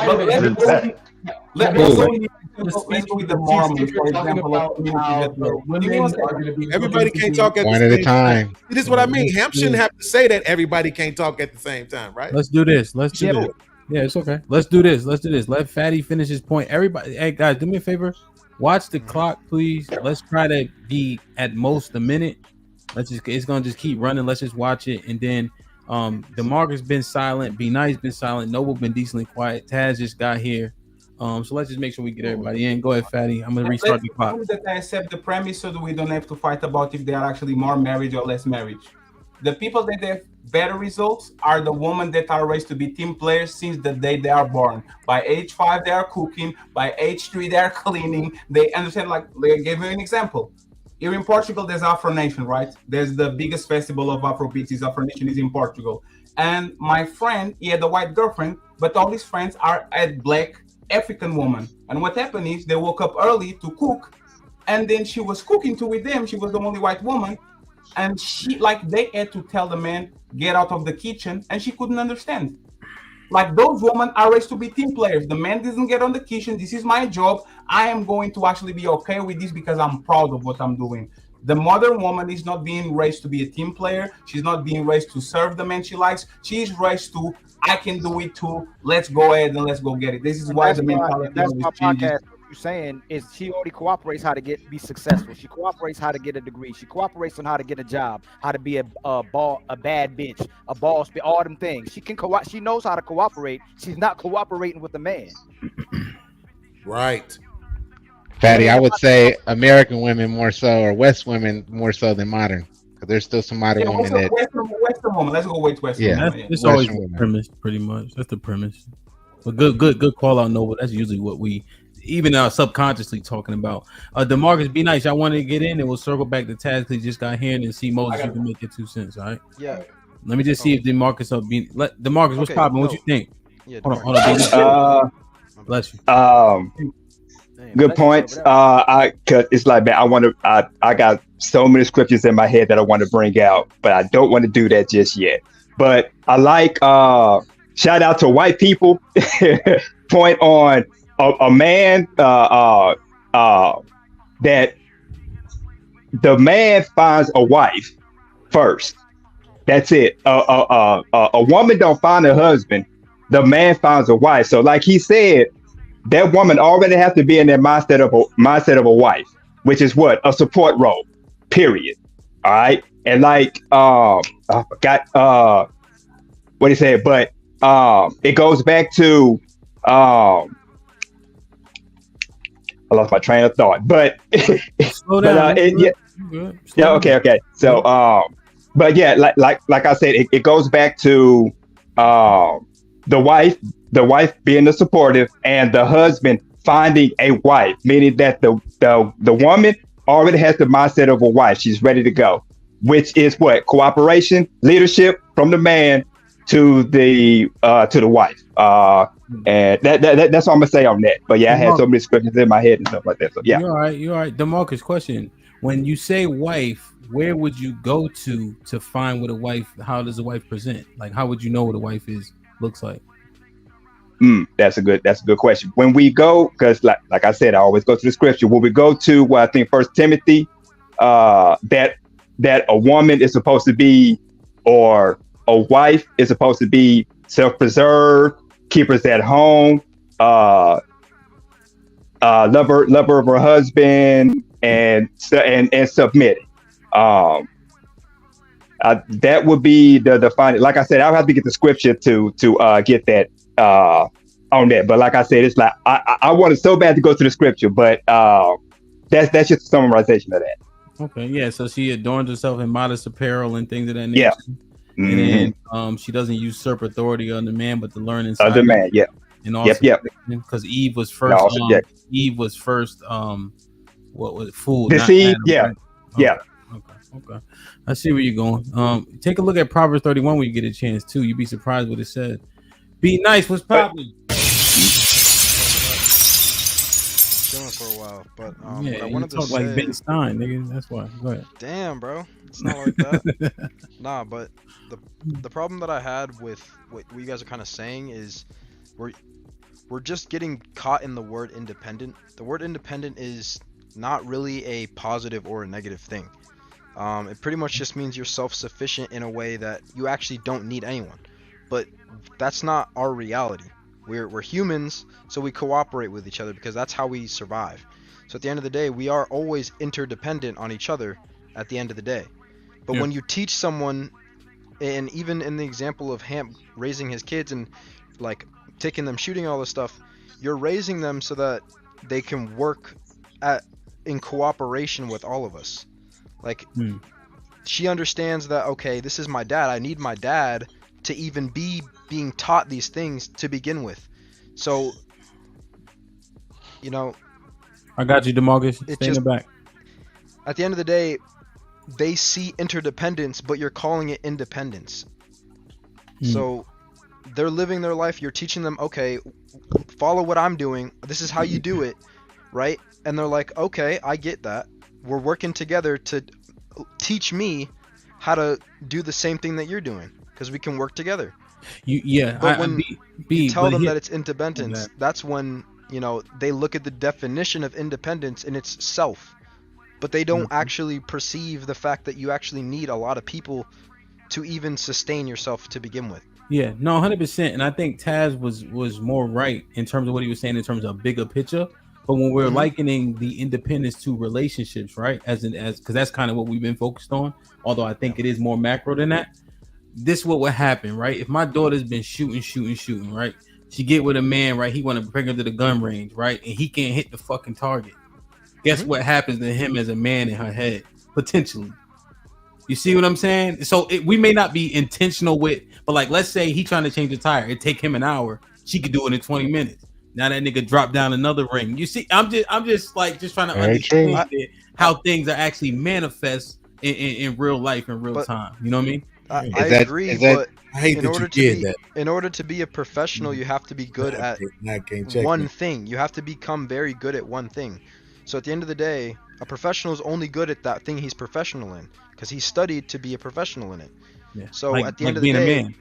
everybody can't talk at
one at a time.
This is what I mean. Hamp shouldn't have to say that everybody can't talk at the same time, right?
Let's do this. Yeah, it's okay. Let's do this. Let Fatty finish his point. Everybody, hey guys, do me a favor. Watch the clock, please. Let's try to be at most a minute. It's gonna just keep running. Let's just watch it, and then DeMarcus been silent. Be Nice been silent. Noble been decently quiet. Taz just got here. So let's just make sure we get everybody in. Go ahead, Fatty. I'm gonna restart the clock.
That I accept the premise so that we don't have to fight about if they are actually more marriage or less marriage. The people that have better results are the women that are raised to be team players since the day they are born. By age 5, they are cooking. By age 3, they are cleaning. They understand, like, I gave you an example. Here in Portugal, there's Afro Nation, right? There's the biggest festival of Afro beats. Afro Nation is in Portugal. And my friend, he had a white girlfriend, but all his friends are a black African woman. And what happened is they woke up early to cook. And then she was cooking too with them. She was the only white woman. And they had to tell the man, get out of the kitchen. And she couldn't understand. Like, those women are raised to be team players. The man doesn't get on the kitchen. This is my job. I am going to actually be okay with this because I'm proud of what I'm doing. The modern woman is not being raised to be a team player. She's not being raised to serve the man she likes. She's raised to, I can do it too. Let's go ahead and let's go get it. This is why the mentality is changing.
you're saying is she already cooperates how to be successful. She cooperates how to get a degree. She cooperates on how to get a job, how to be a bad bitch, a boss, all them things. She knows how to cooperate. She's not cooperating with the man.
Right.
Fatty, I would say American women more so, or West women more so than modern, because there's still some modern women that.
Western woman. Let's go with Western
Yeah,
woman.
It's always the premise, pretty much. That's the premise. But good call out, Nova. That's usually what we, even subconsciously talking about. DeMarcus, be nice. I wanted to get in, and we'll circle back to Taz because he just got here and see Moses. You can make it 2 cents, all right?
Yeah.
Let me just see if DeMarcus DeMarcus, what's popping? What you think?
Yeah,
hold on. Bless you.
Good points. Cause it's like, man, I got so many scriptures in my head that I want to bring out, but I don't want to do that just yet. But I like, shout out to white people. Point on a man that the man finds a wife first. That's it. A woman don't find a husband. The man finds a wife. So like he said, that woman already has to be in that mindset of a wife, which is what? A support role, period. All right. And like, I forgot what he said, but it goes back to, I lost my train of thought, but, okay. So, but yeah, like I said, it goes back to, the wife being the supportive and the husband finding a wife, meaning that the woman already has the mindset of a wife. She's ready to go, which is what? Cooperation, leadership from the man to the wife. And that's what I'm gonna say on that. But yeah, I had so many scriptures in my head and stuff like that. So yeah.
You're all right. DeMarcus, question. When you say wife, where would you go to find what a wife, how does a wife present? Like, how would you know what a wife looks like?
That's a good question. When we go, because like I said, I always go to the scripture. When we go to I think 1 Timothy, that a woman is supposed to be, or a wife is supposed to be self-preserved, keepers at home, lover of her husband, and submitting. That would be the final. Like I said, I'll have to get the scripture to get that on that. But like I said, it's like I wanted so bad to go to the scripture, but that's just a summarization of that.
Okay, yeah. So she adorns herself in modest apparel and things of that nature.
Yeah.
And then she doesn't usurp authority on the man, but to learn inside
other man. Yeah.
And also, because Eve was first. Eve was first. What was it? Fooled.
Deceived. Yeah.
Right?
Yeah.
Okay. I see where you're going. Take a look at Proverbs 31 when you get a chance too. You'd be surprised what it said. Be nice. What's popping?
Chilling for a while, but
yeah,
what I wanted to
talk
say,
like Ben Stein, nigga. That's why. Go ahead.
Damn, bro, it's not like that. Nah, but the problem that I had with what you guys are kind of saying is we're just getting caught in the word independent. The word independent is not really a positive or a negative thing. It pretty much just means you're self-sufficient in a way that you actually don't need anyone. But that's not our reality. We're humans, so we cooperate with each other because that's how we survive. So at the end of the day, we are always interdependent on each other at the end of the day. But when you teach someone, and even in the example of Hamp raising his kids and like taking them shooting all this stuff, you're raising them so that they can work in cooperation with all of us. Like she understands that, okay, this is my dad. I need my dad to even be being taught these things to begin with. So,
I got you, DeMarcus. Stay in the back.
At the end of the day, they see interdependence, but you're calling it independence. So they're living their life. You're teaching them, okay, follow what I'm doing. This is how you do it, right? And they're like, okay, I get that. We're working together to teach me how to do the same thing that you're doing, because we can work together. But when you tell them that it's independence, that's when they look at the definition of independence and it's self, but they don't actually perceive the fact that you actually need a lot of people to even sustain yourself to begin with.
Yeah, no, 100%. And I think Taz was more right in terms of what he was saying in terms of bigger picture. But when we're likening the independence to relationships, right? As because that's kind of what we've been focused on. Although I think it is more macro than that. This is what would happen, right? If my daughter's been shooting, right? She get with a man, right? He want to bring her to the gun range, right? And he can't hit the fucking target. Guess what happens to him as a man in her head? Potentially. You see what I'm saying? So we may not be intentional with, but like, let's say he trying to change the tire. It take him an hour. She could do it in 20 minutes. Now that nigga dropped down another ring. You see, I'm just trying to understand how things are actually manifest in real life in real time. You know what I mean?
I agree, but
I hate
in
that
order
you
to
did
be,
that.
in order to be a professional, you have to be good at one thing. You have to become very good at one thing. So at the end of the day, a professional is only good at that thing he's professional in because he studied to be a professional in it.
Yeah.
So
like,
at the end of
being
the day,
a man.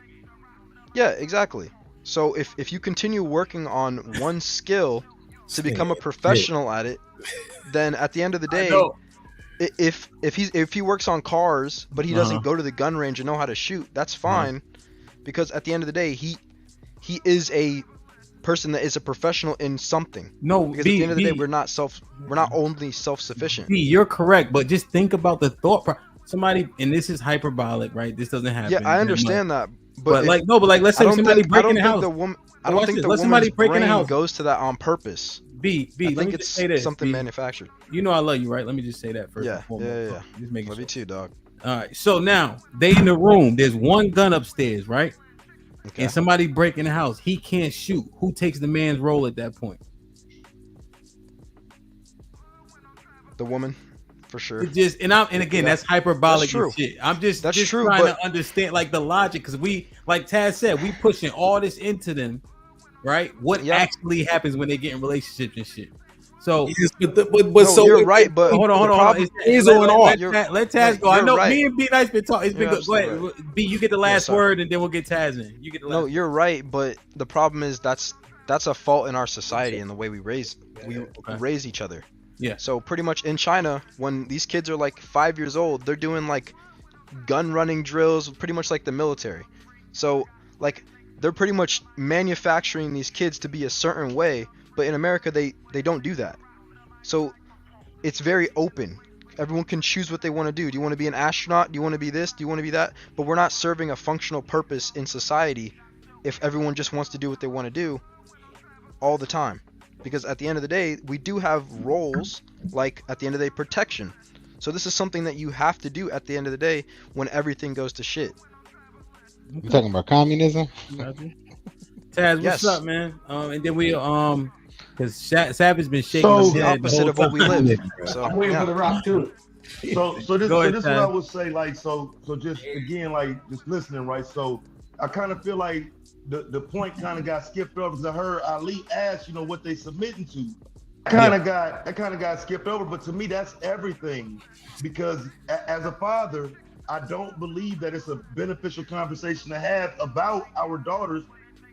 Yeah, exactly. So if you continue working on one skill to become a professional at it, then at the end of the day, if he works on cars but he doesn't go to the gun range and know how to shoot, that's fine, because at the end of the day he is a person that is a professional in something.
No,
because at the end of the day we're not only self-sufficient.
You're correct, but just think about the thought. Somebody, and this is hyperbolic, right? This doesn't happen.
Yeah, I understand that,
but let's say somebody breaking the house.
I don't think the woman's brain goes to that on purpose.
I think
it's
say
something manufactured.
You know I love you, right? Let me just say that first.
Yeah.
Just making
love you too, dog.
All right. So now they in the room. There's one gun upstairs, right?
Okay.
And somebody breaking the house. He can't shoot. Who takes the man's role at that point?
The woman, for sure.
And again, that's hyperbolic and shit. I'm just trying to understand like the logic, because we, like Taz said, we pushing all this into them. Right? What actually happens when they get in relationships and shit? So,
so you're right. But
hold on. Let Taz go. I know me and B Nice been talking. It's been good. Go ahead. B, you get the last word, and then we'll get Taz in. You get the last.
No, you're right. But the problem is that's a fault in our society and the way we raise each other.
Yeah.
So pretty much in China, when these kids are like 5 years old, they're doing like gun running drills, pretty much like the military. So like, they're pretty much manufacturing these kids to be a certain way, but in America they don't do that. So it's very open. Everyone can choose what they want to do. Do you want to be an astronaut? Do you want to be this? Do you want to be that? But we're not serving a functional purpose in society if everyone just wants to do what they want to do all the time. Because at the end of the day, we do have roles, like at the end of the day, protection. So this is something that you have to do at the end of the day when everything goes to shit.
You talking about communism?
Taz, what's up, man? And then we because Savage been shaking his head.
Opposite of what we live.
So I'm waiting for the rock too. So this is what I would say. Like so just again, like just listening, right? So I kind of feel like the point kind of got skipped over because I heard Ali ask, what they submitting to. Kind of got skipped over, but to me that's everything, because as a father, I don't believe that it's a beneficial conversation to have about our daughters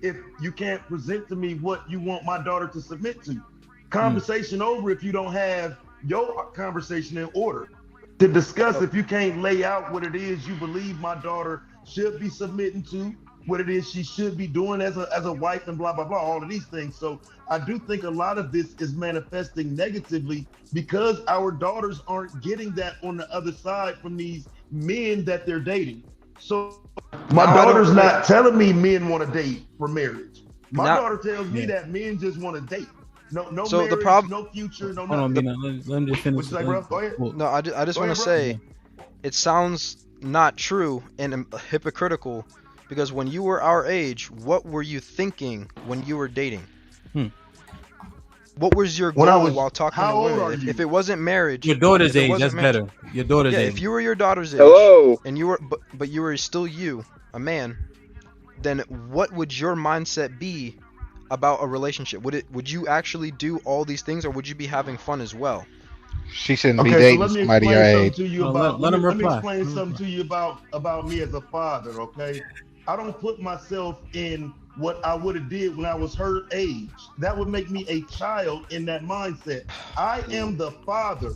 if you can't present to me what you want my daughter to submit to. Conversation over if you don't have your conversation in order to discuss, if you can't lay out what it is you believe my daughter should be submitting to, what it is she should be doing as a wife, and blah, blah, blah, all of these things. So I do think a lot of this is manifesting negatively because our daughters aren't getting that on the other side from these men that they're dating. So my daughter's not telling me men want to date for marriage. My daughter tells me that men just want to date. No so marriage, the problem, no future, no nothing.
Let me just finish.
Like, bro? Go ahead.
No, I just want to say, it sounds not true and hypocritical, because when you were our age, what were you thinking when you were dating? What was your goal while talking to women? If it wasn't marriage,
your daughter's age, that's better. Your daughter's age.
If you were your daughter's age, and you were, but you were still a man, then what would your mindset be about a relationship? Would you actually do all these things, or would you be having fun as well?
She shouldn't be dating somebody your age.
Let me explain something to you about me as a father, okay? I don't put myself in what I would have did when I was her age. That would make me a child in that mindset. I am the father,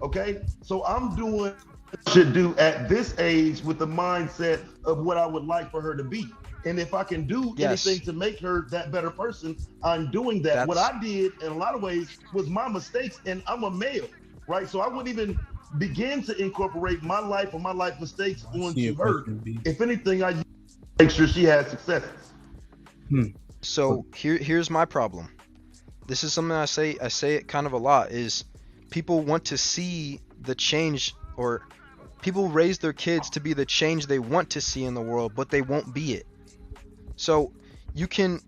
okay? So I'm doing what I should do at this age with the mindset of what I would like for her to be. And if I can do
Yes.
anything to make her that better person, I'm doing that. What I did in a lot of ways was my mistakes, and I'm a male, right? So I wouldn't even begin to incorporate my life or my life mistakes onto her. If anything, I make sure she has successes.
So here's my problem. This is something I say it kind of a lot, is people want to see the change, or people raise their kids to be the change they want to see in the world, but they won't be it. So you can't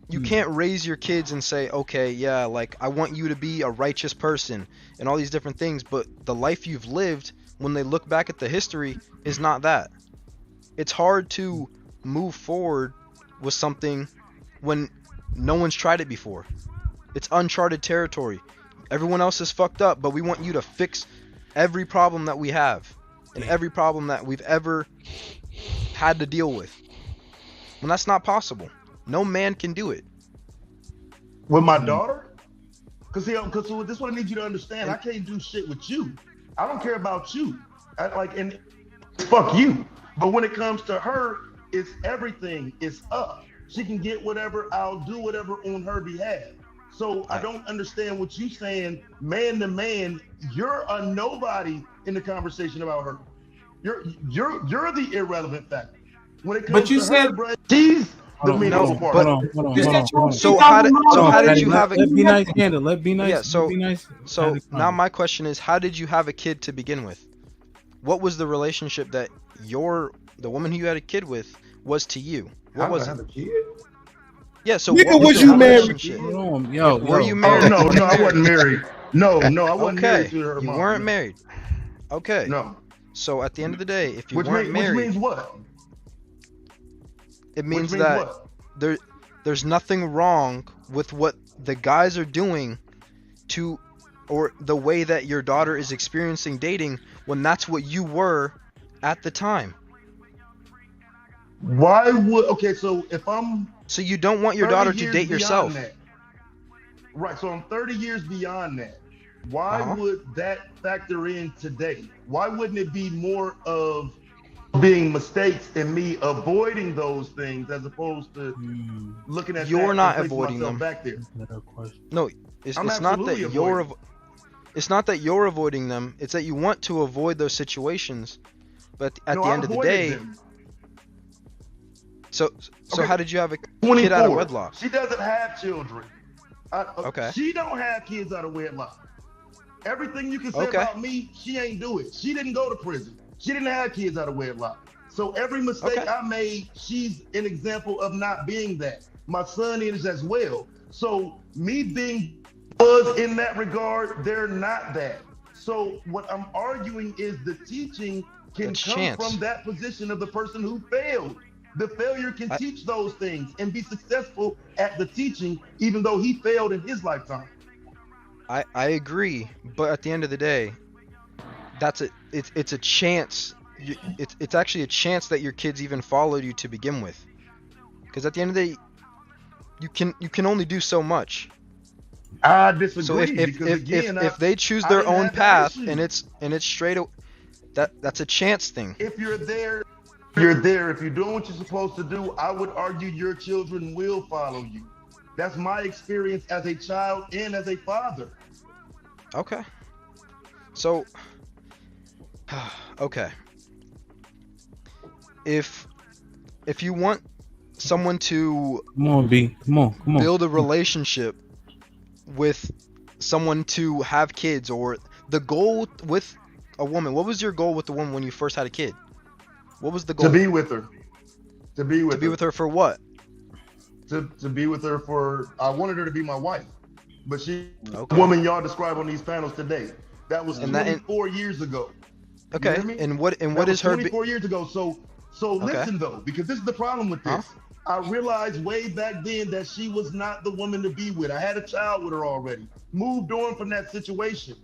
raise your kids and say, okay, yeah, like I want you to be a righteous person and all these different things, but the life you've lived, when they look back at the history, is not that. It's hard to move forward with something when no one's tried it before. It's uncharted territory. Everyone else is fucked up, but we want you to fix every problem that we have and every problem that we've ever had to deal with. When that's not possible. No man can do it.
With my daughter? Because this is what I need you to understand. I can't do shit with you. I don't care about you. And fuck you. But when it comes to her, it's everything. It's up. She can get whatever. I'll do whatever on her behalf. So I don't understand what you saying, man to man. You're a nobody in the conversation about her. You're the irrelevant factor. When it comes to her, bro, she's the meaningful part.
Hold on.
So how did you have a?
Let's be nice, Candle. Let's be nice.
Yeah. So
be nice.
So now my question is, how did you have a kid to begin with? What was the relationship that the woman who you had a kid with was to you? What was it?
Have a kid?
Yeah. So
Nigga, was you married?
Were you married?
Oh, no, I wasn't married. No, I wasn't married to her.
You
mom.
weren't married. Okay.
No.
So at the end of the day, if you
Which
weren't married,
means what?
It means that there's nothing wrong with what the guys are doing or the way that your daughter is experiencing dating when that's what you were at the time.
Why would so if I'm
so you don't want your daughter to date yourself,
right? So I'm 30 years beyond that. Why would that factor in today? Why wouldn't it be more of being mistakes and me avoiding those things as opposed to looking at
you're
that
not
and
avoiding them
back there?
No, it's not that it's not that you're avoiding them. It's that you want to avoid those situations, but at the end of the day
them.
So how did you have a
24.
kid out of wedlock?
She doesn't have children.
Okay.
She don't have kids out of wedlock. Everything you can say about me, she ain't do it. She didn't go to prison. She didn't have kids out of wedlock. So every mistake I made, she's an example of not being that. My son is as well. So me being was in that regard, they're not that. So what I'm arguing is the teaching can come from that position of the person who failed. The failure can teach those things and be successful at the teaching, even though he failed in his lifetime.
I agree, but at the end of the day, it's a chance. It's actually a chance that your kids even followed you to begin with, because at the end of the day, you can only do so much.
I disagree.
So if they choose their own path and it's straight, that's a chance thing.
If you're there. You're there. If you're doing what you're supposed to do, I would argue your children will follow you. That's my experience as a child and as a father.
Okay. So, okay. If you want someone to
come on,
build a relationship with someone to have kids, or the goal with a woman, what was your goal with the woman when you first had a kid? What was the goal?
To be with her. To be with
her for what?
To be with her for, I wanted her to be my wife. But the woman y'all describe on these panels today. That was 24 years ago.
Okay.
You hear me?
And what is her
24 years ago. So listen though, because this is the problem with this. I realized way back then that she was not the woman to be with. I had a child with her already. Moved on from that situation.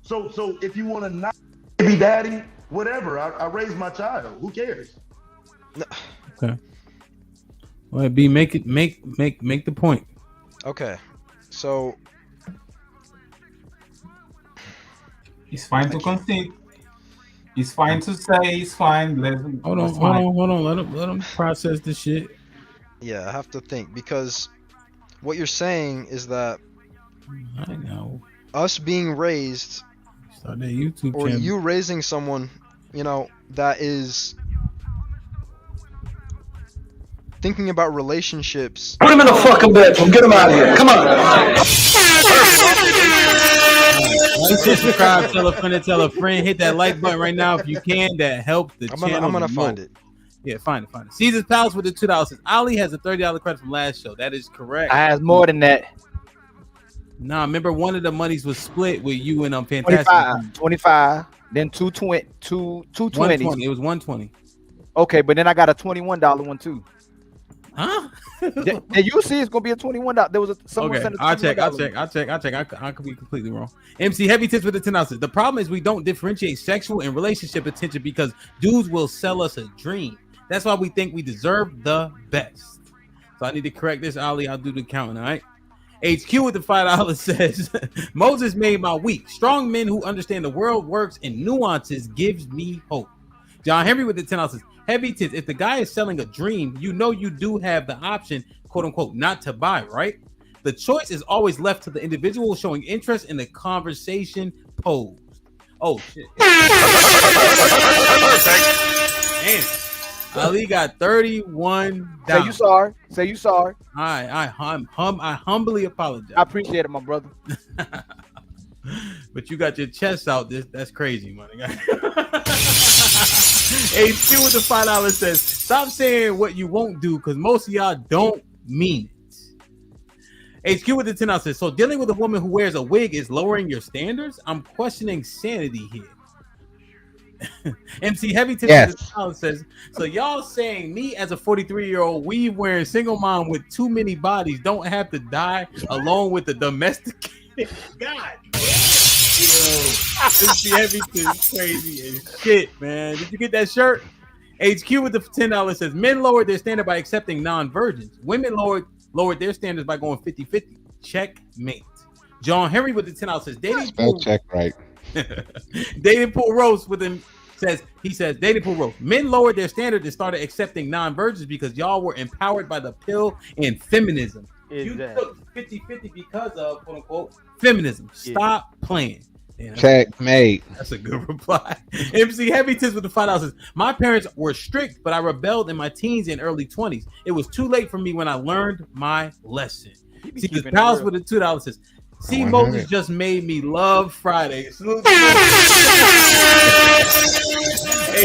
So if you want to not be daddy, whatever. I raised my child. Who cares?
Okay. All right, B, make the point.
Okay. So
it's fine to concede. It's fine to say it's fine.
Hold on. Let him process the shit.
Yeah, I have to think, because what you're saying is that
I know
us being raised,
start that YouTube
or
channel.
you raising someone, you know, that is thinking about relationships.
Put him in the fucking bedroom. Get him out of here. Come on.
Like, subscribe, tell a friend, hit that like button right now if you can. That helps the channel.
I'm gonna find it.
Yeah, find it. Caesar's Palace with the $2. Ali has a $30 credit from last show. That is correct.
I has more than that.
Nah, remember one of the monies was split with you and Fantastic.
25, then 220, 220.
It was 120.
Okay, but then I got a $21 one too.
Huh?
Did you see it's gonna be a $21? There was someone sent a $21.
I'll check. I could be completely wrong. MC Heavy Tips with the $10. The problem is we don't differentiate sexual and relationship attention because dudes will sell us a dream. That's why we think we deserve the best. So I need to correct this, Ali. I'll do the counting, all right? HQ with the $5 says, Moses made my week. Strong men who understand the world works and nuances gives me hope. John Henry with the $10 says, Heavy Tips, if the guy is selling a dream, you know you do have the option, quote unquote, not to buy, right? The choice is always left to the individual showing interest in the conversation posed. Oh, shit. Damn. Ali got 31.
Say you sorry. Say you sorry.
I humbly apologize.
I appreciate it, my brother.
But you got your chest out. That's crazy, man. HQ with the $5 says, stop saying what you won't do because most of y'all don't mean it. HQ with the $10 says, so dealing with a woman who wears a wig is lowering your standards? I'm questioning sanity here. MC Heavy Tips says, so y'all saying me as a 43-year-old weave wearing single mom with too many bodies don't have to die along with the domesticated? God damn. MC Heavy Tips crazy as shit, man. Did you get that shirt? HQ with the $10 says, men lowered their standard by accepting non-virgins. Women lowered their standards by going 50-50. Checkmate. John Henry with the $10 says, dating pool.
Check right.
Dating pool roast with him says dating pool roast. Men lowered their standard and started accepting non-virgins because y'all were empowered by the pill and feminism. You took 50-50 because of quote unquote feminism. Stop playing. Damn,
Checkmate.
That's a good reply. MC Heavy Tips with the $5 says, my parents were strict, but I rebelled in my teens and early 20s. It was too late for me when I learned my lesson. See, the Palace with the $2 says, see, Moses just made me love Fridays. Hey,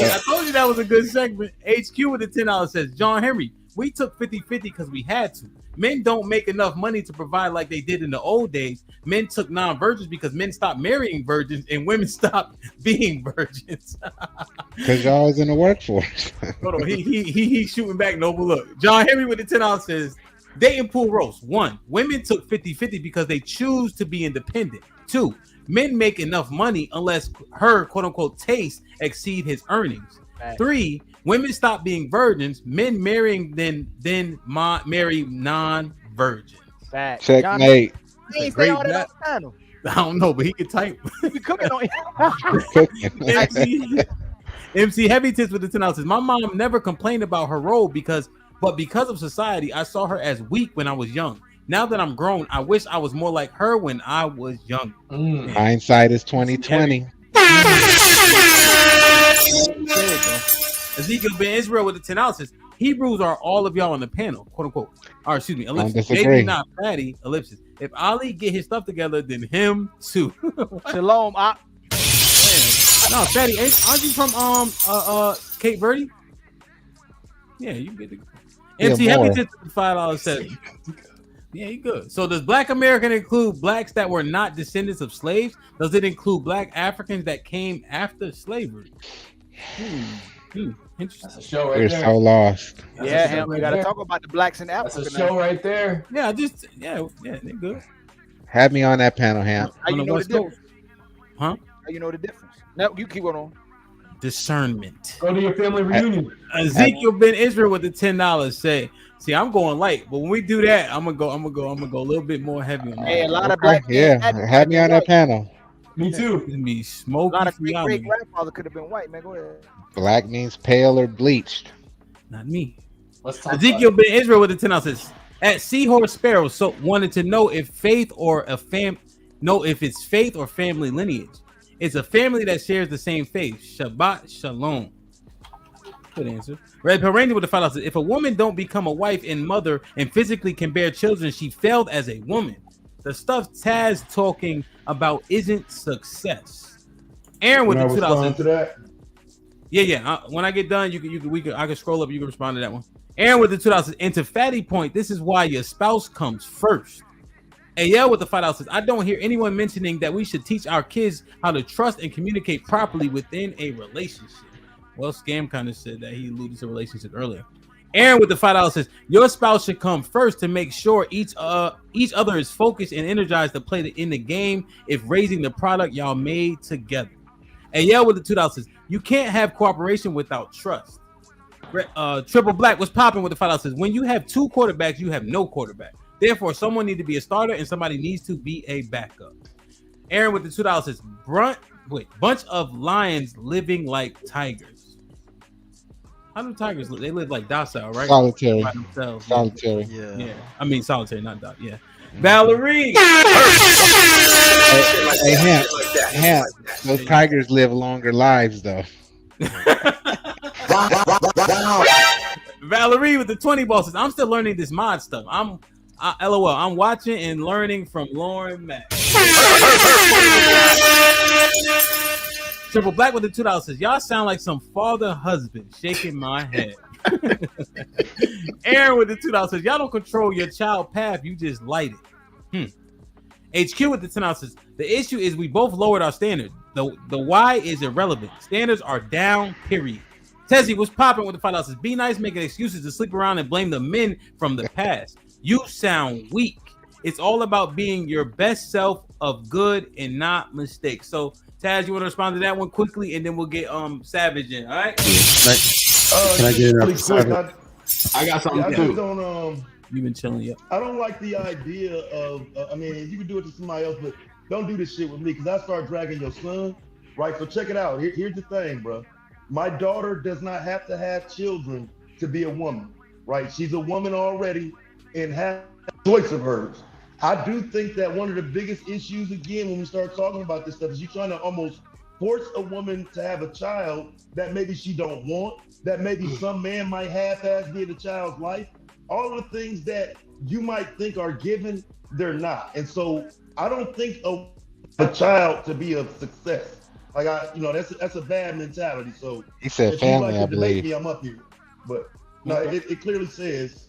I told you that was a good segment. HQ with the $10 says, John Henry, we took 50-50 because we had to. Men don't make enough money to provide like they did in the old days. Men took non-virgins because men stopped marrying virgins and women stopped being virgins.
Because y'all was in the workforce.
Hold on, he's shooting back. Noble look. John Henry with the $10 says, dating pool roast. 1, women took 50-50 because they choose to be independent. 2, men make enough money unless her quote unquote taste exceed his earnings. 3, women stop being virgins. Men marrying then marry non-virgins.
Checkmate.
He ain't say all that on the panel.
I don't know, but he can type.
We cooking on
MC Heavy Tips with the $10 says, my mom never complained about her role because of society, I saw her as weak when I was young. Now that I'm grown, I wish I was more like her when I was young.
Hindsight is 2020.
Ezekiel Ben Israel with the $10 says, Hebrews are all of y'all on the panel, quote unquote. Or excuse me, ellipsis. Maybe not fatty, ellipsis. If Ali get his stuff together, then him too.
Shalom.
No, fatty. Aren't you from Cape Verde? Yeah, you get the MC Heavy Tips with the $5 says. Yeah, you good. So does Black American include blacks that were not descendants of slaves? Does it include Black Africans that came after slavery? Interesting.
Show right there. So lost.
Yeah, Hamp, we gotta talk about the blacks in Africa.
That's a show right there.
Yeah, they're good.
Have me on that panel, Hamp.
How you know the difference?
How
you know the difference? No, you keep on.
Discernment.
Go to your family reunion.
Ezekiel Ben Israel with the $10 say, see, I'm going light, but when we do that, I'm gonna go a little bit more heavy on that.
Hey, a lot of black
have me on that panel.
Me too.
Be smoky.
A lot of great grandfather could have been white, man. Go ahead.
Black means pale or bleached.
Not me.
Let's talk
Ezekiel Ben Israel with the 10 ounces. At Seahorse Sparrow, so wanted to know if faith or if it's faith or family lineage. It's a family that shares the same faith. Shabbat Shalom. Good answer. Red Perennial with the $5. If a woman don't become a wife and mother and physically can bear children, she failed as a woman. The stuff Taz talking about isn't success. Aaron with the $2. Yeah. When I get done, I can scroll up. You can respond to that one. Aaron with the $2. And to Fatty Point, this is why your spouse comes first. AL with the $5. I don't hear anyone mentioning that we should teach our kids how to trust and communicate properly within a relationship. Well, Scam kind of said that he alluded to relationships earlier. Aaron with the $5 says your spouse should come first to make sure each other is focused and energized to play in the game if raising the product y'all made together. AL with the $2 says you can't have cooperation without trust. Triple Black was popping with the $5 says when you have two quarterbacks, you have no quarterback. Therefore, someone needs to be a starter and somebody needs to be a backup. Aaron with the $2 says bunch of lions living like tigers. How do tigers live? They live like docile, right?
Solitary.
By themselves.
Solitary.
Yeah. I mean solitary, not docile. Yeah. Valerie.
Hey, Hamp. Those tigers live longer lives, though.
Valerie with the 20 bosses. I'm still learning this mod stuff. LOL. I'm watching and learning from Lauren Mack. Triple Black with the $2 says, y'all sound like some father husband. Shaking my head. Aaron with the $2 says, y'all don't control your child path. You just light it. HQ with the $10 says, the issue is we both lowered our standard. The why is irrelevant. Standards are down, period. Tezzy was popping with the $5 says, be nice making excuses to sleep around and blame the men from the past. You sound weak. It's all about being your best self of good and not mistakes. So Taz, you want to respond to that one quickly, and then we'll get Savage in. All right?
Can I get
really quick?
I got something
I
too.
just don't.
You've been chilling, yep.
I don't like the idea of. I mean, you can do it to somebody else, but don't do this shit with me because I start dragging your son. Right? So check it out. Here's the thing, bro. My daughter does not have to have children to be a woman. Right? She's a woman already and has a choice of hers. I do think that one of the biggest issues, again, when we start talking about this stuff, is you're trying to almost force a woman to have a child that maybe she don't want, that maybe some man might half-ass be in the child's life. All of the things that you might think are given, they're not. And so I don't think a child to be a success. Like that's a bad mentality. So
he said family, I believe.
I'm up here, but no, it clearly says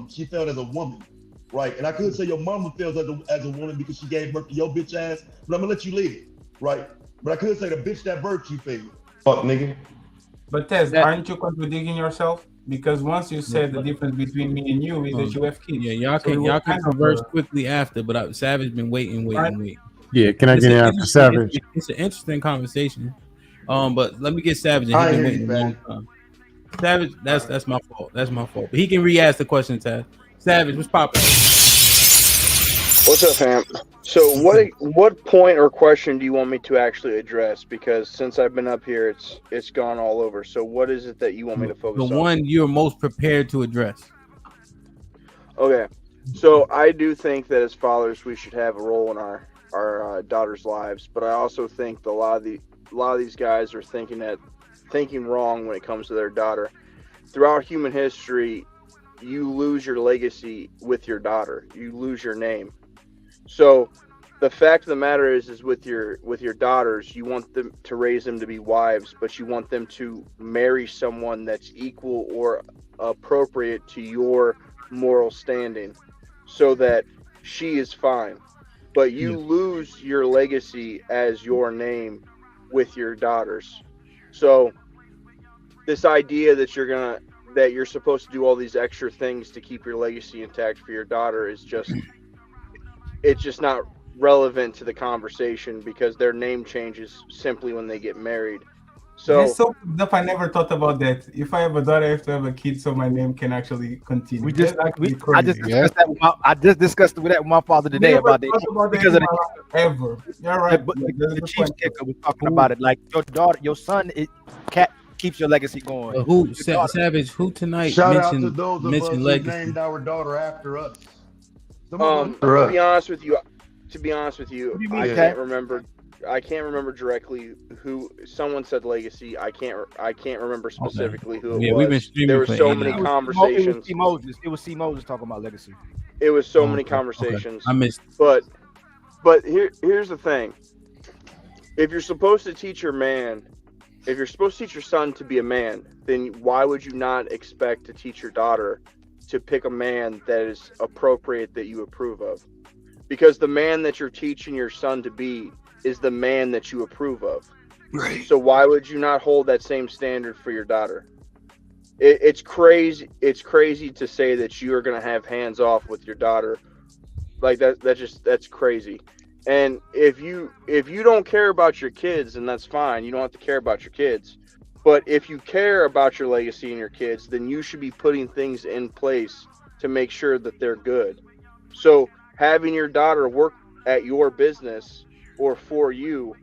she failed as a woman. Right, and I could say your mama fails as a woman because she gave birth to your bitch ass, but I'm gonna let you live, right? But I could say the bitch that birthed you failed. Fuck, nigga.
But Tess, aren't you contradicting yourself? Because once you said the difference between me and you is that you have kids.
Yeah, y'all can converse quickly after, but Savage been waiting.
Yeah, can I get in after Savage?
It's an interesting conversation. But let me get Savage. He's been waiting a long time. Savage, that's my fault. That's my fault. But he can re-ask the question, Taz. Savage, what's poppin'?
What's up, Hamp? So what point or question do you want me to actually address? Because since I've been up here, it's gone all over. So what is it that you want me to focus on?
The one you're most prepared to address.
Okay. So I do think that as fathers, we should have a role in our daughters' lives. But I also think a lot of these guys are thinking wrong when it comes to their daughter. Throughout human history, you lose your legacy with your daughter. You lose your name. So the fact of the matter is with your daughters, you want them to raise them to be wives, but you want them to marry someone that's equal or appropriate to your moral standing so that she is fine. But you lose your legacy as your name with your daughters. So this idea that you're supposed to do all these extra things to keep your legacy intact for your daughter is it's just not relevant to the conversation because their name changes simply when they get married. So
that's so up. I never thought about that. If I have a daughter, I have to have a kid so my name can actually continue.
I just discussed that with my father today about that because of
ever. You're right.
But the Chiefs kicker was talking about it. Like your son, keeps your legacy going.
Who Savage? Who tonight
Shout out to
mentioned
those of us who
legacy?
named our daughter after us.
To be honest with you, I
mean?
can't remember. I can't remember directly who. Someone said legacy. I can't remember specifically who it was.
We've been streaming.
There were
for
so
8
many
hours.
conversations.
It was C. Moses talking about legacy.
It was so many conversations.
I missed.
But here's the thing. If you're supposed to teach your son to be a man, then why would you not expect to teach your daughter to pick a man that is appropriate, that you approve of? Because the man that you're teaching your son to be is the man that you approve of.
Right.
So why would you not hold that same standard for your daughter? It's crazy. It's crazy to say that you are going to have hands off with your daughter. Like that's crazy. And if you don't care about your kids, then that's fine. You don't have to care about your kids. But if you care about your legacy and your kids, then you should be putting things in place to make sure that they're good. So having your daughter work at your business or for you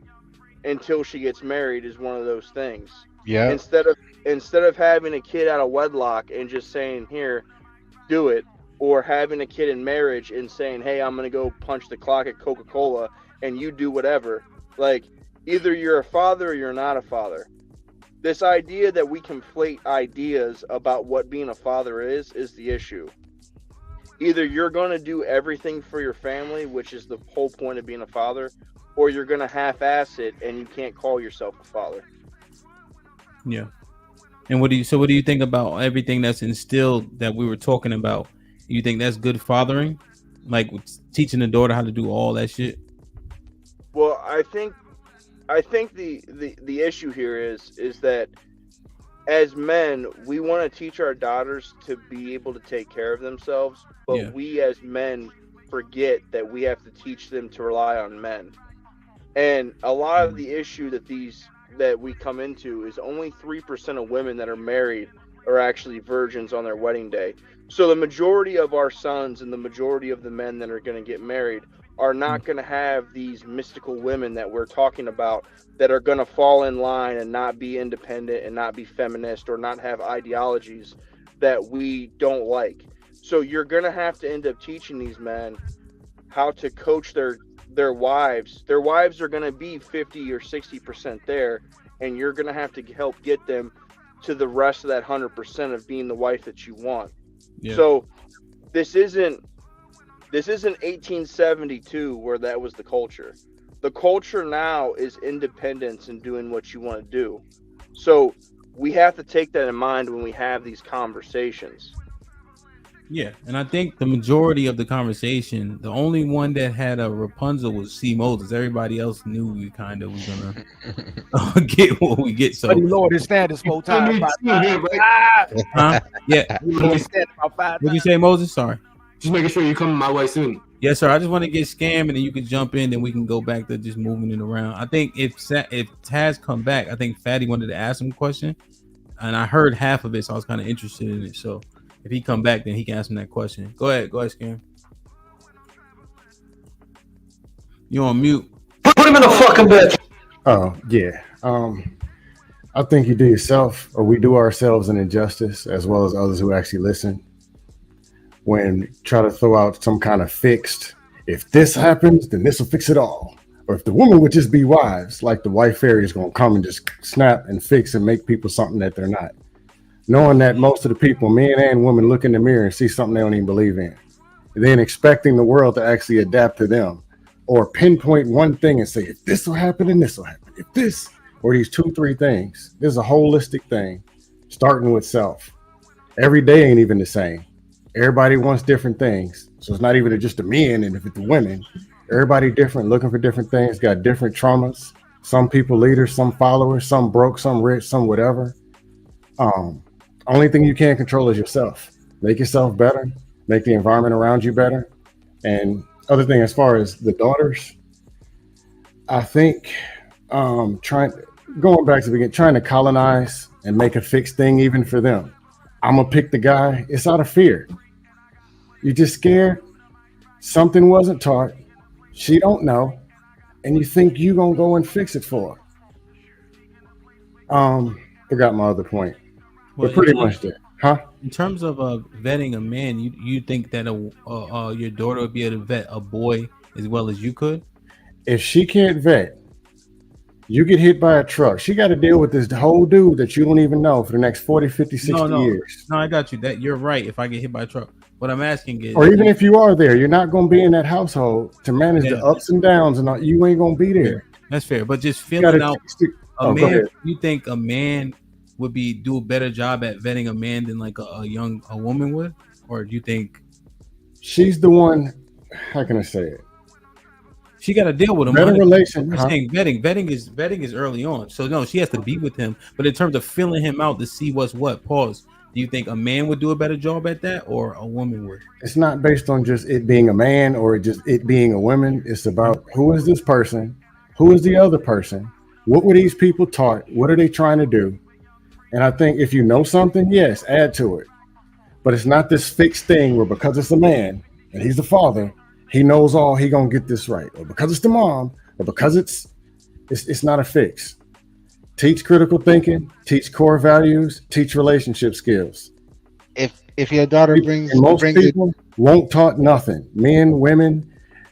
until she gets married is one of those things.
Yeah.
Instead of having a kid out of wedlock and just saying, here, do it, or having a kid in marriage and saying, hey, I'm going to go punch the clock at Coca-Cola and you do whatever. Like, either you're a father or you're not a father. This idea that we conflate ideas about what being a father is the issue. Either you're going to do everything for your family, which is the whole point of being a father, or you're going to half-ass it and you can't call yourself a father.
Yeah. And what do you think about everything that's instilled that we were talking about? You think that's good fathering? Like teaching the daughter how to do all that shit?
Well, I think the issue here is that as men, we want to teach our daughters to be able to take care of themselves, but we as men forget that we have to teach them to rely on men. And a lot of the issue that we come into is only 3% of women that are married are actually virgins on their wedding day. So the majority of our sons and the majority of the men that are going to get married are not going to have these mystical women that we're talking about that are going to fall in line and not be independent and not be feminist or not have ideologies that we don't like. So you're going to have to end up teaching these men how to coach their wives. Their wives are going to be 50 or 60% there, and you're going to have to help get them to the rest of that 100% of being the wife that you want. Yeah. So this isn't 1872 where that was the culture. The culture now is independence and doing what you want to do. So we have to take that in mind when we have these conversations.
Yeah, and I think the majority of the conversation, the only one that had a Rapunzel was C. Moses. Everybody else knew we kind of was gonna get what we get. So
Lord, his standards 4 times.
Huh? Yeah. What did you say, Moses? Sorry.
Just making sure you come my way soon.
Yes, sir. I just want to get scammed, and then you can jump in, then we can go back to just moving it around. I think if Taz come back, I think Fatty wanted to ask him a question, and I heard half of it, so I was kind of interested in it. So if he come back, then he can ask him that question. Go ahead, Scam. You on mute?
Put him in the fucking bed.
Oh yeah. I think you do yourself, or we do ourselves, an injustice, as well as others who actually listen, when you try to throw out some kind of fixed, if this happens, then this will fix it all. Or if the woman would just be wives, like the white fairy is going to come and just snap and fix and make people something that they're not. Knowing that most of the people, men and women, look in the mirror and see something they don't even believe in. And then expecting the world to actually adapt to them, or pinpoint one thing and say, if this will happen, then this will happen. If this, or these 2-3 things. This is a holistic thing, starting with self. Every day ain't even the same. Everybody wants different things. So it's not even just the men and if it's the women. Everybody different, looking for different things, got different traumas. Some people leaders, some followers, some broke, some rich, some whatever. Only thing you can control is yourself. Make yourself better, make the environment around you better. And other thing, as far as the daughters, I think going back to the beginning, trying to colonize and make a fixed thing even for them. I'm gonna pick the guy. It's out of fear. You're just scared. Something wasn't taught. She don't know, and you think you gonna go and fix it for her. Forgot my other point.
Well,
But pretty much there. Huh?
In terms of vetting a man, you think that your daughter would be able to vet a boy as well as you could?
If she can't vet, you get hit by a truck. She got to deal with this whole dude that you don't even know for the next 40, 50, 60 years.
No, I got you. That you're right. If I get hit by a truck, what I'm asking is,
or even if you are there, you're not going to be in that household to manage the ups and downs, and all, you ain't going to be there.
That's fair. But just filling out a man, you think a man would do a better job at vetting a man than like a woman would, or do you think
she's the one? How can I say it?
She got to deal with him.
Better relation.
I'm saying vetting is early on. So no, she has to be with him. But in terms of filling him out to see what's what, pause. Do you think a man would do a better job at that, or a woman would?
It's not based on just it being a man or just it being a woman. It's about who is this person, who is the other person, what were these people taught, what are they trying to do? And I think if you know something, yes, add to it. But it's not this fixed thing where because it's a man and he's the father, he knows all, he gonna get this right, or because it's the mom, or because it's not a fix. Teach critical thinking, teach core values, teach relationship skills.
If your daughter brings
people won't taught nothing. Men, women,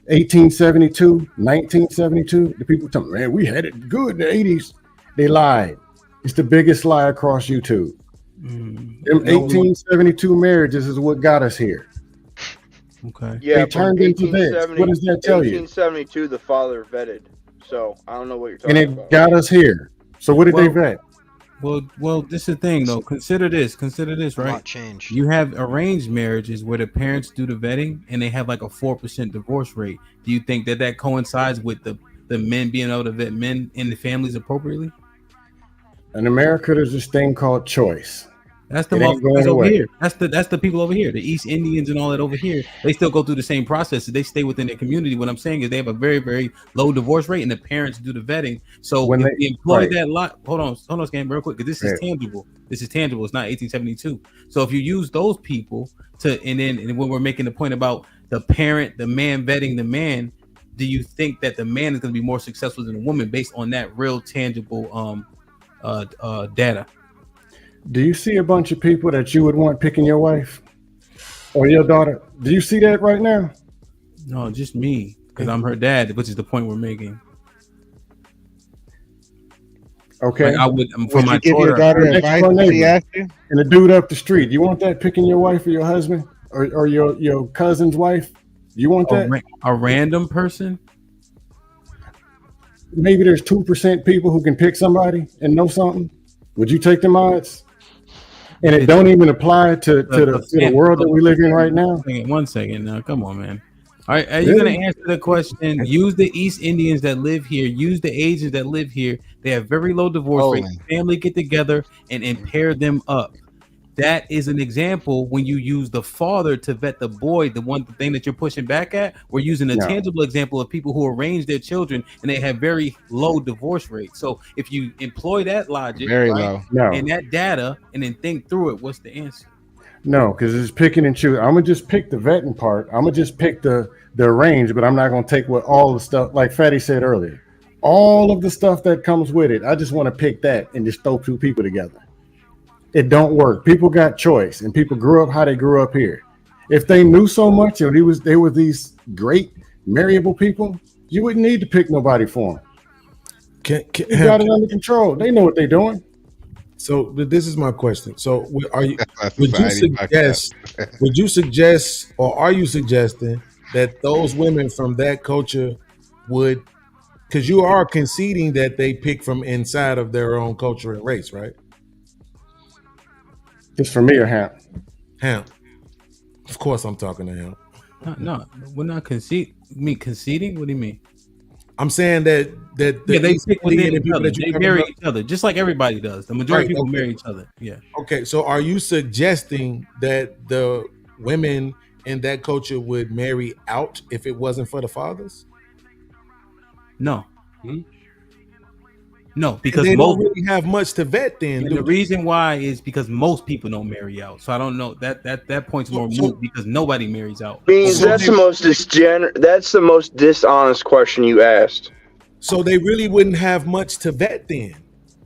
1872, 1972, the people tell me, man, we had it good in the 80s. They lied. It's the biggest lie across YouTube. Them 1872 marriages is what got us here.
Okay.
Yeah,
they turned into this. What does that tell you?
1872, the father vetted. So I don't know what you're talking
And it
about.
got us here. So what did they vet?
Well, this is the thing though. Consider this, right?
Change.
You have arranged marriages where the parents do the vetting and they have like a 4% divorce rate. Do you think that coincides with the men being able to vet men in the families appropriately?
In America, there's this thing called choice.
That's the motherfuckers over here. That's the people over here, the East Indians and all that over here. They still go through the same processes. They stay within their community. What I'm saying is they have a very, very low divorce rate, and the parents do the vetting. So when they employ that lot, hold on, Scam, real quick, because this is tangible. This is tangible. It's not 1872. So if you use those people and when we're making the point about the parent, the man vetting the man, do you think that the man is going to be more successful than the woman based on that real tangible data?
Do you see a bunch of people that you would want picking your wife or your daughter? Do you see that right now?
No, just me, because I'm her dad, which is the point we're making.
Okay.
Like I would for
my
give
your daughter advice if she asked you?
And the dude up the street, you want that picking your wife or your husband or your cousin's wife? You want that?
A random person?
Maybe there's 2% people who can pick somebody and know something. Would you take them odds? And it don't even apply to the world that we live in right now.
One second now. Come on, man. All right, are you going to answer the question? Use the East Indians that live here. Use the Asians that live here. They have very low divorce rates. Family get together and pair them up. That is an example when you use the father to vet the boy. The thing that you're pushing back at, we're using a tangible example of people who arrange their children and they have very low divorce rates. So if you employ that logic,
low,
and that data, and then think through it, what's the answer?
No, because it's picking and choosing. I'm gonna just pick the vetting part. I'm gonna just pick the range, but I'm not gonna take what all the stuff, like Fatty said earlier, all of the stuff that comes with it. I just want to pick that and just throw two people together. It don't work. People got choice, and people grew up how they grew up here. If they knew so much, and they were these great marriable people, you wouldn't need to pick nobody for them. You got it under control. They know what they're doing.
So this is my question. So would you suggest, or are you suggesting that those women from that culture would, because you are conceding that they pick from inside of their own culture and race, right?
Just for me or Hamp?
Hamp. Of course I'm talking to Hamp.
No, we're not conceding. You mean conceding? What do you mean?
I'm saying that
they pick within each other. They marry each other, just like everybody does. The majority of people marry each other. Yeah.
Okay, so are you suggesting that the women in that culture would marry out if it wasn't for the fathers?
No. No, because
they don't really have much to vet then.
And the reason why is because most people don't marry out. So I don't know that point's more moot because nobody marries out.
Means that's the most dishonest question you asked.
So they really wouldn't have much to vet then,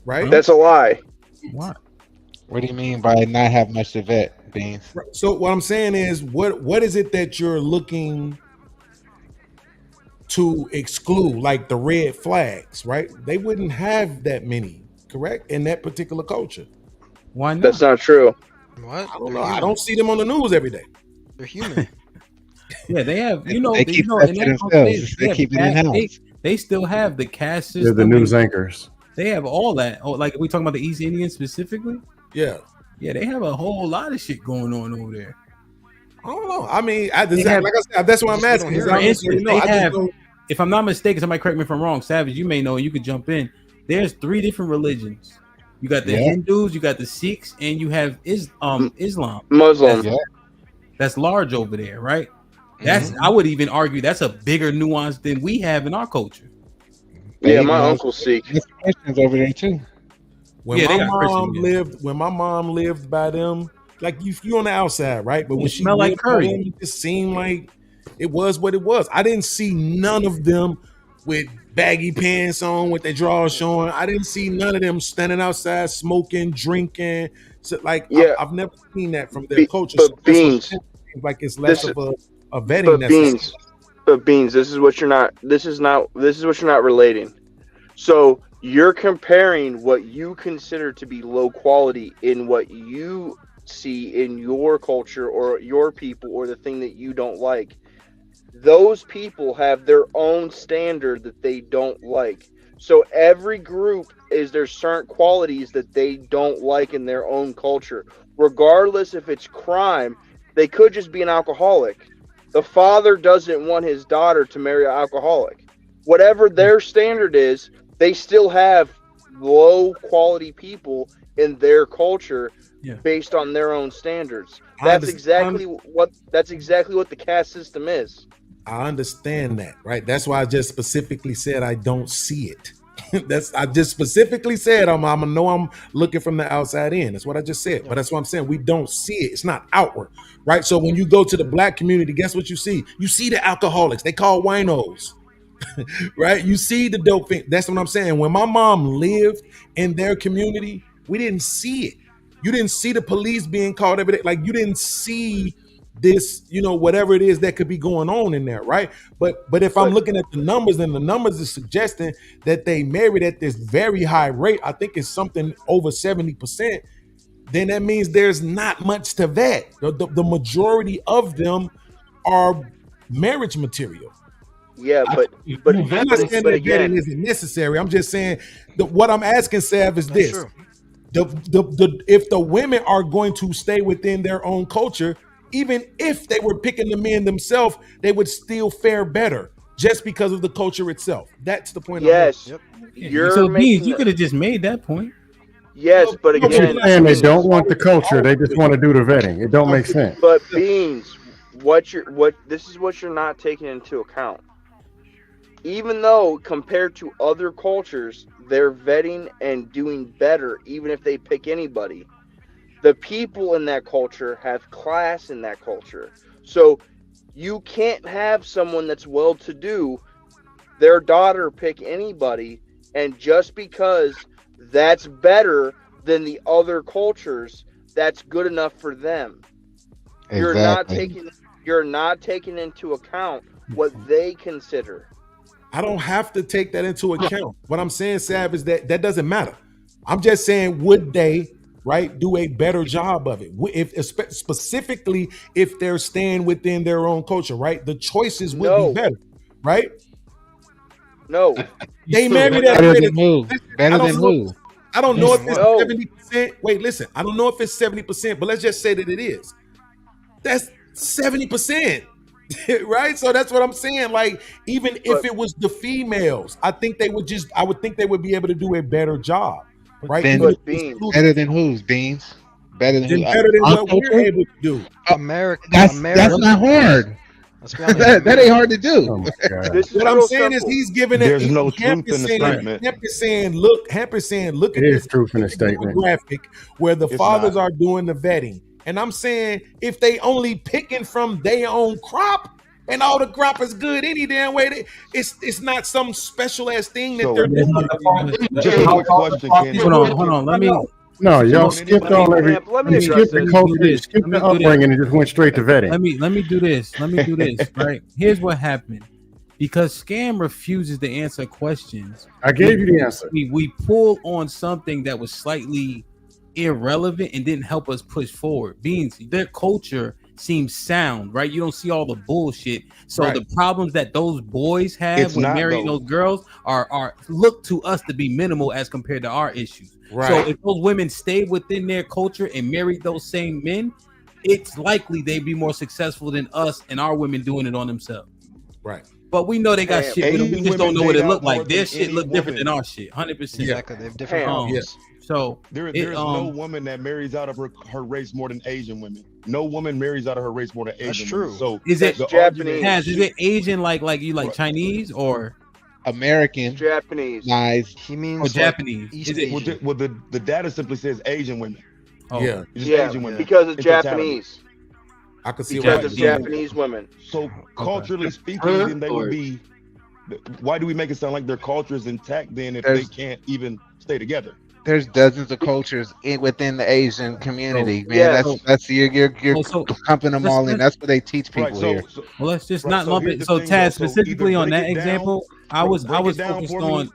right?
That's a lie.
What?
What do you mean by not have much to vet, Beans?
So what I'm saying is, what is it that you're looking to exclude, like the red flags, right? They wouldn't have that many, correct, in that particular culture.
Why not?
That's not true.
What?
I don't know. I don't see them on the news every day.
They're human.
Yeah, they have. You know,
They keep
in
that to
that
themselves. They keep it in-house.
They still have the caste system.
They're the news anchors.
They have all that. Oh, like we talking about the East Indians specifically?
Yeah.
Yeah, they have a whole lot of shit going on over there.
I don't know. I mean, like I
have-
said, that's what I'm asking.
For instance, they have, if I'm not mistaken, somebody correct me if I'm wrong. Savage, you may know, and you could jump in. There's 3 different religions. You got the Hindus, you got the Sikhs, and you have Islam.
Muslim.
That's large over there, right? That's I would even argue that's a bigger nuance than we have in our culture.
Yeah, my uncle's Sikh.
There's Christians over there too.
When my mom lived by them, like you on the outside, right? But when she
smell like
lived by
curry.
them, it just seemed like it was what it was. I didn't see none of them with baggy pants on with their drawers showing. I didn't see none of them standing outside smoking, drinking. So like,
Yeah.
I've never seen that from their culture.
But
So that's what
Beans,
it seems like it's less of a vetting.
But
necessary.
Beans, this is what you're not. This is what you're not relating. So you're comparing what you consider to be low quality in what you see in your culture or your people or the thing that you don't like. Those people have their own standard that they don't like. So every group there's certain qualities that they don't like in their own culture. Regardless if it's crime, they could just be an alcoholic. The father doesn't want his daughter to marry an alcoholic. Whatever their standard is, they still have low quality people in their culture based on their own standards. That's exactly what the caste system is.
I understand that, right? That's why I just specifically said I don't see it. I just specifically said I'm looking from the outside in. That's what I just said. But that's what I'm saying. We don't see it. It's not outward, right? So when you go to the black community, guess what you see? You see the alcoholics. They call winos, right? You see the dope thing. That's what I'm saying. When my mom lived in their community, we didn't see it. You didn't see the police being called every day. Like you didn't see this, whatever it is that could be going on in there, right? But if I'm looking at the numbers, and the numbers is suggesting that they married at this very high rate, I think it's something over 70%, then that means there's not much to vet. The majority of them are marriage material.
Yeah, but
I'm not saying that vetting isn't necessary. I'm just saying what I'm asking, Sav, is this.
True.
If the women are going to stay within their own culture, even if they were picking the men themselves, they would still fare better just because of the culture itself. That's the point.
Yes.
So Beans, you could have just made that point.
Yes, but again,
and they don't want the culture; they just want to do the vetting. It don't make sense.
But Beans, this is what you're not taking into account. Even though compared to other cultures, they're vetting and doing better, even if they pick anybody. The people in that culture have class in that culture. So you can't have someone that's well-to-do, their daughter pick anybody, and just because that's better than the other cultures, that's good enough for them.
Exactly.
You're not taking into account what they consider.
I don't have to take that into account. What I'm saying, Sav, is that doesn't matter. I'm just saying, would they, right, do a better job of it? Specifically, if they're staying within their own culture, right? The choices would be better, right?
No.
They married at
better than who? Better than who?
I don't know if it's 70%. Wait, listen. I don't know if it's 70%, but let's just say that it is. That's 70%. Right, so that's what I'm saying. Like, even if it was the females, I would think they would be able to do a better job, right?
Better than who's Beans? Better than who?
Better than what we're able to do.
That's not hard. That ain't hard to do.
What I'm saying is he's giving it.
There's no truth in the statement.
Hamp is saying, look at this
truth in the statement.
Graphic where the
It's
fathers
not.
are doing the vetting. And I'm saying, if they only picking from their own crop, and all the crop is good any damn way, it's not some special ass thing that they're doing.
Just a quick question, Ken.
Hold on.
No, y'all skipped all every. You skipped the culture, you skipped the upbringing, and just went straight to vetting.
Let me do this. Right. Here's what happened. Because Scam refuses to answer questions.
I gave you the answer.
We pull on something that was slightly irrelevant and didn't help us push forward. Beans, their culture seems sound, right? You don't see all the bullshit. So the problems that those boys have when marrying those girls are look to us to be minimal as compared to our issues. Right. So if those women stayed within their culture and married those same men, it's likely they'd be more successful than us and our women doing it on themselves.
Right.
But we know they got shit with them. We just don't know what it looked like. Their shit look different than our shit. 100%.
Exactly. They have different
homes. So
there's no woman that marries out of her race more than Asian women. No woman marries out of her race more than Asian. That's true. So
is it
Japanese?
Is it Asian like you like Chinese or
American?
Japanese.
Nice.
He means
Japanese.
Is it? Well, the data simply says Asian women.
Oh.
Yeah, Asian women
because it's Japanese.
I could see
because it's Japanese women.
So culturally speaking, then they would be. Why do we make it sound like their culture is intact then if they can't even stay together?
There's dozens of cultures within the Asian community, man. That's you're pumping them all in. That's what they teach people here.
Well, let's just not lump it. So Taz, specifically on that example, I was focused on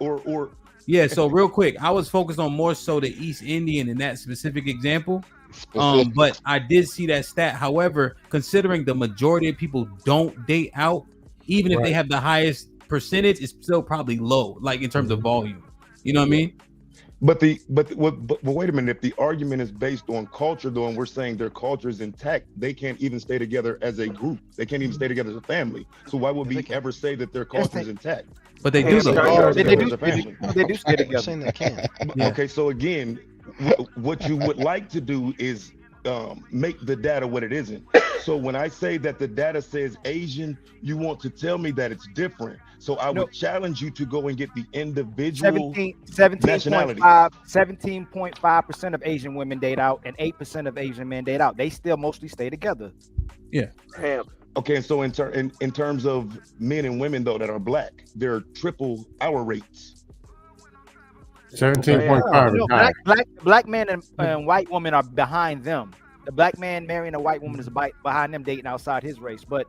yeah. So real quick, I was focused on more so the East Indian in that specific example. But I did see that stat. However, considering the majority of people don't date out, even if they have the highest percentage, it's still probably low, like in terms of volume. You know what I mean?
But wait a minute. If the argument is based on culture, though, and we're saying their culture is intact, they can't even stay together as a group. They can't even stay together as a family. So why would we ever say that their culture is intact?
But they do.
They do stay together.
Saying they can.
Okay, so again, what you would like to do is make the data what it isn't. So when I say that the data says Asian, you want to tell me that it's different. So I would challenge you to go and get the individual
17.5% of Asian women date out and 8% of Asian men date out. They still mostly stay together.
Yeah.
Hamp.
Okay, so in terms of men and women though that are black, they're triple our rates.
17.5.
Black men and white women are behind them. The black man marrying a white woman is behind them dating outside his race. But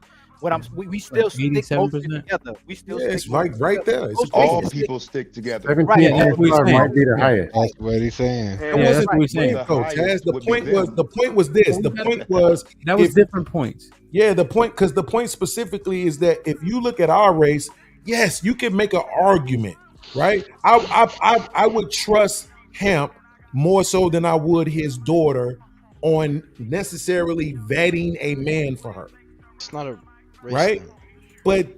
we still stick mostly together. We still stick
it's right there. It's all people stick together.
17.5 might be the highest.
That's what he's saying.
That's what he's saying.
The point was this. The point was
that was different points.
Yeah, the point specifically is that if you look at our race, yes, you can make an argument, right? I would trust Hamp more so than I would his daughter on necessarily vetting a man for her.
It's not a race
right
thing.
But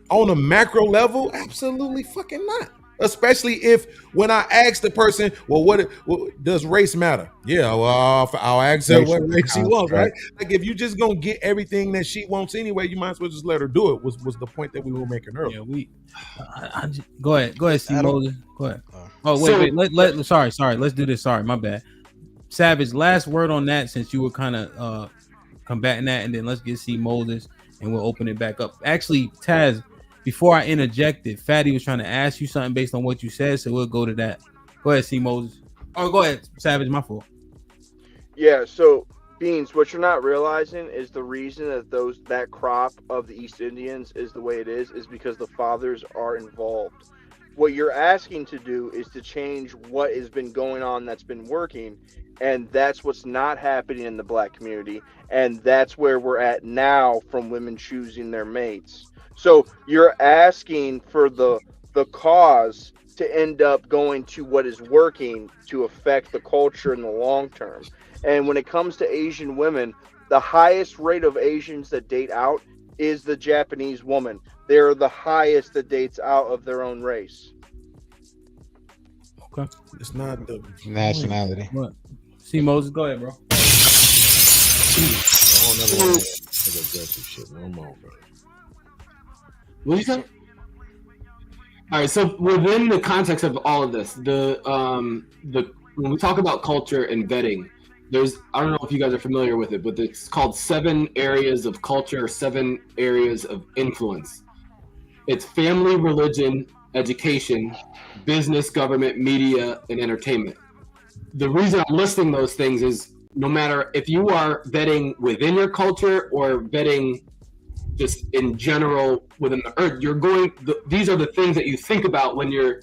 on a macro level, absolutely fucking not. Especially if when I ask the person, well, what does race matter? Yeah, well, I'll ask her what race she wants, right? Like if you just gonna get everything that she wants anyway, you might as well just let her do it. Was the point that we were making earlier?
Yeah, go ahead, Steve Moses. Go ahead. Oh wait. Sorry. Let's do this. Sorry, my bad. Savage, last word on that since you were kind of combating that, and then let's get C Moses and we'll open it back up. Actually, Taz, before I interjected, Fatty was trying to ask you something based on what you said, so we'll go to that. Go ahead, C Moses. Oh, go ahead, Savage. My fault.
Yeah. So, Beans, what you're not realizing is the reason that that crop of the East Indians is the way it is because the fathers are involved. What you're asking to do is to change what has been going on that's been working, and that's what's not happening in the black community, and that's where we're at now from women choosing their mates. So you're asking for the cause to end up going to what is working to affect the culture in the long term. And when it comes to Asian women, the highest rate of Asians that date out is the Japanese woman. They're the highest that dates out of their own race.
Okay.
It's not the
nationality.
What? See Moses, go ahead, bro.
What you say? All right, so within the context of all of this, when we talk about culture and vetting, I don't know if you guys are familiar with it, but it's called 7 areas of culture, 7 areas of influence. It's family, religion, education, business, government, media, and entertainment. the reason I'm listing those things is no matter if you are vetting within your culture or vetting just in general within the earth, these are the things that you think about when you're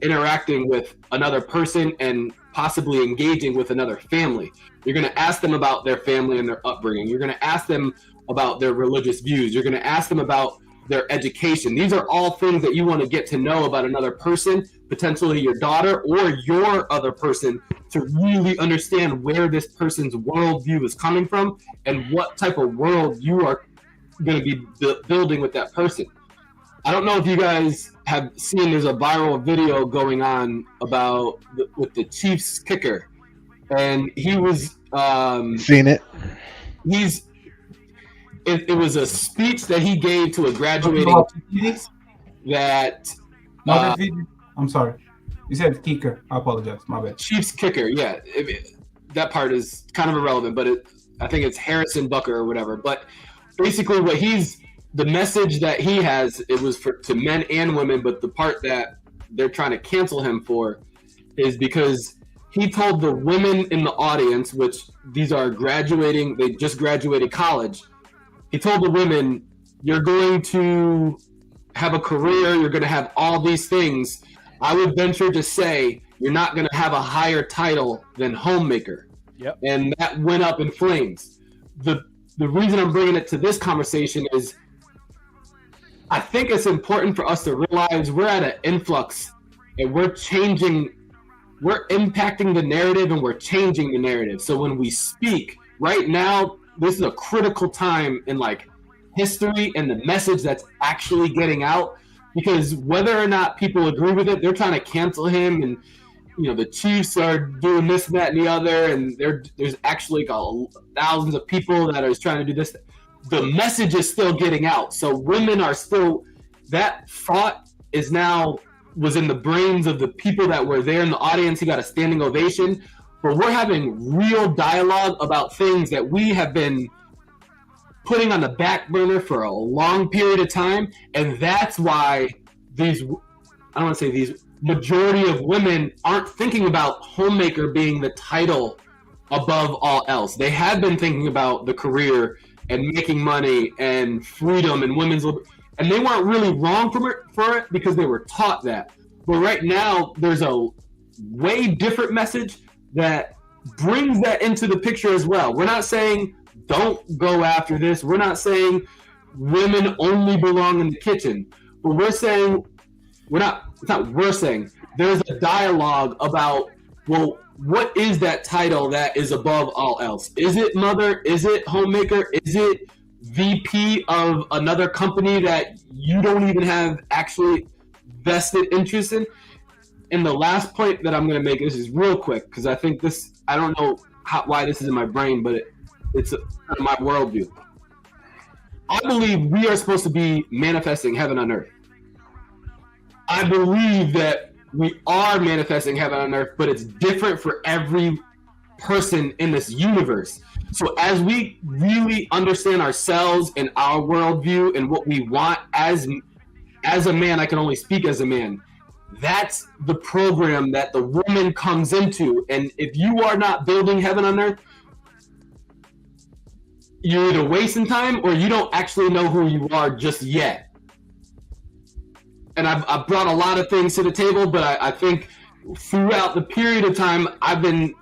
interacting with another person and possibly engaging with another family. You're going to ask them about their family and their upbringing. You're going to ask them about their religious views. You're going to ask them about their education. These are all things that you want to get to know about another person, potentially your daughter or your other person, to really understand where this person's worldview is coming from and what type of world you are going to be building with that person. I don't know if you guys have seen, there's a viral video going on about with the Chiefs kicker, and he was
seen it.
It was a speech that he gave to a graduating that.
I'm sorry. You said kicker. I apologize. My bad.
Chiefs kicker. Yeah, that part is kind of irrelevant, but I think it's Harrison Bucker or whatever. But basically, the message that he has, it was to men and women, but the part that they're trying to cancel him for is because he told the women in the audience, which these are they just graduated college. He told the women, you're going to have a career, you're going to have all these things. I would venture to say you're not going to have a higher title than homemaker.
Yep.
And that went up in flames. The reason I'm bringing it to this conversation is I think it's important for us to realize we're at an influx and we're impacting the narrative and we're changing the narrative. So when we speak right now, this is a critical time in history and the message that's actually getting out, because whether or not people agree with it, they're trying to cancel him, and the Chiefs are doing this and that and the other, and there's actually thousands of people that are trying to do this. The message is still getting out, so women are still, that thought was in the brains of the people that were there in the audience. He got a standing ovation. But we're having real dialogue about things that we have been putting on the back burner for a long period of time. And that's why these majority of women aren't thinking about homemaker being the title above all else. They have been thinking about the career and making money and freedom and women's liberty. And they weren't really wrong for it because they were taught that. But right now, there's a way different message that brings that into the picture as well. We're not saying don't go after this. We're not saying women only belong in the kitchen. But we're saying there's a dialogue about, well, what is that title that is above all else? Is it mother? Is it homemaker? Is it VP of another company that you don't even have actually vested interest in? And the last point that I'm going to make, this is real quick, because I think I don't know why this is in my brain, but it's my worldview. I believe we are supposed to be manifesting heaven on earth. I believe that we are manifesting heaven on earth, but it's different for every person in this universe. So as we really understand ourselves and our worldview and what we want as a man, I can only speak as a man. That's the program that the woman comes into. And if you are not building heaven on earth, you're either wasting time or you don't actually know who you are just yet. And I've brought a lot of things to the table, but I think throughout the period of time I've been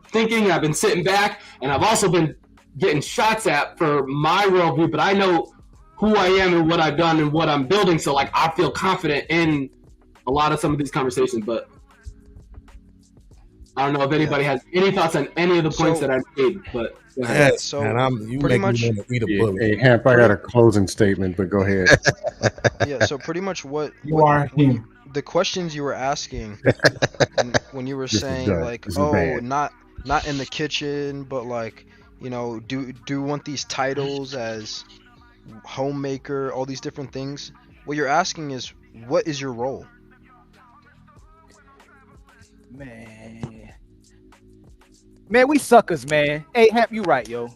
thinking, I've been sitting back, and I've also been getting shots at for my worldview, but I know who I am and what I've done and what I'm building. So I feel confident in a lot of some of these conversations, but I don't know if anybody has any thoughts on any of the points that I made, but go ahead.
Yes, man, you pretty much want to eat a bullet.
Hey, Hamp, I got a closing statement, but go ahead.
Yeah, so pretty much what the questions you were asking and when you were saying not in the kitchen, but do you want these titles as homemaker, all these different things? What you're asking is, what is your role?
Man, we suckers, man. Hey, Hamp, you right, yo.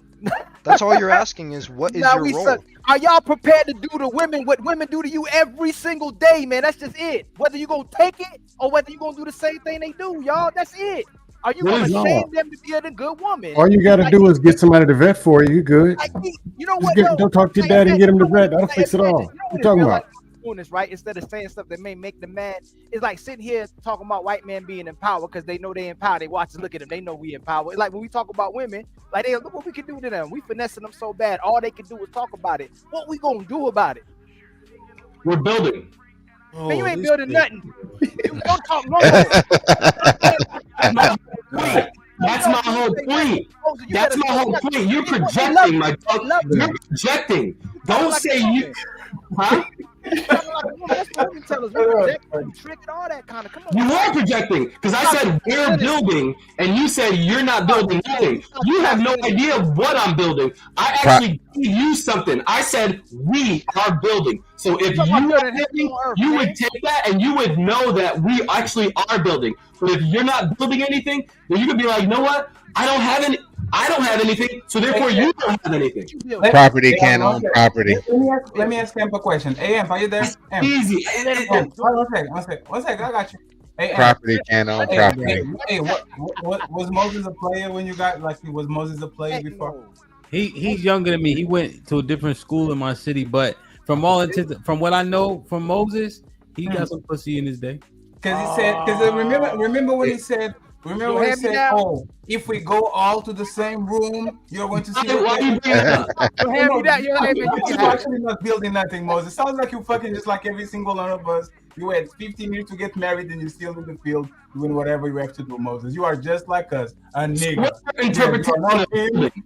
That's all you're asking is, what is your role?
Are y'all prepared to do to women what women do to you every single day, man? That's just it. Whether you gonna take it or whether you gonna do the same thing they do, y'all. That's it. Are you going to shame them to be a good woman?
All you got to do is get somebody to vet for you. You good?
You know what?
Don't talk to your daddy and get him to vet. That'll fix it all. What you talking about?
Doing this right instead of saying stuff that may make them mad. It's like sitting here talking about white men being in power because they know they in power. They watch us look at them. They know we in power. It's like when we talk about women, like, look what we can do to them. We finessing them so bad. All they can do is talk about it. What we gonna do about it?
We're building.
Man, you ain't building nothing. You don't talk no more.
That's my whole point. That's my whole point. You're projecting, my dog. You're projecting. Don't say you. Huh? You are projecting because I said we're building and you said you're not building nothing. You have no idea what I'm building. I actually gave you something. I said we are building. So if you are building, you would take that and you would know that we actually are building. But if you're not building anything, then you could be like, you know what? I don't have anything, so therefore you don't have anything.
Property can't own property.
Let me ask Hamp a question. Hey, Hamp, are you there? Hamp.
Easy.
One second. I got you. Hey,
property can't own property.
Hey, what was Moses a player when you got, like, was Moses a player before?
He's younger than me. He went to a different school in my city, but from what I know from Moses, he got some pussy in his day.
Because he said, remember when he said, oh, if we go all to the same room, you're going to see You're actually not building nothing, Moses. Sounds like you fucking just like every single one of us. You had 15 years to get married and you're still in the field doing whatever you have to do, Moses. You are just like us, a nigga.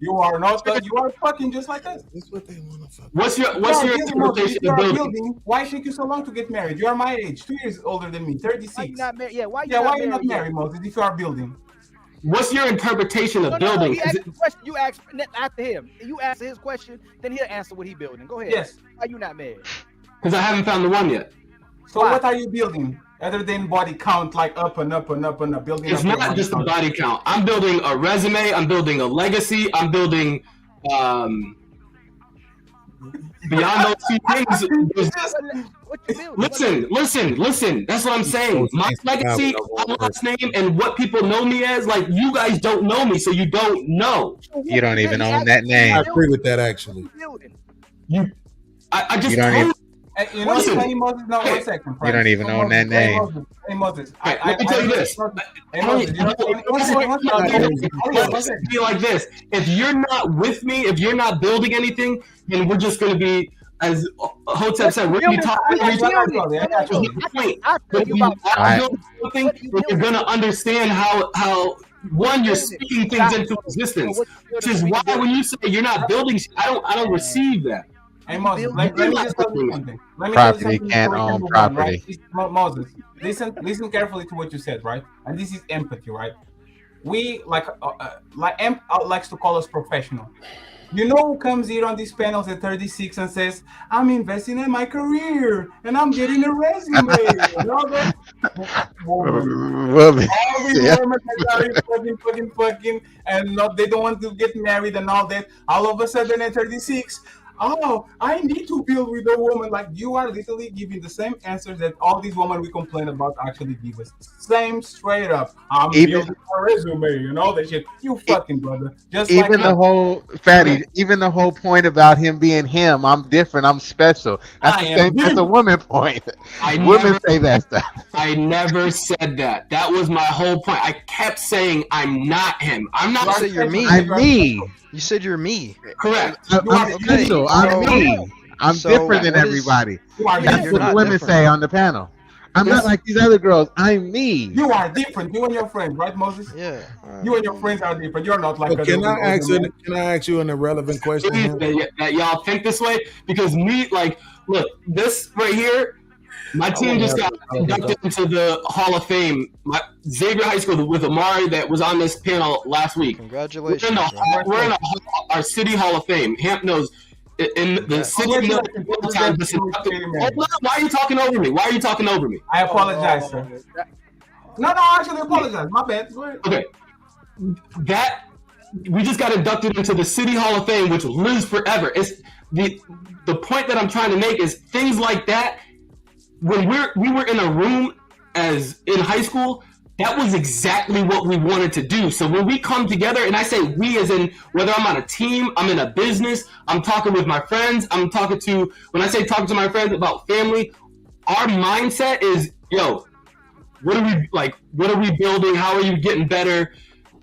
You are not. You are fucking just like us.
That's what they want to fuck. What's your interpretation of building?
Why take you so long to get married? You are my age, 2 years older than me, 36.
Why you not married? Yeah, why
you not married, Moses, if you are building?
What's your interpretation of building?
He asked the question. You asked after him. You answer his question, then he'll answer what he building. Go ahead.
Yes.
Why you not married?
Because I haven't found the one yet.
So what are you building other than body count, like up and up and up and up? Building.
It's not just a body count. I'm building a resume. I'm building a legacy. I'm building beyond those two things. Listen. That's what I'm saying. My legacy, my last name, and what people know me as. Like, you guys don't know me, so you don't know.
You don't even own that name.
I agree with that, actually.
I just
told you know, hey, Moses, no, 1 second.
You don't even own that name.
Hey, Moses.
Let me tell you this. Be like this. If you're not with me, if you're not building anything, then we're just going to be, as Hotep said, we're going to be talking. But if you are building something, you're going to understand how one, you're speaking things into existence. Which is why when you say you're not building, I don't receive that.
Hey, Moses, let me just tell you something.
Property can't own property.
Right? Moses, listen carefully to what you said, right? And this is empathy, right? We like Amp likes to call us professional. You know who comes here on these panels at 36 and says, I'm investing in my career and I'm getting a resume. And all that. All these women that are fucking and they don't want to get married and all that. All of a sudden at 36, oh, I need to build with a woman. Like, you are literally giving the same answers that all these women we complain about actually give us. Same straight up. I'm building a resume and all that shit. You fucking brother. Just
even
like
the whole fatty, even the whole point about him being him, I'm different, I'm special. That's a woman point. Women say that stuff.
I never said that. That was my whole point. I kept saying I'm not him. I'm not.
You said you're me.
I'm me.
You said you're me.
Correct.
I'm special. I'm me. I'm different than everybody. That's what the women say on the panel. I'm not like these other girls. I'm me.
You are different. You and your friends, right, Moses?
Yeah.
You and your friends are different. You're not like.
Can I ask you an irrelevant question?
That y'all think this way? Because me, like, look, this right here. My team just got inducted into the Hall of Fame. Xavier High School with Amari that was on this panel last week.
Congratulations.
We're in our city Hall of Fame. Hamp knows. In the city why are you talking over me? Why are you talking over me?
I apologize, sir. No, I actually apologize. My bad.
Okay. That we just got inducted into the City Hall of Fame, which lives forever. It's the point that I'm trying to make is things like that. When we were in a room as in high school,
that was exactly what we wanted to do. So when we come together, and I say we as in whether I'm on a team, I'm in a business, I'm talking with my friends, when I say talking to my friends about family, our mindset is, yo, what are we building? How are you getting better?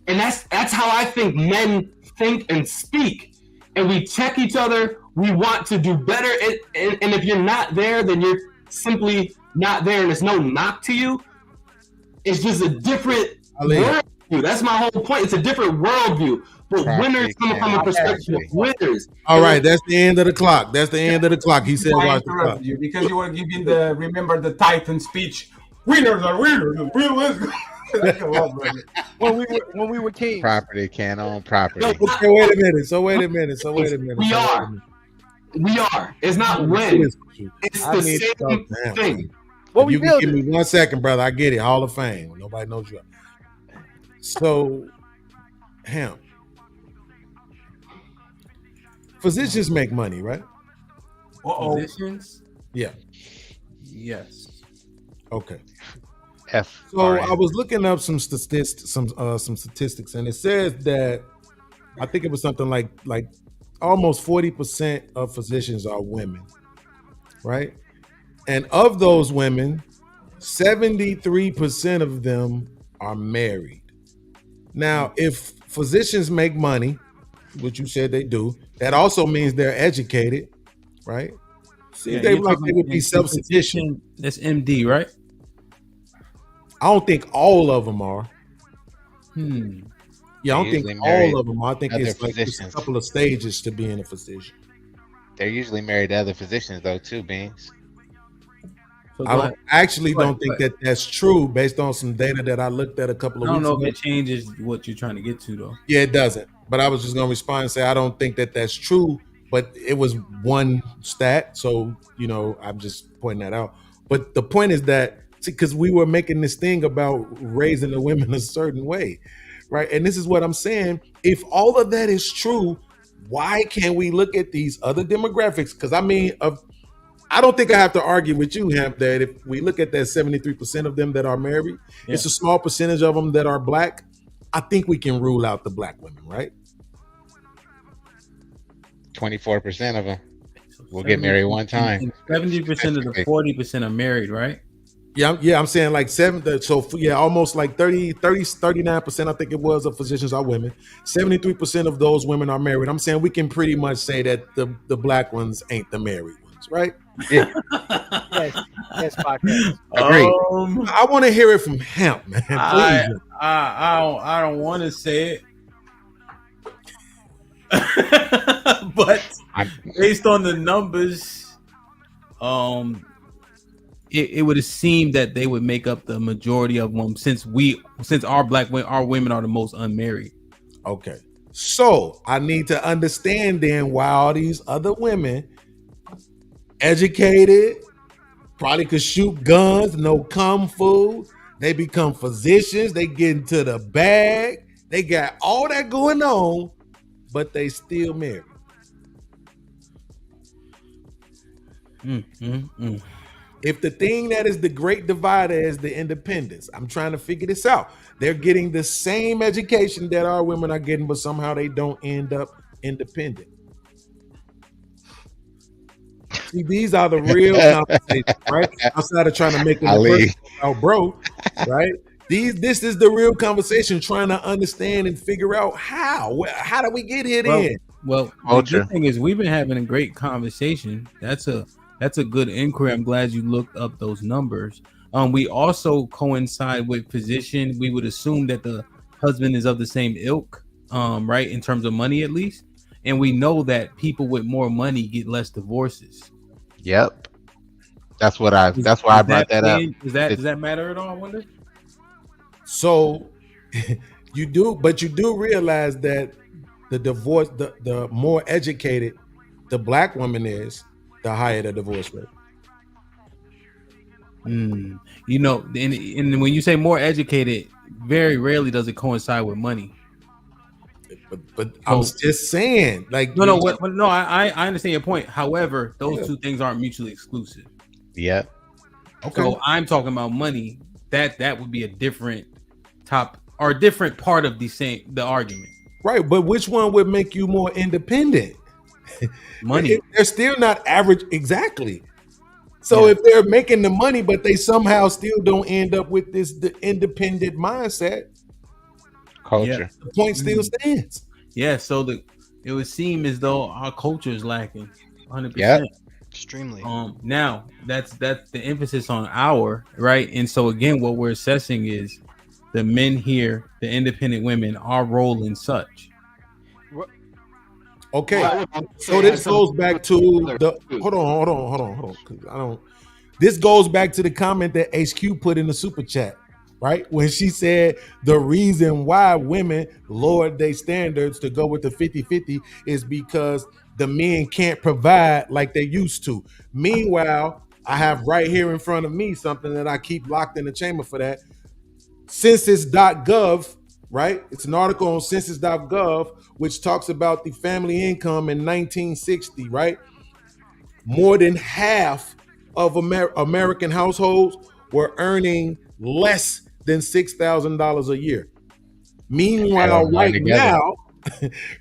And that's how I think men think and speak. And we check each other. We want to do better. And if you're not there, then you're simply not there. And there's no knock to you. It's just a different worldview. That's my whole point. It's a different worldview. But winners come from a perspective of winners.
All right, that's the end of the clock. That's the end of the clock. He said,
I
watch the clock.
you because you were giving remember the Titan speech. Winners are winners.
when we were kings.
Property can't own property.
Okay, wait a minute.
We are. It's not when. It's the same thing.
What you can give me 1 second, brother. I get it. Hall of Fame. Nobody knows you. So, Hamp. Physicians make money, right?
Physicians?
Yeah.
Yes.
Okay.
F.
So I was looking up some statistics, and it says that I think it was something like almost 40% of physicians are women, right? And of those women, 73% of them are married. Now, if physicians make money, which you said they do, that also means they're educated, right? See, they would be self-sufficient.
That's MD, right?
I don't think all of them are. Yeah, I don't think all of them are. I think it's like it's a couple of stages to being a physician.
They're usually married to other physicians, though, too, Beans.
I don't think that that's true based on some data that I looked at a couple of weeks ago.
I don't know if it changes what you're trying to get to, though.
Yeah, it doesn't. But I was just going to respond and say I don't think that that's true, but it was one stat. So, I'm just pointing that out. But the point is that, because we were making this thing about raising the women a certain way, right? And this is what I'm saying. If all of that is true, why can't we look at these other demographics? Because I don't think I have to argue with you, Hamp, that if we look at that 73% of them that are married, it's a small percentage of them that are black. I think we can rule out the black women, right?
24% of them will get married one time.
70% of the 40% are married, right?
Yeah, I'm saying like 7. So yeah, almost like 39%, I think it was, of physicians are women. 73% of those women are married. I'm saying we can pretty much say that the black ones ain't the married ones, right?
Yeah.
yes, podcast.
Agreed.
I want to hear it from Hamp, man. Please.
I don't want to say it, but based on the numbers, it would have seemed that they would make up the majority of them, since our women are the most unmarried.
Okay, so I need to understand then why all these other women, educated, probably could shoot guns, know kung fu, they become physicians, they get into the bag, they got all that going on, but they still married. If the thing that is the great divider is the independence, I'm trying to figure this out. They're getting the same education that our women are getting, but somehow they don't end up independent. See, these are the real conversations, right? Outside of trying to make it about bro, right? This is the real conversation, trying to understand and figure out how do we get here then?
Well, the good thing is we've been having a great conversation. That's a good inquiry. I'm glad you looked up those numbers. We also coincide with physician. We would assume that the husband is of the same ilk, right? In terms of money, at least. And we know that people with more money get less divorces.
Yep. That's why I brought that up.
Does that matter at all, I wonder?
So you do realize that the divorce, the more educated the black woman is, the higher the divorce rate.
And when you say more educated, very rarely does it coincide with money.
But I'm just saying, like,
I understand your point. However, those two things aren't mutually exclusive.
Yeah.
Okay.
So I'm talking about money. That would be a different different part of the argument.
Right, but which one would make you more independent?
Money.
They're still not average exactly. So if they're making the money, but they somehow still don't end up with the independent mindset,
culture,
the point still stands.
Yeah, so it would seem as though our culture is lacking 100%.
Yeah.
Extremely.
Now that's the emphasis on our, right? And so again, what we're assessing is the men here, the independent women, our role in such.
Okay, so this goes back to the hold on. 'Cause I don't. This goes back to the comment that HQ put in the super chat, right? When she said the reason why women lowered their standards to go with the 50-50 is because the men can't provide like they used to. Meanwhile, I have right here in front of me something that I keep locked in the chamber for that. Census.gov, right? It's an article on census.gov which talks about the family income in 1960, right? More than half of American households were earning less than $6,000 a year. Meanwhile,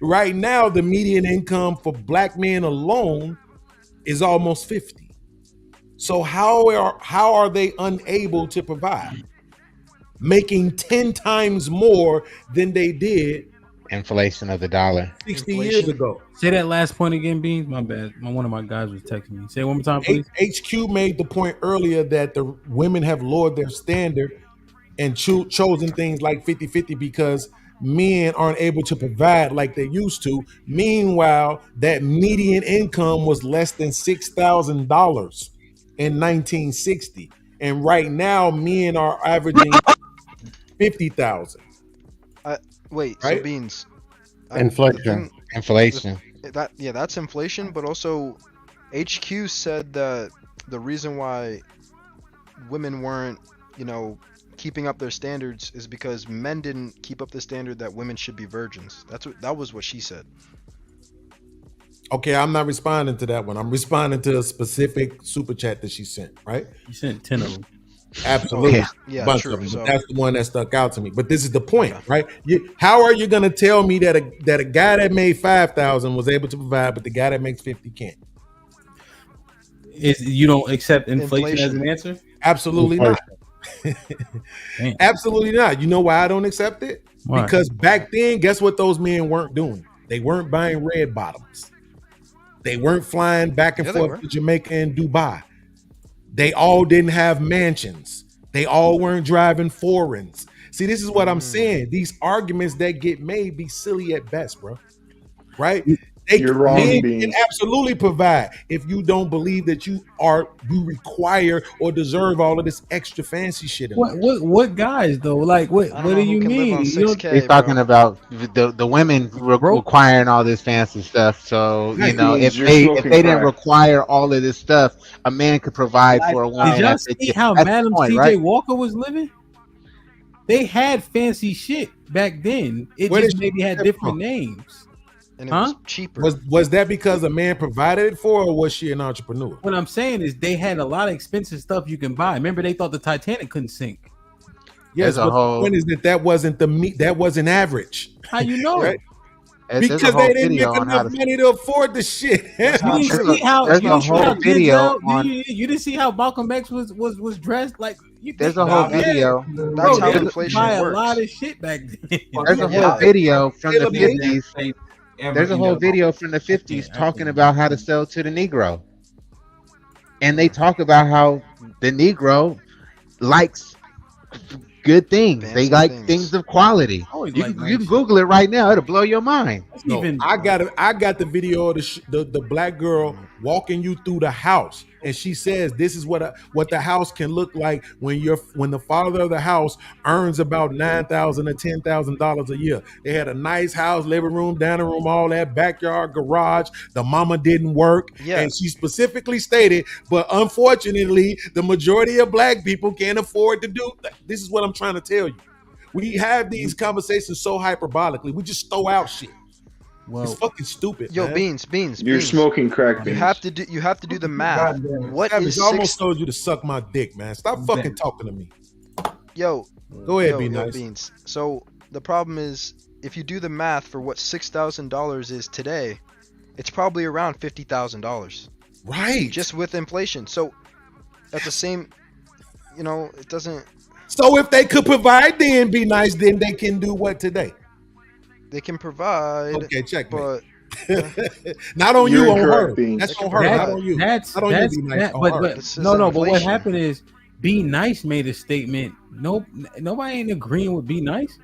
right now, the median income for Black men alone is almost 50. So how are they unable to provide, making 10 times more than they did?
Inflation of the dollar
60 years ago.
Say that last point again, Beans. My bad. One of my guys was texting me. Say it one more time, please.
HQ made the point earlier that the women have lowered their standard and chosen things like 50-50 because men aren't able to provide like they used to. Meanwhile, that median income was less than $6,000 in 1960. And right now, men are averaging 50,000.
Wait,
right?
So Beans.
Inflation.
That's inflation, but also HQ said that the reason why women weren't, keeping up their standards is because men didn't keep up the standard that women should be virgins. That was what she said.
Okay, I'm not responding to that one. I'm responding to a specific super chat that she sent, right?
You sent 10 of them.
Absolutely.
Yeah,
bunch
true,
of them,
so-
but that's the one that stuck out to me. But this is the point, right? How are you going to tell me that a guy that made 5,000 was able to provide, but the guy that makes 50 can't?
You don't accept inflation as an answer?
Absolutely not. Absolutely not. You know why I don't accept it?
Why?
Because back then, guess what those men weren't doing? They weren't buying red bottoms. They weren't flying back and forth to Jamaica and Dubai. They all didn't have mansions. They all weren't driving foreigns. See, this is what I'm saying. These arguments that get made be silly at best, bro. Right?
You're wrong,
men
Beans.
can absolutely provide if you don't believe that you require or deserve all of this extra fancy shit.
What guys though? Like what do you mean?
He's talking about the women requiring all this fancy stuff. So if they didn't require all of this stuff, a man could provide for a woman.
Did y'all see how Madam CJ Walker was living? They had fancy shit back then. It just maybe had different names.
And it was cheaper.
Was that because a man provided it for her, or was she an entrepreneur?
What I'm saying is they had a lot of expensive stuff you can buy. Remember, they thought the Titanic couldn't sink.
Yes, but the point is that wasn't average.
How you know?
Right? Because they didn't make enough money to afford the shit.
You didn't see how you didn't see how Malcolm X was dressed like.
There's a whole video.
That's how inflation
buy
works.
a lot of shit back then.
There's a whole video from the 50s. There's a whole video from the 50s talking about how to sell to the Negro. And they talk about how the Negro likes good things. They like things of quality. You can Google it right now. It'll blow your mind.
No, I got the video of the black girl walking you through the house, and she says this is what the house can look like when the father of the house earns about $9,000 to $10,000 a year. They had a nice house, living room, dining room, all that, backyard, garage. The mama didn't work, and she specifically stated, but unfortunately, the majority of black people can't afford to do that. This is what I'm trying to tell you. We have these conversations so hyperbolically. We just throw out shit. Well, it's fucking stupid.
Yo,
man.
Beans.
You're smoking crack, Beans.
You have to do the math. What is
I almost told you to suck my dick, man. Stop fucking talking to me.
Yo,
Go ahead,
Yo,
be
yo,
nice.
Beans. So the problem is, if you do the math for what $6,000 is today, it's probably around $50,000.
Right.
Just with inflation. So at the same, it doesn't.
So if they could provide, then be nice. Then they can do what today?
They can provide.
Okay, check.
But
not on
You're
you, on her.
incorrect, Beans.
That's on her, not on you.
That's
not on you, be nice.
that,
on
but
her.
no. But what happened is, Be Nice made a statement. Nobody ain't agreeing with Be Nice.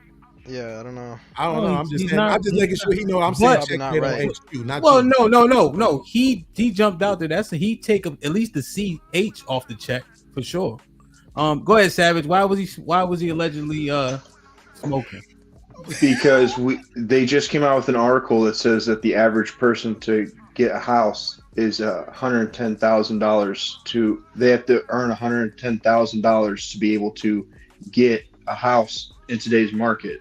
Yeah, I don't know.
I don't know. I'm just saying. I'm just making sure he know. I'm saying check it on HQ, not
well,
you.
no. He jumped out there. He take at least the CH off the check for sure. Go ahead, Savage. Why was he allegedly smoking?
Because they just came out with an article that says that the average person to get a house is $110,000 they have to earn $110,000 to be able to get a house in today's market.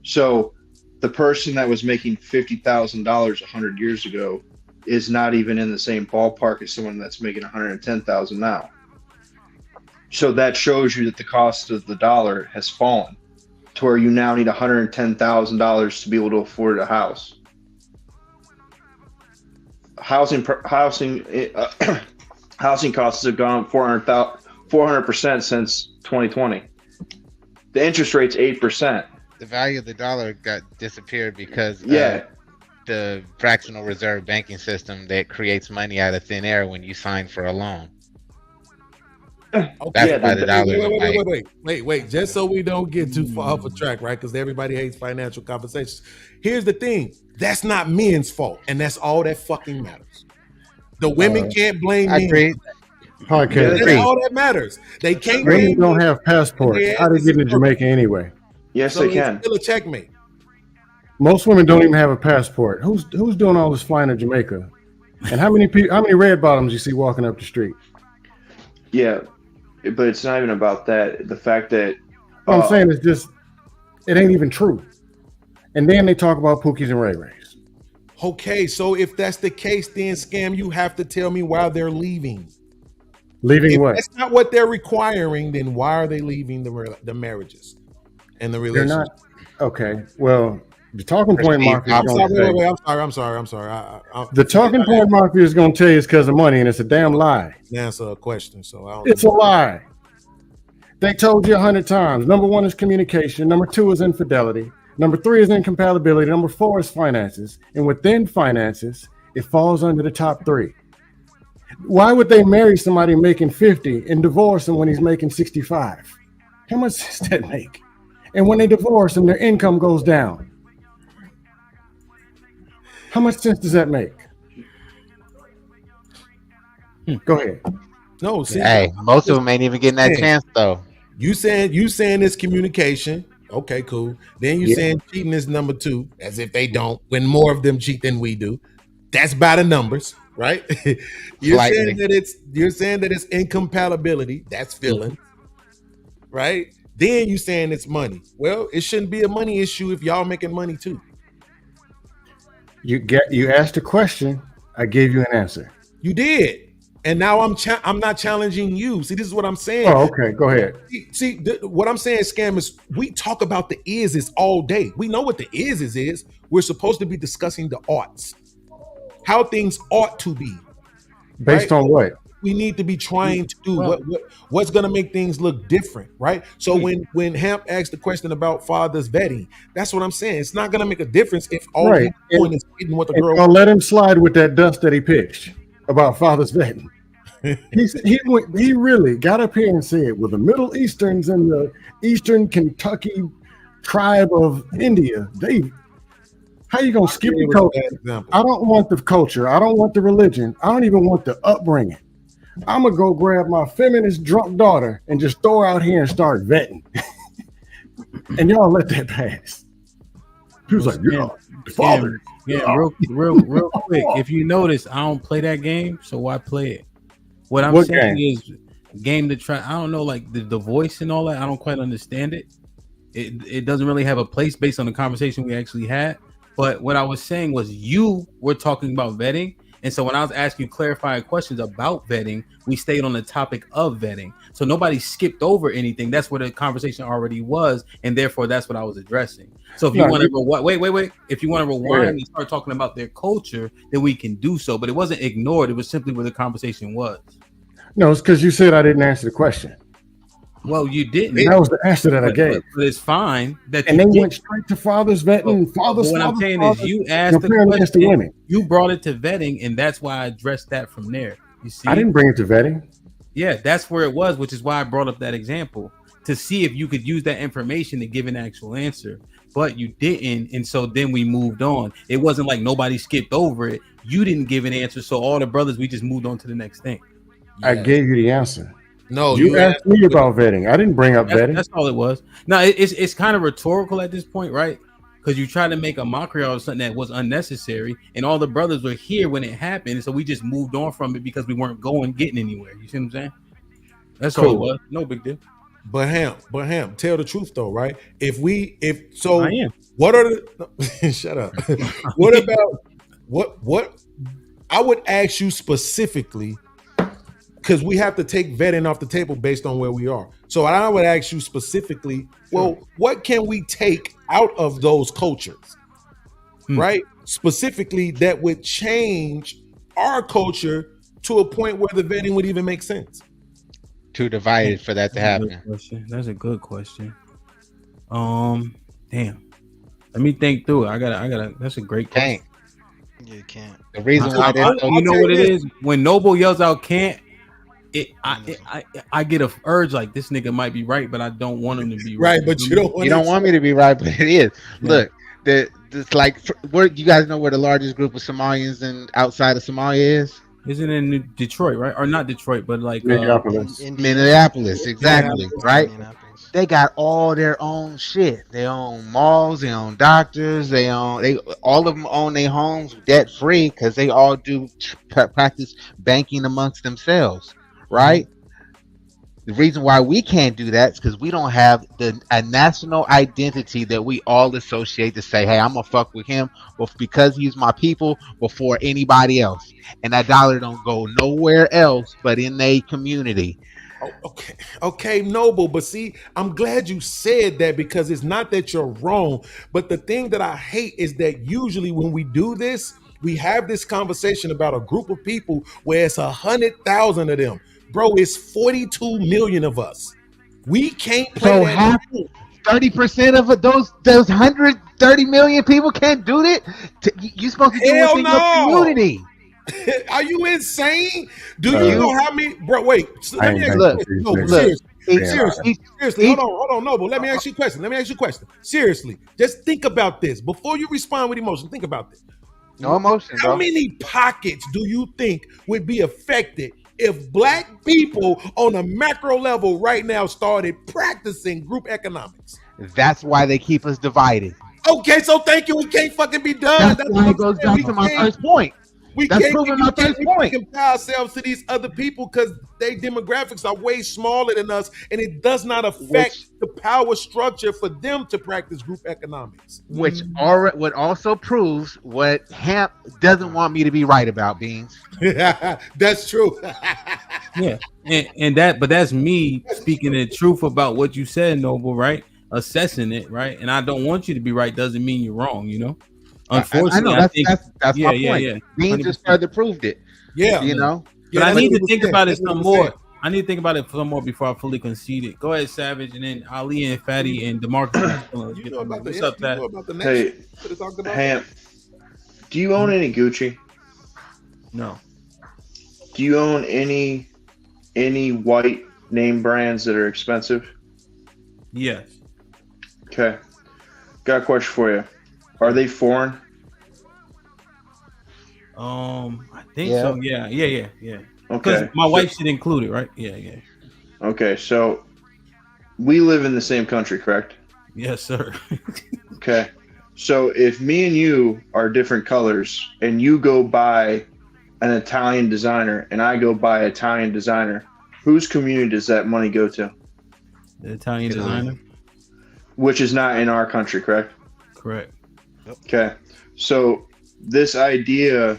So the person that was making $50,000 100 years ago is not even in the same ballpark as someone that's making $110,000 now. So that shows you that the cost of the dollar has fallen to where you now need $110,000 to be able to afford a house. Housing costs have gone up 400% since 2020. The interest rate's 8%.
The value of the dollar got disappeared because
Yeah.
the fractional reserve banking system that creates money out of thin air when you sign for a loan.
Okay.
That's why the dollar.
Wait. Just so we don't get too far off a track, right? Because everybody hates financial conversations. Here's the thing: that's not men's fault, and that's all that fucking matters. The women can't blame men.
Podcast.
That's all that matters. They can't.
Women don't have passports. How they get into Jamaica anyway?
Yes,
So
they
it's
can.
still a checkmate.
Most women don't even have a passport. Who's doing all this flying to Jamaica? And how many red bottoms you see walking up the street?
Yeah, but it's not even about that. The fact that
What I'm saying is just it ain't even true. And then they talk about Pookies and Ray Rays.
Okay, so if that's the case, then Scam, you have to tell me why they're leaving.
Leaving
If
what?
that's not what they're requiring, then why are they leaving the marriages and the
They're
relationships?
not. Okay. Well, the talking point mafia is going to
I'm sorry.
the talking point mafia is going to tell you it's because of money, and it's a damn lie.
Answer a question, so I don't
It's a lie. They told you 100 times. Number 1 is communication. Number 2 is infidelity. Number 3 is incompatibility. Number 4 is finances. And within finances, it falls under the top 3. Why would they marry somebody making 50 and divorce him when he's making 65? How much does that make? And when they divorce him, their income goes down. How much sense does that make? Go ahead.
No, see,
Hey, most of them ain't even getting that chance though.
You saying it's communication. Okay, cool. Then you saying cheating is number 2, as if they don't. When more of them cheat than we do, that's by the numbers, right? You're saying that it's incompatibility. That's feeling, right? Then you saying it's money. Well, it shouldn't be a money issue if y'all making money too.
You asked a question. I gave you an answer.
You did. And now I'm not challenging you. See, this is what I'm saying.
Oh, okay. Go ahead.
See, what I'm saying, Scam, is we talk about the is all day. We know what the is. We're supposed to be discussing the oughts, how things ought to be.
Based on what?
We need to be trying to do what's going to make things look different, right? So when Hamp asked the question about fathers vetting, that's what I'm saying. It's not going to make a difference if all he's doing is getting what the girl.
I'll let him slide with that dust that he pitched about fathers vetting. He really got up here and said, "Well, the Middle Easterns and the Eastern Kentucky tribe of India, how you gonna skip the culture? I don't want the culture. I don't want the religion. I don't even want the upbringing. I'm gonna go grab my feminist drunk daughter and just throw her out here and start vetting." And y'all let that pass. He was like, father.
Yeah, real quick. If you notice, I don't play that game, so why play it? What I'm saying is game to try. I don't know, like the voice and all that. I don't quite understand it. It doesn't really have a place based on the conversation we actually had. But what I was saying was you were talking about vetting, And so when I was asking you clarifying questions about vetting, we stayed on the topic of vetting. So nobody skipped over anything. That's where the conversation already was, and therefore that's what I was addressing. So if you want to wait. If you want to rewind and start talking about their culture, then we can do so. But it wasn't ignored. It was simply where the conversation was.
No, it's because you said I didn't answer the question.
Well, you didn't.
That was the answer that I gave.
But it's fine that
and they went straight to fathers vetting. Fathers.
What I'm saying is, you asked the question, you brought it to vetting, and that's why I addressed that from there. You see,
I didn't bring it to vetting.
Yeah, that's where it was, which is why I brought up that example to see if you could use that information to give an actual answer. But you didn't, and so then we moved on. It wasn't like nobody skipped over it. You didn't give an answer, so all the brothers, we just moved on to the next thing.
I gave you the answer.
No,
you asked me about vetting. I didn't bring up vetting.
That's all it was. No, it's kind of rhetorical at this point, right? Because you try to make a mockery out of something that was unnecessary, and all the brothers were here when it happened, so we just moved on from it because we weren't getting anywhere. You see what I'm saying? That's all it was. No big deal.
But Hamp, tell the truth though, right? I am. What are the shut up. What about what I would ask you specifically, because we have to take vetting off the table based on where we are. So I would ask you specifically, well, what can we take out of those cultures, right? Specifically, that would change our culture to a point where the vetting would even make sense.
Too divided for that to happen.
That's a good question. Damn. Let me think through it. I gotta. That's a great question.
You can't.
The reason why
you know what it is when Noble yells out "can't." I get a urge like this nigga might be right, but I don't want him to be right.
But you don't
want me to be right, but it is. Yeah. Look, it's like where you guys know where the largest group of Somalians and outside of Somalia is?
Isn't it in Detroit, right? Or not Detroit, but like
Minneapolis, exactly, right? They got all their own shit. They own malls, they own doctors, all of them own their homes debt free because they all do practice banking amongst themselves. Right? The reason why we can't do that is because we don't have a national identity that we all associate to say, hey, I'm gonna fuck with him because he's my people before anybody else. And that dollar don't go nowhere else but in a community.
Okay, Noble, but see, I'm glad you said that because it's not that you're wrong, but the thing that I hate is that usually when we do this, we have this conversation about a group of people where it's 100,000 of them. Bro, it's 42 million of us. We can't play
so half 30% of those 130 million people can't do that. You're supposed to do it within your community.
Are you insane? Do you know how many? Bro, wait. Let me ask you. No, seriously. Hold on, Noble. Let me ask you a question. Seriously, just think about this before you respond with emotion. Think about this.
No emotion.
How many pockets do you think would be affected if black people on a macro level right now started practicing group economics?
That's why they keep us divided.
Okay, so thank you. We can't fucking be done.
That's why it goes back to my first point.
We can't compare ourselves to these other people because their demographics are way smaller than us, and it does not affect the power structure for them to practice group economics.
Which what also proves what Hamp doesn't want me to be right about, Beans.
That's true.
Yeah, but that's me speaking the truth about what you said, Noble, right? Assessing it, right? And I don't want you to be right doesn't mean you're wrong, you know? Unfortunately,
I know that's my point. Yeah. Beans just further proved it.
Yeah,
you know.
But I need to think about it some more. I need to think about it some more before I fully concede it. Go ahead, Savage, and then Ali and Fatty and DeMarcus.
What's up, Pat? Hey, Hamp, do you own any Gucci?
No.
Do you own any white name brands that are expensive?
Yes.
Okay. Got a question for you. Are they foreign?
I think so. Yeah.
Okay.
Because my wife should include it, right? Yeah.
Okay, so we live in the same country, correct?
Yes, sir.
Okay. So if me and you are different colors and you go buy an Italian designer and I go buy an Italian designer, whose community does that money go to?
The Italian designer.
Which is not in our country, correct?
Correct.
Okay. So this idea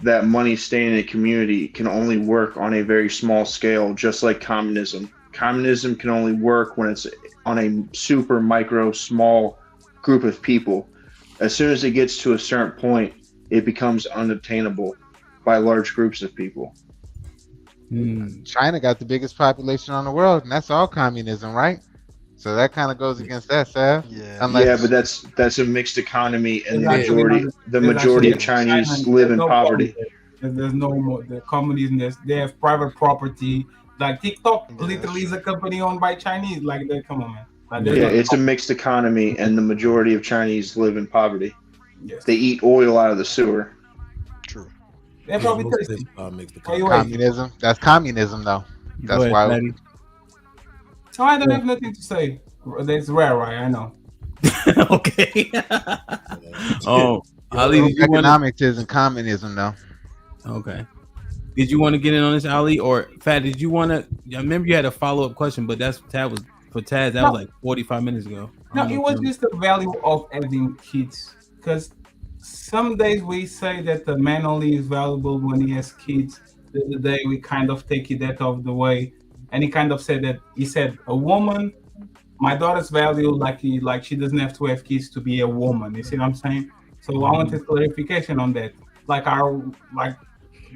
that money staying in a community can only work on a very small scale, just like communism. Communism can only work when it's on a super micro small group of people. As soon as it gets to a certain point, it becomes unobtainable by large groups of people.
China got the biggest population on the world, and that's all communism, right? So that kind of goes against that, Sav.
Yeah, but that's a mixed economy, and the majority of Chinese live in poverty.
There's no more the communism. They have private property. Like TikTok, literally is a company owned by Chinese. Like that, come on, man. Like,
It's a mixed economy, and the majority of Chinese live in poverty.
Yes.
They eat oil out of the sewer.
True.
They're probably thirsty.
Communism. That's communism, though. That's
ahead,
why.
Maddie. So I don't have nothing to say. That's rare, right? I know.
Okay. Ali,
economics isn't communism, though.
Okay. Did you want to get in on this, Ali, or Fat? Did you want to? I remember you had a follow-up question, but Taz was like 45 minutes ago.
No, it was just the value of having kids, because some days we say that the man only is valuable when he has kids. The other day we kind of take it that of the way, and he kind of said that he said a woman, my daughter's value like she doesn't have to have kids to be a woman. You see what I'm saying? So I wanted clarification on that.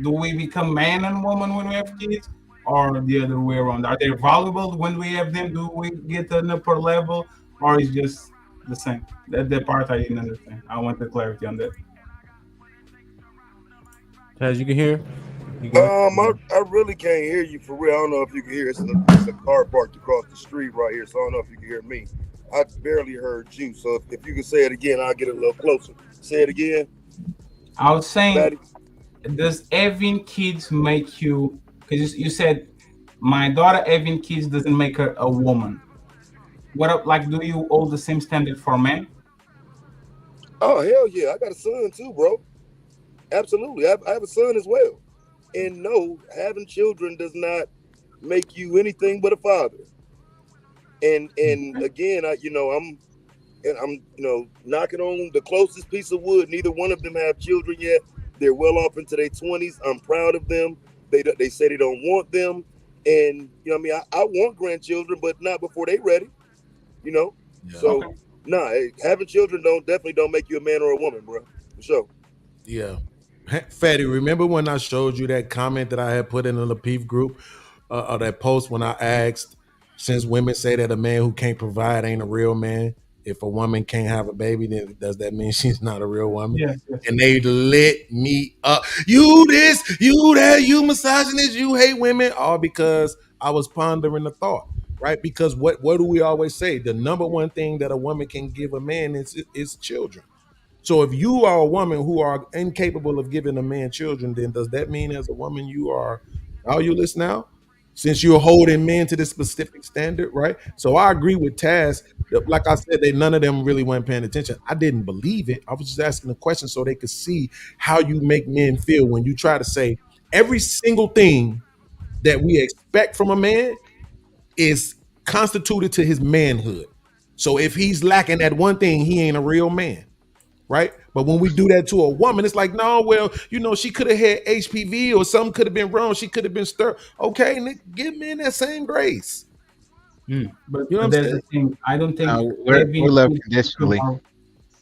Do we become man and woman when we have kids, or the other way around? Are they valuable when we have them? Do we get an upper level, or is just the same? That part I didn't understand. I wanted clarity on that.
Taz, you can hear?
I really can't hear you for real. I don't know if you can hear. It's a car parked across the street right here, so I don't know if you can hear me. I barely heard you, so if you can say it again, I'll get a little closer. Say it again.
I was saying, does having kids make you? Because you said my daughter having kids doesn't make her a woman. Do you hold the same standard for men?
Oh hell yeah! I got a son too, bro. Absolutely, I have a son as well. And no, having children does not make you anything but a father. And again, I'm knocking on the closest piece of wood. Neither one of them have children yet. They're well off into their 20s. I'm proud of them. They say they don't want them, and I want grandchildren, but not before they ready. Yeah. So having children definitely don't make you a man or a woman, bro. For sure.
Yeah. Fatty, remember when I showed you that comment that I had put in the Lapeef group, or that post when I asked, since women say that a man who can't provide ain't a real man, if a woman can't have a baby, then does that mean she's not a real woman?
Yes.
And they lit me up. You this, you that, you misogynist, you hate women, all because I was pondering the thought, right? Because what do we always say? The number one thing that a woman can give a man is children. So if you are a woman who are incapable of giving a man children, then does that mean as a woman you are valueless now? Since you're holding men to this specific standard, right? So I agree with Taz. Like I said, none of them really weren't paying attention. I didn't believe it. I was just asking a question so they could see how you make men feel when you try to say every single thing that we expect from a man is constituted to his manhood. So if he's lacking that one thing, he ain't a real man. Right? But when we do that to a woman, it's like, no, well, she could have had HPV or something could have been wrong. She could have been stirred. Okay, give men that same grace.
But
you know what
there's
I'm saying?
the thing. I don't think
we're loved conditionally.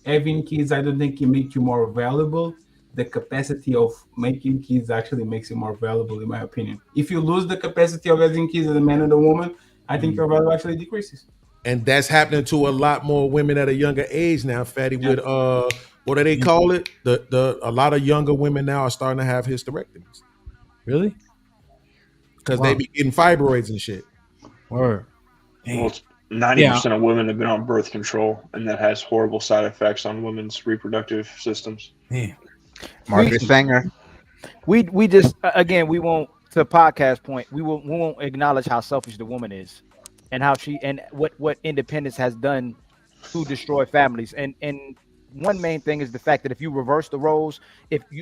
Having kids, I don't think it makes you more valuable. The capacity of making kids actually makes you more valuable, in my opinion. If you lose the capacity of having kids as a man and a woman, I think your value actually decreases.
And that's happening to a lot more women at a younger age now, Fatty, with what do they call it? A lot of younger women now are starting to have hysterectomies.
Really?
Because they be getting fibroids and shit.
Word.
Well, 90% of women have been on birth control, and that has horrible side effects on women's reproductive systems.
Yeah.
Margaret Sanger.
We just again we won't, to the podcast point, we won't acknowledge how selfish the woman is. And how what independence has done to destroy families. And one main thing is the fact that if you reverse the roles,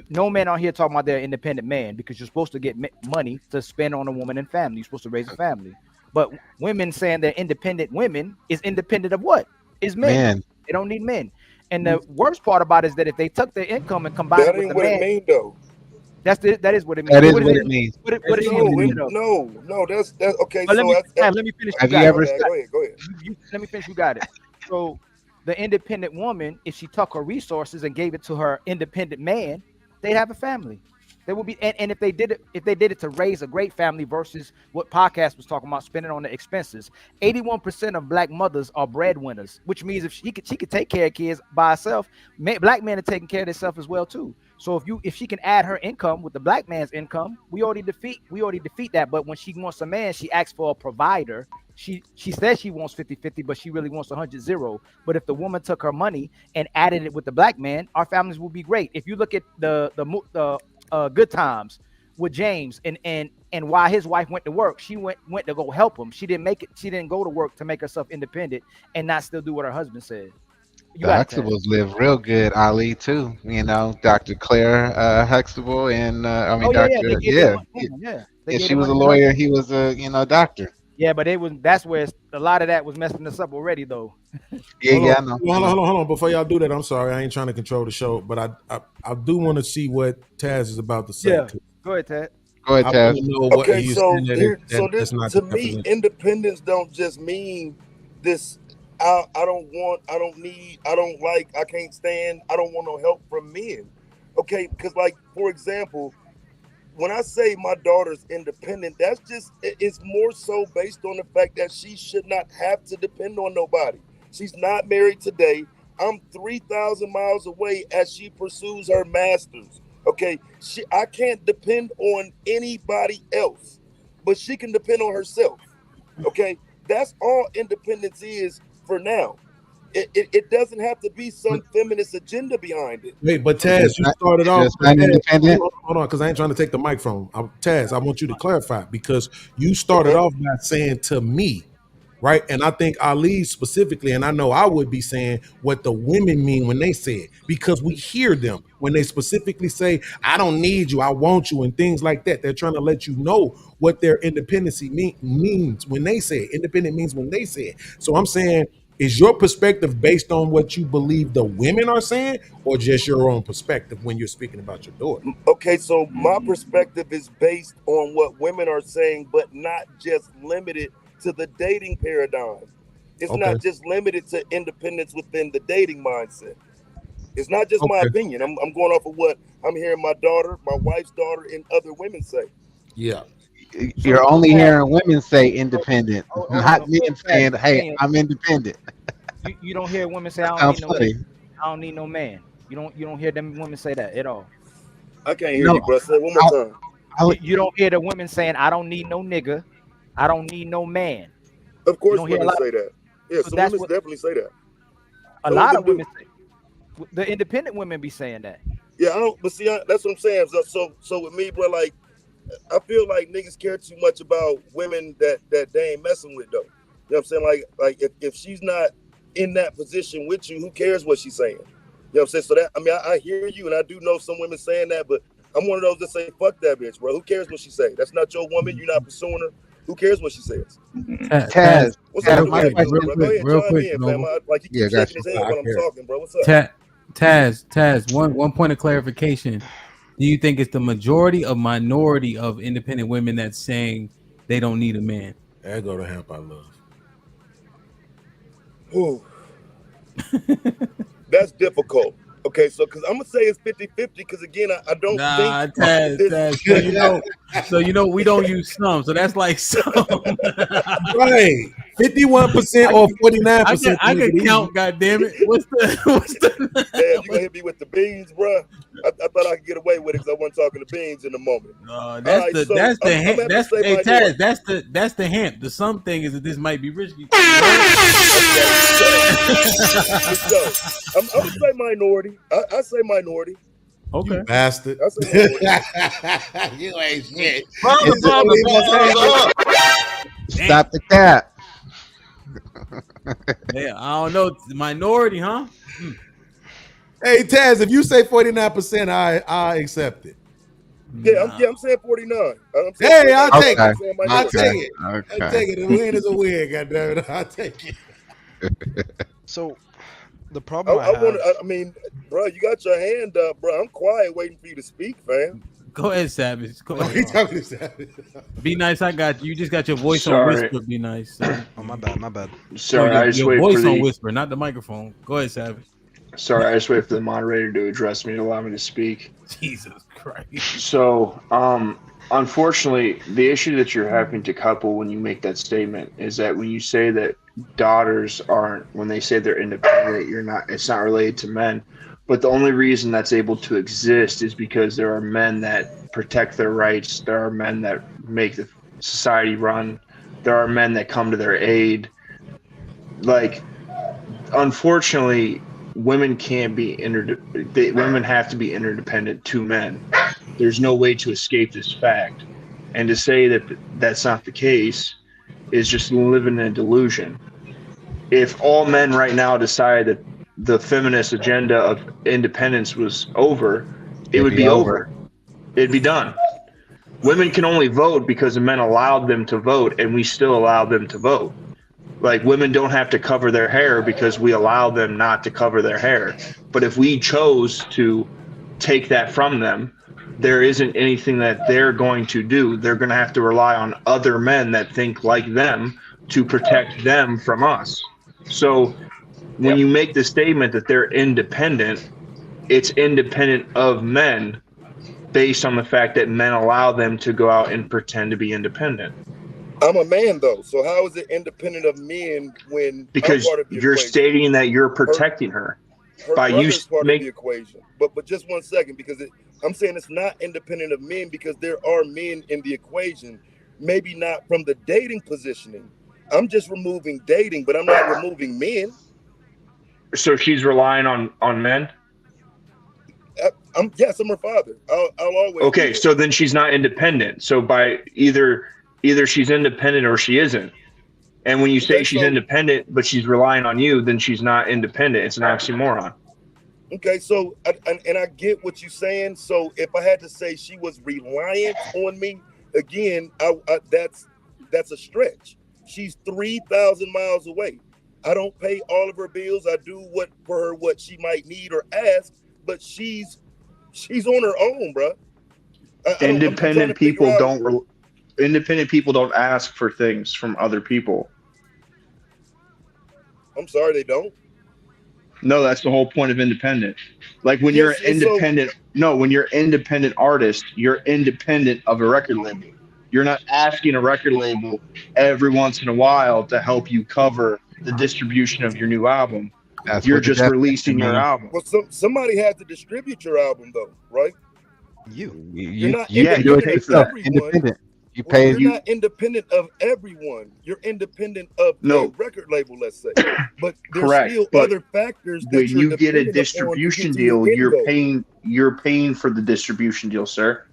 no man out here talking about they're an independent man, because you're supposed to get money to spend on a woman and family. You're supposed to raise a family. But women saying they're independent women is independent of what? Is men. They don't need men. And the worst part about it is that if they took their income and combined it with the man,
that ain't what it mean though.
That is what it means.
That is what it means.
What is
No, that's okay.
But
so
let me finish.
Have you ever?
Go ahead.
Let me finish. You got it. So the independent woman, if she took her resources and gave it to her independent man, they'd have a family. They would be, and if they did it to raise a great family versus what podcast was talking about, spending on the expenses. 81% of black mothers are breadwinners, which means if she could take care of kids by herself, black men are taking care of themselves as well too. So if she can add her income with the black man's income, we already defeat that. But when she wants a man, she asks for a provider. She says she wants 50-50, but she really wants 100-0. But if the woman took her money and added it with the black man, our families will be great. If you look at the Good Times with James and why his wife went to work, she went to go help him. She didn't go to work to make herself independent and not still do what her husband said.
The Huxtables live real good, Ali, too. You know, Dr. Claire Huxtable and she was a lawyer. He was a doctor.
Yeah, but that's where a lot of that was messing us up already, though.
I know. Hold on. Before y'all do that, I'm sorry, I ain't trying to control the show, but I do want to see what Taz is about to say.
Yeah, go ahead, Taz.
Okay, so this to me, independence don't just mean this. I don't want, I don't need, I don't like, I can't stand, I don't want no help from men. Okay, because like for example, when I say my daughter's independent, it's more so based on the fact that she should not have to depend on nobody. She's not married today. I'm 3,000 miles away as she pursues her master's. Okay, I can't depend on anybody else, but she can depend on herself. Okay, that's all independence is for now. It doesn't have to be some feminist agenda behind it.
Wait, but Taz, you started off. Hold on, because I ain't trying to take the mic from him. Taz, I want you to clarify because you started off by saying to me, right? And I think Ali specifically, and I know I would be saying what the women mean when they say it, because we hear them when they specifically say, I don't need you, I want you, and things like that. They're trying to let you know what their independency means when they say it. Independent means when they say it. So I'm saying, is your perspective based on what you believe the women are saying, or just your own perspective when you're speaking about your daughter?
Okay, so my perspective is based on what women are saying, but not just limited to the dating paradigm. It's not just limited to independence within the dating mindset. It's not just my opinion. I'm going off of what I'm hearing my daughter, my wife's daughter, and other women say.
Yeah.
You're only hearing women say independent, not men saying, "Hey, I'm independent."
You don't hear women say, "I don't need no man." You don't hear them women say that at all.
I can't hear you, bro. Say it one more time.
You don't hear the women saying, "I don't need no nigga. I don't need no man."
Of course, women say that. Yeah, so women definitely say that.
A lot of women say. The independent women be saying that.
Yeah, I don't. But see, that's what I'm saying. So with me, bro, like. I feel like niggas care too much about women that they ain't messing with though. You know what I'm saying? Like if she's not in that position with you, who cares what she's saying? You know what I'm saying? So that I hear you, and I do know some women saying that, but I'm one of those that say, fuck that bitch, bro. Who cares what she say? That's not your woman. You're not pursuing her. Who cares what she says?
Taz,
what's up? Go ahead,
real quick,
like you keep shaking his head while I'm talking, bro. What's up?
Taz, one point of clarification. Do you think it's the majority or minority of independent women that's saying they don't need a man?
There go to Hamp I love.
Ooh. That's difficult. Okay, so because I'm gonna say it's 50-50 because again, I don't think
Taz. So we don't use some, so that's like some.
Right. 51% or 49%.
I can count, goddammit. What's the
Damn, you gonna hit me with the beans, bro? I thought I could get away with it because I wasn't talking to beans in the moment.
That's the Hamp. The some thing is that this might be risky.
I'm gonna say minority. I say minority.
Okay. You bastard.
I say
minority. You ain't shit.
Stop the cap.
Yeah, I don't know. Minority, huh?
Hey Taz, if you say 49%, I accept it.
Yeah, I'm saying 49.
Hey, I'll take it. I'll take it.
Okay.
I'll take it. A win is a win, goddammit. I'll take it.
So the problem
I mean, bro, you got your hand up, bro. I'm quiet waiting for you to speak, fam.
Go ahead, Savage. Go ahead.
He talking to Savage.
Be nice. I got you. You just got your voice on
Sorry.
whisper. Be nice. So.
Oh, my bad. My bad.
Sorry,
your,
I just
your
wait
voice
for
on
the.
whisper, not the microphone. Go ahead, Savage.
Sorry, I just wait for the moderator to address me to allow me to speak.
Jesus Christ.
So, unfortunately, the issue that you're having to couple when you make that statement is that when you say that daughters aren't, when they say they're independent, it's not related to men. But the only reason that's able to exist is because there are men that protect their rights. There are men that make the society run. There are men that come to their aid. Like, unfortunately, women can't be women have to be interdependent to men. There's no way to escape this fact. And to say that that's not the case is just living in a delusion. If all men right now decide that the feminist agenda of independence was over, it would be over. It'd be done. Women can only vote because the men allowed them to vote, and we still allow them to vote. Like, women don't have to cover their hair because we allow them not to cover their hair. But if we chose to take that from them, there isn't anything that they're going to do. They're going to have to rely on other men that think like them to protect them from us. So when you make the statement that they're independent, it's independent of men based on the fact that men allow them to go out and pretend to be independent.
I'm a man though, so how is it independent of men when?
Because you're stating that you're protecting her by you
part of the equation. But just 1 second, because I'm saying it's not independent of men because there are men in the equation, maybe not from the dating positioning. I'm just removing dating, but I'm not removing men.
So she's relying on men?
Yes, I'm her father. I'll always.
Okay, so then she's not independent. So by either she's independent or she isn't. And when you say she's independent, but she's relying on you, then she's not independent. It's an oxymoron.
Okay, so and I get what you're saying. So if I had to say she was reliant on me, again, that's a stretch. She's 3,000 miles away. I don't pay all of her bills. I do what she might need or ask, but she's on her own, bro.
Independent people don't ask for things from other people.
I'm sorry, they don't.
No, that's the whole point of independent. Like when you're independent, when you're independent artist, you're independent of a record label. You're not asking a record label every once in a while to help you cover the distribution of your new album. You're just releasing your album.
Well, somebody had to distribute your album, though, right?
You're
not
independent of everyone. Independent.
You're not independent of everyone. You're independent of a record label, let's say. But there's still other factors that
when you get a distribution deal, you're paying for the distribution deal, sir.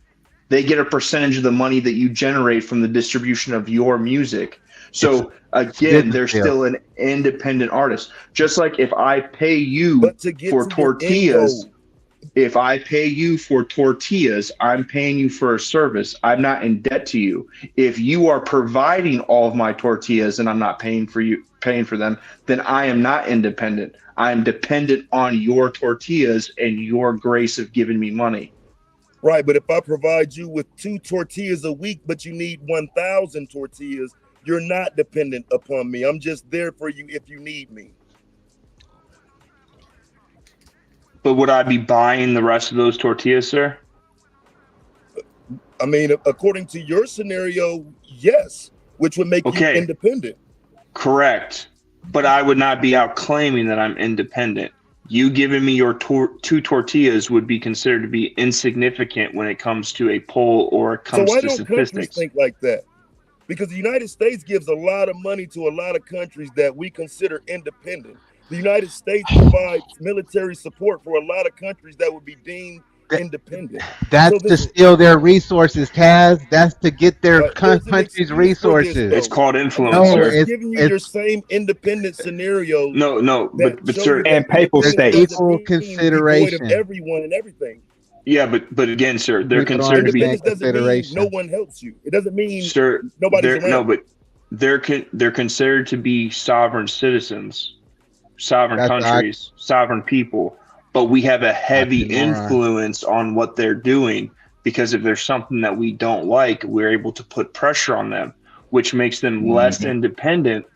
They get a percentage of the money that you generate from the distribution of your music. So again, they're still an independent artist. Just like if I pay you for tortillas, I'm paying you for a service. I'm not in debt to you. If you are providing all of my tortillas and I'm not paying for them, then I am not independent. I am dependent on your tortillas and your grace of giving me money.
Right, but if I provide you with 2 tortillas a week, but you need 1,000 tortillas, you're not dependent upon me. I'm just there for you if you need me.
But would I be buying the rest of those tortillas, sir?
I mean, according to your scenario, yes, which would make you independent.
Correct. But I would not be out claiming that I'm independent. You giving me your 2 tortillas would be considered to be insignificant when it comes to a poll or it comes to statistics. So why don't countries
think like that? Because the United States gives a lot of money to a lot of countries that we consider independent. The United States provides military support for a lot of countries that would be deemed independent.
That's to steal their resources, Taz. That's to get their country's resources.
It's called influence.
No, it's giving you your same independent scenario.
No, but sir,
and papal state.
Equal consideration
of everyone and everything.
Yeah, but again, sir, they're considered to be.
Doesn't mean no one helps you. It doesn't mean nobody's around.
No, but they're considered to be sovereign citizens. Sovereign countries, sovereign people, but we have a heavy influence on what they're doing because if there's something that we don't like, we're able to put pressure on them, which makes them less independent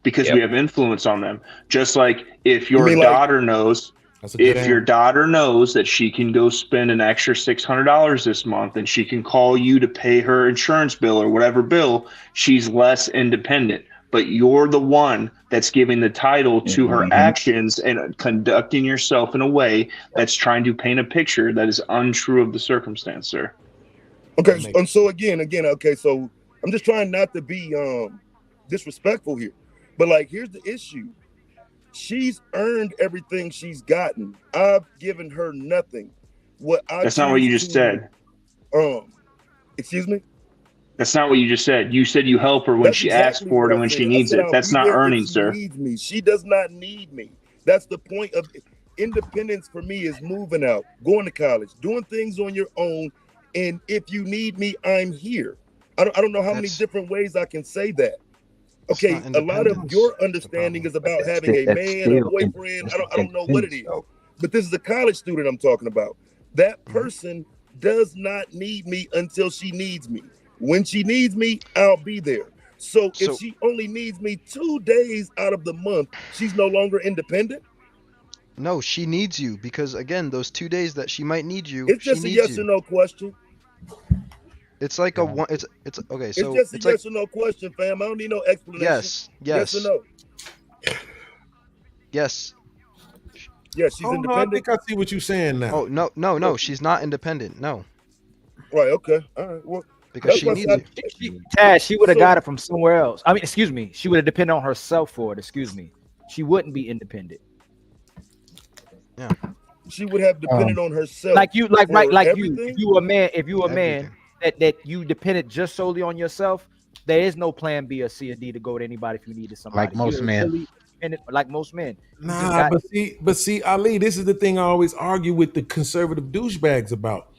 because we have influence on them. Just like if your daughter knows, your daughter knows that she can go spend an extra $600 this month and she can call you to pay her insurance bill or whatever bill, she's less independent. But you're the one that's giving the title to her actions and conducting yourself in a way that's trying to paint a picture that is untrue of the circumstance, sir.
Okay, and so again, okay, so I'm just trying not to be disrespectful here, but like, here's the issue. She's earned everything she's gotten. I've given her nothing.
That's not what you just said.
Excuse me?
That's not what you just said. You said you help her when she asks for it and when she needs it. That's not earning, sir.
She does not need me. That's the point of independence for me, is moving out, going to college, doing things on your own. And if you need me, I'm here. I don't know how many different ways I can say that. Okay, a lot of your understanding is about having a man, a boyfriend. I don't know what it is. But this is a college student I'm talking about. That person does not need me until she needs me. When she needs me, I'll be there. So if she only needs me 2 days out of the month, she's no longer independent?
No, she needs you because, again, those 2 days that she might need you,
it's just a yes or no question.
It's like a one. It's okay. So
it's just a yes or no question, fam. I don't need no explanation.
Yes
or no.
Yes.
Yeah, she's independent.
I think I see what you're saying now.
Oh no, she's not independent. No.
Right. Okay. All right. Well,
because she needs
you. She would have got it from somewhere else. I mean, excuse me. She would have depended on herself for it. Excuse me. She wouldn't be independent.
Yeah.
She would have depended on herself.
Like you, like you. If you a man, that you depended just solely on yourself, there is no plan B or C or D to go to anybody if you needed somebody.
Like most men.
Like most men.
Nah, but see, Ali, this is the thing I always argue with the conservative douchebags about.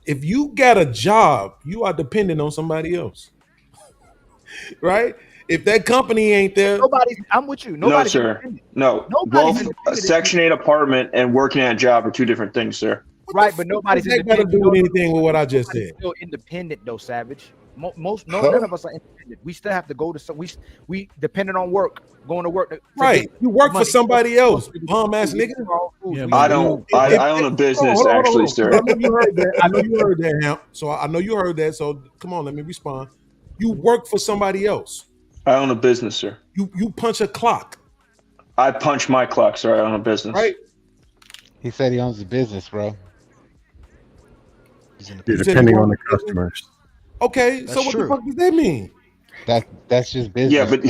If you got a job, you are dependent on somebody else, right? If that company ain't there,
I'm with you.
No, sir. No. Both a Section 8 apartment and working at a job are two different things, sir.
Right, but nobody's
independent. Got to do anything with what I just said.
Still independent though, Savage. None of us are independent. We still have to go to some. We dependent on work, going to work.
Right, you work for somebody else, bum ass nigga.
Yeah, I don't. I own a business, actually, sir.
I know you heard that. I know you heard that, Hamp. So I know you heard that. So come on, let me respond. You work for somebody else.
I own a business, sir.
You punch a clock.
I punch my clock, sir. I own a business.
Right.
He said he owns a business, bro.
You're depending on the customers.
Okay, that's so what the fuck does that mean?
That's just business.
Yeah, but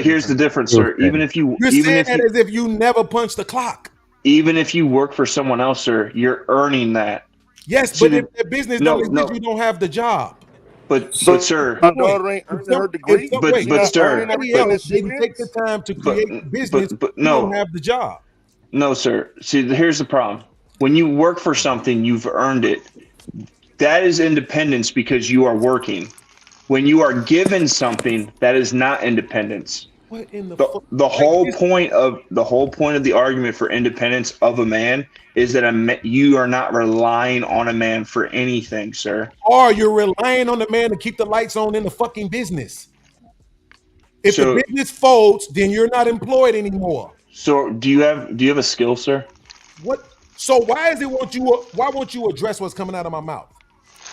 here's the difference, sir. Even if you're
saying that as if you never punched the clock.
Even if you work for someone else, sir, you're earning that.
Yes, but if the business don't exist, you don't have the job.
But sir,
my daughter ain't earning her degree.
But sir,
didn't take the time to create business. But no, you don't have the job.
No, sir. See, here's the problem. When you work for something, you've earned it. That is independence because you are working. When you are given something, that is not independence.
What in
the whole point of the argument for independence of a man is that you are not relying on a man for anything, sir.
Or you're relying on the man to keep the lights on in the fucking business. If the business folds, then you're not employed anymore.
So do you have a skill, sir?
What? So why won't you address what's coming out of my mouth?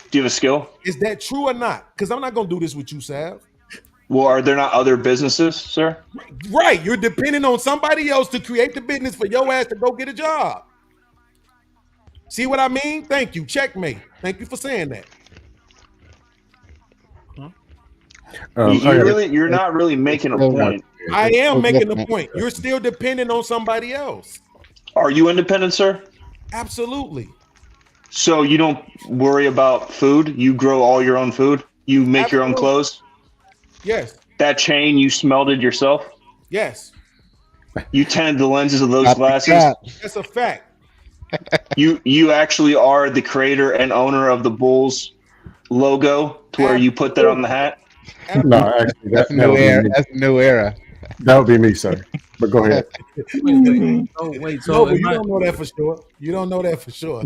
Do you have a skill?
Is that true or not? Because I'm not gonna do this with you, Sav.
Well, are there not other businesses, sir?
Right. You're depending on somebody else to create the business for your ass to go get a job. See what I mean? Thank you. Checkmate. Thank you for saying that.
You're not really making a point.
I am making a point. You're still dependent on somebody else.
Are you independent, sir?
Absolutely.
So you don't worry about food? You grow all your own food? You make your own clothes?
Yes.
That chain you smelted yourself?
Yes.
You tinted the lenses of those glasses?
That's a fact.
You actually are the creator and owner of the Bulls logo to where you put that on the hat?
No, actually,
that's a new era. That's a new era.
That would be me, sir. But go ahead.
Wait. So
No, but you don't know that for sure. You don't know that for sure.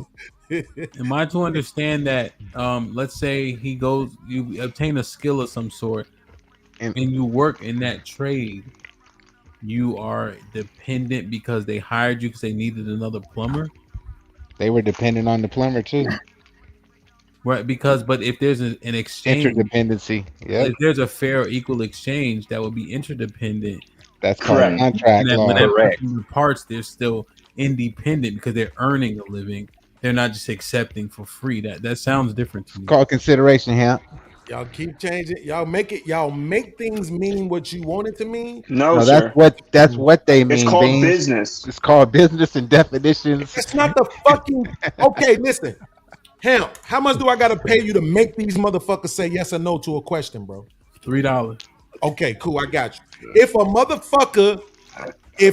am I to understand that? Let's say you obtain a skill of some sort, and you work in that trade. You are dependent because they hired you because they needed another plumber.
They were dependent on the plumber too.
Right, but if there's an exchange,
interdependency. Yeah.
If there's a fair or equal exchange, that would be interdependent.
That's called contract law.
When that person departs, they're still independent because they're earning a living. They're not just accepting for free. That sounds different to me.
Called consideration, Hamp.
Y'all keep changing. Y'all make things mean what you want it to mean.
No, sir.
That's what they mean.
It's called business.
It's called business and definitions.
It's not the fucking. Okay, listen. Hamp, how much do I gotta pay you to make these motherfuckers say yes or no to a question, bro?
$3.
Okay, cool. I got you. If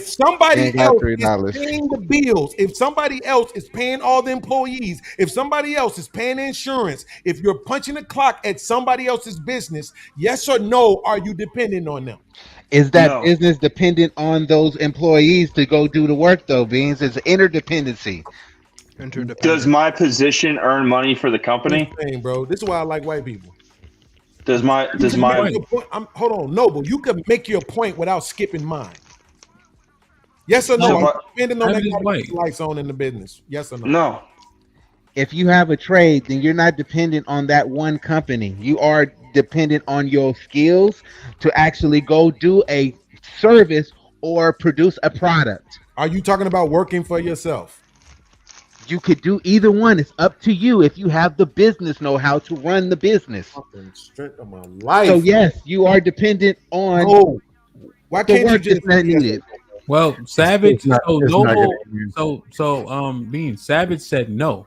somebody else is paying the bills, if somebody else is paying all the employees, if somebody else is paying insurance, if you're punching the clock at somebody else's business, yes or no, are you dependent on them?
Is that business dependent on those employees to go do the work, though, Beans? It's interdependency.
Does my position earn money for the company?
Bro, this is why I like white people.
Hold
on, Noble. You can make your point without skipping mine. Yes or no? Depending on that lights on in the business. Yes or no?
No.
If you have a trade, then you're not dependent on that one company. You are dependent on your skills to actually go do a service or produce a product.
Are you talking about working for yourself?
You could do either one. It's up to you if you have the business know-how to run the business.
Strength of my life.
So yes, you are dependent on
why can't you just
needed.
Well, Savage. Being Savage said no.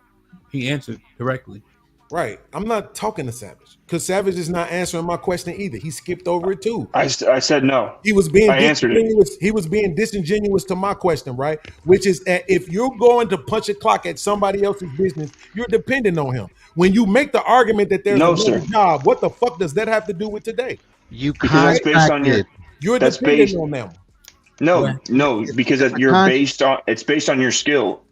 He answered directly.
Right. I'm not talking to Savage because Savage is not answering my question either. He skipped over it too.
I said no.
He was being
disingenuous.
He was being disingenuous to my question, right? Which is that if you're going to punch a clock at somebody else's business, you're dependent on him. When you make the argument that there's another job, what the fuck does that have to do with today?
Because that's based on
you're dependent on them.
No, because it's based on your skill.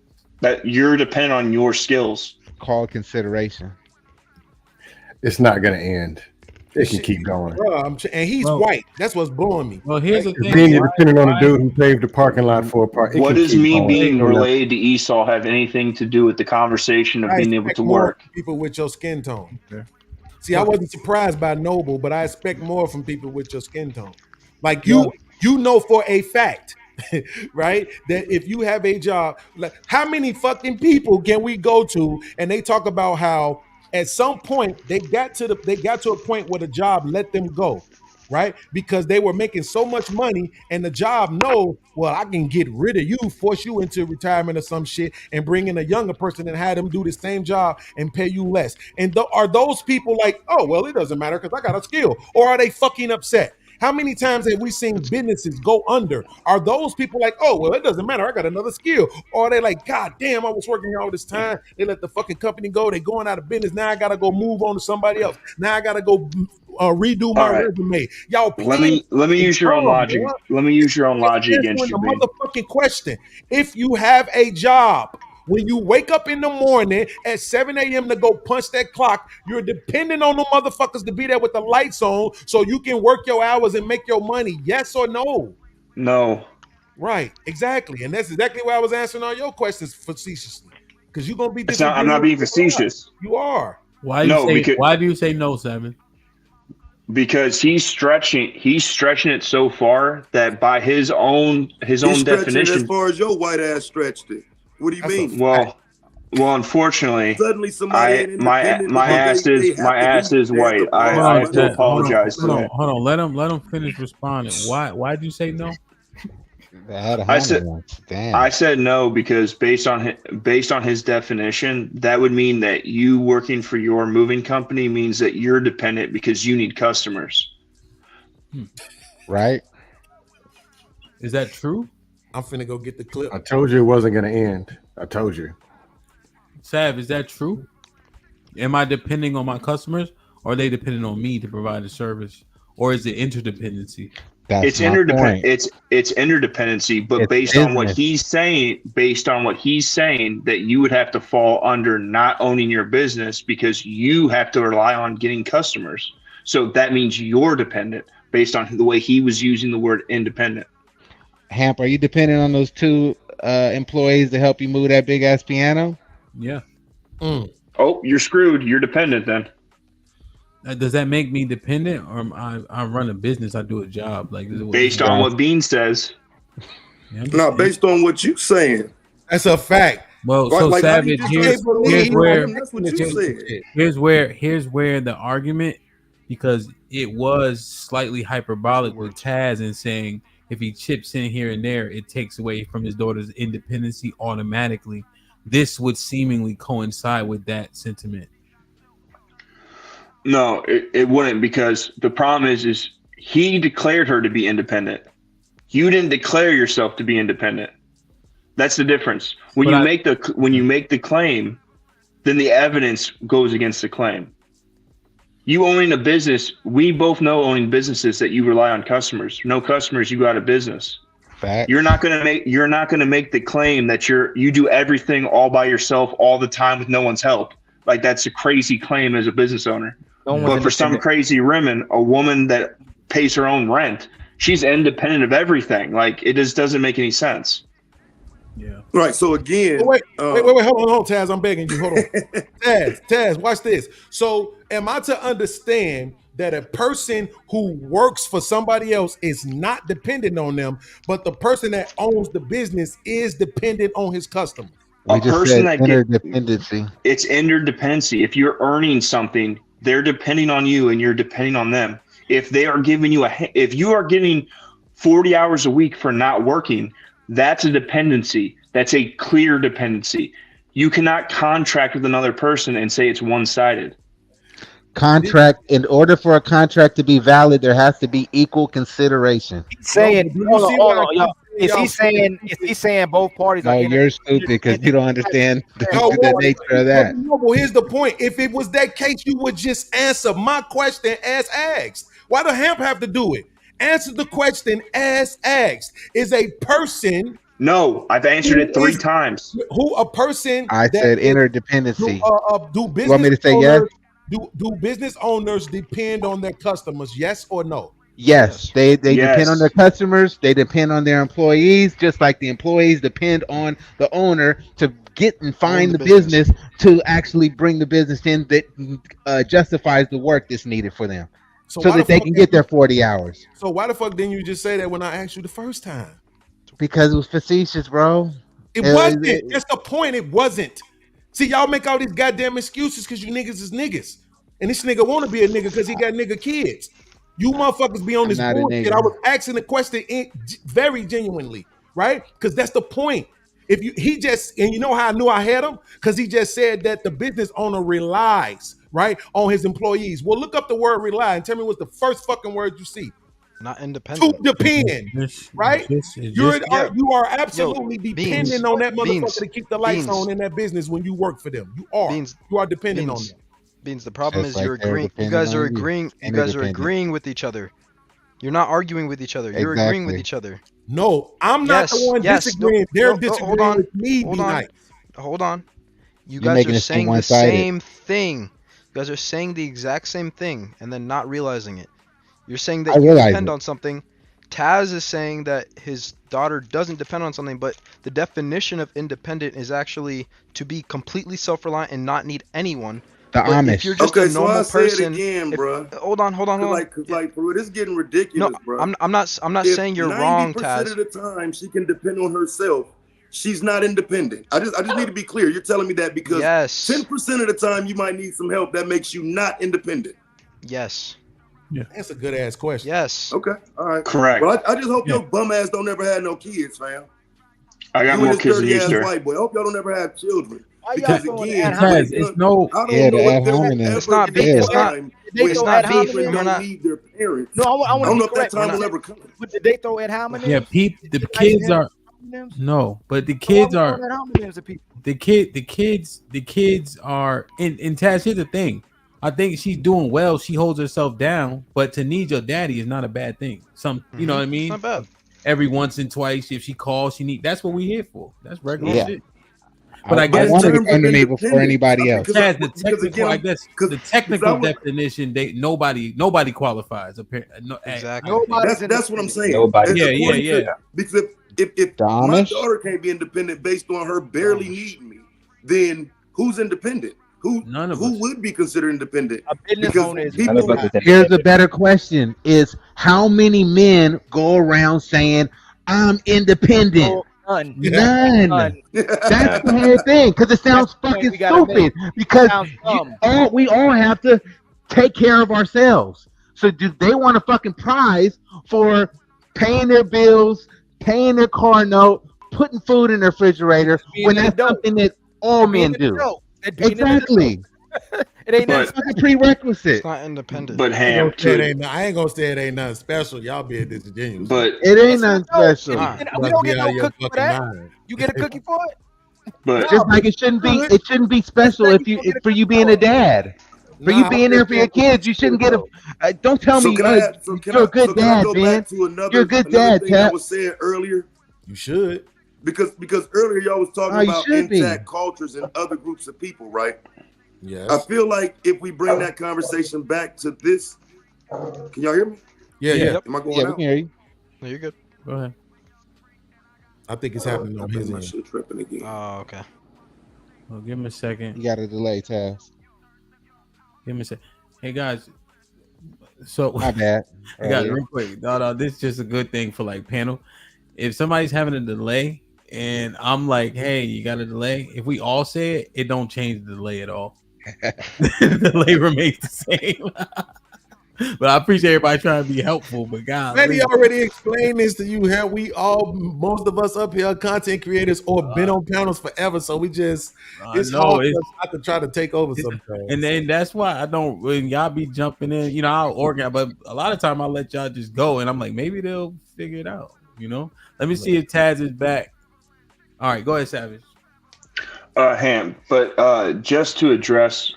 That you're dependent on your skills.
Called consideration.
It's not going to end. It can keep going.
Bro, and he's white. That's what's blowing me.
Well, here's the thing.
Being dependent on the dude who paved the parking lot for a park.
What does me being related to Esau have anything to do with the conversation of being able to work?
People with your skin tone. Okay. See, I wasn't surprised by Noble, but I expect more from people with your skin tone. Like you know for a fact, right, that if you have a job, like how many fucking people can we go to and they talk about how at some point they got to a point where the job let them go, right? Because they were making so much money and the job I can get rid of you, force you into retirement or some shit and bring in a younger person and have them do the same job and pay you less. And are those people like, oh, well, it doesn't matter because I got a skill, or are they fucking upset? How many times have we seen businesses go under? Are those people like, oh, well, it doesn't matter, I got another skill? Or are they like, God damn, I was working all this time. They let the fucking company go. They going out of business. Now I got to go move on to somebody else. Now I got to go redo my resume. Y'all,
let me use your own logic.
Bro.
Let me use your own logic against you,
the motherfucking question. If you have a job, when you wake up in the morning at 7 a.m. to go punch that clock, you're dependent on the motherfuckers to be there with the lights on so you can work your hours and make your money. Yes or no?
No.
Right. Exactly. And that's exactly why I was answering all your questions facetiously. Because you're going to be
I'm not being facetious.
You are.
Why do you say no, Simon?
Because he's stretching it so far that by his own definition,
as far as your white ass stretched it. What do you mean?
Well, unfortunately,
suddenly somebody
my ass is white. I have to apologize.
Hold on. Let him finish responding. Why did you say no?
I said no because based on his definition, that would mean that you working for your moving company means that you're dependent because you need customers.
Right?
Is that true?
I'm finna go get the clip.
I told you it wasn't gonna end. I told you.
Sav, is that true? Am I depending on my customers, or are they depending on me to provide a service, or is it interdependency?
It's interdependency, but based on what he's saying, that you would have to fall under not owning your business because you have to rely on getting customers. So that means you're dependent based on the way he was using the word independent.
Hamp, are you dependent on those 2 employees to help you move that big ass piano?
Yeah.
Oh, you're screwed. You're dependent then.
Does that make me dependent, or I run a business? I do a job. Like
based on what Bean says.
No, based on what you saying.
That's a fact.
Well,
Like-
so
like, how do you
Savage,
just
here's where
that's what you said.
here's where the argument, because it was slightly hyperbolic with Taz and saying if he chips in here and there, it takes away from his daughter's independency automatically. This would seemingly coincide with that sentiment.
No, it wouldn't, because the problem is he declared her to be independent. You didn't declare yourself to be independent. That's the difference. When you make the claim, then the evidence goes against the claim. You owning a business, we both know owning businesses that you rely on customers. No customers, you go out of business.
Fact.
You're not gonna make the claim that you do everything all by yourself all the time with no one's help. Like, that's a crazy claim as a business owner. But for some crazy women, a woman that pays her own rent, she's independent of everything. Like, it just doesn't make any sense.
Yeah.
Right. So again,
wait, hold on, Taz. I'm begging you. Hold on. Taz, watch this. So am I to understand that a person who works for somebody else is not dependent on them, but the person that owns the business is dependent on his customer?
We just said interdependency.
It's interdependency. If you're earning something, they're depending on you and you're depending on them. If they are giving you if you are getting 40 hours a week for not working, that's a dependency. That's a clear dependency. You cannot contract with another person and say it's one-sided.
Contract, in order for a contract to be valid, there has to be equal consideration.
Saying, is he saying both parties?
No, you're stupid because you don't understand the nature of that.
No, well, here's the point. If it was that case, you would just answer my question as asked. Why do Hamp have to do it? Answer the question as asked. Is a person?
No, I've answered it 3 times.
Who a person?
I said interdependency.
Do business
you want me to say
owners,
yes?
Do business owners depend on their customers? Yes or no?
Yes, they depend on their customers. They depend on their employees, just like the employees depend on the owner to get and find the business to actually bring the business in that justifies the work that's needed for them, so that they can get their 40 hours.
So why the fuck didn't you just say that when I asked you the first time?
Because it was facetious, bro.
It wasn't. That's the point. It wasn't. See, y'all make all these goddamn excuses because you niggas is niggas. And this nigga want to be a nigga because he got nigga kids. You motherfuckers be on this bullshit. I was asking the question very genuinely, right? Because that's the point. If you know how I knew I had him? Because he just said that the business owner relies, right, on his employees. Well, look up the word rely and tell me what's the first fucking word you see.
Not independent.
To depend, right? You are absolutely dependent on that motherfucker to keep the lights on in that business when you work for them. You are dependent on them.
Beans, the problem is you're agreeing. You guys are agreeing. You guys are agreeing with each other. You're not arguing with each other. You're agreeing with each other.
No, I'm not the one disagreeing. They're disagreeing with me.
Hold on. You guys are saying the same thing. You guys are saying the exact same thing and then not realizing it. You're saying that you depend on something. Taz is saying that his daughter doesn't depend on something, but the definition of independent is actually to be completely self-reliant and not need anyone.
The Amish.
If you're just a normal person, again, bro.
Hold on.
Like, bro, this is getting ridiculous, bro.
I'm not saying you're wrong, Taz.
90% of the time, she can depend on herself. She's not independent. I just need to be clear. You're telling me that because 10% of the time you might need some help. That makes you not independent.
Yes.
Yeah, that's a good ass question.
Yes.
Okay. All right.
Correct.
Well, I just hope your bum ass don't ever have no kids, fam.
I got more kids than you, sir.
White boy. I hope y'all don't ever have children.
Because
again,
it's no.
It's not being. It's not beef. We're not.
Their parents.
No, I
don't know if that time will ever come.
But did they throw ad hominems?
Yeah, the kids are. No, but the kids are. The kids are. And Taz, here's the thing. I think she's doing well. She holds herself down, but to need your daddy is not a bad thing. You know what I mean?
It's not bad.
Every once and twice, if she calls, that's what we here for. That's regular shit.
But I guess wanted to come to me before anybody else.
The technical definition, nobody qualifies.
Exactly.
That's what I'm saying.
Nobody.
Yeah. Because if my daughter can't be independent based on her barely needing me, then who's independent? Who would be considered independent?
A business owner.
Here's a better question: is how many men go around saying I'm independent? None. That's the whole thing, because it sounds fucking stupid. Because we all have to take care of ourselves. So do they want a fucking prize for paying their bills, paying their car note, putting food in their refrigerator when that's something that all men do? Exactly. It ain't nothing fucking prerequisite.
It's not independent.
But Hamp,
I ain't gonna say it ain't nothing special. Y'all being disingenuous.
But
it ain't nothing special.
We don't get no cookie for that. You get a cookie for it?
But
just like it shouldn't be special for you being a dad. For you being there for your kids, you shouldn't get a. Don't tell me you're a good dad, man. You're a good dad,
That was said earlier.
You should.
Because earlier y'all was talking about intact cultures and other groups of people, right?
Yes.
I feel like if we bring that conversation back to this, can y'all hear me?
Yeah.
Am I going
we
out?
can hear you.
No, you're good.
Go ahead.
I think it's happening on his
My
end.
shit tripping again.
Oh, okay.
Well, give me a second.
You got a delay, Taz.
Give me a second. Hey guys. So
my bad.
Guys, real quick. No, this is just a good thing for like panel. If somebody's having a delay and I'm like, hey, you got a delay. If we all say it, it don't change the delay at all. The delay remains the same. But I appreciate everybody trying to be helpful. But guys,
Maybe already explained this to you. How we all, most of us up here, are content creators or been on panels forever. So we just, it's hard for us not to try to take over sometimes.
And then that's why I don't, when y'all be jumping in, you know, I'll organize, but a lot of time I'll let y'all just go. And I'm like, maybe they'll figure it out, you know? Let me see if Taz is back. All right, go ahead, Savage.
Ham, but just to address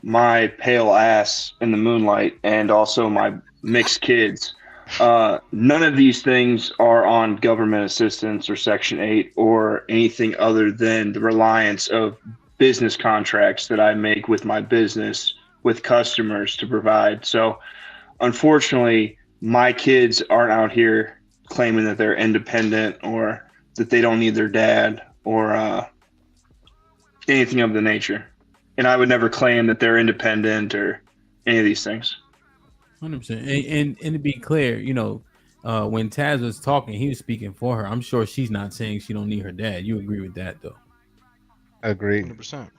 my pale ass in the moonlight and also my mixed kids, none of these things are on government assistance or Section 8 or anything other than the reliance of business contracts that I make with my business with customers to provide. So unfortunately, my kids aren't out here claiming that they're independent or that they don't need their dad or anything of the nature. And I would never claim that they're independent or any of these things.
100%. And to be clear, you know, when Taz was talking, he was speaking for her. I'm sure she's not saying she don't need her dad. You agree with that, though?
Agree.
100%.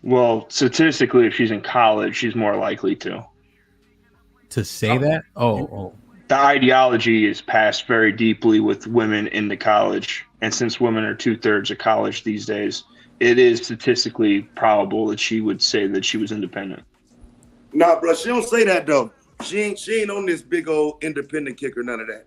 Well, statistically, if she's in college, she's more likely to.
To say that? Oh.
The ideology is passed very deeply with women into college. And since women are 2/3 of college these days, it is statistically probable that she would say that she was independent.
Nah, bro, she don't say that though. She ain't on this big old independent kick or none of that.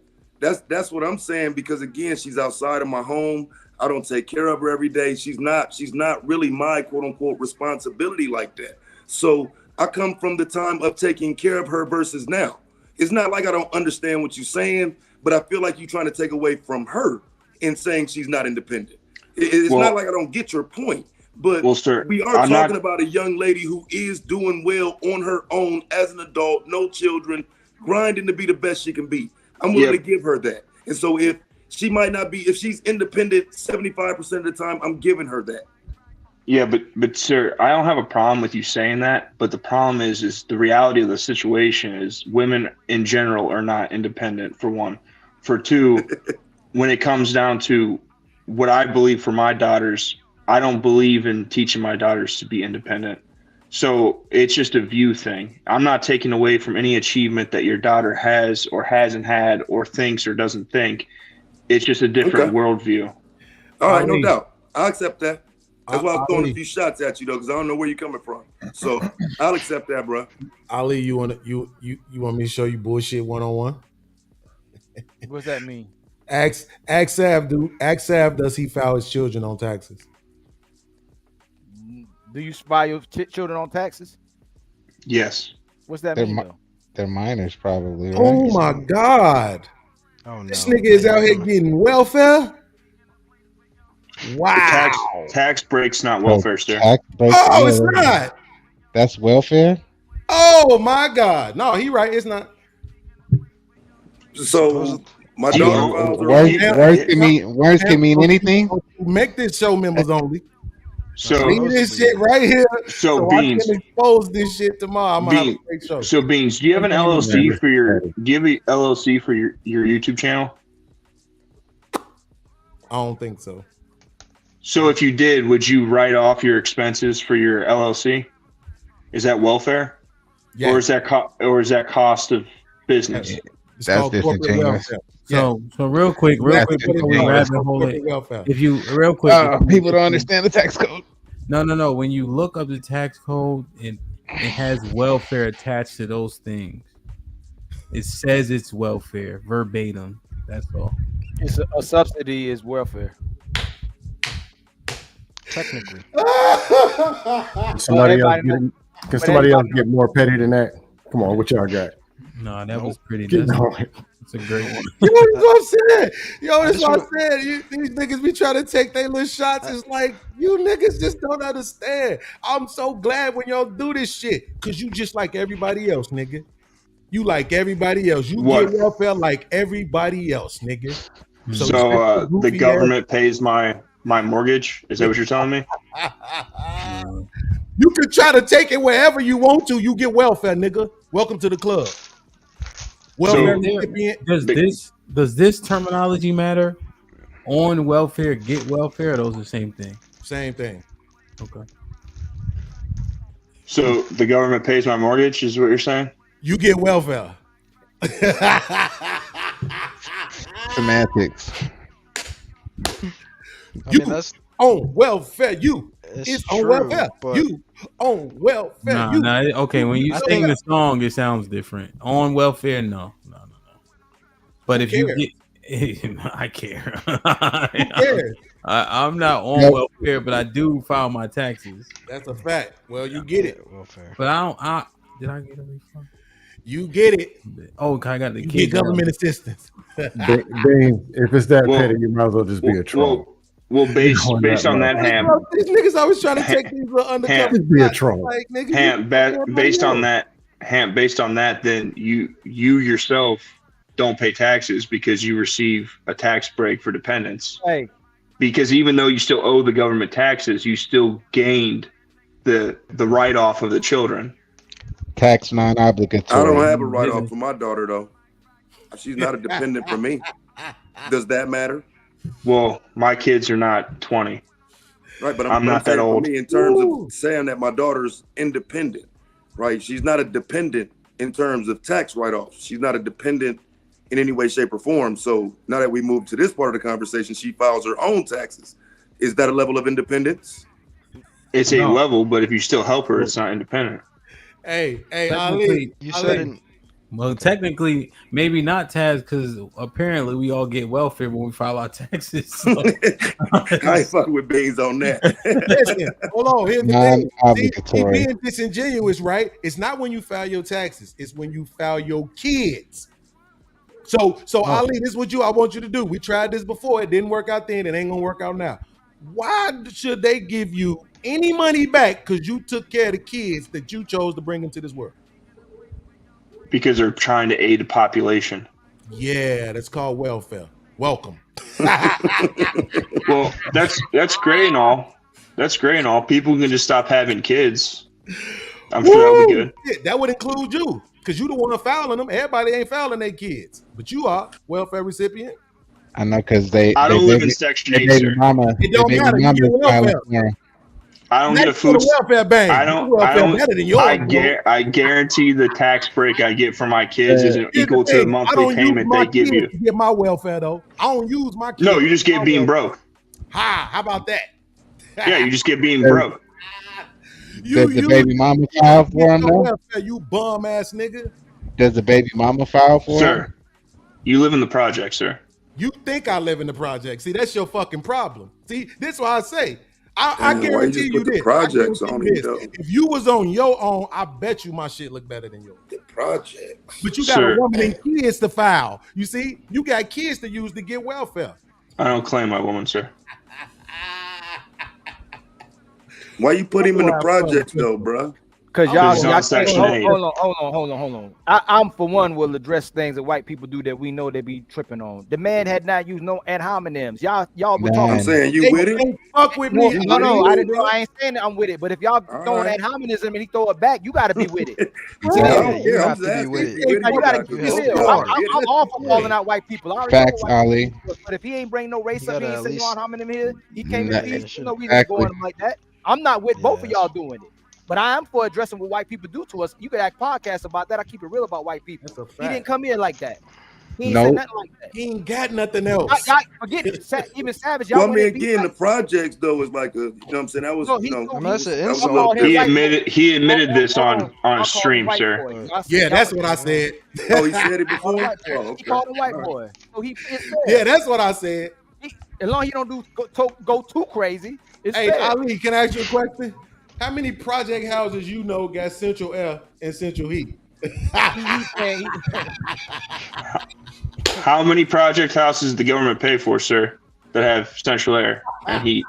That's what I'm saying, because again, she's outside of my home. I don't take care of her every day. She's not really my quote unquote responsibility like that. So I come from the time of taking care of her versus now. It's not like I don't understand what you're saying, but I feel like you're trying to take away from her in saying she's not independent. It's not like I don't get your point, but we are talking about a young lady who is doing well on her own as an adult, no children, grinding to be the best she can be. I'm willing to give her that. And so if she might not be, if she's independent 75% of the time, I'm giving her that.
Yeah, but sir, I don't have a problem with you saying that. But the problem is the reality of the situation is women in general are not independent, for one. For two, when it comes down to what I believe for my daughters, I don't believe in teaching my daughters to be independent. So it's just a view thing. I'm not taking away from any achievement that your daughter has or hasn't had or thinks or doesn't think. It's just a different worldview.
All right, no doubt. I'll accept that. That's why I'm throwing a few shots at you though, because I don't know where you're coming from. So I'll accept that, bro.
Ali, you want me to show you bullshit 101?
What's that mean?
Ask Sav, does he file his children on taxes?
Do you spy your children on taxes?
Yes.
What's that mean? Though?
They're minors, probably. Right?
Oh my God!
Oh no!
This nigga is out here getting welfare. Wow!
Tax breaks, not welfare, sir.
Oh, it's not.
That's welfare.
Oh my God! No, he right. It's not.
So my daughter.
Words can mean anything.
Make this show members only.
So
leave this shit right here.
So
Beans, I can expose this shit tomorrow. I'm gonna have a great show.
So Beans, do you have an LLC for your? Do you have an LLC for your YouTube channel?
I don't think so.
So if you did, would you write off your expenses for your LLC? Is that welfare? Yeah. Or is that cost of business?
That's disingenuous.
So real quick, before we rabbit hole it, if you
people don't understand the tax code.
No. When you look up the tax code, it has welfare attached to those things. It says it's welfare verbatim. That's all.
It's a subsidy is welfare.
Technically.
Can somebody else get more petty than that? Come on, what y'all got?
No, that was pretty. It's a great one.
You know what I'm saying? That's what I said. These niggas be trying to take their little shots. It's like, you niggas just don't understand. I'm so glad when y'all do this shit. Because you just like everybody else, nigga. You like everybody else. You get welfare like everybody else, nigga.
So the government pays my mortgage? Is that what you're telling me?
You can try to take it wherever you want to. You get welfare, nigga. Welcome to the club. Welfare.
Does this terminology matter? On welfare, get welfare, or those are the same thing?
Same thing.
Okay.
So the government pays my mortgage, is what you're saying?
You get welfare.
Semantics.
That's on welfare. It's on welfare. You on welfare.
Okay, when you sing the song, it sounds different. On welfare, no. But if you get, I care. I'm not on welfare, but I do file my taxes.
That's a fact. Well, you get it.
Welfare. But I don't. Did I get a refund?
You get it.
Oh, I got the
you get government assistance.
If it's that petty, you might as well just be a troll.
Well, based on that, Hamp.
These niggas always trying to take these little undercover.
Be a troll.
Like, nigga,
Hamp, based on that, then you yourself don't pay taxes because you receive a tax break for dependents.
Right.
Because even though you still owe the government taxes, you still gained the write-off of the children.
Tax non-obligatory.
I don't have a write-off for my daughter, though. She's not a dependent for me. Does that matter?
Well, my kids are not 20.
Right, but
I'm not that old.
For me, in terms of saying that my daughter's independent, right? She's not a dependent in terms of tax write-offs. She's not a dependent in any way, shape, or form. So now that we move to this part of the conversation, she files her own taxes. Is that a level of independence?
It's a level, but if you still help her, it's not independent.
Hey, Ali.
You said it.
Well, technically, maybe not Taz, because apparently we all get welfare when we file our taxes. So.
I ain't fucking with Beans on that.
Listen, hold on. Here's the thing. See, being disingenuous, right? It's not when you file your taxes. It's when you file your kids. So Ali, this is what I want you to do. We tried this before. It didn't work out then. It ain't going to work out now. Why should they give you any money back because you took care of the kids that you chose to bring into this world?
Because they're trying to aid the population.
Yeah, that's called welfare. Welcome.
Well, that's great and all. That's great and all. People can just stop having kids. I'm sure that would be good.
Yeah, that would include you, because you the one fouling them. Everybody ain't fouling their kids, but you are welfare recipient.
I know, because
I don't live in Section 8, sir.
It don't matter. You get welfare.
I don't get a food.
Welfare bank.
I guarantee the tax break I get from my kids isn't equal to the monthly payment they give you.
To get my welfare though. I don't use my kids.
No, you just get being broke.
How about that?
Yeah, you just get being broke.
Does the baby mama file for him though?
You bum ass nigga.
Does the baby mama file for him?
Sir, you live in the project, sir.
You think I live in the project. See, that's your fucking problem. See, this is why I say I
Why you
guarantee
just
you
put the
this.
projects on it, though?
If you was on your own, I bet you my shit look better than yours.
The projects.
But
You got a woman and kids to file. You see, you got kids to use to get welfare.
I don't claim my woman, sir.
Why you put him in the projects though, bro?
Because y'all hold on. I'm for one will address things that white people do that we know they be tripping on. The man had not used no ad hominems. Y'all were talking.
I'm saying you with it?
Fuck with me.
No, I ain't saying that I'm with it. But if y'all throwing ad hominems and he throw it back, you got to be with it.
You have to be with it.
You got to keep it real. I'm all for calling out white people. I already
Facts,
know
Ali.
But if he ain't bring no race up, he ain't saying no ad hominem here. He came
That-
in peace. No reason to go on him like that. I'm not with both of y'all doing it. But I am for addressing what white people do to us. You could act podcasts about that. I keep it real about white people. He didn't come here like that. He ain't said nothing like that.
He ain't got nothing else.
Forget it. Even Savage.
Well, I mean, again, the projects though is like a, you know what I'm saying? That was,
He admitted this on stream, sir.
Yeah, that's what I said.
Oh, he said it before?
He called him white boy. So
yeah, that's what I said.
As long as he don't go too crazy. It's
Hey,
fair.
Ali, can I ask you a question? How many project houses you know got central air and central heat?
How many project houses does the government pay for, sir, that have central air and heat?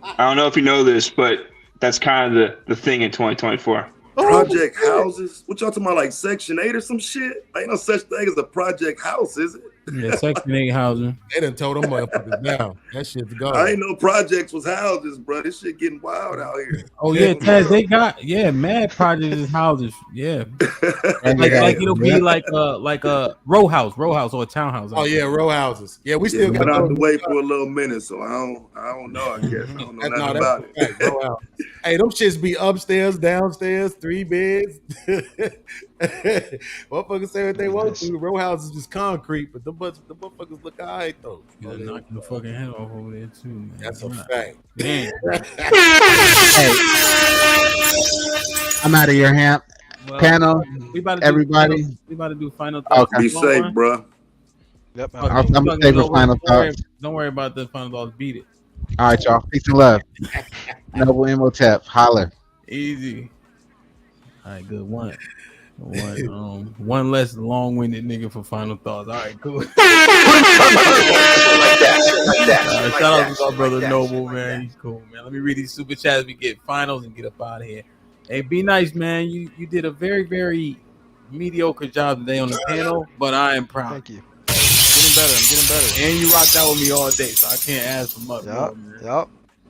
I don't know if you know this, but that's kind of the thing in 2024.
Project houses? What y'all talking about, like Section 8 or some shit? Ain't no such thing as a project house, is it?
Yeah, Section 8 housing.
They done told them motherfuckers down. That shit's gone.
I ain't know projects was houses, bro. This shit getting wild out here.
Oh yeah, Taz, they got mad projects is houses. Yeah, like it'll be like a row house or a townhouse.
Oh yeah, row houses. Yeah, we still
been
got
out the way for a little minute, so I don't know. I guess I don't know nothing about it.
Row house. Hey, them shits be upstairs, downstairs, 3 beds. Motherfuckers say what they want to. Row houses is concrete, but the motherfuckers look alright though.
You're knocking the fucking head off over there too, man.
That's a fact.
Man.
Hey, I'm out of your Hamp.
Well,
Panel,
we about to
everybody.
We about to do final thoughts.
Okay.
Be safe, bro.
Yep.
I'm gonna save for final thoughts.
Don't worry about the final thoughts. Beat it.
All right, y'all. Peace and love. Noble Imhotep. Holler.
Easy. All right, good one. One less long-winded nigga for final thoughts. All right, cool. Shout out to my brother Noble, man. He's cool, man. Let me read these super chats. We get finals and get up out of here. Hey, be nice, man. You did a very, very mediocre job today on the panel, but I am proud.
Thank you. I'm getting better.
And you rocked out with me all day, so I can't ask for much more, man.
Yep.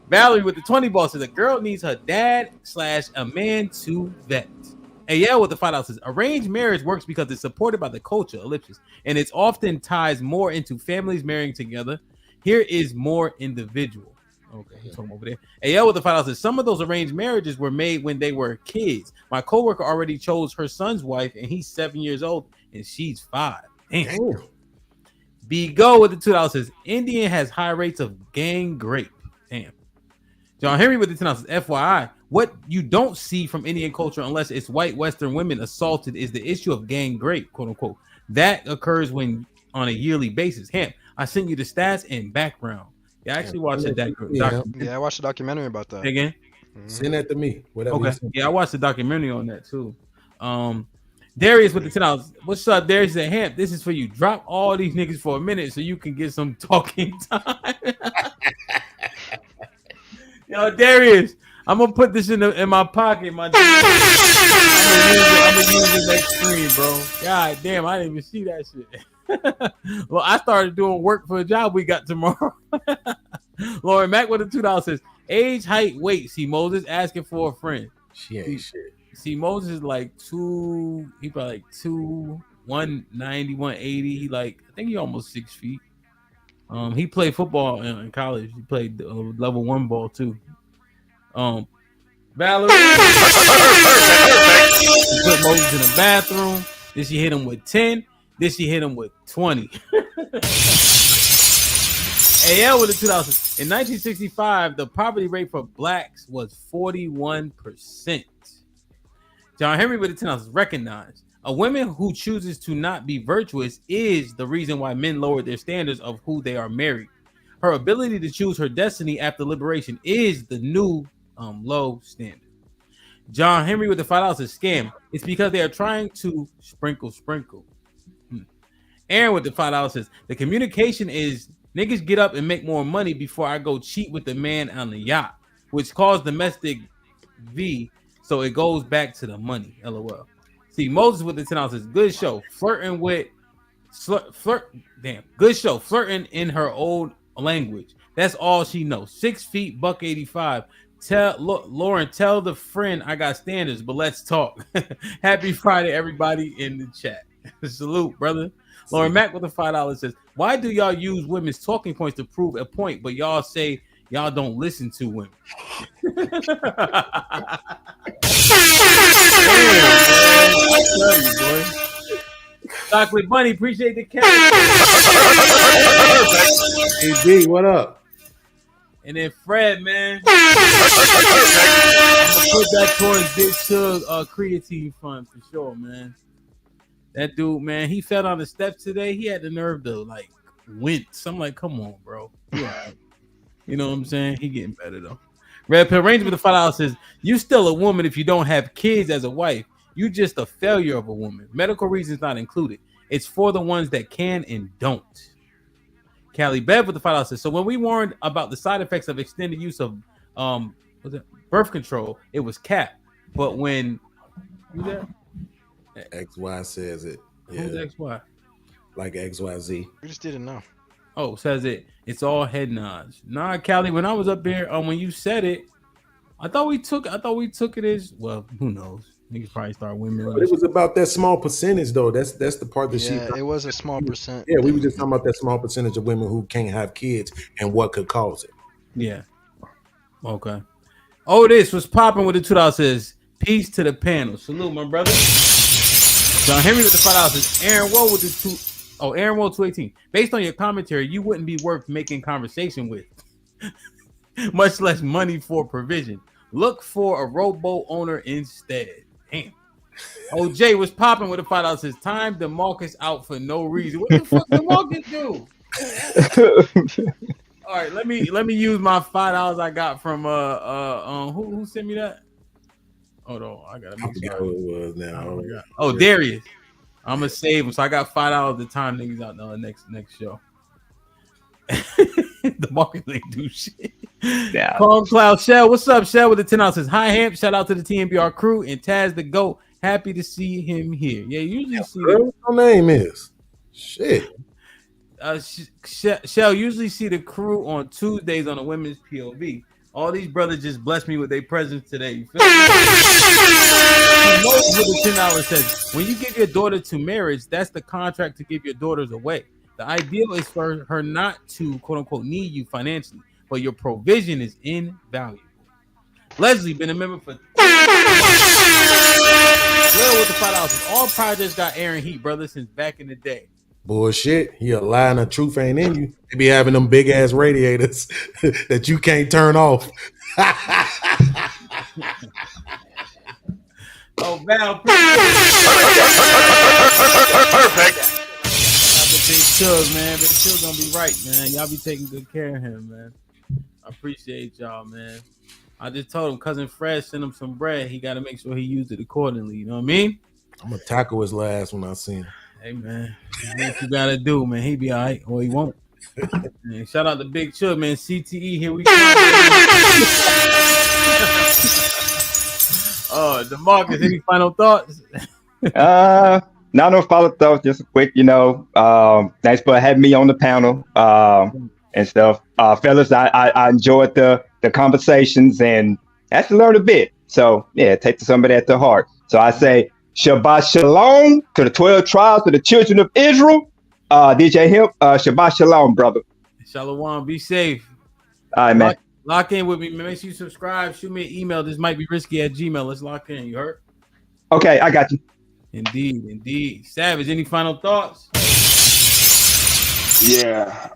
Valerie with the 20 ball says a girl needs her dad / a man to vet. Ayel with the $5 says arranged marriage works because it's supported by the culture, ellipsis, and it's often ties more into families marrying together. Here is more individual. Okay, he's talking over there. Ayel with the $5 says some of those arranged marriages were made when they were kids. My coworker already chose her son's wife, and he's 7 years old, and she's 5. Damn. B Go with the $2 says Indian has high rates of gang rape. Damn. John Henry with the $10 says FYI, what you don't see from Indian culture unless it's white Western women assaulted is the issue of gang rape, quote unquote. That occurs when on a yearly basis. Hamp, I sent you the stats and background. Yeah, I actually watched that.
Yeah, I watched a documentary about that.
Again?
Send that to me. Whatever.
Okay. Yeah, I watched the documentary on that too. Darius with the $10. What's up, Darius? He said, Hamp, this is for you. Drop all these niggas for a minute so you can get some talking time. Yo, Darius, I'm gonna put this in my pocket, my dude. I'm gonna use it next screen, bro. God damn, I didn't even see that shit. Well, I started doing work for a job we got tomorrow. Lauren Mack with the $2 says age, height, weight. See Moses asking for a friend.
She ain't shit.
See Moses is like he probably like 190, 180. He like I think he almost 6 feet. He played football in college. He played level 1 ball too. Valerie she put Moses in the bathroom. Then she hit him with 10. Then she hit him with 20. AL with the $2. In 1965, the poverty rate for blacks was 41%. John Henry with the $10 recognized. A woman who chooses to not be virtuous is the reason why men lowered their standards of who they are married. Her ability to choose her destiny after liberation is the new low standard. John Henry with the $5 says scam. It's because they are trying to sprinkle. Aaron with the $5 says the communication is niggas get up and make more money before I go cheat with the man on the yacht, which caused domestic V, so it goes back to the money. LOL. See, Moses with the $10 says good show. Flirting with good show. Flirting in her old language. That's all she knows. 6 feet, $185. Lauren, tell the friend I got standards, but let's talk. Happy Friday, everybody in the chat. Salute, brother. Lauren Mack with the $5 says, why do y'all use women's talking points to prove a point, but y'all say y'all don't listen to women? Chocolate Bunny, appreciate the cash.
Hey D, what up?
And then Fred, man, I'm gonna put that towards Big Chug creatine fund for sure, man. That dude, man, he fell on the steps today. He had the nerve to like wince. I'm like, come on, bro. Yeah, you know what I'm saying? He getting better though. Red Pill Ranger with the $5 says, you still a woman if you don't have kids as a wife. You just a failure of a woman. Medical reasons not included. It's for the ones that can and don't. Callie Bev with the $5 says, so when we warned about the side effects of extended use of birth control, it was cap. But when
XY says it.
Who's XY?
Like XYZ.
We just didn't know.
Oh, says it. It's all head nods. Nah, Callie, when I was up there, when you said it, I thought we took it as well. Who knows? Niggas probably start women.
But it was about that small percentage, though. That's the part that
it was a small percent.
Yeah, we were just talking about that small percentage of women who can't have kids and what could cause it.
Yeah. Okay. Oh, this was popping with the $2 says, peace to the panel. Salute, my brother. John Henry with the $5 says, Aaron Woe with the Aaron Woe 218. Based on your commentary, you wouldn't be worth making conversation with, much less money for provision. Look for a rowboat owner instead. Damn. OJ was popping with the $5 says, time DeMarcus out for no reason. What the fuck DeMarcus do? All right, let me use my $5 I got from who sent me that? Hold on, I gotta make sure.
Who it was now.
Oh, Darius. I'm gonna save him, so I got $5 the time niggas out the next show. The market ain't do shit. Yeah. Calm Cloud Shell, what's up? Shell with the $10 says, hi Hamp, shout out to the TNBR crew and Taz the GOAT. Happy to see him here. Yeah, usually see
what your name is. Shit.
Shell usually see the crew on Tuesdays on the women's POV. All these brothers just blessed me with their presence today. You feel me? Most of the $10 says, when you give your daughter to marriage, that's the contract to give your daughters away. The ideal is for her not to, quote unquote, need you financially, but your provision is invaluable. Leslie, been a member for. Will with the $5. All projects got Aaron Heat, brother, since back in the day.
Bullshit. He a lie and the truth ain't in you. They be having them big ass radiators that you can't turn off.
Oh, Val.
Perfect.
Big Chug, man. Big Chug gonna be right, man. Y'all be taking good care of him, man. I appreciate y'all, man. I just told him cousin Fred sent him some bread. He got to make sure he used it accordingly. You know what I mean?
I'm gonna tackle his last when I see him.
Hey, man. What you gotta do, man? He be all right, or he won't. Man, shout out to Big Chug, man. CTE, here we go. DeMarcus, any final thoughts?
Not no follow thoughts, just a quick, thanks for having me on the panel and stuff. Fellas, I enjoyed the conversations and actually learned a bit. So yeah, take some of that to heart. So I say Shabbat Shalom to the 12 tribes of the children of Israel. DJ Hamp, Shabbat Shalom, brother.
Shalom, be safe.
All right, man.
Lock in with me. Make sure you subscribe. Shoot me an email. thismightberisky@gmail.com. Let's lock in. You heard?
Okay, I got you.
Indeed. Savage, any final thoughts?
Yeah.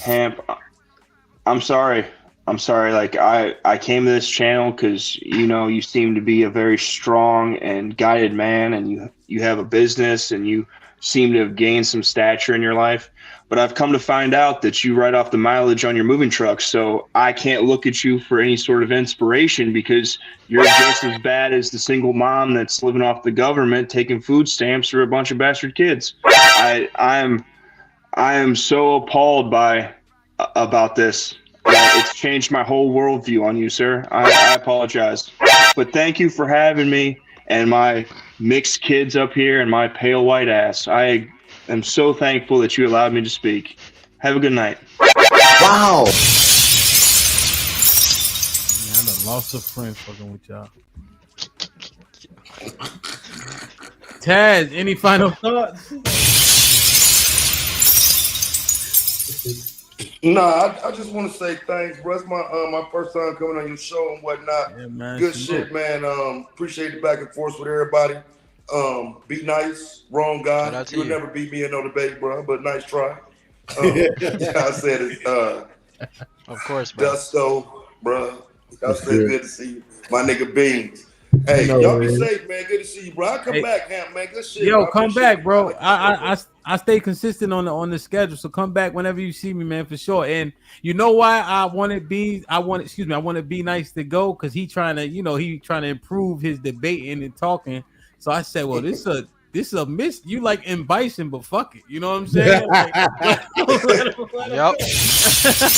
Hamp, I'm sorry. I'm sorry. Like I came to this channel because you seem to be a very strong and guided man, and you have a business, and you seem to have gained some stature in your life. But I've come to find out that you write off the mileage on your moving trucks, so I can't look at you for any sort of inspiration because you're just as bad as the single mom that's living off the government, taking food stamps for a bunch of bastard kids. I am so appalled about this. It's changed my whole worldview on you, sir. I apologize, but thank you for having me and my mixed kids up here and my pale white ass. I am so thankful that you allowed me to speak. Have a good night.
Wow.
Man, I done lost a friend fucking with y'all. Taz, any final thoughts?
Nah, I just want to say thanks, bro. It's my first time coming on your show and whatnot.
Yeah, man.
Good shit, man. Appreciate the back and forth with everybody. Be nice, wrong guy. You'll never beat me in no debate, bro. But nice try. I said it.
Of course, bro.
Dusto, bro. I said good to see you, my nigga Beans. Hey, y'all be safe, man. Good to see you, bro. I come back, Hamp, man. Good shit.
Yo,
bro.
come back, bro. I stay consistent on the schedule, so come back whenever you see me, man, for sure. And you know why I wanted Be Nice to go, because he trying to improve his debating and talking. So I said, well, this is a miss. You like M. Bison, but fuck it. You know what I'm saying? Like,
Yep. You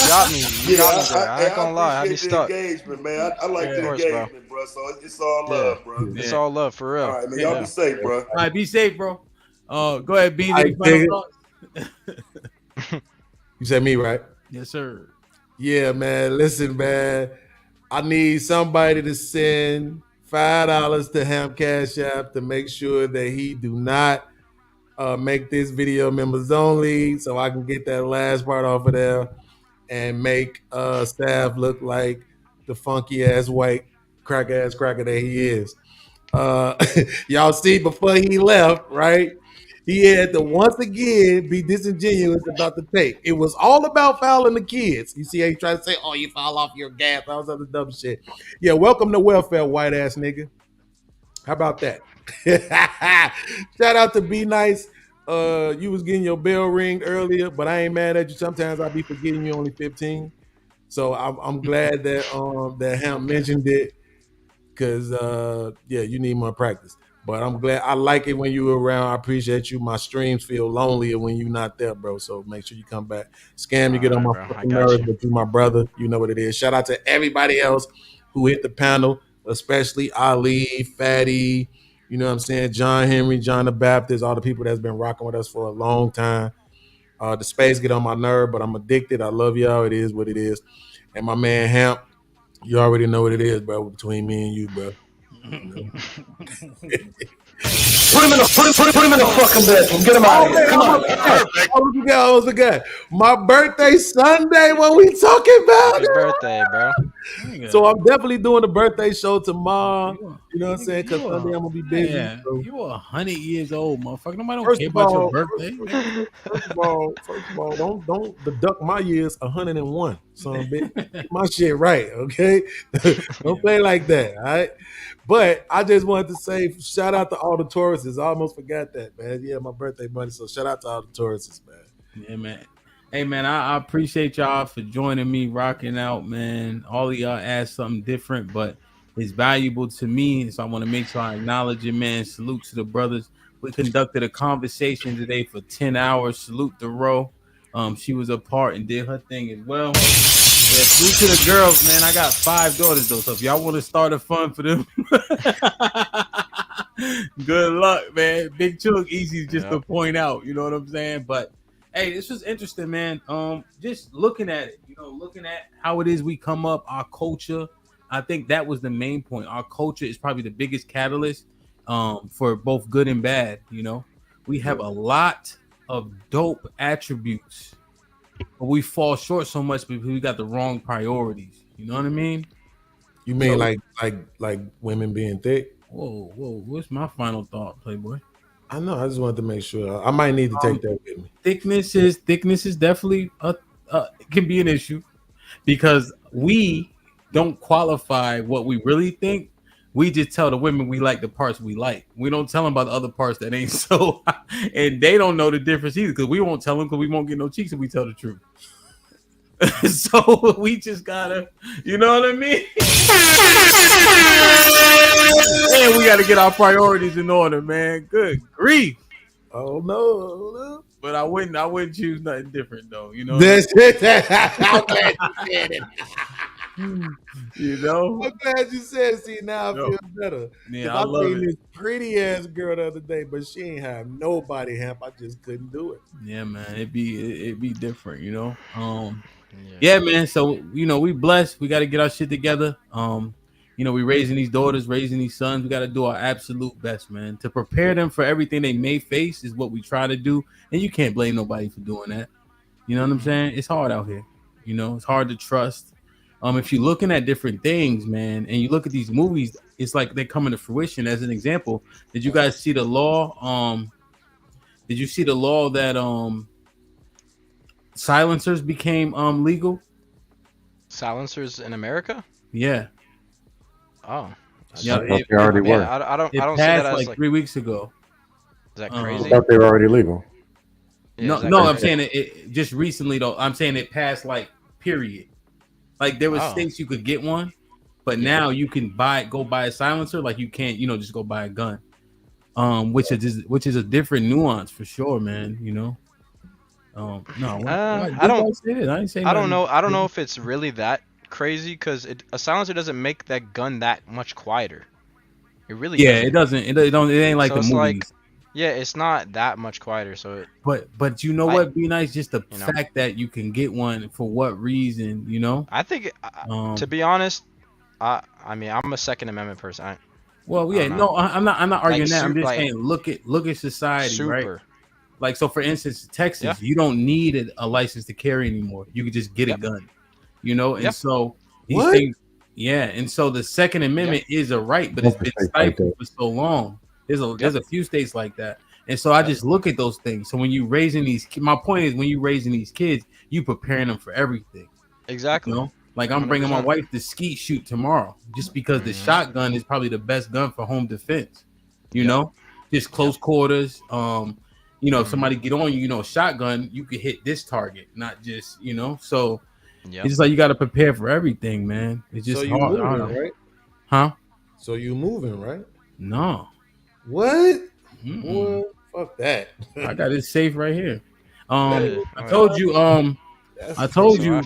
got me. You got me there. I ain't gonna lie. I be stuck.
Engagement, man. I like the engagement, bro. So it's all love, bro.
It's all love for real.
All right, man. Y'all be safe, bro.
All right, be safe, bro. Go ahead, Beans.
You said me, right?
Yes, sir.
Yeah, man. Listen, man. I need somebody to send $5 to Hamp Cash App to make sure that he do not make this video members only, so I can get that last part off of there and make staff look like the funky ass white cracker that he is. Y'all see before he left, right? He had to once again be disingenuous about the tape. It was all about fouling the kids. You see how he tried to say, "Oh, you fall off your gas," all this other dumb shit. Yeah, welcome to welfare, white ass nigga. How about that? Shout out to Be Nice. You was getting your bell ringed earlier, but I ain't mad at you. Sometimes I be forgetting you only 15. So I'm glad that that Hamp mentioned it, because you need more practice. But I'm glad. I like it when you around. I appreciate you. My streams feel lonelier when you're not there, bro. So make sure you come back. Scam, you get on my fucking nerves, but you my brother. You know what it is. Shout out to everybody else who hit the panel, especially Ali, Fatty, you know what I'm saying, John Henry, John the Baptist, all the people that's been rocking with us for a long time. The space get on my nerve, but I'm addicted. I love y'all. It is what it is. And my man Hamp, you already know what it is, bro, between me and you, bro. Put him in the fucking bedroom. Get him out of here. Come on. What we got? My birthday Sunday. What we talking about?
Happy birthday, bro.
So I'm definitely doing the birthday show tomorrow. You know what I'm saying? Because Sunday I'm gonna be busy.
Yeah,
so.
you are 100 years old, motherfucker. Nobody don't care about your birthday.
First of all, don't deduct my years 101. Son of a bitch. Get my shit right, okay? Don't play like that, all right? But I just wanted to say shout out to all the Tauruses. I almost forgot that, man. Yeah, my birthday money. So shout out to all the Tauruses, man.
Yeah, man. Hey, man, I appreciate y'all for joining me, rocking out, man. All of y'all asked something different, but it's valuable to me. So I want to make sure I acknowledge it, man. Salute to the brothers. We conducted a conversation today for 10 hours. Salute to Ro. She was a part and did her thing as well. Yeah, salute to the girls, man. I got 5 daughters, though. So if y'all want to start a fund for them, good luck, man. Big Chug, easy just to point out. You know what I'm saying? But hey, this was interesting, man. Just looking at it, looking at how it is we come up, our culture. I think that was the main point. Our culture is probably the biggest catalyst for both good and bad. We have a lot of dope attributes, but we fall short so much because we got the wrong priorities. You know what I mean?
You mean like women being thick?
Whoa. What's my final thought, Playboy?
I know. I just wanted to make sure. I might need to take that with me.
Thickness is definitely can be an issue. because we don't qualify what we really think. We just tell the women we like the parts we like. We don't tell them about the other parts that ain't so, and they don't know the difference either because we won't tell them because we won't get no cheeks if we tell the truth. So we just gotta, you know what I mean? And we gotta get our priorities in order, man. Good grief.
Oh no.
But I wouldn't choose nothing different though. You know.
That's it. I'm glad you said it.
You know.
I'm glad you said it. See, now I feel better.
Yeah, I love
seen
it.
this pretty ass girl the other day, but she ain't have nobody, Hamp. I just couldn't do it.
Yeah, man. It'd be different, you know. Yeah, man. So we blessed. We got to get our shit together. We raising these daughters, raising these sons. We got to do our absolute best, man, to prepare them for everything they may face. Is what we try to do, and you can't blame nobody for doing that. You know what I'm saying? It's hard out here. It's hard to trust. If you're looking at different things, man, and you look at these movies, it's like they're coming to fruition. As an example, did you guys see the law? Did you see the law that silencers became legal?
Silencers in America?
Yeah.
Oh.
Yeah, they already were.
I don't
It
see
passed
that as
like 3 weeks ago.
Is that crazy?
I thought they were already legal.
No, I'm saying it just recently though. I'm saying it passed like period. Like there was states you could get one, but now you can go buy a silencer. Like you can't, just go buy a gun. Which is a different nuance for sure, man. No,
I don't know. I don't know if it's really that crazy because a silencer doesn't make that gun that much quieter. It really
it doesn't. It ain't like the movies.
It's not that much quieter. So
but you know what? Be nice. Just the fact that you can get one for what reason?
I think to be honest, I mean I'm a Second Amendment person. I'm
not arguing that. I'm just saying look at society, right? Like so, for instance, Texas, you don't need a license to carry anymore. You can just get a gun, and so these things, and so the Second Amendment is a right, but it's been stifled for so long. There's a few states like that, and so I just look at those things. So when you raising these, my point is when you raising these kids, you preparing them for everything.
Exactly.
Like I'm bringing my wife to skeet shoot tomorrow, just because the shotgun is probably the best gun for home defense. Just close quarters. If somebody get on you, shotgun, you could hit this target, not just, so it's just like you got to prepare for everything, man. It's just
so
hard.
Moving, right?
Huh?
So you moving, right?
No.
What? Boy, fuck that.
I got it safe right here. I told you, I told you,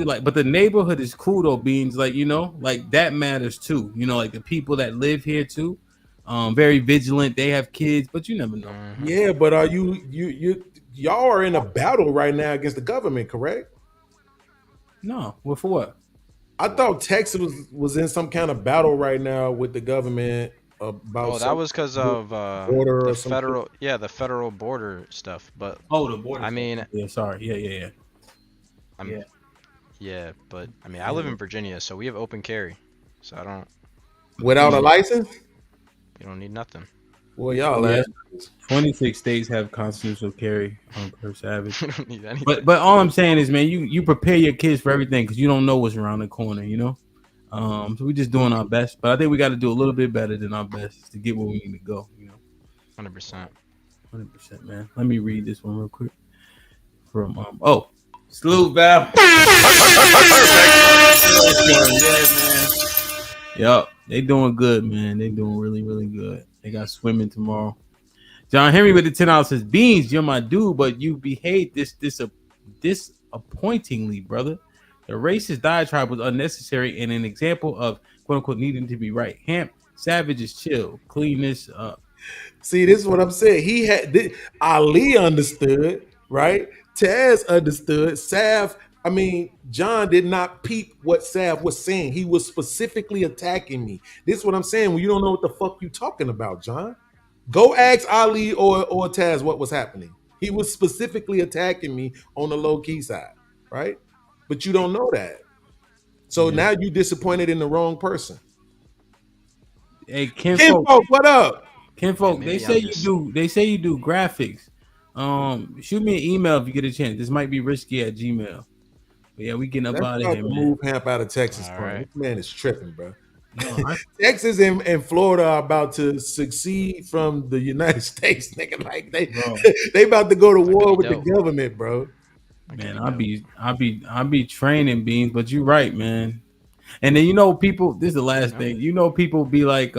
like, but the neighborhood is cool though, Beans. Like, like that matters too. Like the people that live here too. Very vigilant. They have kids, but you never know.
Yeah, but are y'all are in a battle right now against the government, correct?
No. Well, for what?
I thought Texas was in some kind of battle right now with the government about.
Oh, that was because of the federal, the federal border stuff. But
the border.
I mean,
sorry, yeah.
But I mean, I live in Virginia, so we have open carry, so I don't.
Without a license.
You don't need nothing.
Well, y'all
26 states have constitutional carry on per savage.
You don't need anything.
But all I'm saying is, man, you prepare your kids for everything because you don't know what's around the corner, So we're just doing our best, but I think we got to do a little bit better than our best to get where we need to go.
100%,
man. Let me read this one real quick. From salute, Val. Yup, they doing good, man. They doing really, really good. They got swimming tomorrow. John Henry with the $10 says, Beans, you're my dude, but you behave disappointingly, brother. The racist diatribe was unnecessary and an example of quote unquote needing to be right. Hamp, Savage is chill. Clean this up.
See, this is what I'm saying. He had Ali understood, right? Taz understood. John did not peep what Sav was saying. He was specifically attacking me. This is what I'm saying. When you don't know what the fuck you talking about, John, go ask Ali or Taz what was happening. He was specifically attacking me on the low key side, right? But you don't know that. So now you disappointed in the wrong person.
Hey, Kinfolk,
what up?
Kinfolk, they say you do graphics. Shoot me an email if you get a chance. This might be risky at Gmail. Yeah, we getting up
Let's
out of
start
here,
to
man.
move Hamp out of Texas.
All
Bro.
right.
This man is tripping, bro.
No,
Texas and Florida are about to succeed from the United States, nigga. Like they about to go to war with the government, bro.
Man, I be training beans, but you're right, man. And then people. This is the last thing. People be like,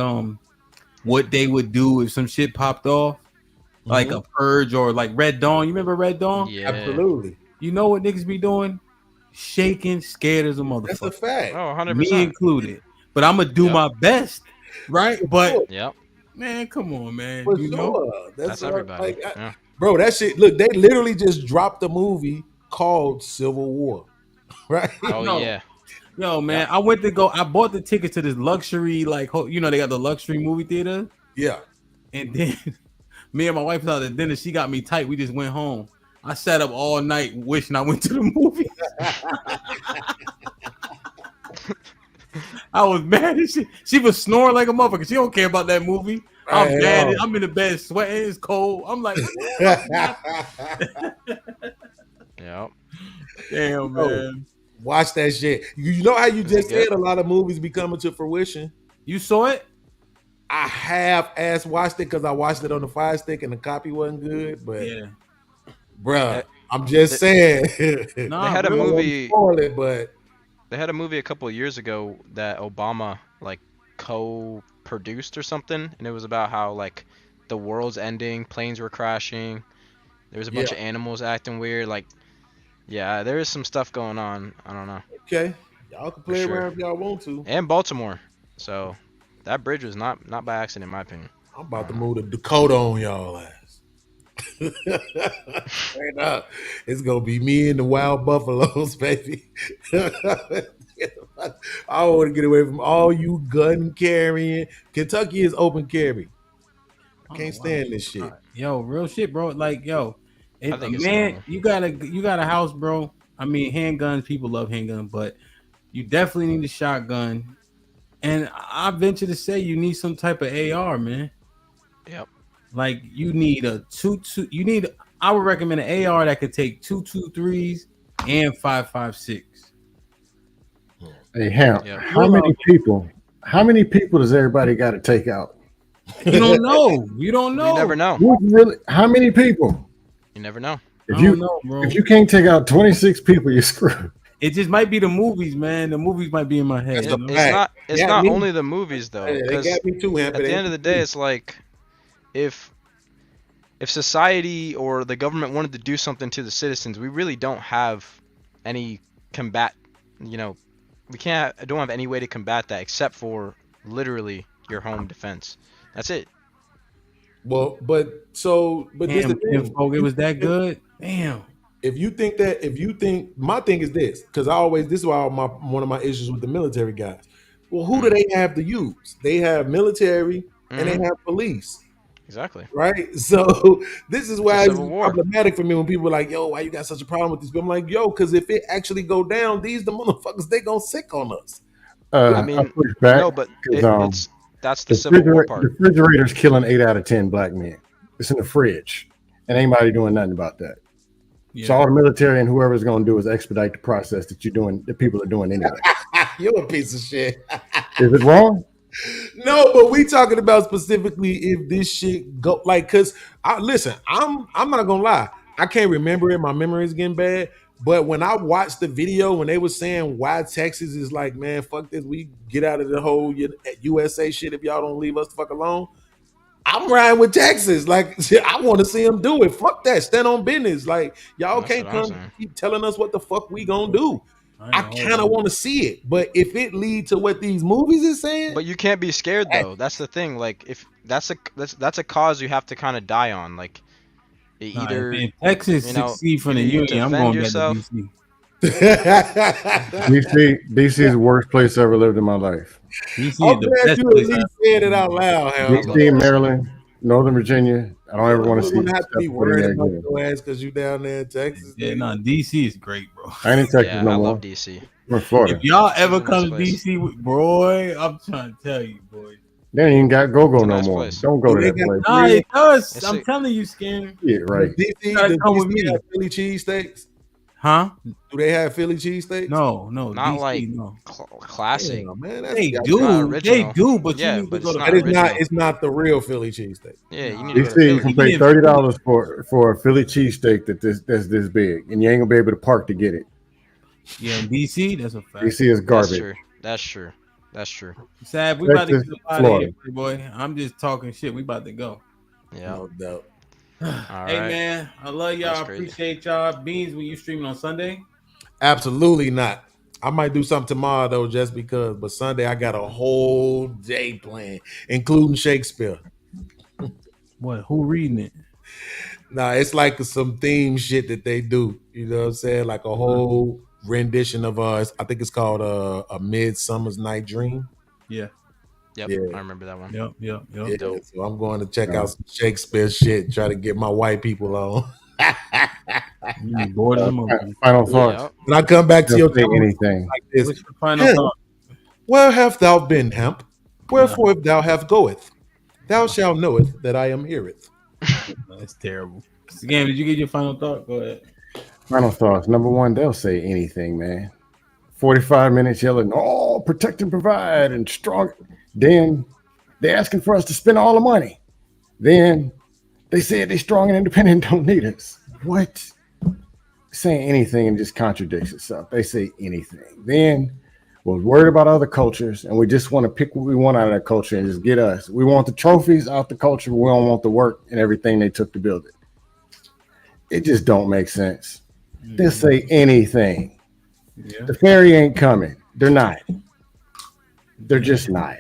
what they would do if some shit popped off, like a purge or like Red Dawn. You remember Red Dawn?
Yeah.
Absolutely.
You know what niggas be doing? Shaking, scared as a motherfucker.
That's a fact.
Oh, 100%.
Me included. But I'm gonna do my best, right? But
yep.
Man, come on, man.
For
you
sure.
know?
That's everybody.
Bro, that shit. Look, they literally just dropped a movie called Civil War, right?
Oh yeah.
Yo, man, I bought the ticket to this luxury, like, they got the luxury movie theater.
Yeah.
And then me and my wife was out at dinner. She got me tight. We just went home. I sat up all night wishing I went to the movie. I was mad as shit. She was snoring like a motherfucker. She don't care about that movie. I'm mad. I'm in the bed sweating. It's cold. I'm like,
yep.
Damn, man.
Watch that shit. You know how you just said a lot of movies be coming to fruition?
You saw it?
I have watched it because I watched it on the Fire Stick and the copy wasn't good. But bruh, I'm just saying.
They had a movie.
Spoil it, but
they had a movie a couple of years ago that Obama like co-produced or something, and it was about how like the world's ending, planes were crashing, there was a bunch of animals acting weird. Like, yeah, there is some stuff going on. I don't know.
Okay, y'all can play around if y'all want to.
And Baltimore, so that bridge was not by accident, in my opinion.
I'm about to move to Dakota on y'all ass. Straight up. It's gonna be me and the wild buffaloes, baby. I want to get away from all you gun carrying. Kentucky is open carry. I can't stand this shit.
Yo, real shit, bro. Like, yo,
I think
man, you got a house, bro. I mean, handguns. People love handguns, but you definitely need a shotgun. And I venture to say you need some type of AR, man.
Yep.
Like you need a 2.2. I would recommend an AR that could take 2.23s and 5.56.
Hey, Hamp, how many people does everybody got to take out?
You don't know. You don't know.
You never know.
Really? How many people?
You never know.
If you can't take out 26 people, you're screwed.
It just might be the movies, man. The movies might be in my head.
It's not only the movies though.
They got me too,
at the end of the day, it's like if society or the government wanted to do something to the citizens, we really don't have any combat. You know, we don't have any way to combat that except for literally your home defense. That's it.
Well, but this the thing.
It was that good. Damn.
If you think my thing is this, because this is why one of my issues with the military guys. Well, who do they have to use? They have military and they have police.
Exactly.
Right. So this is why it's problematic for me when people are like, "Yo, why you got such a problem with this?" But I'm like, "Yo, because if it actually go down, the motherfuckers they gonna sick on us."
I mean, no, but that's the Civil War part.
The refrigerator's killing 8 out of 10 black men. It's in the fridge, and ain't nobody doing nothing about that. Yeah. So all the military and whoever's going to do is expedite the process that people are doing anyway.
You're a piece of shit.
Is it wrong?
No, but we talking about specifically if this shit go cause I'm not gonna lie. I can't remember it. My memory is getting bad. But when I watched the video when they were saying why Texas is like, man, fuck this, we get out of the whole USA shit if y'all don't leave us the fuck alone. I'm riding with Texas. Like, I want to see them do it. Fuck that. Stand on business. Like, y'all can't come keep telling us what the fuck we gonna do. I kind of want to see it, but if it lead to what these movies is saying,
but you can't be scared though. That's the thing. Like, if that's a cause you have to kind of die on. Like, either
if Texas succeed from the union, I'm going
yourself.
back to DC.
DC is the worst place I ever lived in my life.
DC I'm glad you at least said it out loud.
DC, Maryland, Northern Virginia. I don't ever want to see.
You don't have to be worried about your ass because you down there in Texas.
Yeah, no, DC is great, bro.
I ain't in Texas no more.
I love DC.
I'm in Florida.
If y'all ever come to DC, boy, I'm trying to tell you, boy.
They ain't even got go-go no more.
Place.
Don't go to that place.
Nah, it does. I'm telling you, Skin.
Yeah, right.
DC, does DC have Philly cheesesteaks?
Huh?
Do they have Philly cheesesteaks?
No,
not
DC,
like
no.
classic.
Yeah, man,
They
that's
do, but you
Yeah,
need
but
to go
it's
to.
not
But
original.
it's not the real Philly cheesesteak.
Yeah, you need to go to
DC, you
Philly.
can pay $30 for a Philly cheesesteak that's this big, and you ain't gonna be able to park to get it.
Yeah, in DC, that's a fact.
DC is garbage.
That's true. That's true.
Sad, we about to
Texas,
get up out of
Florida.
here, boy. I'm just talking shit. We about to go.
Yeah.
No doubt.
Hey man, I love y'all.
That's crazy.
Appreciate y'all. Beans, when you streaming on Sunday?
Absolutely not. I might do something tomorrow though, just because. But Sunday I got a whole day planned, including Shakespeare.
What? Who reading it?
Nah, it's like some theme shit that they do. You know what I'm saying? Like a whole rendition of I think it's called A Midsummer's Night Dream.
Yeah.
Yep.
Yeah.
I remember that one.
Yep.
Yeah, so I'm going to check out some Shakespeare shit, try to get my white people on.
Final thoughts.
When I come back to
Don't
your
say
topic
anything.
like this,
What's your final
Hamp,
thought?
where hast thou been, Hamp? Wherefore if thou have goeth, thou shalt knoweth that I am hereth.
That's terrible. Again, did you get your final thought? Go ahead.
Final thoughts. Number one, they'll say anything, man. 45 minutes yelling, "Oh, protect and provide," and strong. Then they're asking for us to spend all the money. Then they said they strong and independent, don't need us. What? Saying anything and just contradicts itself. They say anything. Then we're worried about other cultures and we just want to pick what we want out of that culture and just get us. We want the trophies out the culture. We don't want the work and everything they took to build it. It just don't make sense. They'll say anything.
Yeah.
The fairy ain't coming. They're not. They're just not.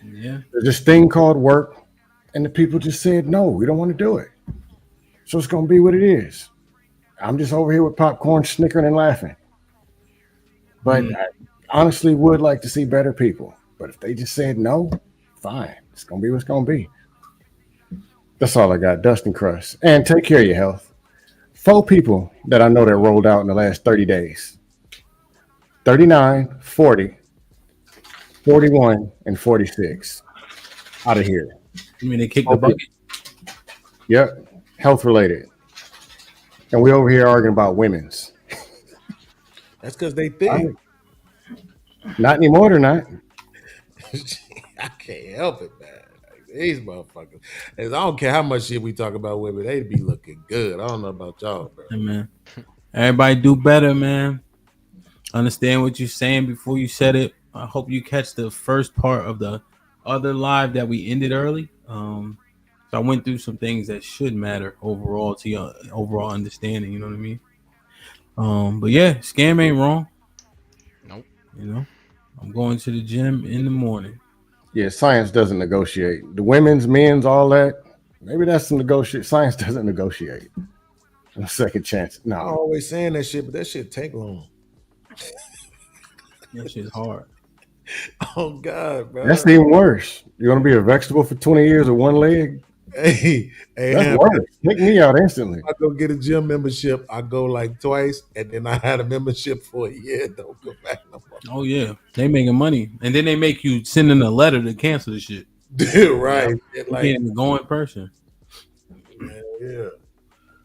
Yeah.
There's this thing called work, and the people just said, no, we don't want to do it. So it's going to be what it is. I'm just over here with popcorn, snickering and laughing. But I honestly would like to see better people. But if they just said no, fine. It's going to be what's going to be. That's all I got. Dust and crust. And take care of your health. 4 people that I know that rolled out in the last 30 days. 39, 40, 41, and 46. Out of here.
You mean they kicked the bucket?
Yep. Health related. And we over here arguing about women's.
That's because they think.
Not anymore, they're not.
I can't help it, man. Like, these motherfuckers. I don't care how much shit we talk about women, they be looking good. I don't know about y'all, bro.
Hey, man. Everybody do better, man. Understand what you're saying before you said it. I hope you catch the first part of the other live that we ended early. So I went through some things that should matter overall to your overall understanding. You know what I mean? But yeah, scam ain't wrong.
Nope.
You know, I'm going to the gym in the morning.
Yeah, science doesn't negotiate. The women's, men's, all that. Maybe that's some negotiate. Science doesn't negotiate. A second chance. No.
I'm always saying that shit, but that shit take long.
That shit's hard.
Oh God, bro.
That's even worse. You want to be a vegetable for 20 years with one leg?
Hey,
That's
Hamp,
worse. Take me out instantly.
I go get a gym membership. I go like twice, and then I had a membership for a year. Don't go back no more.
Oh yeah, they making money, and then they make you send in a letter to cancel the shit.
Right?
You
Like,
can't even go in person.
yeah.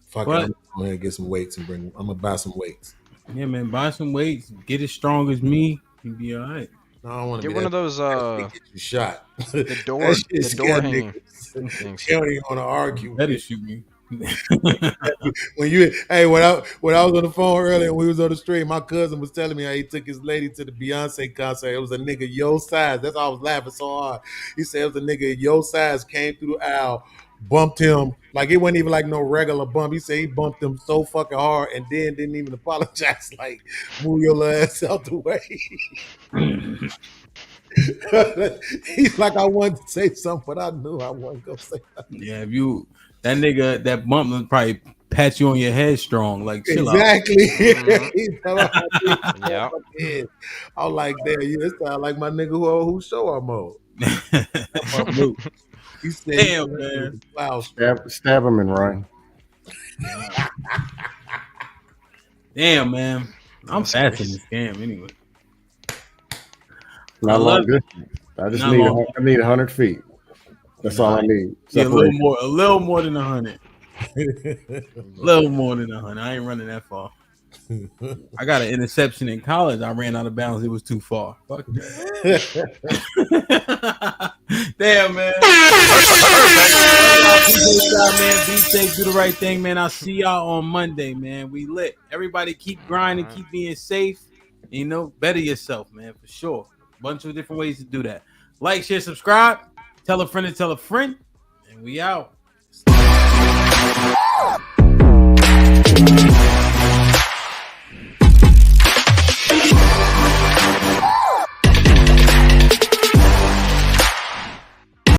Fuck
But-
it. I'm gonna get some weights and bring. I'm gonna buy some weights.
Yeah, man, buy some weights, get as strong as me, you'll be all right.
No, I don't want to
Get one of those
get you shot.
the door
That shit
the door
scare
hanging
niggas.
things.
They don't even want to argue.
Better shoot me.
when I was on the phone earlier, we was on the street. My cousin was telling me how he took his lady to the Beyonce concert. It was a nigga your size. That's why I was laughing so hard. He said it was a nigga your size came through the aisle, bumped him like it wasn't even like no regular bump. He said he bumped him so fucking hard and then didn't even apologize. Like, move your little ass out the way. He's like, I wanted to say something, but I knew I wasn't gonna say nothing.
Yeah, if you that nigga that bump will probably pat you on your head strong, like chill
Exactly.
Mm-hmm.
Yeah. I was like, damn, you this sound like my nigga who show I'm on. He said,
Damn, man.
Wow.
Stab him and run.
Damn, man. I'm fast in this game anyway.
Not long distance. I just
Not
need
long.
I need 100 feet. That's all I need.
Yeah, a little more than 100. A little more than 100. I ain't running that far. I got an interception in college. I ran out of bounds. It was too far. Fuck that. Damn, man. Man. Be safe. Do the right thing, man. I'll see y'all on Monday, man. We lit. Everybody keep grinding. Keep being safe. You know, better yourself, man, for sure. Bunch of different ways to do that. Like, share, subscribe. Tell a friend to tell a friend. And we out.